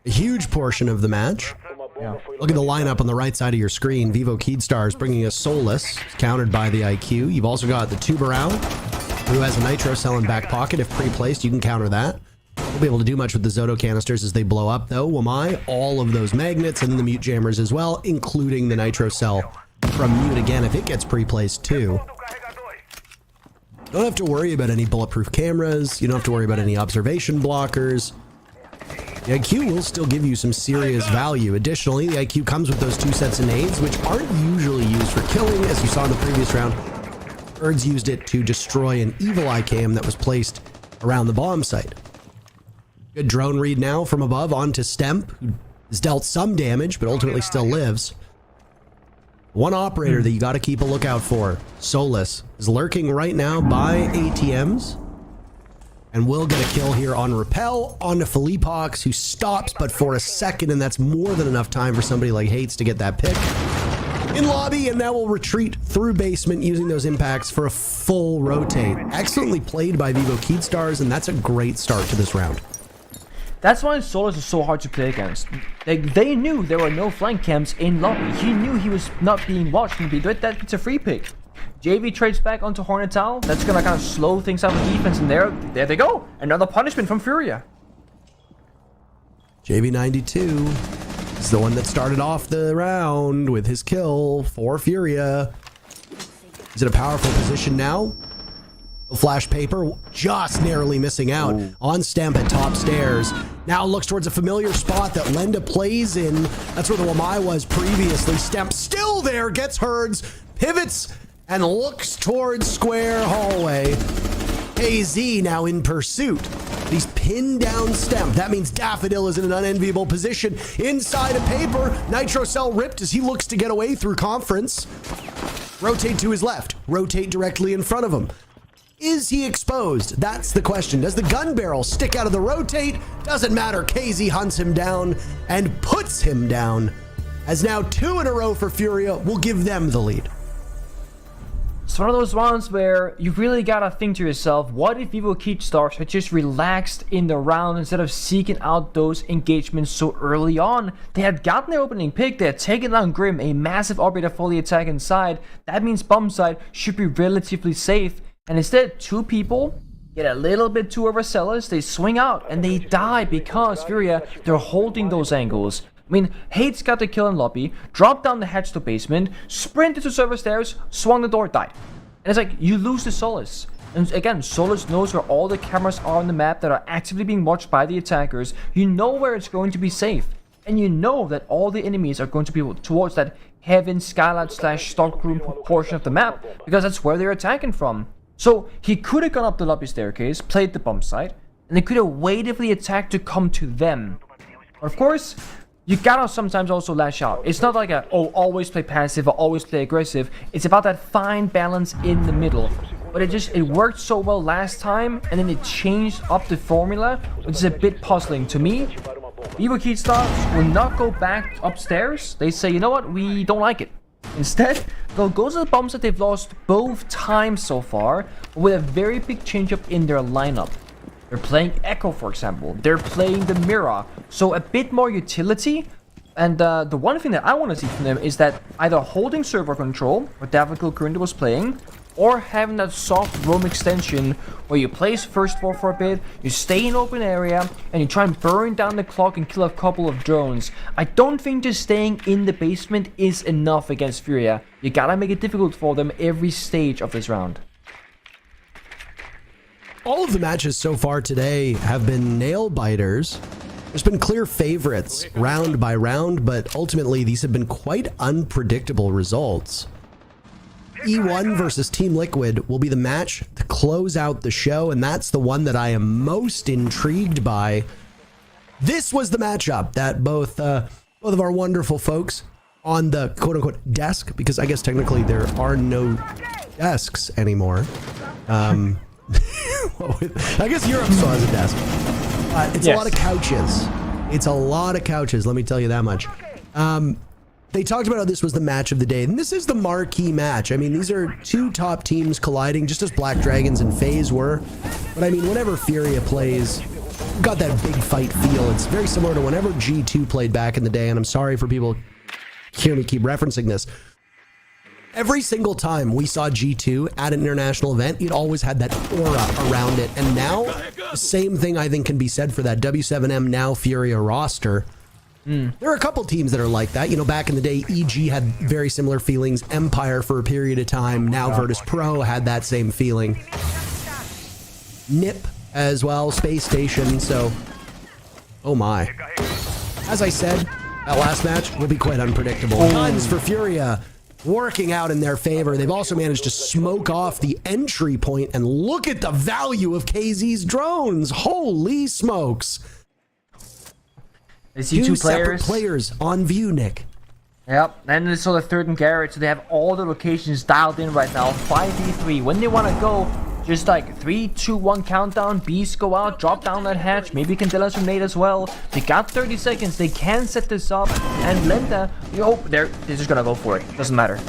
a huge portion of the match. Yeah. Look at the lineup on the right side of your screen. Vivo Keedstars bringing a Solus, countered by the IQ. You've also got the Tubarão, who has a Nitro cell in back pocket. If pre-placed, you can counter that. Won't be able to do much with the Zoto canisters as they blow up, though. Wamai, all of those magnets and the mute jammers as well, including the Nitro cell from mute again if it gets pre-placed too. Don't have to worry about any bulletproof cameras. You don't have to worry about any observation blockers. The IQ will still give you some serious value. Additionally, the IQ comes with those 2 sets of nades, which aren't usually used for killing, as you saw in the previous round. Birds used it to destroy an evil eye cam that was placed around the bomb site. Good drone read now from above onto Stemp, who has dealt some damage, but ultimately still lives. One operator that you got to keep a lookout for, Solus, is lurking right now by ATMs. And will get a kill here on Repel onto Felipox, who stops but for a second, and that's more than enough time for somebody like Hates to get that pick. In lobby, and now will retreat through basement using those impacts for a full rotate. Excellently played by Vivo Keedstars, and that's a great start to this round. That's why Solus is so hard to play against. They knew there were no flank cams in lobby. He knew he was not being watched, and it's a free pick. JV trades back onto Hornetal. That's gonna kind of slow things out with defense, and there they go. Another punishment from Furia. JV92 is the one that started off the round with his kill for Furia. Is it a powerful position now? Flash paper, just narrowly missing out. On Stemp at top stairs. Now looks towards a familiar spot that Lenda plays in. That's where the Wamai was previously. Stemp still there, gets herds, pivots, and looks towards square hallway. KZ now in pursuit. He's pinned down Stemp. That means Daffodil is in an unenviable position. Inside a paper, Nitro Cell ripped as he looks to get away through conference. Rotate to his left. Rotate directly in front of him. Is he exposed? That's the question. Does the gun barrel stick out of the rotate? Doesn't matter. KZ hunts him down and puts him down. As now 2 in a row for Furia will give them the lead. It's one of those ones where you really gotta think to yourself, what if Vivo Keystars had just relaxed in the round instead of seeking out those engagements so early on? They had gotten their opening pick, they had taken down Grim, a massive operator fully attack inside. That means bomb side should be relatively safe. And instead, 2 people get a little bit too overzealous, they swing out and they die because Furia, they're holding those angles. I mean, Hates got the kill in lobby, dropped down the hatch to basement, sprinted to server stairs, swung the door, died. And it's like, you lose the Solus. And again, Solus knows where all the cameras are on the map that are actively being watched by the attackers. You know where it's going to be safe. And you know that all the enemies are going to be towards that Heaven, Skylight / Stockroom portion of the map, because that's where they're attacking from. So he could have gone up the lobby staircase, played the bomb site, and they could have waited for the attack to come to them. But of course, you gotta sometimes also lash out. It's not like always play passive or always play aggressive. It's about that fine balance in the middle. But it worked so well last time, and then it changed up the formula, which is a bit puzzling to me. Vivo Keystars will not go back upstairs. They say, you know what, we don't like it. Instead, they'll go to the bombs that they've lost both times so far, with a very big change up in their lineup. They're playing Echo, for example. They're playing the Mirror. So a bit more utility. And the one thing that I want to see from them is that either holding server control, what David currently was playing, or having that soft roam extension where you place first floor for a bit, you stay in open area, and you try and burn down the clock and kill a couple of drones. I don't think just staying in the basement is enough against Furia. You gotta make it difficult for them every stage of this round. All of the matches so far today have been nail biters. There's been clear favorites round by round, but ultimately these have been quite unpredictable results. E1 versus Team Liquid will be the match to close out the show, and that's the one that I am most intrigued by. This was the matchup that both of our wonderful folks on the quote-unquote desk, because I guess technically there are no desks anymore. I guess Europe still has a desk. It's a lot of couches. It's a lot of couches, let me tell you that much. They talked about how this was the match of the day, and this is the marquee match. I mean, these are 2 top teams colliding, just as Black Dragons and FaZe were. But I mean, whenever Furia plays, got that big fight feel. It's very similar to whenever G2 played back in the day, and I'm sorry for people hear me keep referencing this. Every single time we saw G2 at an international event, it always had that aura around it. And now, the same thing I think can be said for that W7M now Furia roster. There are a couple teams that are like that. You know, back in the day, EG had very similar feelings. Empire for a period of time. Now Virtus Pro had that same feeling. NIP as well, Space Station. So, oh my. As I said, that last match will be quite unpredictable. Times for Furia working out in their favor. They've also managed to smoke off the entry point, and look at the value of KZ's drones. Holy smokes. They see 2 separate players on view, Nick. Yep, and they saw the 3rd and Garrett, so they have all the locations dialed in right now. 5v3. When they want to go, just like 3, 2, 1 countdown. Beast go out, drop down that hatch. Maybe Candelas from nade as well. They got 30 seconds. They can set this up. And Lenda, they're just gonna go for it. Doesn't matter.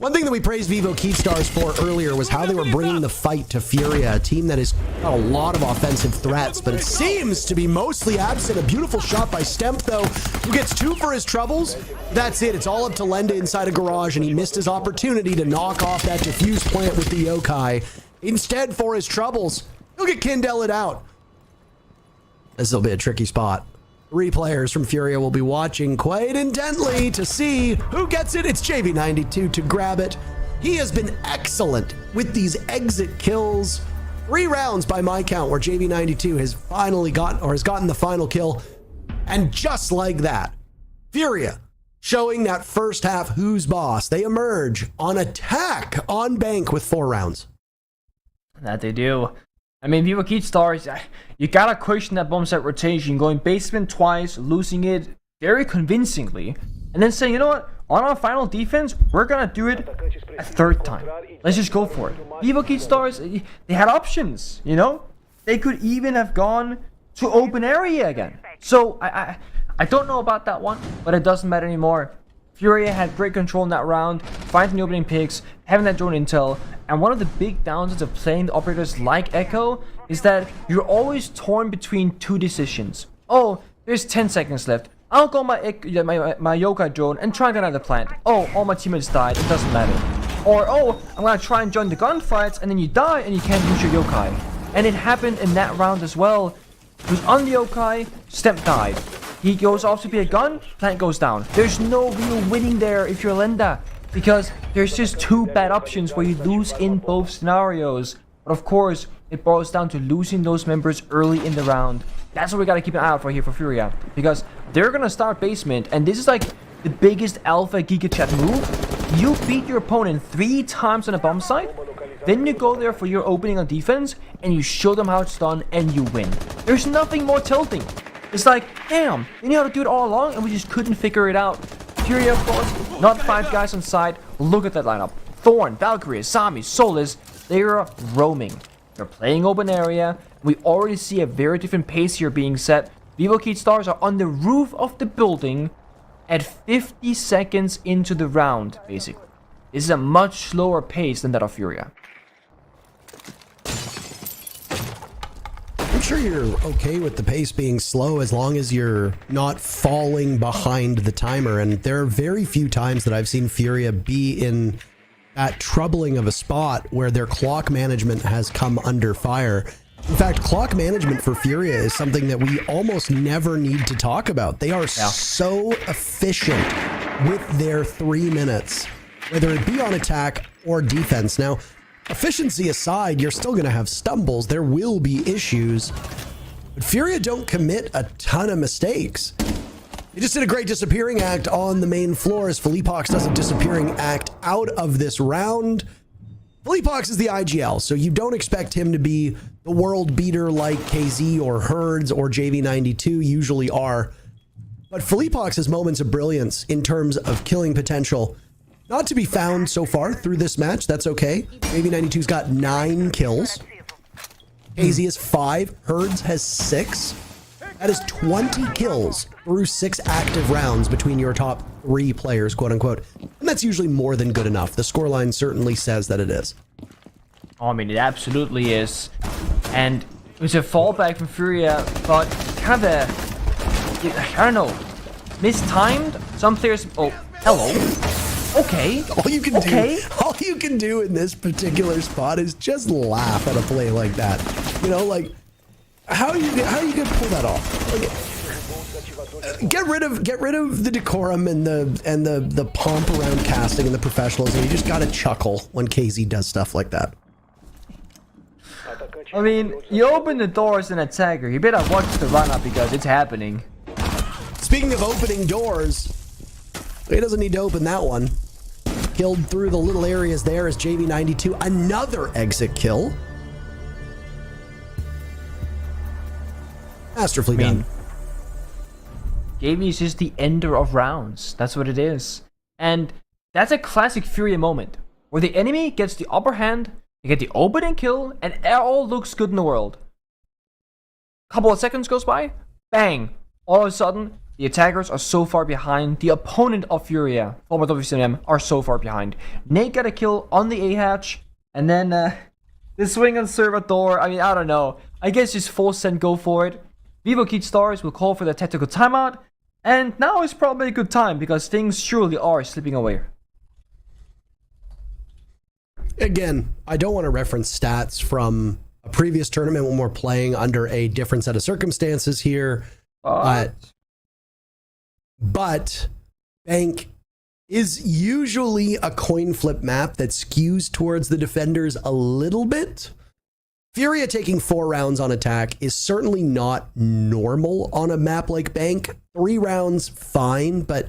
One thing that we praised Vivo Keystars for earlier was how they were bringing the fight to Furia, a team that has got a lot of offensive threats, but it seems to be mostly absent. A beautiful shot by Stemp, though, who gets 2 for his troubles. That's it. It's all up to Lenda inside a garage, and he missed his opportunity to knock off that defuse plant with the yokai. Instead, for his troubles, he'll get Kindelled out. This will be a tricky spot. 3 players from Furia will be watching quite intently to see who gets it. It's JV92 to grab it. He has been excellent with these exit kills. 3 rounds by my count where JV92 has finally gotten the final kill. And just like that, Furia showing that first half who's boss. They emerge on attack on bank with 4 rounds. That they do. I mean, Vivo Keystars, you gotta question that bomb site rotation, going basement twice, losing it very convincingly, and then saying, you know what, on our final defense, we're gonna do it a 3rd time. Let's just go for it. Vivo Keystars, they had options, you know? They could even have gone to open area again. So, I don't know about that one, but it doesn't matter anymore. Furia had great control in that round, finding the opening picks, having that drone intel, and one of the big downsides of playing the operators like Echo is that you're always torn between 2 decisions. Oh, there's 10 seconds left. I'll go my yokai drone and try and get another plant. Oh, all my teammates died, it doesn't matter. Or, oh, I'm gonna try and join the gunfights, and then you die and you can't use your yokai. And it happened in that round as well. He was on the yokai, Stemp died. He goes off to be a gun, plant goes down. There's no real winning there if you're Lenda, because there's just 2 bad options where you lose in both scenarios. But of course, it boils down to losing those members early in the round. That's what we gotta keep an eye out for here for Furia, because they're gonna start basement, and this is like the biggest alpha Giga Chat move. You beat your opponent 3 times on a bomb site, then you go there for your opening on defense, and you show them how it's done, and you win. There's nothing more tilting. It's like, damn, they knew how to do it all along, and we just couldn't figure it out. Furia, of course, not 5 guys on side. Look at that lineup. Thorn, Valkyrie, Sami, Solus, they're roaming. They're playing open area. We already see a very different pace here being set. Vivo Keystars are on the roof of the building at 50 seconds into the round, basically. This is a much slower pace than that of Furia. I'm sure you're okay with the pace being slow as long as you're not falling behind the timer. And there are very few times that I've seen Furia be in that troubling of a spot where their clock management has come under fire. In fact, clock management for Furia is something that we almost never need to talk about. They are so efficient with their 3 minutes, whether it be on attack or defense. Now, efficiency aside, you're still going to have stumbles. There will be issues. But Furia don't commit a ton of mistakes. They just did a great disappearing act on the main floor as Philippox does a disappearing act out of this round. Philippox is the IGL, so you don't expect him to be the world beater like KZ or Herds or JV92 usually are. But Philippox has moments of brilliance in terms of killing potential. Not to be found so far through this match. That's okay. JV92's got 9 kills. KZ has 5. Herds has 6. That is 20 kills through 6 active rounds between your top 3 players, quote unquote. And that's usually more than good enough. The scoreline certainly says that it is. Oh, I mean, it absolutely is. And it was a fallback from Furia, but kind of I don't know, mistimed. Some players, oh, hello. Okay. All you can do in this particular spot is just laugh at a play like that. You know, like, how are you gonna pull that off? Like, get rid of the decorum and the pomp around casting and the professionalism. You just gotta chuckle when KZ does stuff like that. I mean, you open the doors and attacker. You better watch the run up because it's happening. Speaking of opening doors, he doesn't need to open that one. Killed through the little areas there is JV92. Another exit kill. Masterfully done. JV is just the ender of rounds. That's what it is. And that's a classic Furia moment where the enemy gets the upper hand, they get the opening kill, and it all looks good in the world. Couple of seconds goes by, bang. All of a sudden, The attackers are so far behind. The opponent of Furia, former WCM, are so far behind. Nate got a kill on the A hatch, and then the swing on server door. I mean, I don't know. I guess just full send, go for it. Vivo Keat Stars will call for the tactical timeout, and now is probably a good time because things surely are slipping away. Again, I don't want to reference stats from a previous tournament when we're playing under a different set of circumstances here. But Bank is usually a coin flip map that skews towards the defenders a little bit. Furia taking 4 rounds on attack is certainly not normal on a map like Bank. 3 rounds, fine, but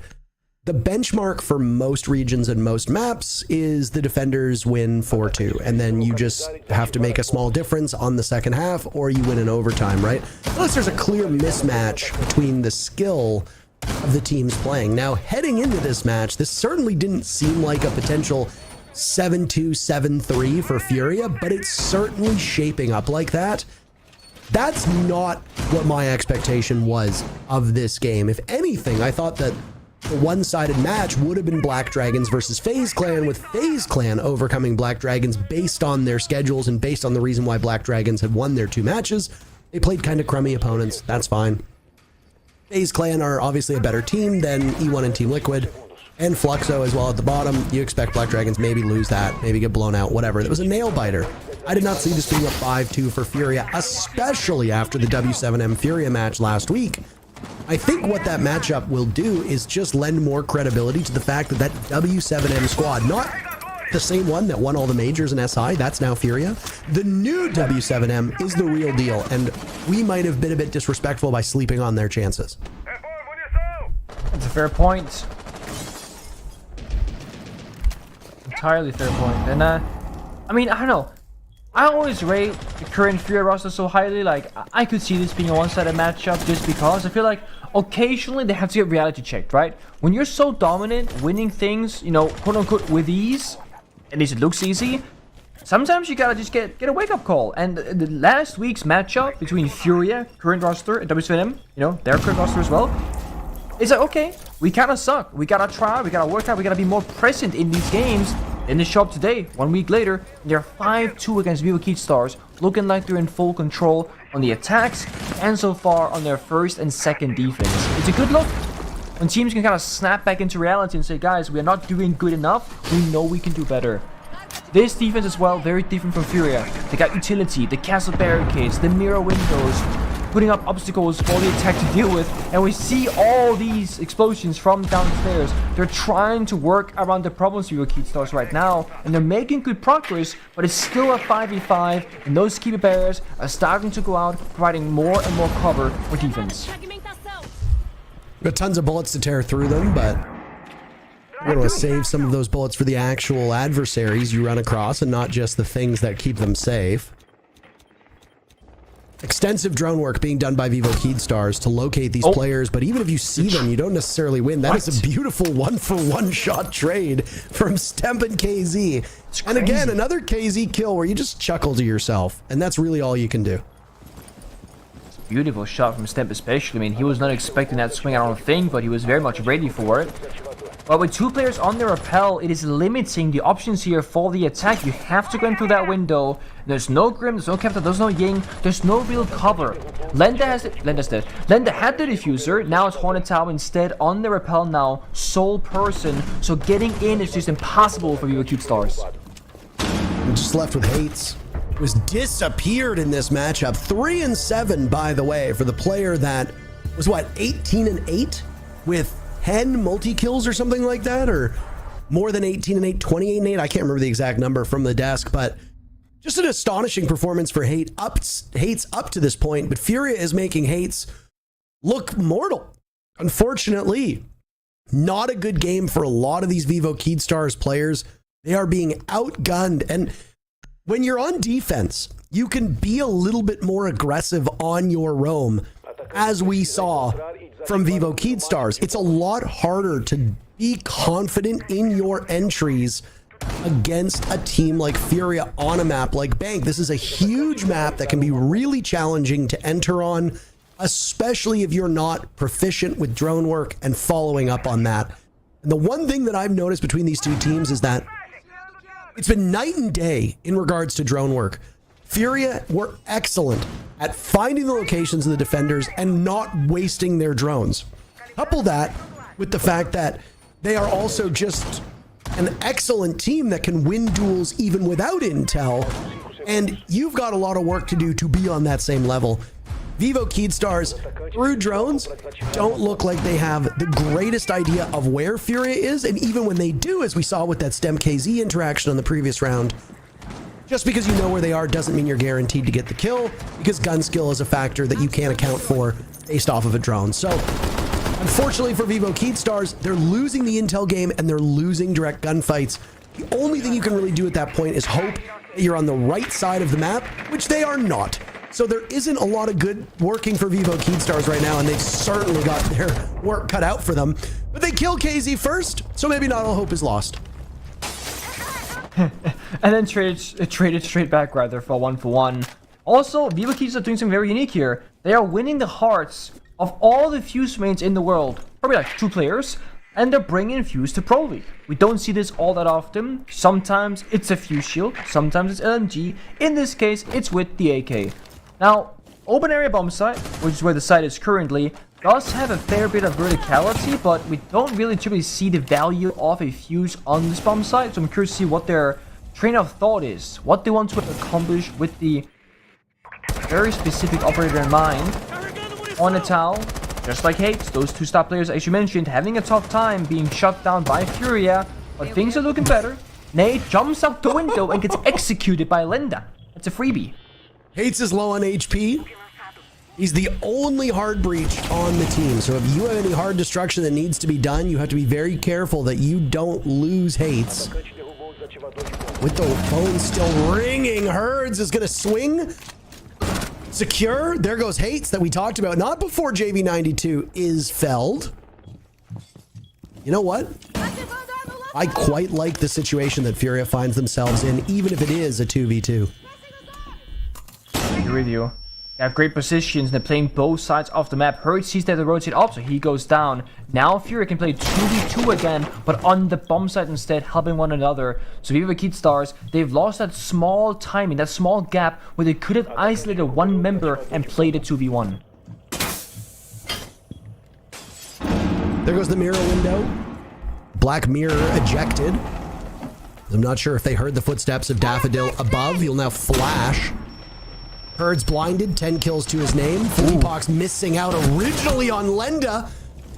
the benchmark for most regions and most maps is the defenders win 4-2, and then you just have to make a small difference on the second half, or you win in overtime, right? Unless there's a clear mismatch between the skill of the teams playing. Now, heading into this match, this certainly didn't seem like a potential 7-2, 7-3 for Furia, but it's certainly shaping up like that. That's not what my expectation was of this game. If anything, I thought that the one-sided match would have been Black Dragons versus FaZe Clan, with FaZe Clan overcoming Black Dragons based on their schedules and based on the reason why Black Dragons had won their 2 matches. They played kind of crummy opponents. That's fine. FaZe Clan are obviously a better team than E1 and Team Liquid, and Fluxo as well at the bottom. You expect Black Dragons maybe lose that, maybe get blown out, whatever. It was a nail-biter. I did not see this being a 5-2 for Furia, especially after the W7M Furia match last week. I think what that matchup will do is just lend more credibility to the fact that that W7M squad, not the same one that won all the majors in SI, that's now Furia. The new W7M is the real deal, and we might have been a bit disrespectful by sleeping on their chances. That's a fair point. Entirely fair point. And I mean, I don't know. I always rate the current Furia roster so highly. Like, I could see this being a one-sided matchup just because I feel like occasionally they have to get reality checked, right? When you're so dominant, winning things, you know, quote-unquote with ease, at least it looks easy, sometimes you gotta just get a wake-up call. And the last week's matchup between Furia, current roster, and WSVM, you know, their current roster as well, it's like, okay, we kind of suck. We gotta try, we gotta work out, we gotta be more present in these games. In the shop today, 1 week later, they're 5-2 against Vivo Keat Stars, looking like they're in full control on the attacks and so far on their first and second defense. It's a good look when teams can kind of snap back into reality and say, guys, we are not doing good enough, we know we can do better. This defense as well, very different from Furia. They got utility, the castle barricades, the mirror windows, putting up obstacles for the attack to deal with, and we see all these explosions from downstairs. They're trying to work around the problems with Keat Stars right now, and they're making good progress, but it's still a 5v5, and those keeper barriers are starting to go out, providing more and more cover for defense. Got tons of bullets to tear through them, but we're going to save some of those bullets for the actual adversaries you run across and not just the things that keep them safe. Extensive drone work being done by Vivo Keat Stars to locate these players, but even if you see them, you don't necessarily win. That is a beautiful 1-for-1 shot trade from Stemp and KZ. And again, another KZ kill where you just chuckle to yourself, and that's really all you can do. Beautiful shot from Stemp especially. I mean, he was not expecting that swing, I don't think, but he was very much ready for it. But with 2 players on their rappel, it is limiting the options here for the attack. You have to go in through that window. There's no Grim, there's no Captain, there's no Ying, there's no real cover. Lenda has it. Lenda's dead. Lenda had the diffuser, now it's Hornet Tower instead on the rappel now, sole person. So getting in is just impossible for Vivo Keat Stars. We're just left with Hates. Was disappeared in this matchup. 3-7, by the way, for the player that was what, 18-8 with 10 multi-kills or something like that, or more than 18-8, 28-8. I can't remember the exact number from the desk, but just an astonishing performance for Hates up to this point. But Furia is making Hates look mortal. Unfortunately, not a good game for a lot of these Vivo Keat Stars players. They are being outgunned, and when you're on defense, you can be a little bit more aggressive on your roam, as we saw from Vivo Keat Stars. It's a lot harder to be confident in your entries against a team like Furia on a map like Bank. This is a huge map that can be really challenging to enter on especially if you're not proficient with drone work and following up on that. And the one thing that I've noticed between these two teams is that it's been night and day in regards to drone work. Furia were excellent at finding the locations of the defenders and not wasting their drones. Couple that with the fact that they are also just an excellent team that can win duels even without intel, and you've got a lot of work to do to be on that same level. Vivo Keydstars, through drones, don't look like they have the greatest idea of where Furia is, and even when they do, as we saw with that STEM KZ interaction on the previous round, just because you know where they are doesn't mean you're guaranteed to get the kill, because gun skill is a factor that you can't account for based off of a drone. So, unfortunately for Vivo Keydstars, they're losing the intel game and they're losing direct gunfights. The only thing you can really do at that point is hope that you're on the right side of the map, which they are not. So there isn't a lot of good working for Vivo Keydstars right now, and they've certainly got their work cut out for them. But they kill KZ first, so maybe not all hope is lost. And then traded straight back rather for 1-for-1. Also, Vivo Keydstars are doing something very unique here. They are winning the hearts of all the Fuse mains in the world. Probably like 2 players. And they're bringing Fuse to Pro League. We don't see this all that often. Sometimes it's a Fuse shield, sometimes it's LMG. In this case, it's with the AK. Now, open area bomb site, which is where the site is currently, does have a fair bit of verticality, but we don't really typically see the value of a Fuse on this bomb site. So I'm curious to see what their train of thought is, what they want to accomplish with the very specific operator in mind. On a towel, just like Hates, those 2 star players, as you mentioned, having a tough time being shut down by Furia, but things are looking better. Nate jumps out the window and gets executed by Lenda. That's a freebie. Hates is low on HP. He's the only hard breach on the team. So if you have any hard destruction that needs to be done, you have to be very careful that you don't lose Hates. With the phone still ringing, Herds is going to swing. Secure. There goes Hates that we talked about. Not before JV92 is felled. You know what? I quite like the situation that Furia finds themselves in, even if it is a 2v2. Agree with you. They have great positions and they're playing both sides of the map. Hurd sees that they rotate up, so he goes down. Now Fury can play 2v2 again, but on the bomb side instead, helping one another. So Vivo Keydstars, they've lost that small timing, that small gap where they could have isolated one member and played a 2v1. There goes the mirror window. Black mirror ejected. I'm not sure if they heard the footsteps of Daffodil above. He'll now flash. Herd's blinded, 10 kills to his name. Felipox missing out originally on Lenda.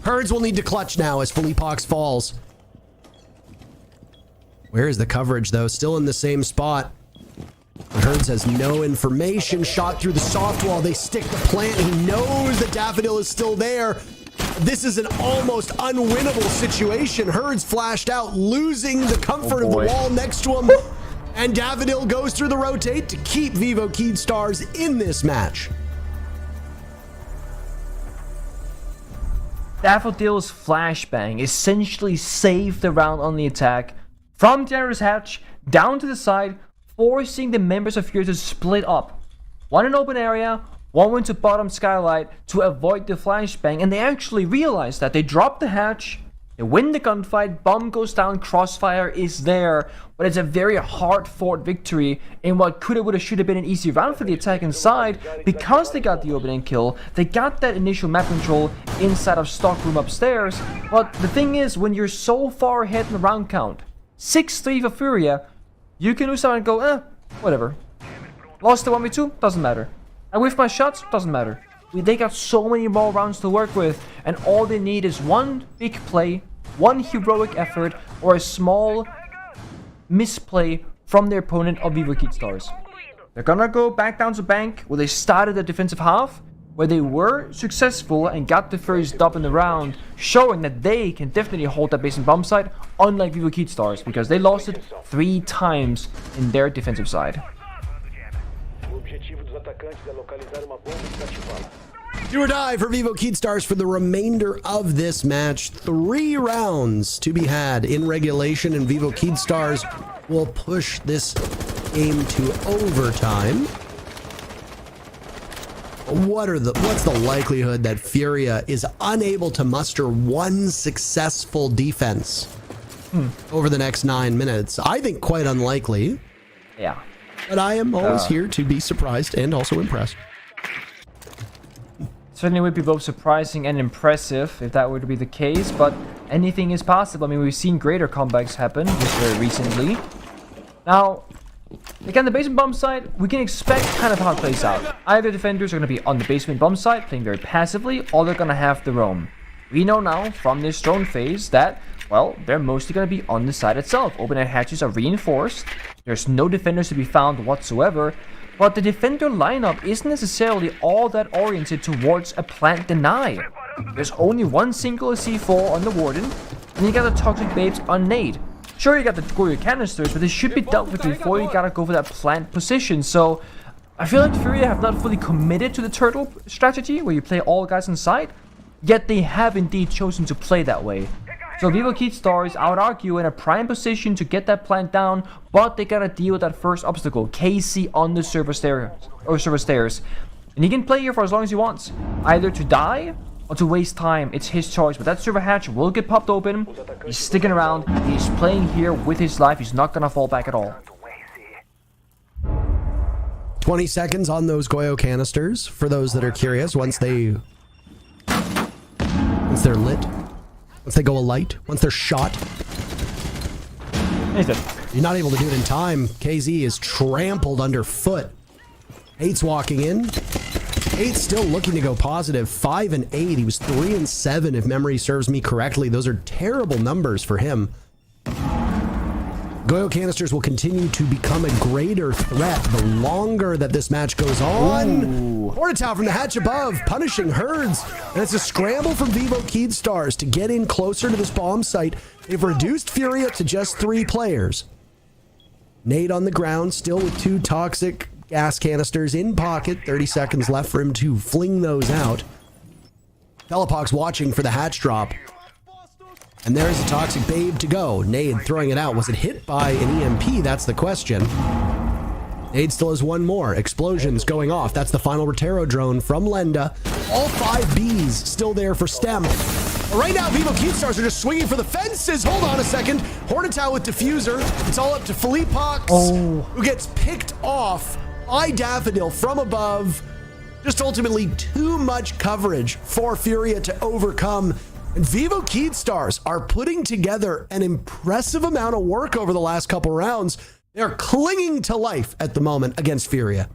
Herds will need to clutch now as Felipox falls. Where is the coverage though? Still in the same spot. Herds has no information. Shot through the soft wall. They stick the plant. He knows that Daffodil is still there. This is an almost unwinnable situation. Herds flashed out, losing the comfort of the wall next to him. And Daffodil goes through the rotate to keep Vivo Keydstars in this match. Daffodil's flashbang essentially saved the round on the attack. From Terror's hatch, down to the side, forcing the members of Fury to split up. One in open area, one went to bottom skylight to avoid the flashbang, and they actually realized that. They dropped the hatch, they win the gunfight, bomb goes down, crossfire is there, but it's a very hard-fought victory in what could have, would have, should have been an easy round for the attack inside. Because they got the opening kill, they got that initial map control inside of stockroom upstairs. But the thing is, when you're so far ahead in the round count, 6-3 for Furia, you can do something and go, whatever. Lost the 1v2, doesn't matter. I whiffed my shots, doesn't matter. They got so many more rounds to work with, and all they need is one big play, one heroic effort, or a small misplay from their opponent of Vivo Keydstars. They're gonna go back down to bank, where they started the defensive half, where they were successful and got the first dub in the round, showing that they can definitely hold that base and bomb site, unlike Vivo Keydstars, because they lost it 3 times in their defensive side. Do or die for Vivo Keydstars for the remainder of this match. 3 rounds to be had in regulation, and Vivo Keydstars will push this game to overtime. What's the likelihood that Furia is unable to muster one successful defense over the next 9 minutes? I think quite unlikely. Yeah. But I am always here to be surprised and also impressed. Certainly would be both surprising and impressive if that were to be the case, but anything is possible. I mean, we've seen greater comebacks happen just very recently. Now, again, the basement bomb side, we can expect kind of how it plays out. Either defenders are going to be on the basement bomb side, playing very passively, or they're going to have the roam. We know now from this drone phase that, well, they're mostly going to be on the side itself. Open air hatches are reinforced. There's no defenders to be found whatsoever. But the defender lineup isn't necessarily all that oriented towards a plant deny. There's only one single C4 on the Warden, and you got the Toxic Babes on Nade. Sure, you got the Goyo canisters, but this should be dealt with before you gotta go for that plant position. So, I feel like Furia have not fully committed to the turtle strategy, where you play all guys inside, yet they have indeed chosen to play that way. So Vivo Keystars, I would argue, in a prime position to get that plant down, but they gotta deal with that first obstacle, KC on the server stairs. And he can play here for as long as he wants, either to die or to waste time. It's his choice, but that server hatch will get popped open. He's sticking around, he's playing here with his life, he's not gonna fall back at all. 20 seconds on those Goyo canisters, for those that are curious, once they're lit. Once they go alight, once they're shot. He's dead. You're not able to do it in time. KZ is trampled underfoot. 8's walking in. 8's still looking to go positive. 5 and 8. He was 3 and 7 if memory serves me correctly. Those are terrible numbers for him. Goyo canisters will continue to become a greater threat the longer that this match goes on. Hornetown from the hatch above, punishing herds. And it's a scramble from Vivo Keystars to get in closer to this bomb site. They've reduced Furia to just 3 players. Nade on the ground, still with 2 toxic gas canisters in pocket. 30 seconds left for him to fling those out. Telepox watching for the hatch drop. And there's a Toxic Babe to go. Nade throwing it out. Was it hit by an EMP? That's the question. Nade still has one more. Explosions going off. That's the final Rotero drone from Lenda. All 5 Bs still there for STEM. But right now, Vivo Keystars are just swinging for the fences. Hold on a second. Hornetown with Diffuser. It's all up to Philippox, who gets picked off by Daffodil from above. Just ultimately too much coverage for Furia to overcome. And Vivo Keystars are putting together an impressive amount of work over the last couple rounds. They're clinging to life at the moment against Furia.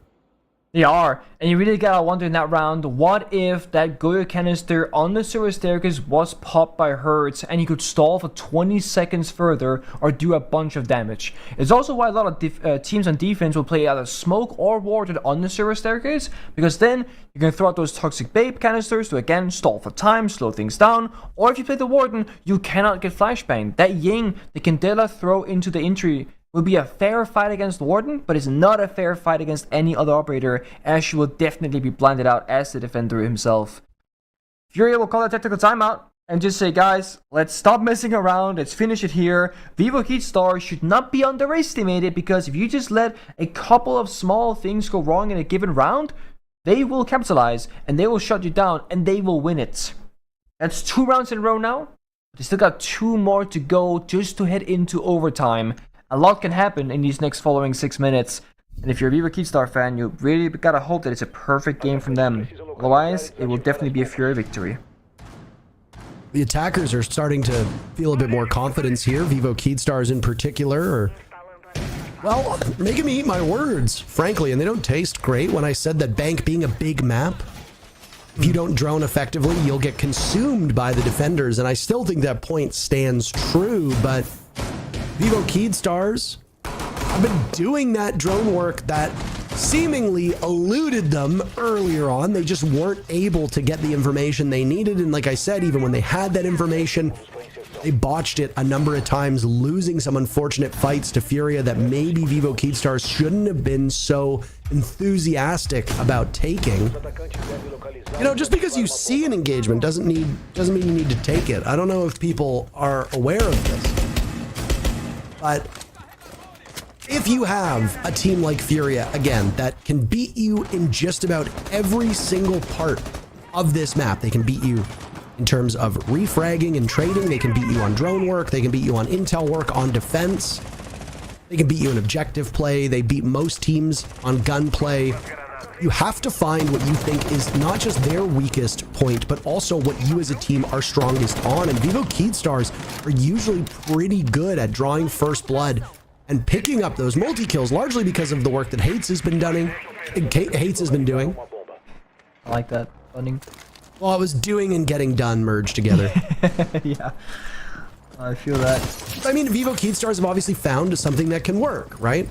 They are, and you really gotta wonder in that round, what if that Goyo canister on the server staircase was popped by Hertz and he could stall for 20 seconds further or do a bunch of damage. It's also why a lot of teams on defense will play either smoke or warded on the server staircase, because then you can throw out those Toxic Babe canisters to again stall for time, slow things down, or if you play the Warden, you cannot get flashbang. That Ying, the Candela throw into the entry will be a fair fight against Warden, but it's not a fair fight against any other operator, as she will definitely be blinded out as the defender himself. Furia will call a tactical timeout and just say, guys, let's stop messing around, let's finish it here. Vivo Keystars should not be underestimated, because if you just let a couple of small things go wrong in a given round, they will capitalize, and they will shut you down, and they will win it. That's 2 rounds in a row now. They still got 2 more to go just to head into overtime. A lot can happen in these next following 6 minutes. And if you're a Vivo Keystar fan, you really gotta hope that it's a perfect game from them. Otherwise, it will definitely be a Fury victory. The attackers are starting to feel a bit more confidence here. Vivo Keystars in particular are, well, making me eat my words, frankly. And they don't taste great. When I said that Bank being a big map, if you don't drone effectively, you'll get consumed by the defenders. And I still think that point stands true, but Vivo Keystars have been doing that drone work that seemingly eluded them earlier on. They just weren't able to get the information they needed. And like I said, even when they had that information, they botched it a number of times, losing some unfortunate fights to Furia that maybe Vivo Keystars shouldn't have been so enthusiastic about taking. You know, just because you see an engagement doesn't mean you need to take it. I don't know if people are aware of this. But if you have a team like Furia, again, that can beat you in just about every single part of this map, they can beat you in terms of refragging and trading, they can beat you on drone work, they can beat you on intel work, on defense, they can beat you in objective play, they beat most teams on gunplay. You have to find what you think is not just their weakest point, but also what you as a team are strongest on. And Vivo Keystars are usually pretty good at drawing first blood and picking up those multi-kills, largely because of the work that Hates has been doing. I like that. Running. Well, it was doing and getting done merged together. Yeah. I feel that. I mean, Vivo Keystars have obviously found something that can work, right?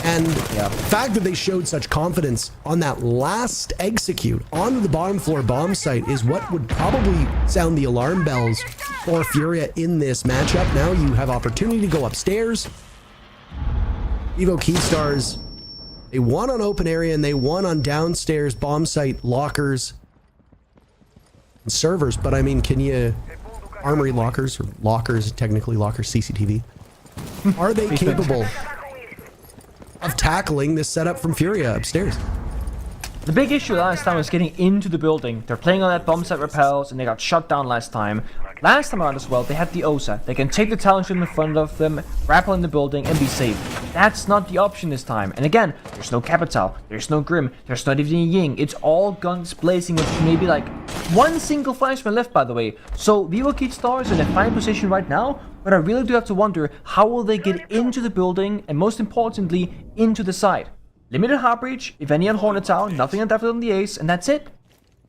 And the fact that they showed such confidence on that last execute onto the bottom floor bomb site is what would probably sound the alarm bells for Furia in this matchup. Now you have opportunity to go upstairs. Vivo Keystars, they won on open area and they won on downstairs bomb site lockers and servers. But I mean, can you armory lockers or lockers, technically lockers, CCTV? Are they capable of tackling this setup from Furia upstairs? The big issue last time was getting into the building. They're playing on that bomb set repels and they got shut down last time. Last time around as well, they had the OSA. They can take the talent stream in front of them, grapple in the building, and be safe. That's not the option this time. And again, there's no Capital, there's no Grim, there's not even a Ying. It's all guns blazing with maybe like one single flashman left, by the way. So Vivo Keystars in a fine position right now, but I really do have to wonder, how will they get into the building and most importantly, into the side? Limited hard breach, if any on Hornet Town, nothing on Definitely on the Ace, and that's it.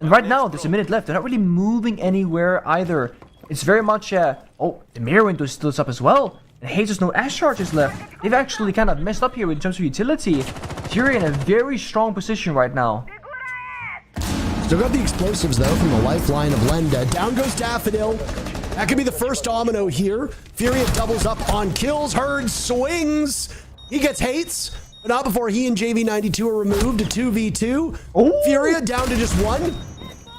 And right now, there's a minute left. They're not really moving anywhere either. It's very much, oh, the mirror window is still up as well. And Haze has no Ash charges left. They've actually kind of messed up here in terms of utility. Fury in a very strong position right now. Still got the explosives though from the lifeline of Lenda. Down goes Daffodil. That could be the first domino here. Furia doubles up on kills. Herd swings. He gets Hates. But not before he and JV92 are removed to 2v2. Ooh. Furia down to just one.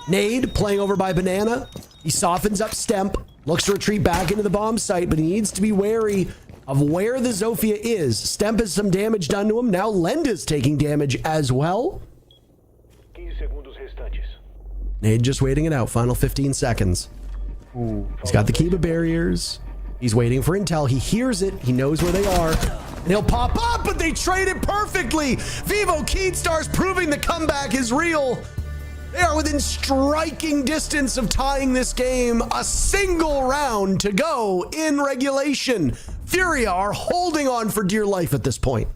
Nade playing over by Banana. He softens up Stemp. Looks to retreat back into the bomb site, but he needs to be wary of where the Zofia is. Stemp has some damage done to him. Now Lenda's taking damage as well. Nade just waiting it out. Final 15 seconds. Ooh. He's got the Kiba barriers. He's waiting for intel. He hears it. He knows where they are. And he'll pop up, but they trade it perfectly. Vivo Keystars proving the comeback is real. They are within striking distance of tying this game. A single round to go in regulation. Furia are holding on for dear life at this point.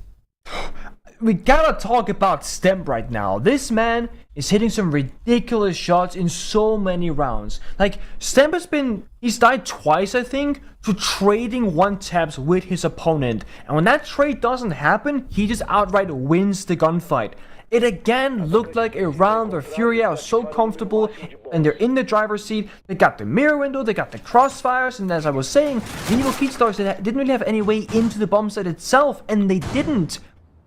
We gotta talk about Stemp right now. This man is hitting some ridiculous shots in so many rounds. Like, Stemp he's died twice, I think, to trading one taps with his opponent. And when that trade doesn't happen, he just outright wins the gunfight. It again looked like a round where Furia was so comfortable and they're in the driver's seat. They got the mirror window, they got the crossfires, and as I was saying, Vivo Keystars didn't really have any way into the bomb site itself, and they didn't.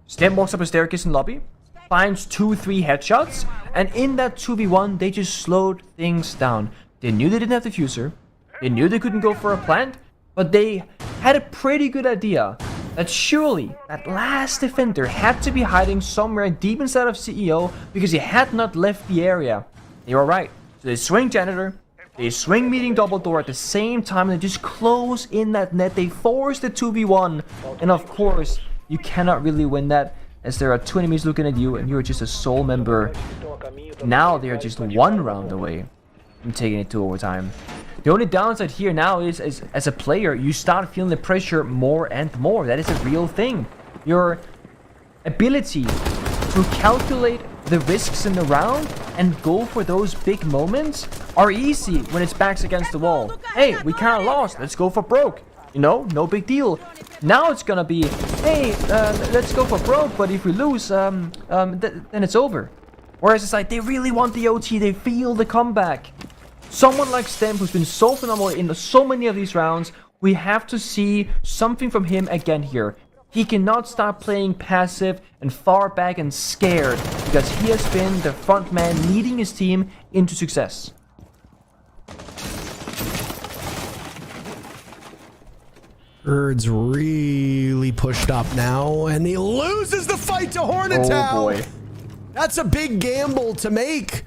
Stemp walks up a staircase in lobby, finds 2-3 headshots, and in that 2v1, they just slowed things down. They knew they didn't have the fuser, they knew they couldn't go for a plant, but they had a pretty good idea that surely that last defender had to be hiding somewhere deep inside of CEO because he had not left the area. They were right. So they swing Janitor, they swing Meeting Double Door at the same time, and they just close in that net. They force the 2v1, and of course, you cannot really win that as there are two enemies looking at you and you're just a sole member. Now they are just one round away from taking it to overtime. The only downside here now is as a player, you start feeling the pressure more and more. That is a real thing. Your ability to calculate the risks in the round and go for those big moments are easy when it's backs against the wall. Hey, we kind of lost. Let's go for broke. You know, no big deal. Now it's gonna be, hey, let's go for broke, but if we lose, then it's over. Whereas it's like, they really want the OT, they feel the comeback. Someone like Stemp, who's been so phenomenal in so many of these rounds, we have to see something from him again here. He cannot stop playing passive and far back and scared, because he has been the front man leading his team into success. Erd's really pushed up now, and he loses the fight to Hornetown. Oh boy. That's a big gamble to make.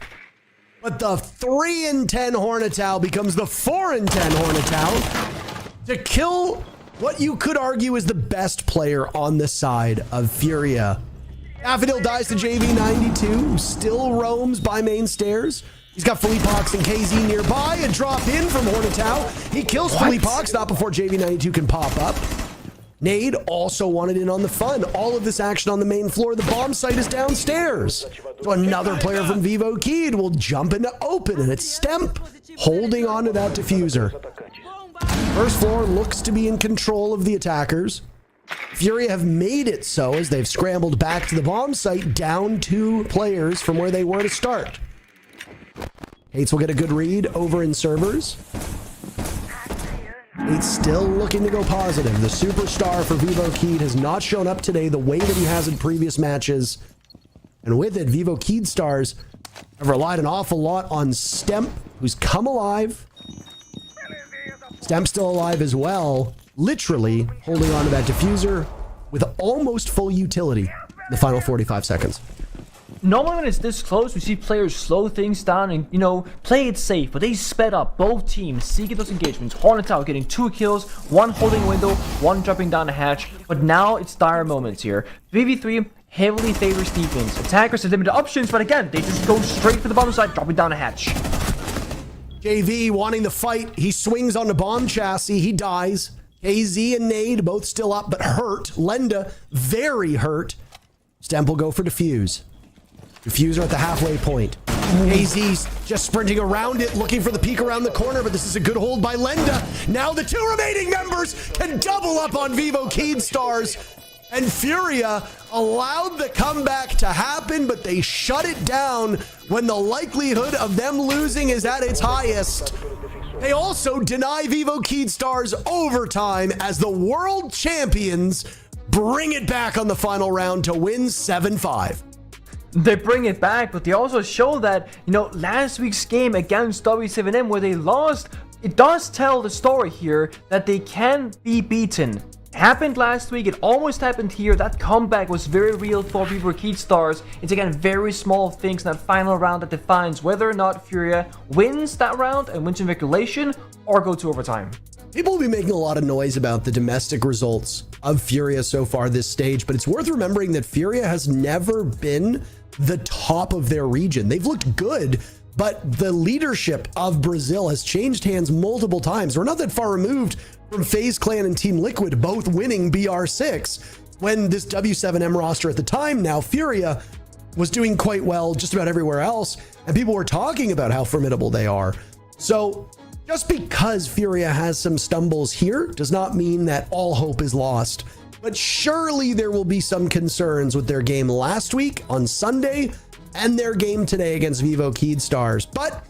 But the 3-10 Hornetown becomes the 4-10 Hornetown to kill what you could argue is the best player on the side of Furia. Daffodil dies to JV92, who still roams by main stairs. He's got Philippe Hawks and KZ nearby. A drop in from Hornetown. He kills Philippe Hawks, not before JV92 can pop up. Nade also wanted in on the fun. All of this action on the main floor. The bomb site is downstairs. So another player from Vivo Keyed will jump into open, and it's Stemp holding on to that diffuser. First floor looks to be in control of the attackers. Furia have made it so as they've scrambled back to the bomb site, down 2 players from where they were to start. Hates will get a good read over in servers. Hates still looking to go positive. The superstar for Vivo Keyed has not shown up today the way that he has in previous matches. And with it, Vivo Keyed stars have relied an awful lot on Stemp, who's come alive. Stemp's still alive as well, literally holding on to that diffuser with almost full utility in the final 45 seconds. Normally when it's this close, we see players slow things down and, you know, play it safe, but they sped up. Both teams seeking those engagements. Hornetown getting 2 kills, 1 holding a window, 1 dropping down a hatch, but now it's dire moments here. 3v3 heavily favors defense. Attackers have limited options, but again, they just go straight for the bottom side, dropping down a hatch. JV wanting the fight. He swings on the bomb chassis. He dies. KZ and Nade both still up, but hurt. Lenda, very hurt. Stemp will go for defuse. Diffuser at the halfway point. KZ's just sprinting around it, looking for the peek around the corner, but this is a good hold by Lenda. Now the 2 remaining members can double up on Vivo Keyed stars. And Furia allowed the comeback to happen, but they shut it down when the likelihood of them losing is at its highest. They also deny Vivo Keyed stars overtime as the world champions bring it back on the final round to win 7-5. They bring it back, but they also show that, you know, last week's game against W7M where they lost, it does tell the story here that they can be beaten. Happened last week, it almost happened here. That comeback was very real for Vivo Keyed stars. It's again very small things in that final round that defines whether or not Furia wins that round and wins in regulation or go to overtime. People will be making a lot of noise about the domestic results of Furia so far this stage, but it's worth remembering that Furia has never been the top of their region. They've looked good, but the leadership of Brazil has changed hands multiple times. We're not that far removed from FaZe Clan and Team Liquid both winning BR6 when this W7M roster at the time, now Furia, was doing quite well just about everywhere else, and people were talking about how formidable they are. So just because Furia has some stumbles here does not mean that all hope is lost. But surely there will be some concerns with their game last week on Sunday and their game today against Vivo Keyed stars. But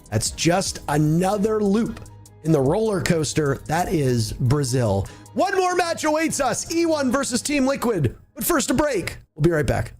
that's just another loop in the roller coaster that is Brazil. One more match awaits us, E1 versus Team Liquid. But first a break. We'll be right back.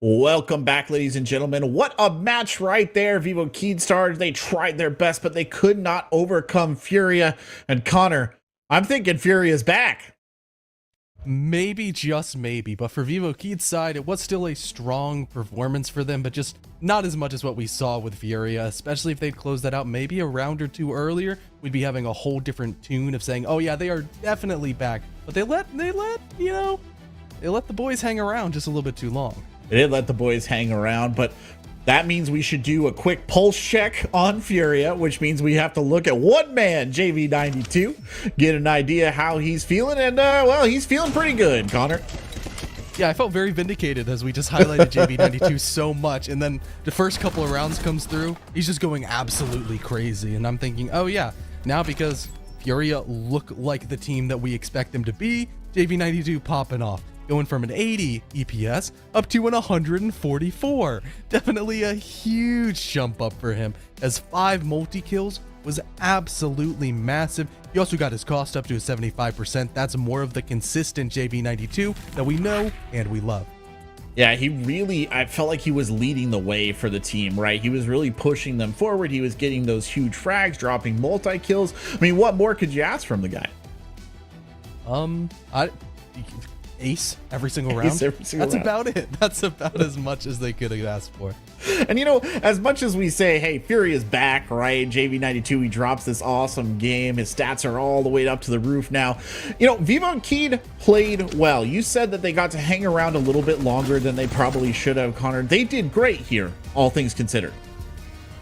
Welcome back, ladies and gentlemen. What a match right there. Vivo Keystars, they tried their best, but they could not overcome Furia. And Connor, I'm thinking Furia's back. Maybe, just maybe, but for Vivo Keyd's side, it was still a strong performance for them, but just not as much as what we saw with Furia, especially if they'd closed that out maybe a round or two earlier. We'd be having a whole different tune of saying, oh yeah, they are definitely back. But they let the boys hang around just a little bit too long. They did let the boys hang around, but that means we should do a quick pulse check on Furia, which means we have to look at one man, JV92, get an idea how he's feeling, and well, he's feeling pretty good, Connor. Yeah, I felt very vindicated as we just highlighted JV92 so much, and then the first couple of rounds comes through, he's just going absolutely crazy, and I'm thinking, oh yeah, now because Furia look like the team that we expect them to be, JV92 popping off. Going from an 80 EPS up to an 144. Definitely a huge jump up for him, as 5 multi-kills was absolutely massive. He also got his cost up to a 75%. That's more of the consistent JV92 that we know and we love. Yeah, I felt like he was leading the way for the team, right? He was really pushing them forward. He was getting those huge frags, dropping multi-kills. I mean, what more could you ask from the guy? Ace every single round. That's about it. That's about as much as they could have asked for. And you know, as much as we say, hey, Fury is back, right? JV92, he drops this awesome game. His stats are all the way up to the roof now. You know, Vivo Keyd played well. You said that they got to hang around a little bit longer than they probably should have, Connor. They did great here, all things considered.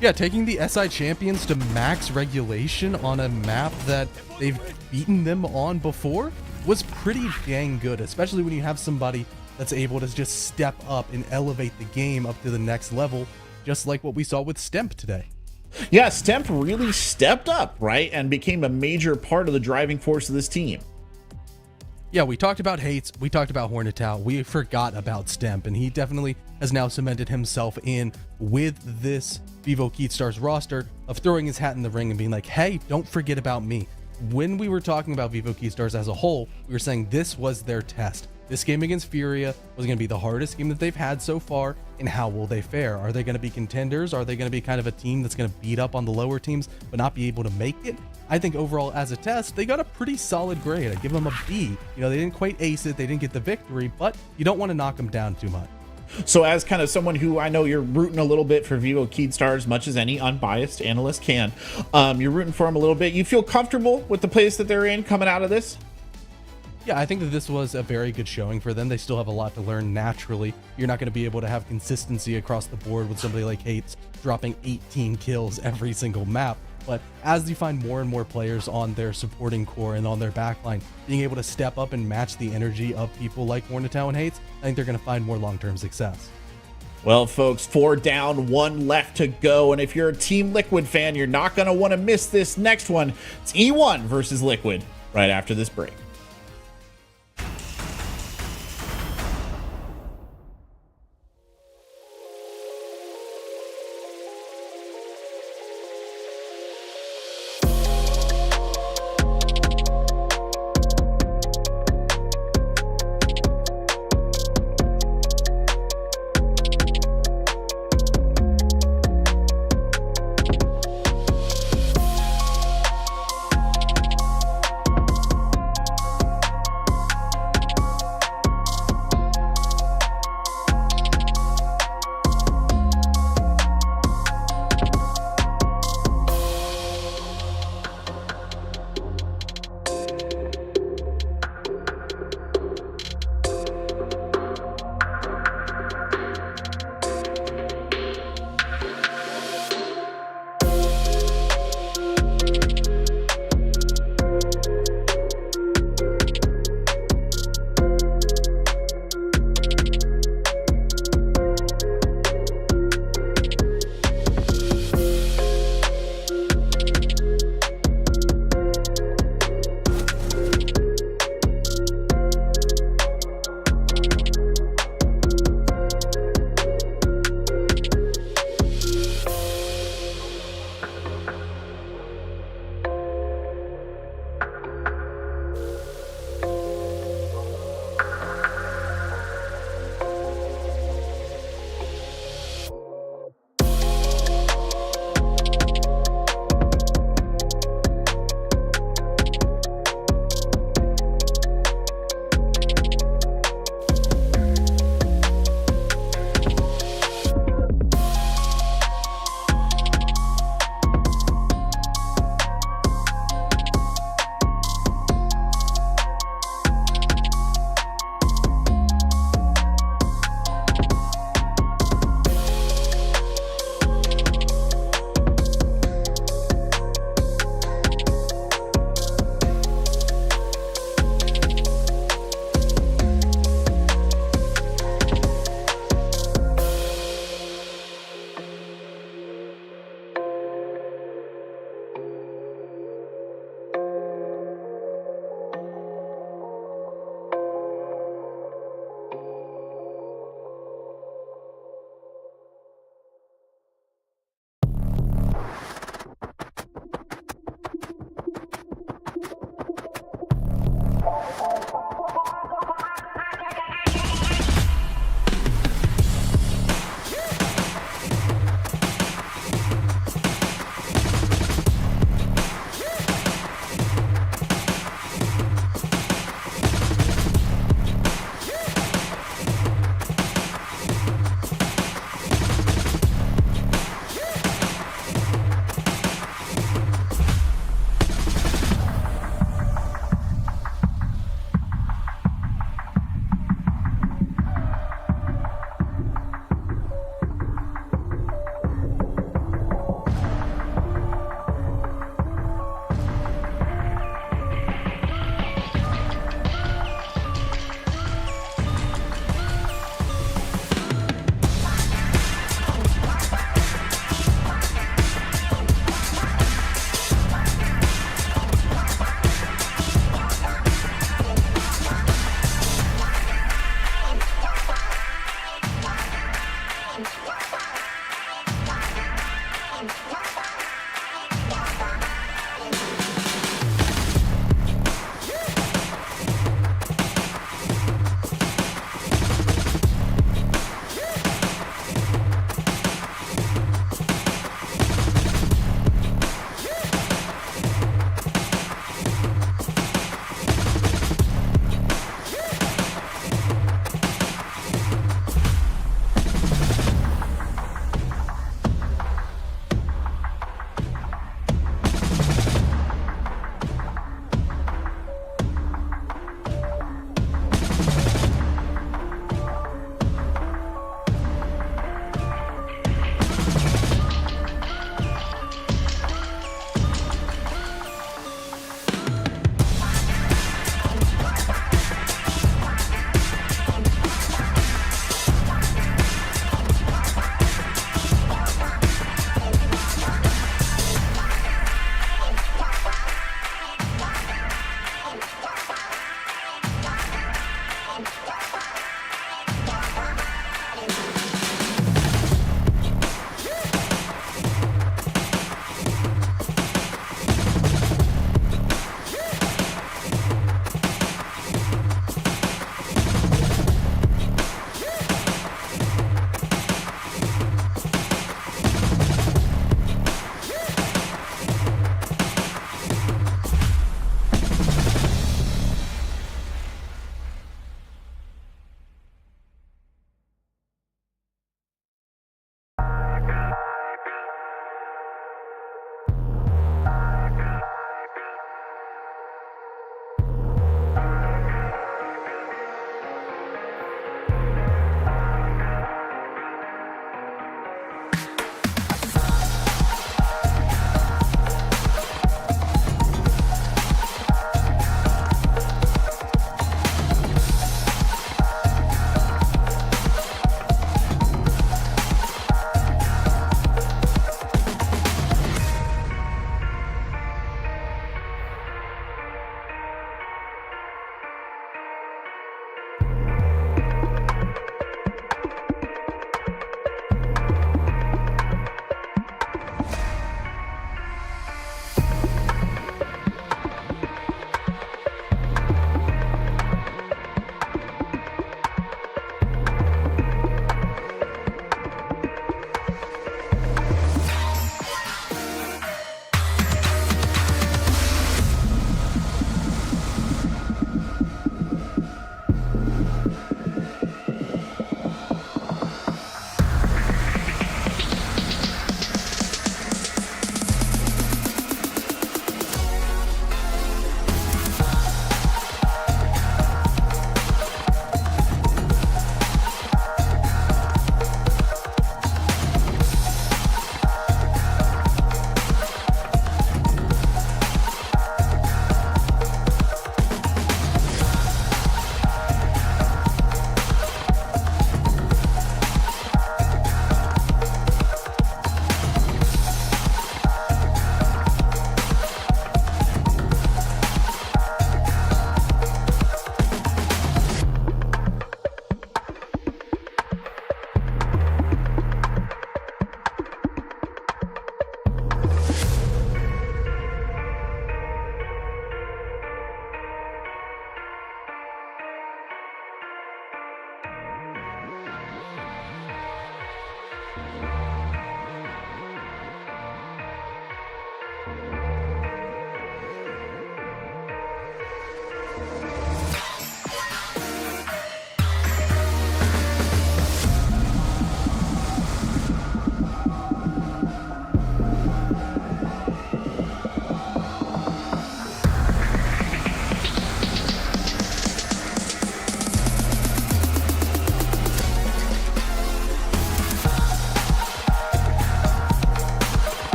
Yeah, taking the SI champions to max regulation on a map that they've beaten them on before was pretty dang good, especially when you have somebody that's able to just step up and elevate the game up to the next level, just like what we saw with Stemp today. Yeah, Stemp really stepped up, right? And became a major part of the driving force of this team. Yeah, we talked about Hates, we talked about Hornetow, we forgot about Stemp, and he definitely has now cemented himself in with this Vivo Keystars roster of throwing his hat in the ring and being like, hey, don't forget about me. When we were talking about Vivo Keystars as a whole, we were saying this was their test. This game against Furia was going to be the hardest game that they've had so far, and how will they fare? Are they going to be contenders? Are they going to be kind of a team that's going to beat up on the lower teams but not be able to make it? I think overall as a test, they got a pretty solid grade. I give them a B. You know, they didn't quite ace it, they didn't get the victory, but you don't want to knock them down too much. So as kind of someone who I know you're rooting a little bit for Vivo Keystars, as much as any unbiased analyst can, you're rooting for them a little bit. You feel comfortable with the place that they're in coming out of this? Yeah, I think that this was a very good showing for them. They still have a lot to learn naturally. You're not going to be able to have consistency across the board with somebody like Hates dropping 18 kills every single map. But as you find more and more players on their supporting core and on their backline, being able to step up and match the energy of people like Hornetow and Hates, I think they're going to find more long-term success. Well, folks, 4 down, 1 left to go. And if you're a Team Liquid fan, you're not going to want to miss this next one. It's E1 versus Liquid right after this break.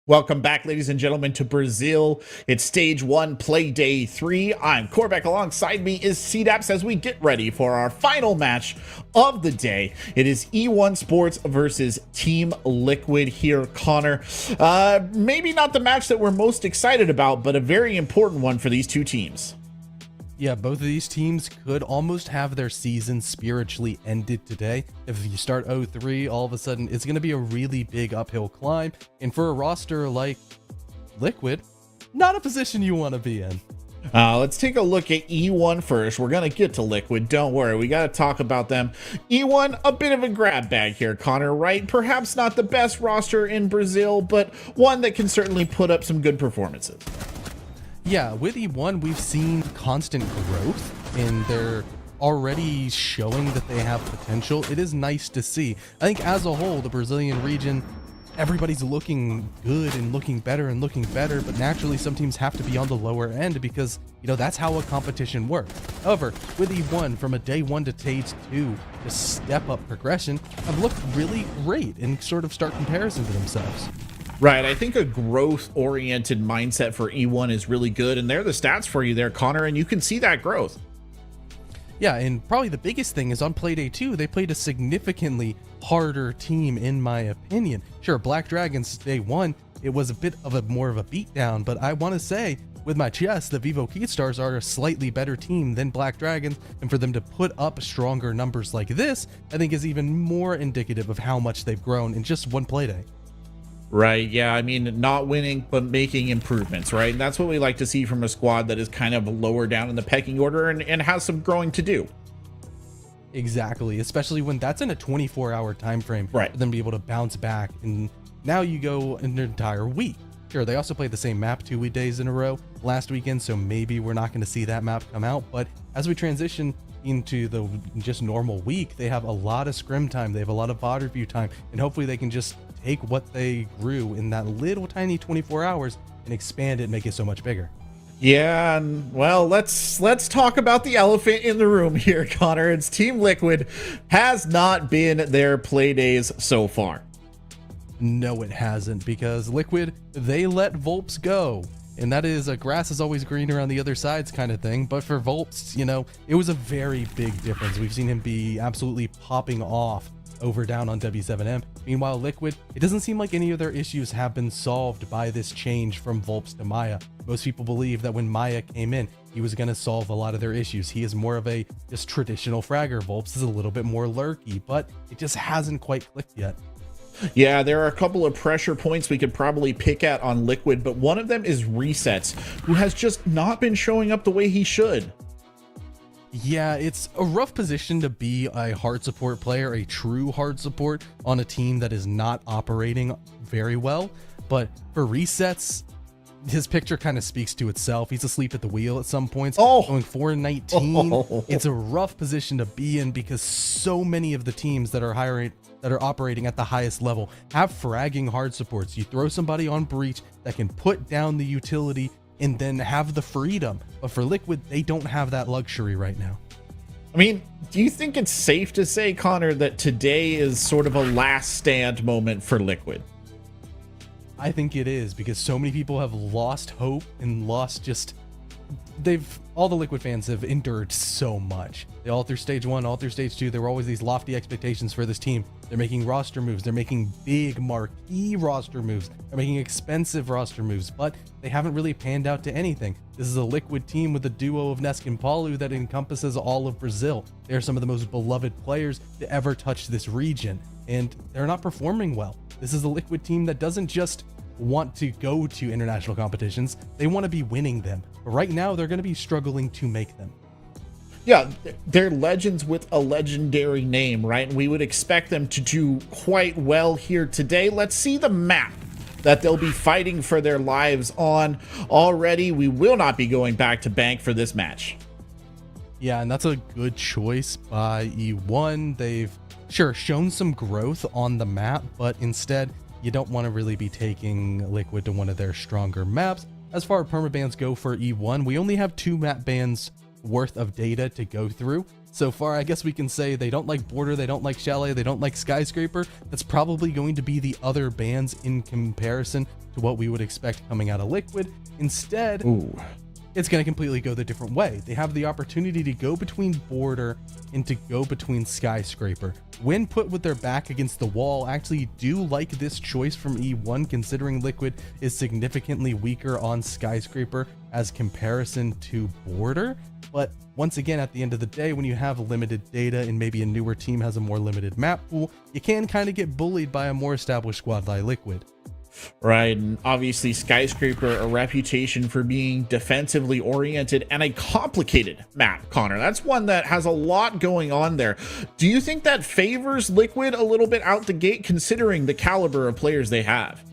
Welcome back, ladies and gentlemen, to Brazil. It's stage 1, play day 3. I'm Corbeck. Alongside me is CDAPS as we get ready for our final match of the day. It is E1 Sports versus Team Liquid here, Connor. Maybe not the match that we're most excited about, but a very important one for these two teams. Yeah, both of these teams could almost have their season spiritually ended today. If you start 0-3, all of a sudden it's going to be a really big uphill climb. And for a roster like Liquid, not a position you want to be in. Let's take a look at E1 first. We're going to get to Liquid. Don't worry. We got to talk about them. E1, a bit of a grab bag here, Connor, right? Perhaps not the best roster in Brazil, but one that can certainly put up some good performances. Yeah, with E1, we've seen constant growth, and they're already showing that they have potential. It is nice to see. I think as a whole, the Brazilian region, everybody's looking good and looking better, but naturally some teams have to be on the lower end because, you know, that's how a competition works. However, with E1, from a day 1 to stage 2, to step up progression, have looked really great and sort of start comparison to themselves. Right, I think a growth-oriented mindset for E1 is really good, and they're the stats for you there, Connor, and you can see that growth. Yeah, and probably the biggest thing is on play day 2, they played a significantly harder team, in my opinion. Sure, Black Dragons day 1, it was a bit of more of a beatdown, but I want to say, with my chest, the Vivo Keystars are a slightly better team than Black Dragons, and for them to put up stronger numbers like this, I think is even more indicative of how much they've grown in just one play day. Right, yeah, I mean, not winning, but making improvements, right? And that's what we like to see from a squad that is kind of lower down in the pecking order and has some growing to do. Exactly, especially when that's in a 24-hour time frame, right, for them to be able to bounce back. And now you go an entire week. Sure, they also played the same map 2 days in a row last weekend, so maybe we're not going to see that map come out. But as we transition into the just normal week, they have a lot of scrim time, they have a lot of VOD review time, and hopefully they can just take what they grew in that little tiny 24 hours and expand it and make it so much bigger. Yeah, and well, let's talk about the elephant in the room here, Connor. It's Team Liquid has not been their play days so far. No, it hasn't, because Liquid, they let Volps go. And that is a grass is always greener on the other sides kind of thing. But for Volps, you know, it was a very big difference. We've seen him be absolutely popping off over down on W7M. Meanwhile, Liquid, it doesn't seem like any of their issues have been solved by this change from Volps to Maya. Most people believe that when Maya came in, he was going to solve a lot of their issues. He is more of a just traditional fragger. Volps is a little bit more lurky, but it just hasn't quite clicked yet. Yeah, there are a couple of pressure points we could probably pick at on Liquid, but one of them is Resets, who has just not been showing up the way he should. Yeah, it's a rough position to be a hard support player, a true hard support on a team that is not operating very well. But for Resets, his picture kind of speaks to itself. He's asleep at the wheel at some points. Going 4-19. It's a rough position to be in because so many of the teams that are operating at the highest level have fragging hard supports. You throw somebody on breach that can put down the utility and then have the freedom. But for Liquid, they don't have that luxury right now. I mean, do you think it's safe to say, Connor, that today is sort of a last stand moment for Liquid? I think it is, because so many people have lost hope and lost just... all the Liquid fans have endured so much. They all through stage 1, all through stage 2, there were always these lofty expectations for this team. They're making roster moves, they're making big marquee roster moves, they're making expensive roster moves, but they haven't really panned out to anything. This is a Liquid team with a duo of Nesk and Palu that encompasses all of Brazil. They're some of the most beloved players to ever touch this region, and they're not performing well. This is a Liquid team that doesn't just want to go to international competitions, they want to be winning them. But right now, they're going to be struggling to make them. Yeah, they're legends with a legendary name, right? And we would expect them to do quite well here today. Let's see the map that they'll be fighting for their lives on. Already, we will not be going back to Bank for this match. Yeah, and that's a good choice by E1. They've sure shown some growth on the map, but instead, you don't want to really be taking Liquid to one of their stronger maps. As far as permabans go for E1, we only have 2 map bans worth of data to go through. So far, I guess we can say they don't like Border, they don't like Chalet, they don't like Skyscraper. That's probably going to be the other bans in comparison to what we would expect coming out of Liquid. Instead, it's going to completely go the different way. They have the opportunity to go between Border and to go between Skyscraper. When put with their back against the wall, I actually do like this choice from E1, considering Liquid is significantly weaker on Skyscraper as comparison to Border. But once again, at the end of the day, when you have limited data and maybe a newer team has a more limited map pool, you can kind of get bullied by a more established squad like Liquid. Right, and obviously Skyscraper, a reputation for being defensively oriented and a complicated map, Connor. That's one that has a lot going on there. Do you think that favors Liquid a little bit out the gate, considering the caliber of players they have?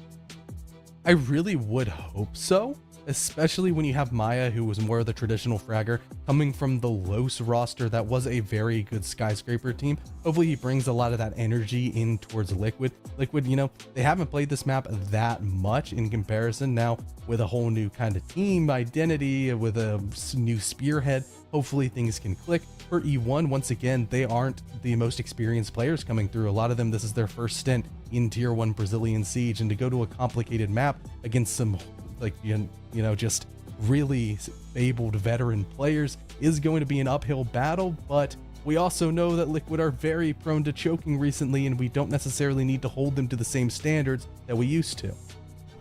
I really would hope so, especially when you have Maya, who was more of the traditional fragger, coming from the Los roster that was a very good Skyscraper team. Hopefully he brings a lot of that energy in towards Liquid. Liquid, you know, they haven't played this map that much in comparison. Now with a whole new kind of team identity, with a new spearhead, hopefully things can click. For E1, once again, they aren't the most experienced players coming through. A lot of them, this is their first stint in Tier 1 Brazilian Siege, and to go to a complicated map against some, like, you know, just really fabled veteran players is going to be an uphill battle. But we also know that Liquid are very prone to choking recently, and we don't necessarily need to hold them to the same standards that we used to.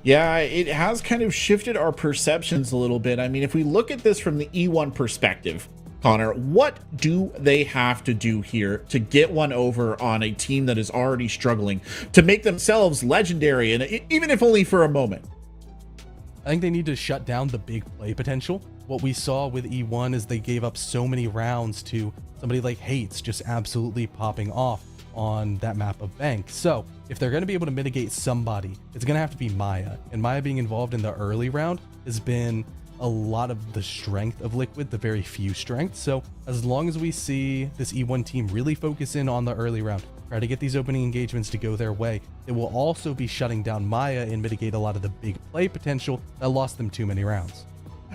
Yeah, it has kind of shifted our perceptions a little bit. I mean, if we look at this from the E1 perspective, Connor, what do they have to do here to get one over on a team that is already struggling, to make themselves legendary, and even if only for a moment? I think they need to shut down the big play potential. What we saw with E1 is they gave up so many rounds to somebody like Hates just absolutely popping off on that map of Bank. So if they're going to be able to mitigate somebody, it's going to have to be Maya. And Maya being involved in the early round has been a lot of the strength of Liquid, the very few strength. So as long as we see this E1 team really focus in on the early round, try to get these opening engagements to go their way, it will also be shutting down Maya and mitigate a lot of the big play potential that lost them too many rounds.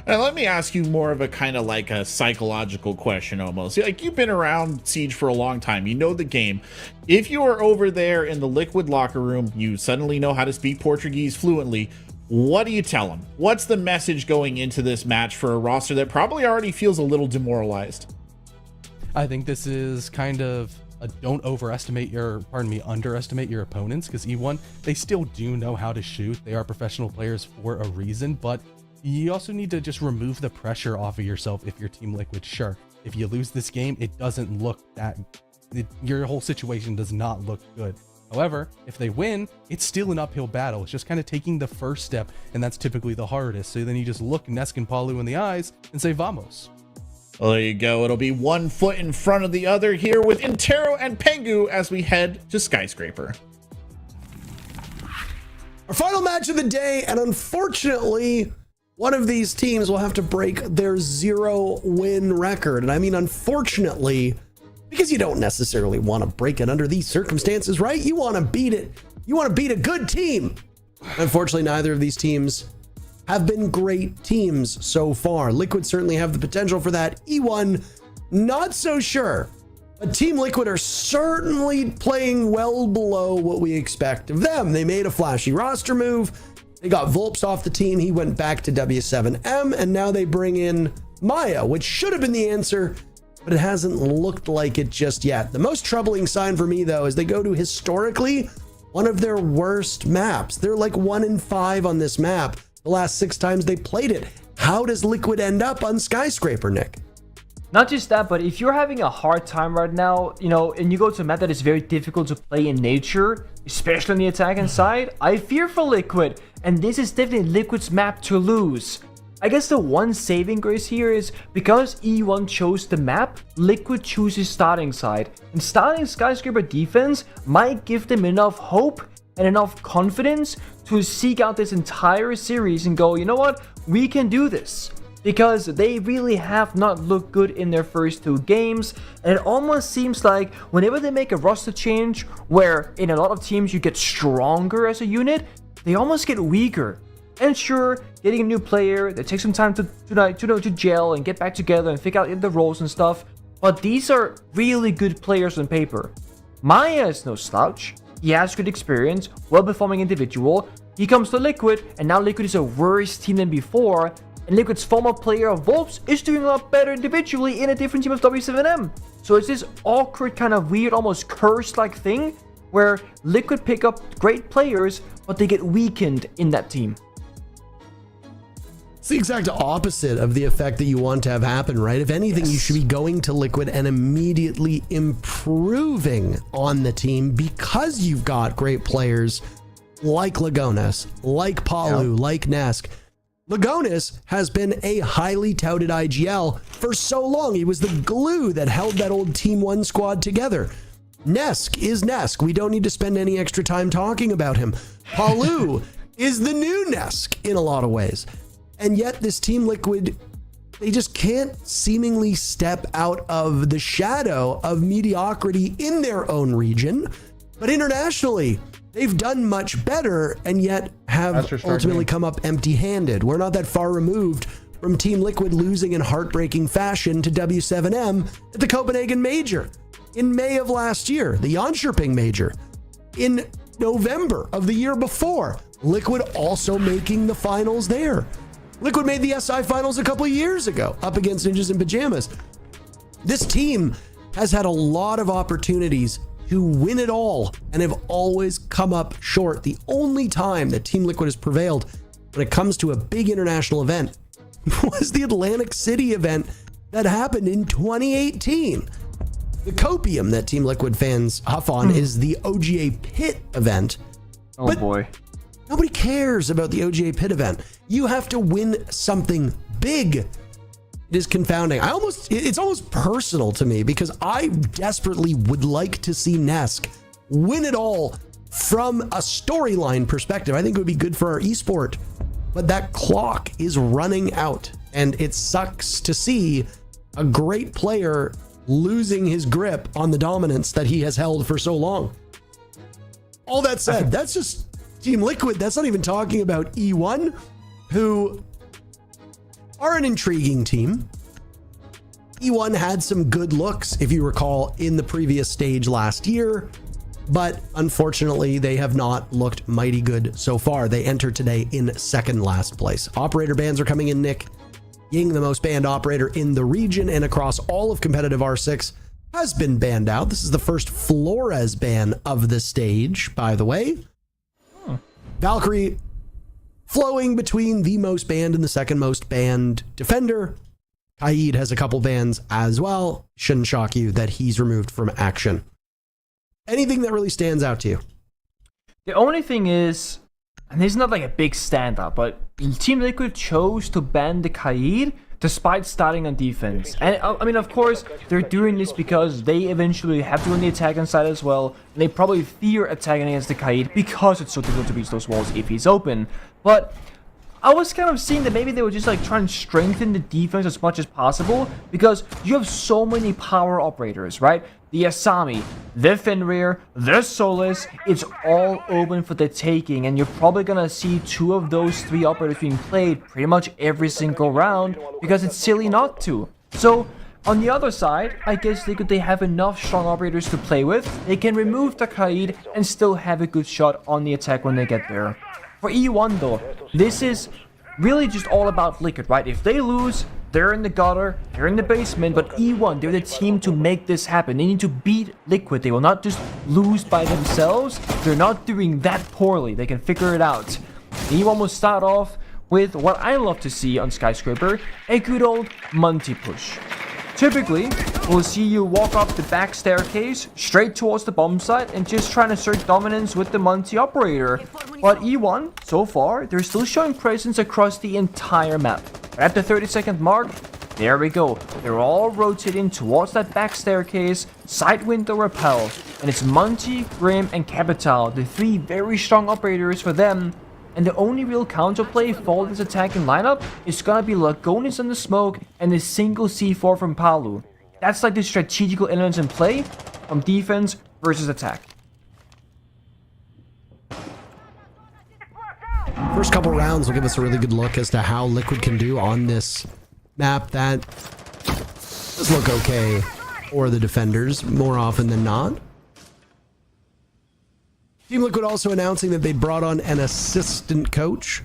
And let me ask you more of a kind of like a psychological question almost. Like, you've been around Siege for a long time. You know the game. If you are over there in the Liquid locker room, you suddenly know how to speak Portuguese fluently. What do you tell them? What's the message going into this match for a roster that probably already feels a little demoralized? I think this is kind of a don't underestimate your opponents, because E1, they still do know how to shoot. They are professional players for a reason, but you also need to just remove the pressure off of yourself if you're Team Liquid. Sure, if you lose this game, it doesn't look your whole situation does not look good. However, if they win, it's still an uphill battle. It's just kind of taking the first step, and that's typically the hardest. So then you just look Nesk and Palu in the eyes and say, vamos. Well, there you go. It'll be one foot in front of the other here with Intero and Pengu as we head to Skyscraper. Our final match of the day, and unfortunately, one of these teams will have to break their 0-win record. And I mean, unfortunately, because you don't necessarily want to break it under these circumstances, right? You want to beat it. You want to beat a good team. Unfortunately, neither of these teams have been great teams so far. Liquid certainly have the potential for that. E1, not so sure. But Team Liquid are certainly playing well below what we expect of them. They made a flashy roster move. They got Volps off the team. He went back to W7M, and now they bring in Maya, which should have been the answer, but it hasn't looked like it just yet. The most troubling sign for me, though, is they go to historically one of their worst maps. They're like 1-5 on this map the last 6 times they played it. How does Liquid end up on Skyscraper, Nick? Not just that, but if you're having a hard time right now, you know, and you go to a map that is very difficult to play in nature, especially on the attacking side, I fear for Liquid, and this is definitely Liquid's map to lose. I guess the one saving grace here is because E1 chose the map, Liquid chooses starting side, and starting Skyscraper defense might give them enough hope and enough confidence to seek out this entire series and go, you know what, we can do this. Because they really have not looked good in their first 2 games, and it almost seems like whenever they make a roster change where in a lot of teams you get stronger as a unit, they almost get weaker. And sure, getting a new player, that takes some time to gel and get back together and figure out the roles and stuff. But these are really good players on paper. Maya is no slouch. He has good experience, well-performing individual. He comes to Liquid, and now Liquid is a worse team than before. And Liquid's former player of Volps is doing a lot better individually in a different team of W7M. So it's this awkward, kind of weird, almost cursed-like thing where Liquid pick up great players, but they get weakened in that team. It's the exact opposite of the effect that you want to have happen, right? If anything, you should be going to Liquid and immediately improving on the team because you've got great players like Lagonis, like Palu, like Nesk. Lagonis has been a highly touted IGL for so long. He was the glue that held that old Team 1 squad together. Nesk is Nesk. We don't need to spend any extra time talking about him. Palu is the new Nesk in a lot of ways. And yet this Team Liquid, they just can't seemingly step out of the shadow of mediocrity in their own region. But internationally, they've done much better and yet have ultimately come up empty-handed. We're not that far removed from Team Liquid losing in heartbreaking fashion to W7M at the Copenhagen Major in May of last year, the Jönköping Major. In November of the year before, Liquid also making the finals there. Liquid made the SI finals a couple of years ago up against Ninjas in Pajamas. This team has had a lot of opportunities to win it all and have always come up short. The only time that Team Liquid has prevailed when it comes to a big international event was the Atlantic City event that happened in 2018. The copium that Team Liquid fans huff on is the OGA Pit event. Oh boy. Nobody cares about the OGA Pit event. You have to win something big. It is confounding. It's almost personal to me because I desperately would like to see Nesk win it all from a storyline perspective. I think it would be good for our esport, but that clock is running out and it sucks to see a great player losing his grip on the dominance that he has held for so long. All that said, that's just Team Liquid. That's not even talking about E1, who are an intriguing team. E1 had some good looks, if you recall, in the previous stage last year, but unfortunately, they have not looked mighty good so far. They entered today in second last place. Operator bans are coming in, Nick. Ying, the most banned operator in the region and across all of competitive R6, has been banned out. This is the first Flores ban of the stage, by the way. Valkyrie flowing between the most banned and the second most banned defender. Kaid has a couple bans as well. Shouldn't shock you that he's removed from action. Anything that really stands out to you? The only thing is, and this is not like a big standout, but Team Liquid chose to ban the Kaid despite starting on defense. And I mean, of course, they're doing this because they eventually have to run the attacking side as well, and they probably fear attacking against the Kaid because it's so difficult to reach those walls if he's open. But I was kind of seeing that maybe they were just like trying to strengthen the defense as much as possible because you have so many power operators, right? The Asami, the Fenrir, the Solus, it's all open for the taking, and you're probably gonna see two of those three operators being played pretty much every single round because it's silly not to. So on the other side, I guess they have enough strong operators to play with. They can remove the Kaid and still have a good shot on the attack when they get there. For E1 though, this is really just all about Liquid, right? If they lose, they're in the gutter, they're in the basement, but E1, they're the team to make this happen. They need to beat Liquid. They will not just lose by themselves. They're not doing that poorly. They can figure it out. E1 will start off with what I love to see on Skyscraper, a good old Monty push. Typically, we'll see you walk up the back staircase straight towards the bomb site and just trying to assert dominance with the Monty operator. But E1, so far, they're still showing presence across the entire map. At the 30-second mark, there we go. They're all rotating towards that back staircase, side window repel, and it's Monty, Grim, and Capital, the three very strong operators for them. And the only real counterplay for this attacking lineup is gonna be Lagonis in the smoke and a single C4 from Palu. That's like the strategical elements in play from defense versus attack. For First couple rounds will give us a really good look as to how Liquid can do on this map that does look okay for the defenders more often than not. Team Liquid also announcing that they brought on an assistant coach.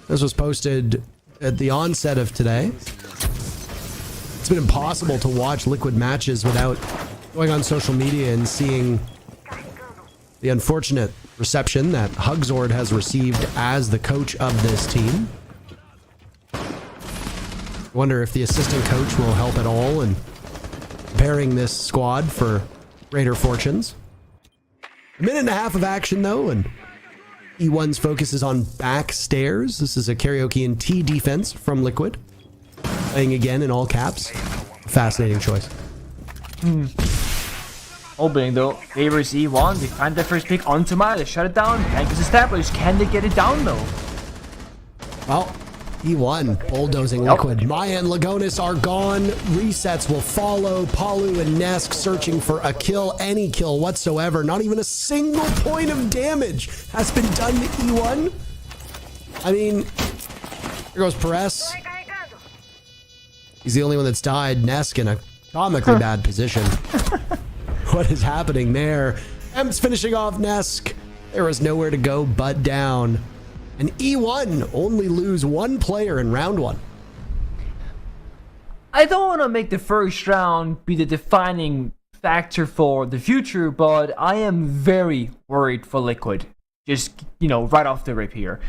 This was posted at the onset of today. It's been impossible to watch Liquid matches without going on social media and seeing the unfortunate reception that Hugzord has received as the coach of this team. I wonder if the assistant coach will help at all in preparing this squad for greater fortunes. A minute and a half of action though, and E1's focus is on backstairs. This is a karaoke and T defense from Liquid. Playing again in all caps. Fascinating choice. Opening though, favors E1. They find their first pick onto Maya. They shut it down. Tank is established. Can they get it down though? Well, E1 bulldozing Liquid. Maya and Lagonis are gone. Resets will follow. Palu and Nesk searching for a kill, any kill whatsoever. Not even a single point of damage has been done to E1. I mean, here goes Perez. He's the only one that's died. Nesk in a comically bad position. What is happening there? Em's finishing off Nesk. There is nowhere to go but down. And E1 only lose one player in round one. I don't want to make the first round be the defining factor for the future, but I am very worried for Liquid. Just, right off the rip here.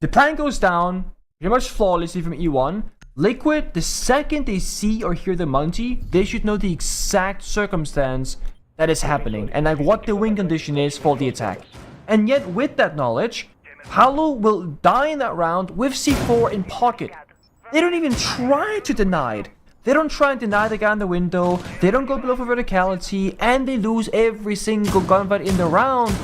The plan goes down pretty much flawlessly from E1. Liquid, the second they see or hear the Monty, they should know the exact circumstance that is happening and like what the win condition is for the attack. And yet with that knowledge, Palu will die in that round with C4 in pocket. They don't even try to deny it. They don't try and deny the guy in the window. They don't go below for verticality, and they lose every single gunfight in the round.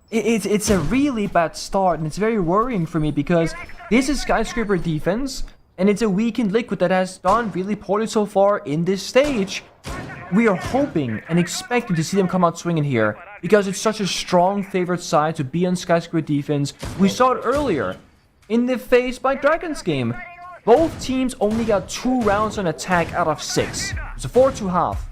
It's a really bad start, and it's very worrying for me because this is Skyscraper defense, and it's a weakened Liquid that has done really poorly so far in this stage. We are hoping and expecting to see them come out swinging here because it's such a strong favorite side to be on Skyscraper defense. We saw it earlier in the FaZe by Dragons game. Both teams only got 2 rounds on attack out of 6. It's a 4-2 half.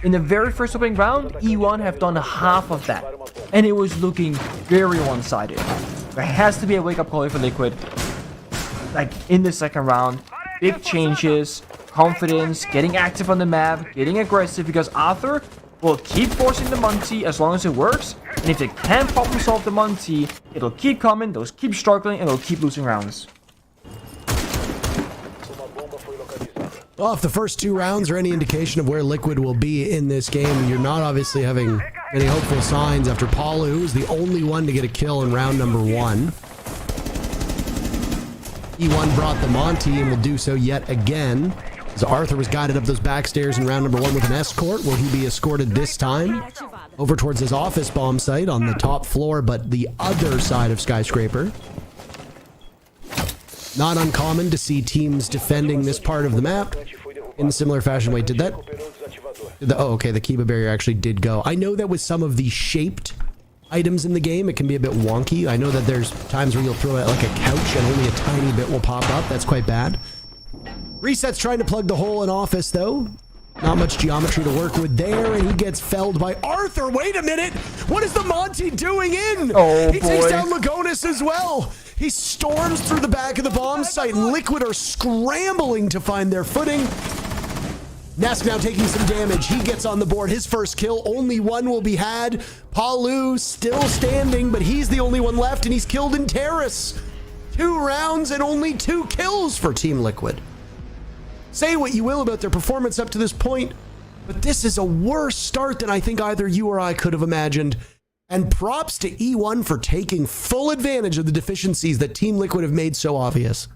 In the very first opening round, E1 have done half of that. And it was looking very one-sided. There has to be a wake-up call for Liquid. Like in the second round, big changes, confidence, getting active on the map, getting aggressive because Arthur will keep forcing the Monty as long as it works. And if they can't problem solve the Monty, it'll keep coming, they'll keep struggling, and they'll keep losing rounds. Well, if the first 2 rounds are any indication of where Liquid will be in this game, you're not obviously having any hopeful signs after Palu, who's the only one to get a kill in round number 1. E1 brought the Monty and will do so yet again. As Arthur was guided up those backstairs in round number 1 with an escort. Will he be escorted this time over towards his office bomb site on the top floor, but the other side of Skyscraper? Not uncommon to see teams defending this part of the map in a similar fashion. Wait, did that? Oh, okay, the Kiba barrier actually did go. I know that with some of the shaped items in the game, it can be a bit wonky. I know that there's times where you'll throw out like a couch and only a tiny bit will pop up. That's quite bad. Reset's trying to plug the hole in office, though. Not much geometry to work with there, and he gets felled by Arthur. Wait a minute! What is the Monty doing in? Oh, he takes down Lagonis as well. He storms through the back of the bomb site, and Liquid are scrambling to find their footing. Nesk now taking some damage. He gets on the board. His first kill. Only one will be had. Palu still standing, but he's the only one left, and he's killed in Terrace. 2 rounds and only 2 kills for Team Liquid. Say what you will about their performance up to this point, but this is a worse start than I think either you or I could have imagined. And props to E1 for taking full advantage of the deficiencies that Team Liquid have made so obvious.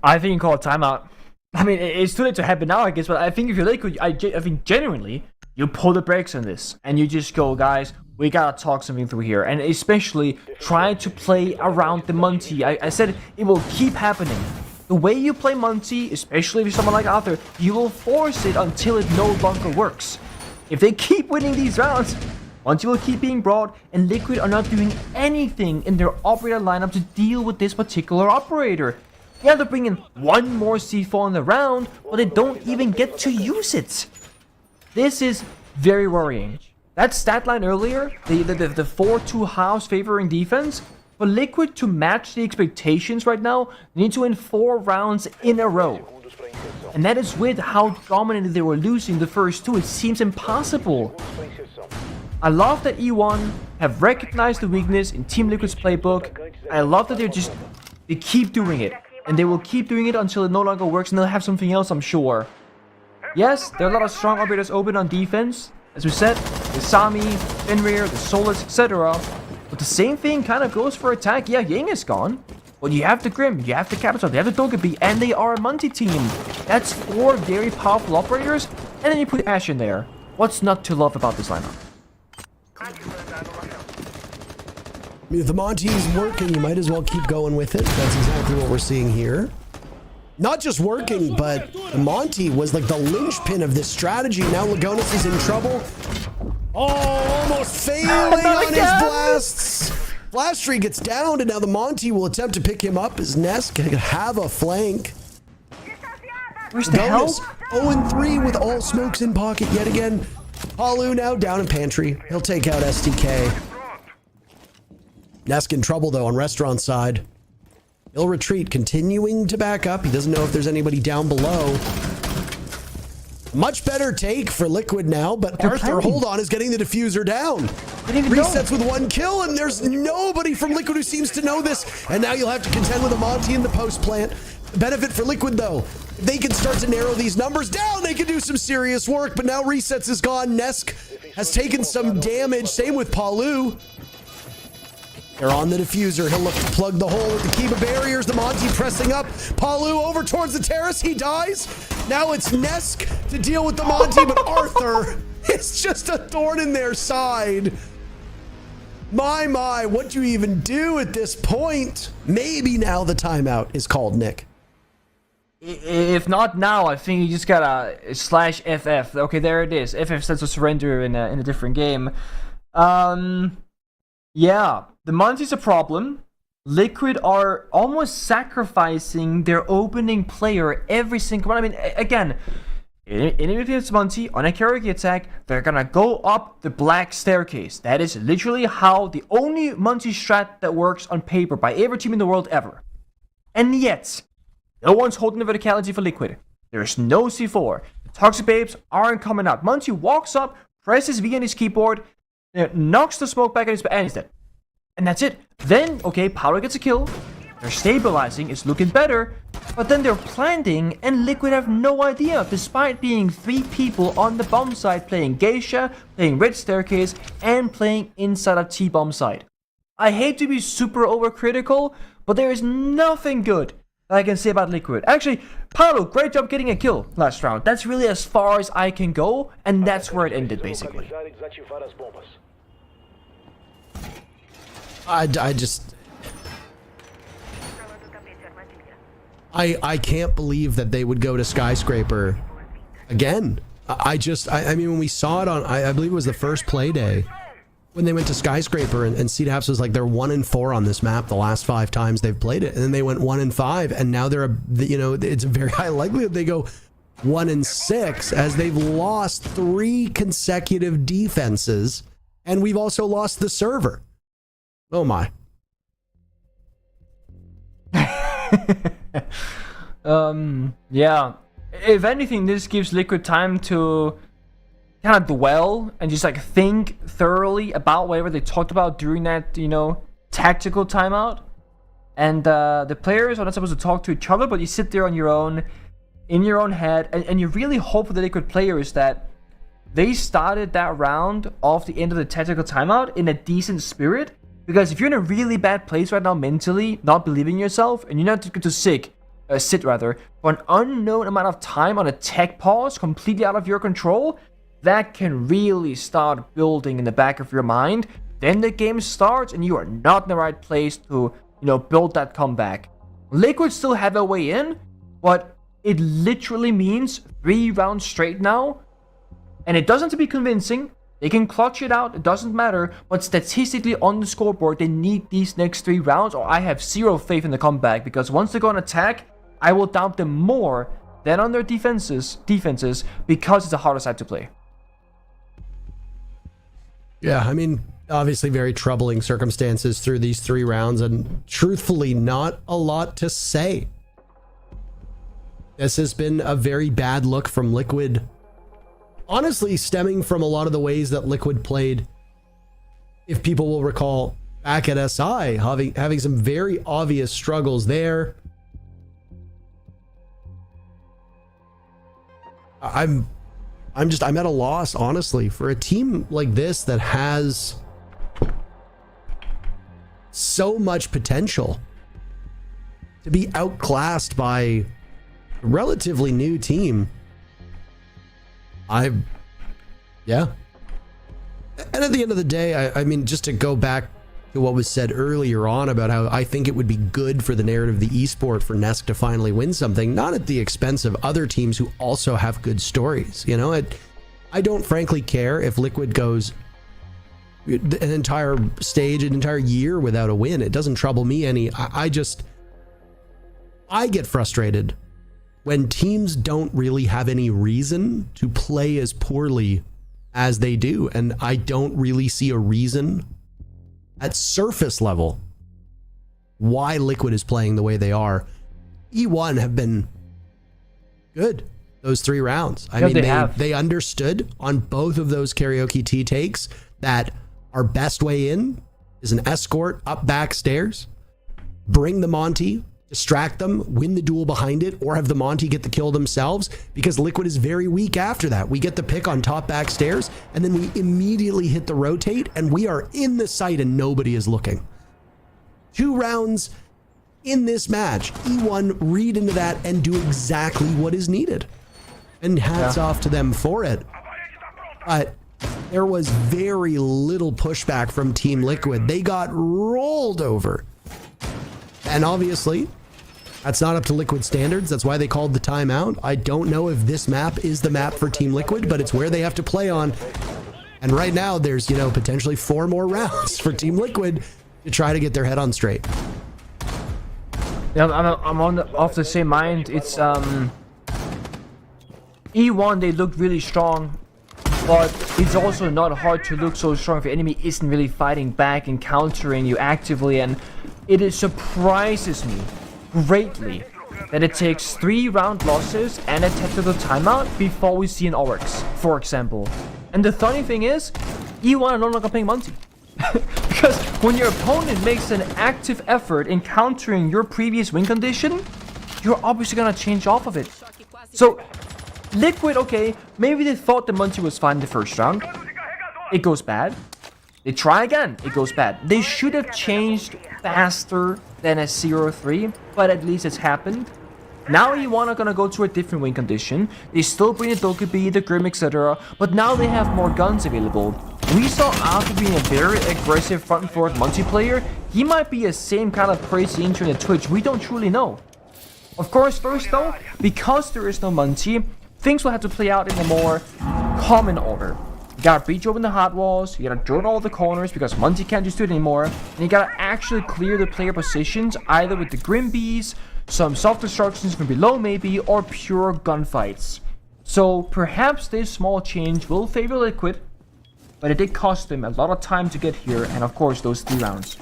I think you call a timeout. I mean, it's too late to happen now, I guess, but I think if you're Liquid, I think genuinely, you pull the brakes on this and you just go, guys, we gotta talk something through here. And especially try to play around the Monty. I said it will keep happening. The way you play Monty, especially if you're someone like Arthur, you will force it until it no longer works. If they keep winning these rounds, Monty will keep being brought, and Liquid are not doing anything in their operator lineup to deal with this particular operator. Yeah, they're bringing one more C4 in the round, but they don't even get to use it. This is very worrying. That stat line earlier, the 4-2 halves favoring defense, for Liquid to match the expectations right now, they need to win 4 rounds in a row. And that is with how dominant they were losing the first 2. It seems impossible. I love that E1 have recognized the weakness in Team Liquid's playbook. I love that they keep doing it. And they will keep doing it until it no longer works, and they'll have something else, I'm sure. Yes, there are a lot of strong operators open on defense. As we said, the Sami, Fenrir, the Solus, etc. But the same thing kind of goes for attack. Yeah, Ying is gone. But you have the Grim, you have the Capital, you have the Togepi, and they are a Monty team. That's 4 very powerful operators, and then you put Ashe in there. What's not to love about this lineup? I mean, if the Monty is working, you might as well keep going with it. That's exactly what we're seeing here. Not just working, but Monty was like the linchpin of this strategy. Now Lagonis is in trouble. Oh, almost failing on his blasts. Blastry gets downed, and now the Monty will attempt to pick him up as Nest can have a flank. Where's the hell? 0-3 with all smokes in pocket yet again. Palu now down in pantry. He'll take out STK. Nesk in trouble though on restaurant side. He'll retreat, continuing to back up. He doesn't know if there's anybody down below. Much better take for Liquid now, but Arthur, hold on, is getting the diffuser down. Resets with 1 kill, and there's nobody from Liquid who seems to know this. And now you'll have to contend with a Monty in the post plant. The benefit for Liquid though, if they can start to narrow these numbers down, they can do some serious work. But now Resets is gone. Nesk has taken some damage. Same with Palu. They're on the diffuser. He'll look to plug the hole with the Kiba barriers. The Monty pressing up. Palu over towards the terrace. He dies. Now it's Nesk to deal with the Monty, but Arthur is just a thorn in their side. My, what do you even do at this point? Maybe now the timeout is called, Nick. If not now, I think you just gotta /FF. Okay, there it is. FF stands for surrender in a different game. Yeah, the Monty's a problem. Liquid are almost sacrificing their opening player every single one. I mean, again, in against Monty on a karaoke attack, they're gonna go up the black staircase. That is literally how the only Monty strat that works on paper by every team in the world ever. And yet, no one's holding the verticality for Liquid. There's no C4. The Toxic Babes aren't coming out. Monty walks up, presses V on his keyboard, knocks the smoke back at his back, and he's dead. And that's it. Then, okay, Power gets a kill. They're stabilizing, it's looking better. But then they're planting, and Liquid have no idea, despite being 3 people on the bomb site playing Geisha, playing Red Staircase, and playing inside of T-bomb site. I hate to be super overcritical, but there is nothing good that I can say about Liquid. Actually, Paulo, great job getting a kill last round. That's really as far as I can go, and that's where it ended, basically. I can't believe that they would go to Skyscraper again. I mean, when we saw it on, I believe it was the first play day, when they went to Skyscraper and C-Daps was like, they're 1-4 on this map the last 5 times they've played it. And then they went 1-5, and now they're, it's a very high likelihood they go 1-6 as they've lost 3 consecutive defenses. And we've also lost the server. Oh my. Yeah. If anything, this gives Liquid time to kind of dwell and just like think thoroughly about whatever they talked about during that, tactical timeout. And the players are not supposed to talk to each other, but you sit there on your own, in your own head, and you really hope for the Liquid players that they started that round off the end of the tactical timeout in a decent spirit. Because if you're in a really bad place right now mentally, not believing in yourself, and you're not going to sit for an unknown amount of time on a tech pause completely out of your control, that can really start building in the back of your mind. Then the game starts and you are not in the right place to, build that comeback. Liquid still have a way in, but it literally means 3 rounds straight now. And it doesn't have to be convincing. They can clutch it out, it doesn't matter, but statistically on the scoreboard, they need these next 3 rounds, or I have zero faith in the comeback, because once they go on attack, I will doubt them more than on their defenses, because it's a harder side to play. Yeah, I mean, obviously very troubling circumstances through these 3 rounds, and truthfully, not a lot to say. This has been a very bad look from Liquid. Honestly, stemming from a lot of the ways that Liquid played, if people will recall, back at SI, having some very obvious struggles there. I'm at a loss, honestly, for a team like this that has so much potential to be outclassed by a relatively new team. Yeah. And at the end of the day, I mean, just to go back to what was said earlier on about how I think it would be good for the narrative of the esport for Nesk to finally win something, not at the expense of other teams who also have good stories. You know, I don't frankly care if Liquid goes an entire stage, an entire year without a win. It doesn't trouble me any. I get frustrated when teams don't really have any reason to play as poorly as they do. And I don't really see a reason at surface level why Liquid is playing the way they are. E1 have been good those 3 rounds. I mean, they understood on both of those karaoke tea takes that our best way in is an escort up back stairs, bring the Monty, distract them, win the duel behind it, or have the Monty get the kill themselves, because Liquid is very weak after that. We get the pick on top back stairs, and then we immediately hit the rotate, and we are in the site and nobody is looking. 2 rounds in this match, E1 read into that and do exactly what is needed. And hats off to them for it. But there was very little pushback from Team Liquid. They got rolled over. And obviously, that's not up to Liquid standards. That's why they called the timeout. I don't know if this map is the map for Team Liquid, but it's where they have to play on. And right now, there's, you know, potentially 4 more rounds for Team Liquid to try to get their head on straight. Yeah, I'm off the same mind. It's E1, they look really strong, but it's also not hard to look so strong if your enemy isn't really fighting back and countering you actively. And it surprises me greatly that it takes 3 round losses and a tactical timeout before we see an Oryx, for example. And the funny thing is, E1 are no longer playing Monty. Because when your opponent makes an active effort in countering your previous win condition, you're obviously gonna change off of it. So, Liquid, okay, maybe they thought the Monty was fine the first round. It goes bad. They try again, it goes bad. They should have changed faster than a 0-3, but at least it's happened. Now E1 are gonna go to a different win condition. They still bring the Dokkaebi, the Grim, etc., but now they have more guns available. We saw after being a very aggressive front and forward multiplayer, he might be the same kind of crazy internet Twitch, we don't truly know. Of course, first though, because there is no Monty, things will have to play out in a more common order. You gotta breach open the hot walls, you gotta drone all the corners because Monty can't just do it anymore, and you gotta actually clear the player positions either with the Grim Bees, some self-destructions from below maybe, or pure gunfights. So perhaps this small change will favor Liquid, but it did cost them a lot of time to get here, and of course those 3 rounds.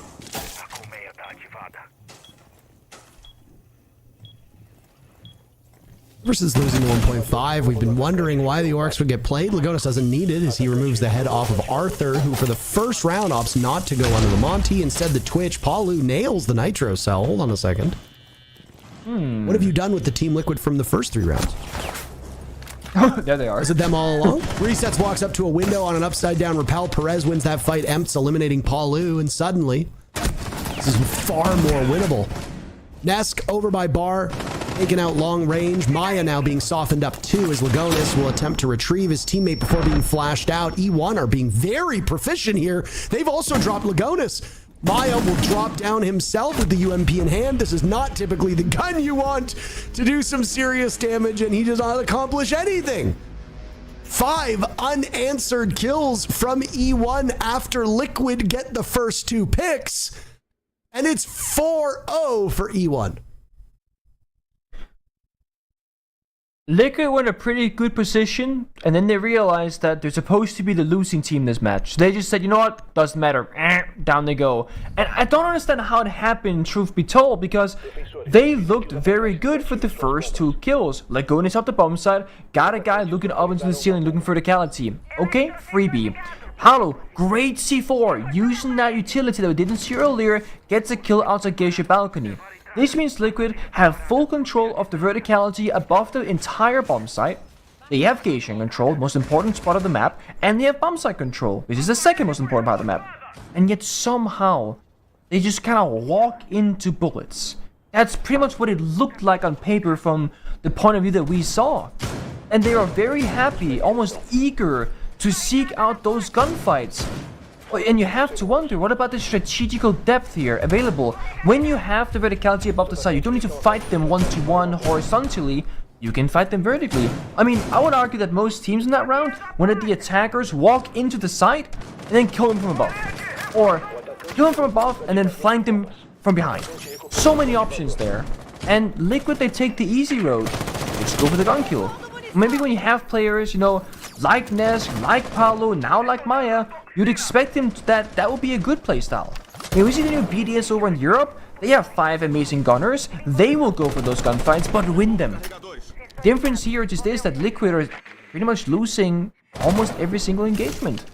Versus losing to 1.5, we've been wondering why the Orcs would get played. Lagonis doesn't need it as he removes the head off of Arthur, who for the first round opts not to go onto the Monty. Instead, the Twitch, Palu nails the Nitro cell. Hold on a second. What have you done with the Team Liquid from the first 3 rounds? There they are. Is it them all along? Resets walks up to a window on an upside down rappel. Perez wins that fight. Emps eliminating Palu, and suddenly, this is far more winnable. Nesk over by Bar, taking out long range. Maya now being softened up too as Lagonis will attempt to retrieve his teammate before being flashed out. E1 are being very proficient here. They've also dropped Lagonis. Maya will drop down himself with the UMP in hand. This is not typically the gun you want to do some serious damage, and he does not accomplish anything. 5 unanswered kills from E1 after Liquid get the first 2 picks. And it's 4-0 for E1. Liquid were in a pretty good position, and then they realized that they're supposed to be the losing team this match. So they just said, you know what, doesn't matter, down they go. And I don't understand how it happened, truth be told, because they looked very good for the first 2 kills. Like going inside the bomb site, got a guy looking up into the ceiling looking for verticality. Okay, freebie. Paulo, great C4, using that utility that we didn't see earlier, gets a kill outside Geisha balcony. This means Liquid have full control of the verticality above the entire bomb site. They have Geisha control, most important spot of the map, and they have bomb site control, which is the second most important part of the map. And yet somehow, they just kind of walk into bullets. That's pretty much what it looked like on paper from the point of view that we saw. And they are very happy, almost eager to seek out those gunfights. And you have to wonder, what about the strategical depth here available? When you have the verticality above the site, you don't need to fight them one-to-one horizontally, you can fight them vertically. I mean, I would argue that most teams in that round wanted the attackers walk into the site and then kill them from above. Or kill them from above and then flank them from behind. So many options there. And Liquid, they take the easy road. Just go for the gun kill. Maybe when you have players, you know, like Nesk, like Paulo, now like Maya, you'd expect him that would be a good playstyle. I mean, we see the new BDS over in Europe. They have 5 amazing gunners. They will go for those gunfights, but win them. Difference here just is that Liquid are pretty much losing almost every single engagement.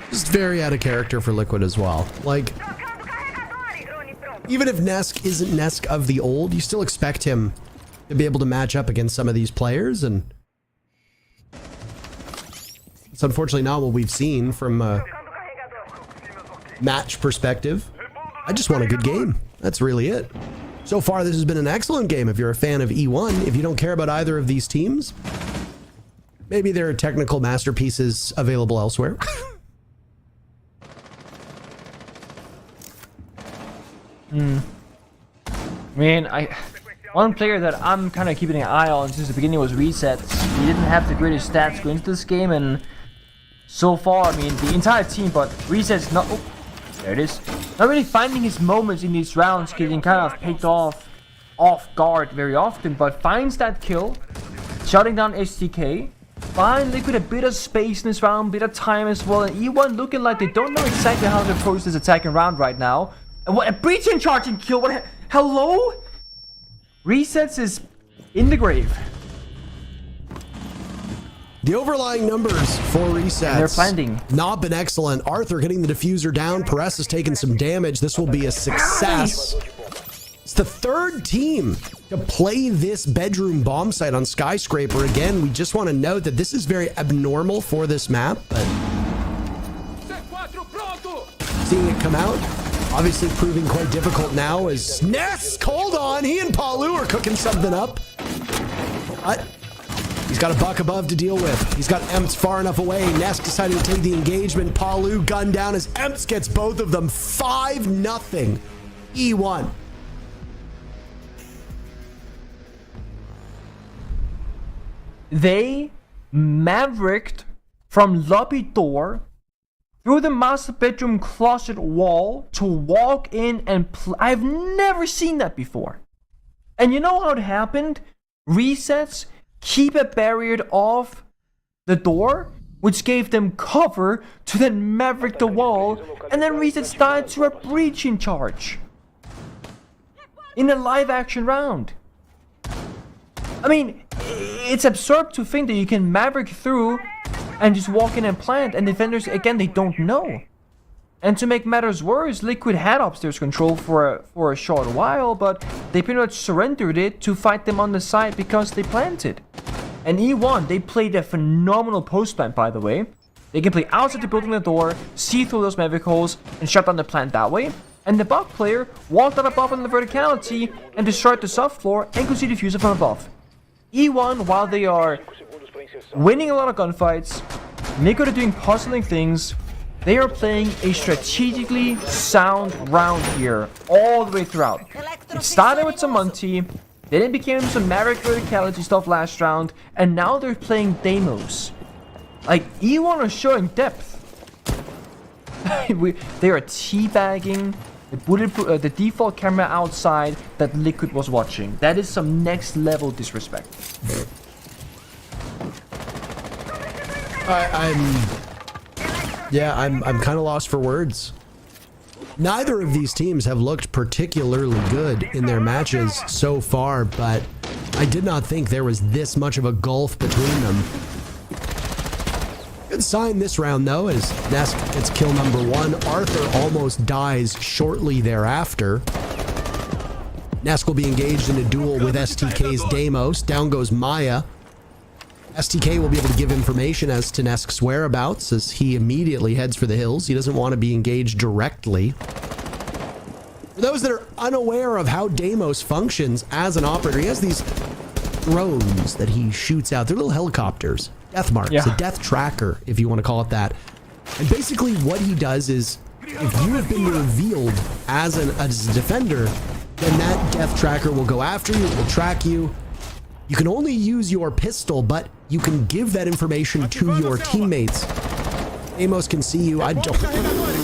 Just very out of character for Liquid as well. Like, even if Nesk isn't Nesk of the old, you still expect him to be able to match up against some of these players, and it's unfortunately not what we've seen from a match perspective. I just want a good game. That's really it. So far, this has been an excellent game. If you're a fan of E1, if you don't care about either of these teams, maybe there are technical masterpieces available elsewhere. I mean, one player that I'm kind of keeping an eye on since the beginning was Resets. He didn't have the greatest stats going into this game, and so far, I mean, the entire team, but Resets not... Oh, there it is. Not really finding his moments in these rounds, getting kind of picked off guard very often, but finds that kill, shutting down STK. Find Liquid a bit of space in this round, bit of time as well, and E1 looking like they don't know exactly how to approach this attacking round right now. And what a breaching charging kill! What? Hello? Resets is in the grave. The overlying numbers for Resets. And they're planting. Not been excellent. Arthur getting the diffuser down. Perez has taken some damage. This will be a success. It's the 3rd team to play this bedroom bomb site on Skyscraper. Again, we just want to note that this is very abnormal for this map, but seeing it come out, obviously proving quite difficult now as Nesk, hold on, he and Palu are cooking something up. But he's got a buck above to deal with. He's got Emps far enough away. Nesk decided to take the engagement. Palu gunned down as Emps gets both of them. 5-0 E1. They mavericked from lobby door through the master bedroom closet wall to walk in and I've never seen that before. And you know how it happened? Resets keep a barrier off the door, which gave them cover to then maverick the wall, and then Resets died to a breaching charge in a live action round. I mean, it's absurd to think that you can maverick through and just walk in and plant, and defenders, again, they don't know. And to make matters worse, Liquid had upstairs control for a short while, but they pretty much surrendered it to fight them on the side because they planted. And E1, they played a phenomenal post plant, by the way. They can play outside the building the door, see through those maverick holes, and shut down the plant that way. And the Buck player walked out above on the verticality and destroyed the subfloor and could see the diffuser from above. E1, while they are winning a lot of gunfights, Nico are doing puzzling things, they are playing a strategically sound round here all the way throughout. It started with some Monty, Then it became some Maverick verticality stuff last round, and now they're playing Deimos. Like, E1 are showing depth. They are teabagging the default camera outside that Liquid was watching. That is some next level disrespect. I'm kind of lost for words. Neither of these teams have looked particularly good in their matches so far, but I did not think there was this much of a gulf between them. Good sign this round, though, as Nesk gets kill number 1. Arthur almost dies shortly thereafter. Nesk will be engaged in a duel with STK's Deimos. Down goes Maya. STK will be able to give information as to Nesk's whereabouts as he immediately heads for the hills. He doesn't want to be engaged directly. For those that are unaware of how Deimos functions as an operator, he has these drones that he shoots out. They're little helicopters. Death marks, a death tracker, if you want to call it that. And basically what he does is, if you have been revealed as a defender, then that death tracker will go after you, it will track you. You can only use your pistol, but you can give that information to your teammates. Amos can see you.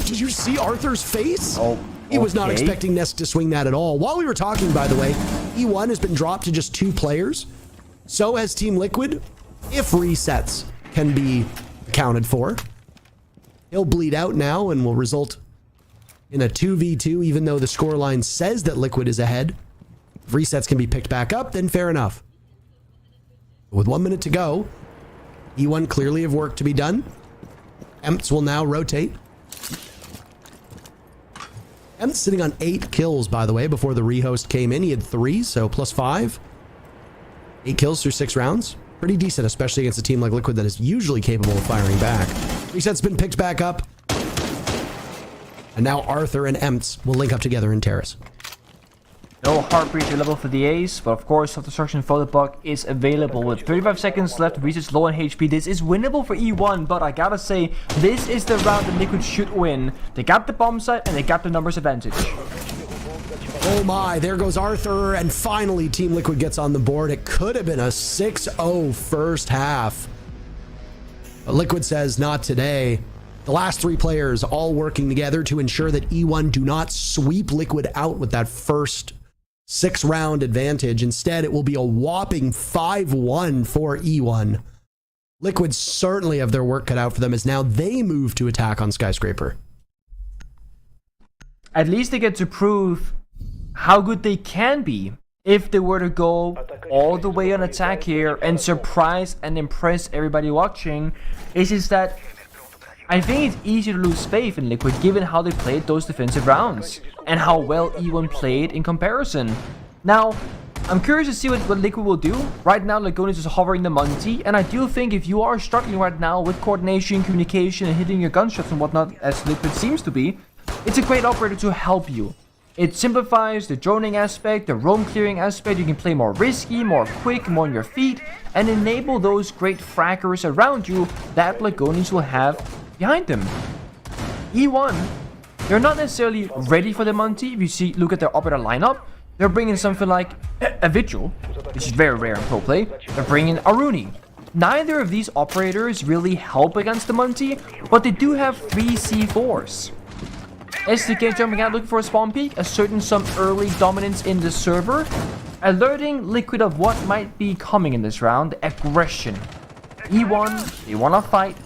Did you see Arthur's face? Oh, he was not expecting Nesk to swing that at all. While we were talking, by the way, E1 has been dropped to just 2 players. So has Team Liquid, if resets can be accounted for. He'll bleed out now and will result in a 2v2, even though the scoreline says that Liquid is ahead. If resets can be picked back up, then fair enough. With 1 minute to go, E1 clearly have work to be done. Emps will now rotate. Emps sitting on 8 kills, by the way, before the rehost came in. He had 3, so +5. 8 kills through 6 rounds. Pretty decent, especially against a team like Liquid that is usually capable of firing back. Reset's been picked back up. And now Arthur and Emps will link up together in Terrace. No Heartbreaker level for the Ace, but of course Self-Destruction Photo Bug is available. With 35 seconds left, Reset's low on HP. This is winnable for E1, but I gotta say, this is the round that Liquid should win. They got the bomb site and they got the numbers advantage. Oh my, there goes Arthur, and finally Team Liquid gets on the board. It could have been a 6-0 first half. But Liquid says not today. The last 3 players all working together to ensure that E1 do not sweep Liquid out with that first 6-round advantage. Instead, it will be a whopping 5-1 for E1. Liquid certainly have their work cut out for them as now they move to attack on Skyscraper. At least they get to prove how good they can be if they were to go all the way on attack here and surprise and impress everybody watching. It's just that I think it's easy to lose faith in Liquid given how they played those defensive rounds and how well E1 played in comparison. Now, I'm curious to see what Liquid will do. Right now, Laguna is just hovering the Monty, and I do think if you are struggling right now with coordination, communication, and hitting your gunshots and whatnot, as Liquid seems to be, it's a great operator to help you. It simplifies the droning aspect, the roam clearing aspect. You can play more risky, more quick, more on your feet, and enable those great fraggers around you that Lagonis will have behind them. E1, they're not necessarily ready for the Monty. If you look at their operator lineup, they're bringing something like a Vigil, which is very rare in pro play. They're bringing Aruni. Neither of these operators really help against the Monty, but they do have 3 C4s. SDK jumping out looking for a spawn peek, asserting some early dominance in the server, alerting Liquid of what might be coming in this round, aggression. E1, they want to fight,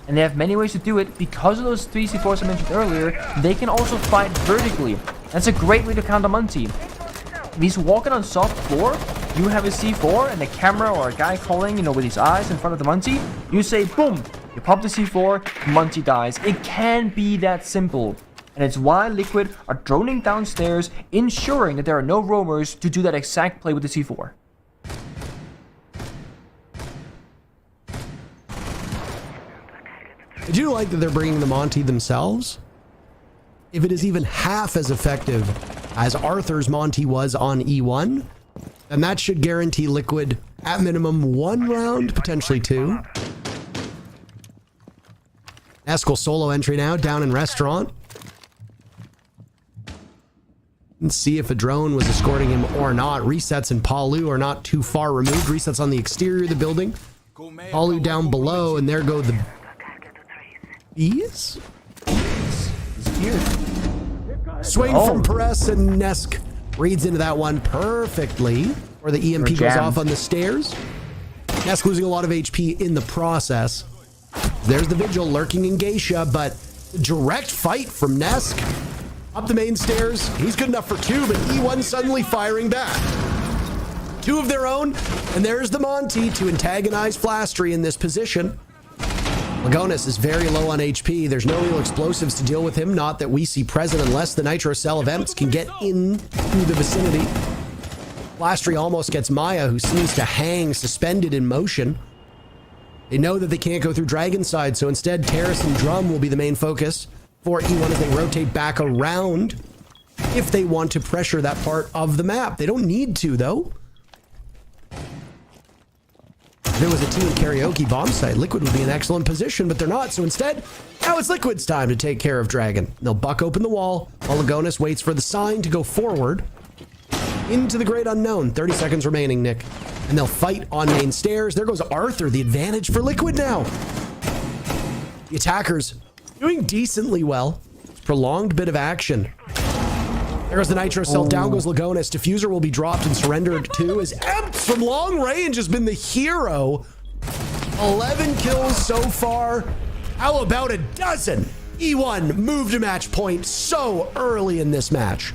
and they have many ways to do it. Because of those 3 C4s I mentioned earlier, they can also fight vertically. That's a great way to counter Monty. If he's walking on soft floor, you have a C4 and a camera or a guy calling, with his eyes in front of the Monty, you say boom, you pop the C4, Monty dies. It can be that simple. And it's why Liquid are droning downstairs, ensuring that there are no roamers to do that exact play with the C4. I do like that they're bringing the Monty themselves. If it is even half as effective as Arthur's Monty was on E1, then that should guarantee Liquid at minimum 1 round, potentially 2. Eskel solo entry now, down in restaurant. and see if a drone was escorting him or not. Resets and Palu are not too far removed. Resets on the exterior of the building. Palu down below, and there go the bees. He's here. Swing from Perez, and Nesk reads into that one perfectly. Or the EMP goes off on the stairs. Nesk losing a lot of HP in the process. There's the Vigil lurking in Geisha, but direct fight from Nesk. Up the main stairs. He's good enough for 2, but E1 suddenly firing back. 2 of their own, and there's the Monty to antagonize Flastry in this position. Lagonis is very low on HP. There's no real explosives to deal with him, not that we see present unless the Nitro Cell of Emps can get into the vicinity. Flastry almost gets Maya, who seems to hang suspended in motion. They know that they can't go through Dragon Side, so instead Terrace and Drum will be the main focus for E1 as they rotate back around if they want to pressure that part of the map. They don't need to, though. If there was a team karaoke bomb site, Liquid would be in excellent position, but they're not. So instead, now it's Liquid's time to take care of Dragon. They'll buck open the wall while Lagonis waits for the sign to go forward into the great unknown. 30 seconds remaining, Nick. And they'll fight on main stairs. There goes Arthur, the advantage for Liquid now. The attackers doing decently well. Prolonged bit of action. There goes the Nitro Cell. Down goes Lagonis. Diffuser will be dropped and surrendered too, as Emps from long range has been the hero. 11 kills so far. How about a dozen? E1 moved to match point so early in this match.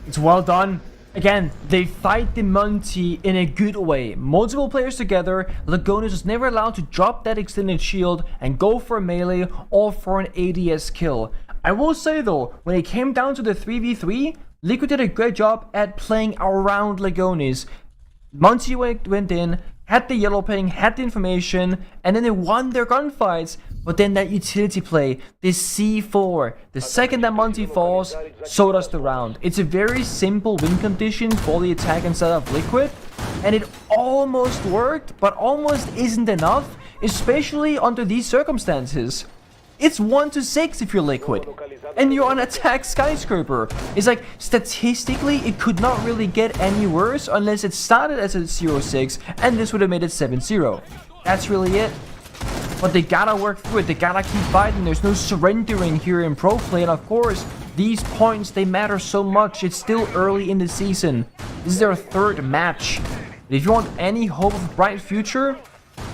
It's well done. Again, they fight the Monty in a good way. Multiple players together. Lagonis was never allowed to drop that extended shield and go for a melee or for an ADS kill. I will say though, when it came down to the 3v3, Liquid did a great job at playing around Lagonis. Monty went in, had the yellow ping, had the information, and then they won their gunfights. But then that utility play, this C4, the second that Monty falls, so does the round. It's a very simple win condition for the attack inside of Liquid, and it almost worked, but almost isn't enough, especially under these circumstances. It's 1-6 if you're Liquid, and you're on attack skyscraper. It's like, statistically, it could not really get any worse unless it started as a 0-6, and this would have made it 7-0. That's really it. But they gotta work through it, they gotta keep fighting, there's no surrendering here in pro play, and of course, these points, they matter so much. It's still early in the season. This is their 3rd match. But if you want any hope of a bright future,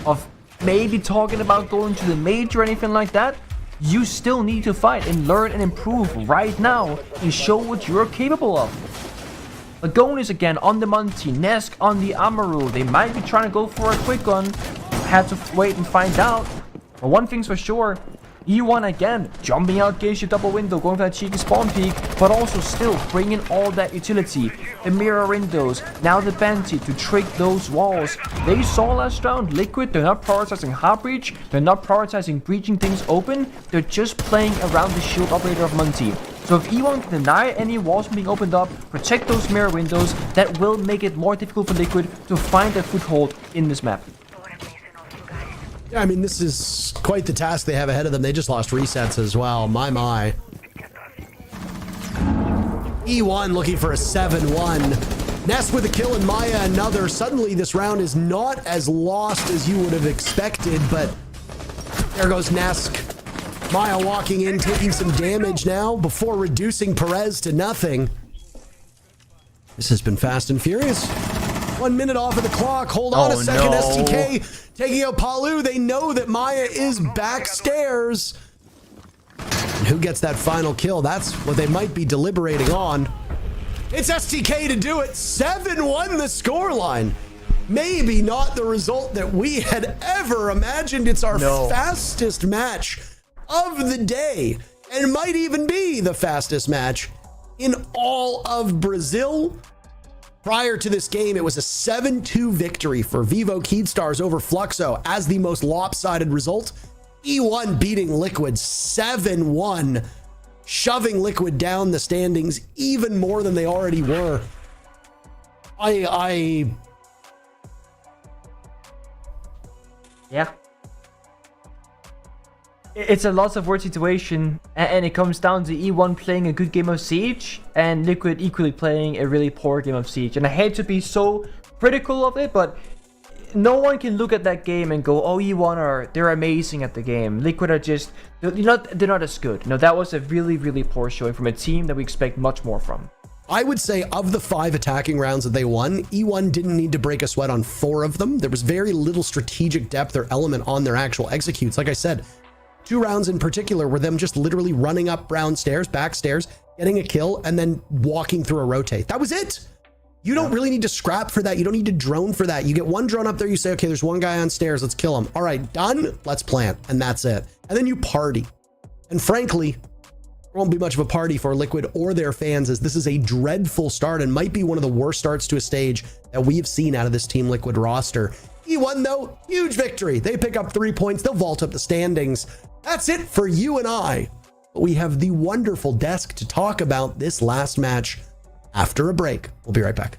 of maybe talking about going to the major or anything like that, you still need to fight and learn and improve right now and show what you're capable of. Lagonis again on the Monty, Nesk on the Amaru. They might be trying to go for a quick one. Had to wait and find out. But one thing's for sure, E1 again, jumping out Geisha double window, going for that cheeky spawn peek, but also still bringing all that utility. The mirror windows, now the Banty to trick those walls. They saw last round, Liquid, they're not prioritizing hard breach, they're not prioritizing breaching things open, they're just playing around the shield operator of Monty. So if E1 can deny any walls from being opened up, protect those mirror windows, that will make it more difficult for Liquid to find a foothold in this map. Yeah, I mean, this is quite the task they have ahead of them. They just lost resets as well. My. E1 looking for a 7-1. Nest with a kill and Maya another. Suddenly, this round is not as lost as you would have expected, but there goes Nesk. Maya walking in, taking some damage now before reducing Perez to nothing. This has been fast and furious. 1 minute off of the clock. Hold on a second. No. STK taking out Palu. They know that Maya is backstairs. And who gets that final kill? That's what they might be deliberating on. It's STK to do it. 7-1 the scoreline. Maybe not the result that we had ever imagined. It's our fastest match of the day. And might even be the fastest match in all of Brazil. Prior to this game, it was a 7-2 victory for Vivo Keydstars over Fluxo as the most lopsided result. E1 beating Liquid 7-1, shoving Liquid down the standings even more than they already were. Yeah. It's a lots of word situation, and it comes down to E1 playing a good game of Siege and Liquid equally playing a really poor game of Siege. And I hate to be so critical of it, but no one can look at that game and go, "Oh, E1 they're amazing at the game. Liquid are just they're not as good." No, that was a really, really poor showing from a team that we expect much more from. I would say of the 5 attacking rounds that they won, E1 didn't need to break a sweat on 4 of them. There was very little strategic depth or element on their actual executes. Like I said, 2 rounds in particular were them just literally running up brown stairs, back stairs, getting a kill, and then walking through a rotate. That was it. You don't really need to scrap for that. You don't need to drone for that. You get 1 drone up there, you say, okay, there's 1 guy on stairs, let's kill him. All right, done, let's plant, and that's it. And then you party. And frankly, there won't be much of a party for Liquid or their fans, as this is a dreadful start and might be one of the worst starts to a stage that we have seen out of this Team Liquid roster. E1 though, huge victory. They pick up 3 points. They'll vault up the standings. That's it for you and I. But we have the wonderful desk to talk about this last match after a break. We'll be right back.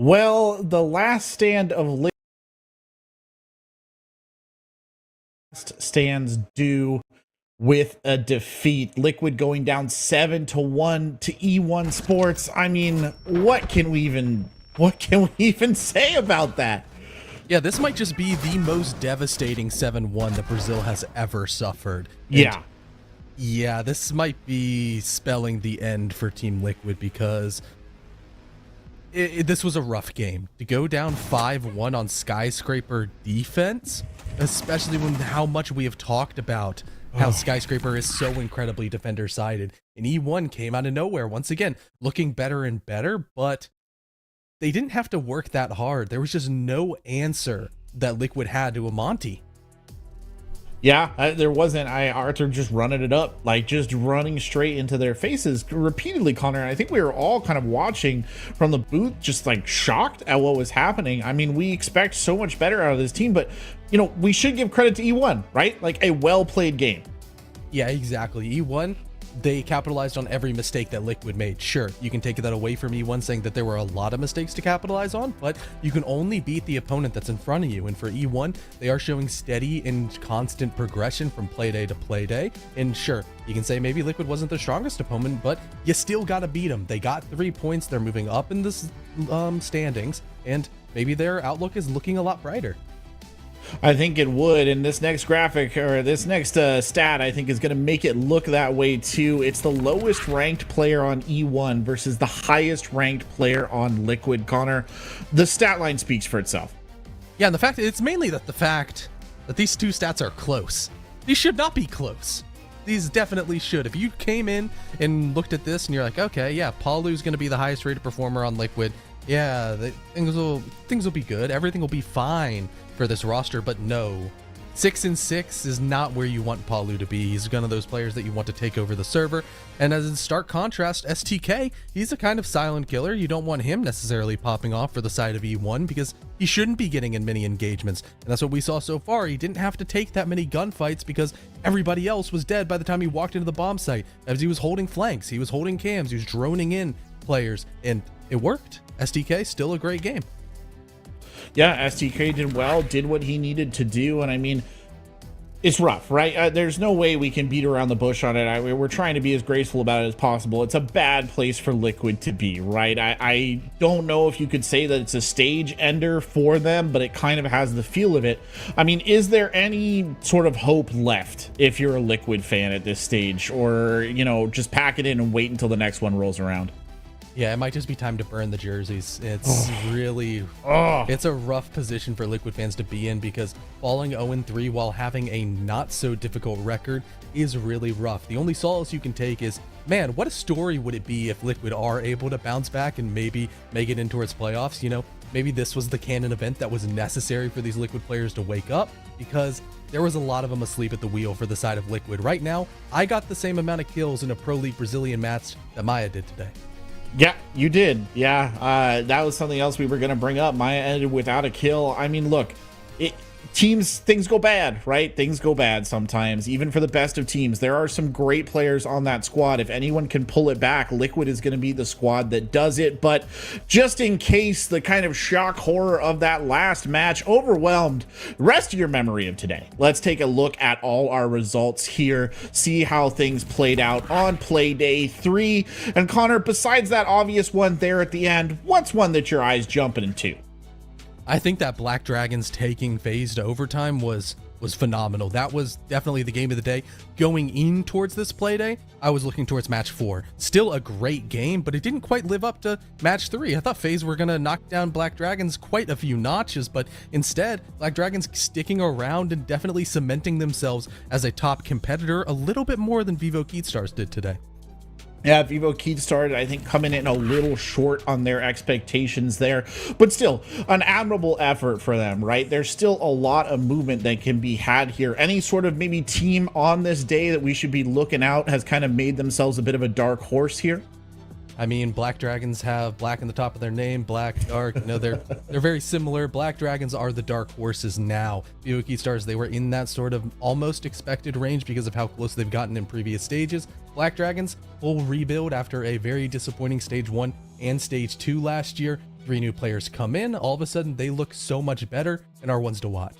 Well, the last stand of Liquid stands due with a defeat. Liquid going down 7-1 to E1 Sports. I mean, what can we even say about that? Yeah, this might just be the most devastating 7-1 that Brazil has ever suffered. Yeah. Yeah, this might be spelling the end for Team Liquid, because this was a rough game. To go down 5-1 on skyscraper defense, especially when how much we have talked about how Skyscraper is so incredibly defender sided. And E1 came out of nowhere once again, looking better and better, but they didn't have to work that hard. There was just no answer that Liquid had to Amonte. Yeah, there wasn't. Arthur just running it up, like just running straight into their faces repeatedly, Connor. I think we were all kind of watching from the booth, just like shocked at what was happening. I mean, we expect so much better out of this team, but you know, we should give credit to E1, right? Like a well-played game. Yeah, exactly. E1, they capitalized on every mistake that Liquid made. Sure, you can take that away from E1 saying that there were a lot of mistakes to capitalize on, but you can only beat the opponent that's in front of you. And for E1, they are showing steady and constant progression from play day to play day. And sure, you can say maybe Liquid wasn't the strongest opponent, but you still got to beat them. They got 3 points. They're moving up in the standings, and maybe their outlook is looking a lot brighter. I think it would, and this next graphic or this next stat I think is going to make it look that way too. It's the lowest ranked player on E1 versus the highest ranked player on Liquid. Connor, the stat line speaks for itself. Yeah, and it's mainly the fact that these two stats are close. These should not be close. These definitely should. If you came in and looked at this and you're like, okay, yeah, Paulu's going to be the highest rated performer on Liquid. Yeah, things will be good. Everything will be fine for this roster, but no. 6-6 is not where you want Paulu to be. He's one of those players that you want to take over the server. And as in stark contrast, STK, he's a kind of silent killer. You don't want him necessarily popping off for the side of E1 because he shouldn't be getting in many engagements. And that's what we saw so far. He didn't have to take that many gunfights because everybody else was dead by the time he walked into the bomb site. As he was holding flanks, he was holding cams, he was droning in players, and it worked. STK, still a great game. Yeah, STK did well, did what he needed to do, and I mean, it's rough, right? There's no way we can beat around the bush on it. We're trying to be as graceful about it as possible. It's a bad place for Liquid to be, right? I don't know if you could say that it's a stage ender for them, but it kind of has the feel of it. I mean, is there any sort of hope left if you're a Liquid fan at this stage? Or, you know, just pack it in and wait until the next one rolls around? Yeah, it might just be time to burn the jerseys. It's really, it's a rough position for Liquid fans to be in because falling 0-3 while having a not so difficult record is really rough. The only solace you can take is, man, what a story would it be if Liquid are able to bounce back and maybe make it in towards playoffs? You know, maybe this was the canon event that was necessary for these Liquid players to wake up because there was a lot of them asleep at the wheel for the side of Liquid. Right now, I got the same amount of kills in a Pro League Brazilian match that Maya did today. Yeah, you did. Yeah, that was something else we were going to bring up. Maya ended without a kill. I mean, look, things go bad, right? Things go bad sometimes, even for the best of teams. There are some great players on that squad. If anyone can pull it back, Liquid is going to be the squad that does it. But just in case the kind of shock horror of that last match overwhelmed the rest of your memory of today, let's take a look at all our results here, see how things played out on play day 3. And Connor, besides that obvious one there at the end, what's one that your eyes jumping into? I think that Black Dragons taking FaZe to overtime was phenomenal. That was definitely the game of the day. Going in towards this play day, I was looking towards match 4. Still a great game, but it didn't quite live up to match 3. I thought FaZe were going to knock down Black Dragons quite a few notches, but instead, Black Dragons sticking around and definitely cementing themselves as a top competitor a little bit more than Vivo Keatstars did today. Yeah, Vivo Keatstars, I think, coming in a little short on their expectations there, but still an admirable effort for them, right? There's still a lot of movement that can be had here. Any sort of maybe team on this day that we should be looking out has kind of made themselves a bit of a dark horse here. I mean, Black Dragons have black in the top of their name, black, dark. You know, they're very similar. Black Dragons are the dark horses now. Vivo Keatstars, they were in that sort of almost expected range because of how close they've gotten in previous stages. Black Dragons, full rebuild after a very disappointing stage 1 and stage 2 last year. 3 new players come in. All of a sudden, they look so much better and are ones to watch.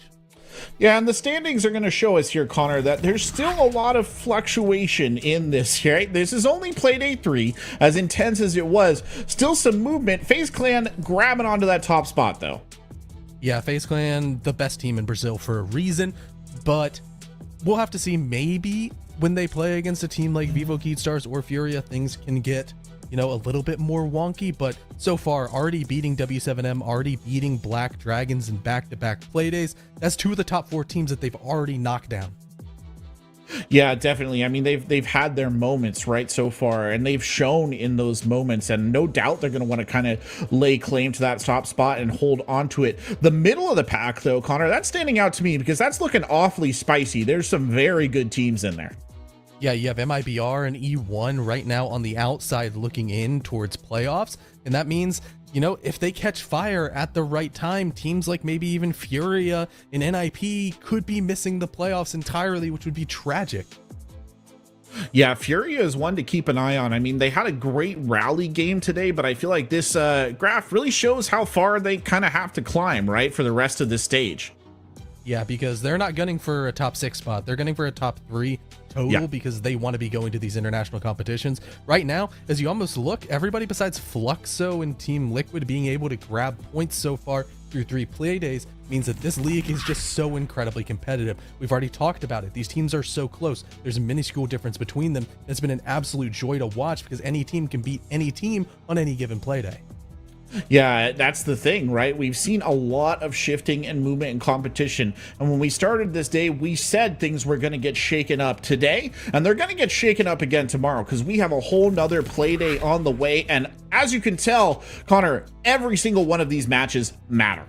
Yeah, and the standings are going to show us here, Connor, that there's still a lot of fluctuation in this, right? This is only play day 3, as intense as it was. Still some movement. FaZe Clan grabbing onto that top spot, though. Yeah, FaZe Clan, the best team in Brazil for a reason, but we'll have to see. Maybe when they play against a team like Vivo Keatstars or Furia, things can get, you know, a little bit more wonky, but so far already beating W7M, already beating Black Dragons in back-to-back play days. That's 2 of the top 4 teams that they've already knocked down. Yeah, definitely. I mean, they've had their moments right so far, and they've shown in those moments, and no doubt they're going to want to kind of lay claim to that top spot and hold on to it. The middle of the pack, though, Connor, that's standing out to me because that's looking awfully spicy. There's some very good teams in there. Yeah, you have MIBR and E1 right now on the outside looking in towards playoffs. And that means, you know, if they catch fire at the right time, teams like maybe even Furia and NIP could be missing the playoffs entirely, which would be tragic. Yeah, Furia is one to keep an eye on. I mean, they had a great rally game today, but I feel like this graph really shows how far they kind of have to climb, right, for the rest of the stage. Yeah, because they're not gunning for a top 6 spot. They're gunning for a top 3 total because they want to be going to these international competitions. Right now, as you almost look, everybody besides Fluxo and Team Liquid being able to grab points so far through 3 play days means that this league is just so incredibly competitive. We've already talked about it. These teams are so close. There's a minuscule difference between them. It's been an absolute joy to watch because any team can beat any team on any given play day. Yeah, that's the thing, right? We've seen a lot of shifting and movement and competition. And when we started this day, we said things were going to get shaken up today, and they're going to get shaken up again tomorrow because we have a whole nother play day on the way. And as you can tell, Connor, every single one of these matches matter.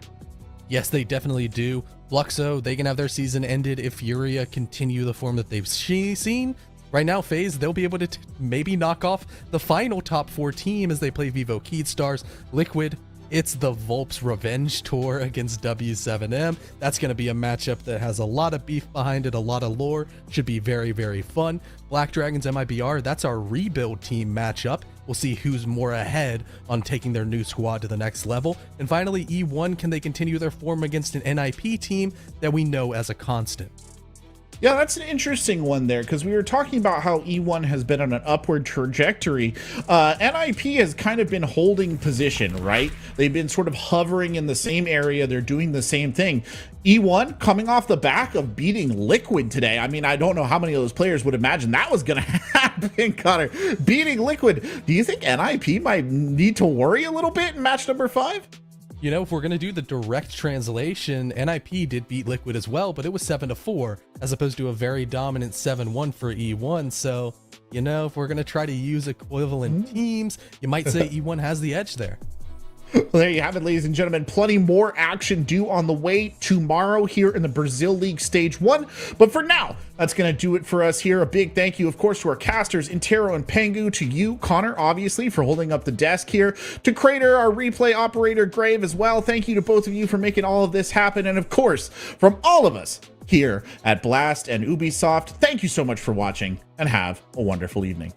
Yes, they definitely do. Fluxo, they can have their season ended if Furia continue the form that they've seen. Right now, FaZe, they'll be able to maybe knock off the final top 4 team as they play Vivo Keystars. Liquid, it's the Volps Revenge Tour against W7M. That's going to be a matchup that has a lot of beef behind it, a lot of lore. Should be very, very fun. Black Dragons MIBR, that's our rebuild team matchup. We'll see who's more ahead on taking their new squad to the next level. And finally, E1, can they continue their form against an NIP team that we know as a constant? Yeah, that's an interesting one there because we were talking about how E1 has been on an upward trajectory. NIP has kind of been holding position, right? They've been sort of hovering in the same area. They're doing the same thing. E1 coming off the back of beating Liquid today. I mean, I don't know how many of those players would imagine that was going to happen, Connor. Beating Liquid. Do you think NIP might need to worry a little bit in match number 5? You know, if we're going to do the direct translation, NIP did beat Liquid as well, but it was 7-4 as opposed to a very dominant 7-1 for E1. So, you know, if we're going to try to use equivalent teams, you might say E1 has the edge there. Well, there you have it, ladies and gentlemen. Plenty more action due on the way tomorrow here in the Brazil League Stage 1. But for now, that's going to do it for us here. A big thank you, of course, to our casters, Intero and Pengu, to you, Connor, obviously, for holding up the desk here, to Crater, our replay operator, Grave, as well. Thank you to both of you for making all of this happen. And, of course, from all of us here at Blast and Ubisoft, thank you so much for watching, and have a wonderful evening.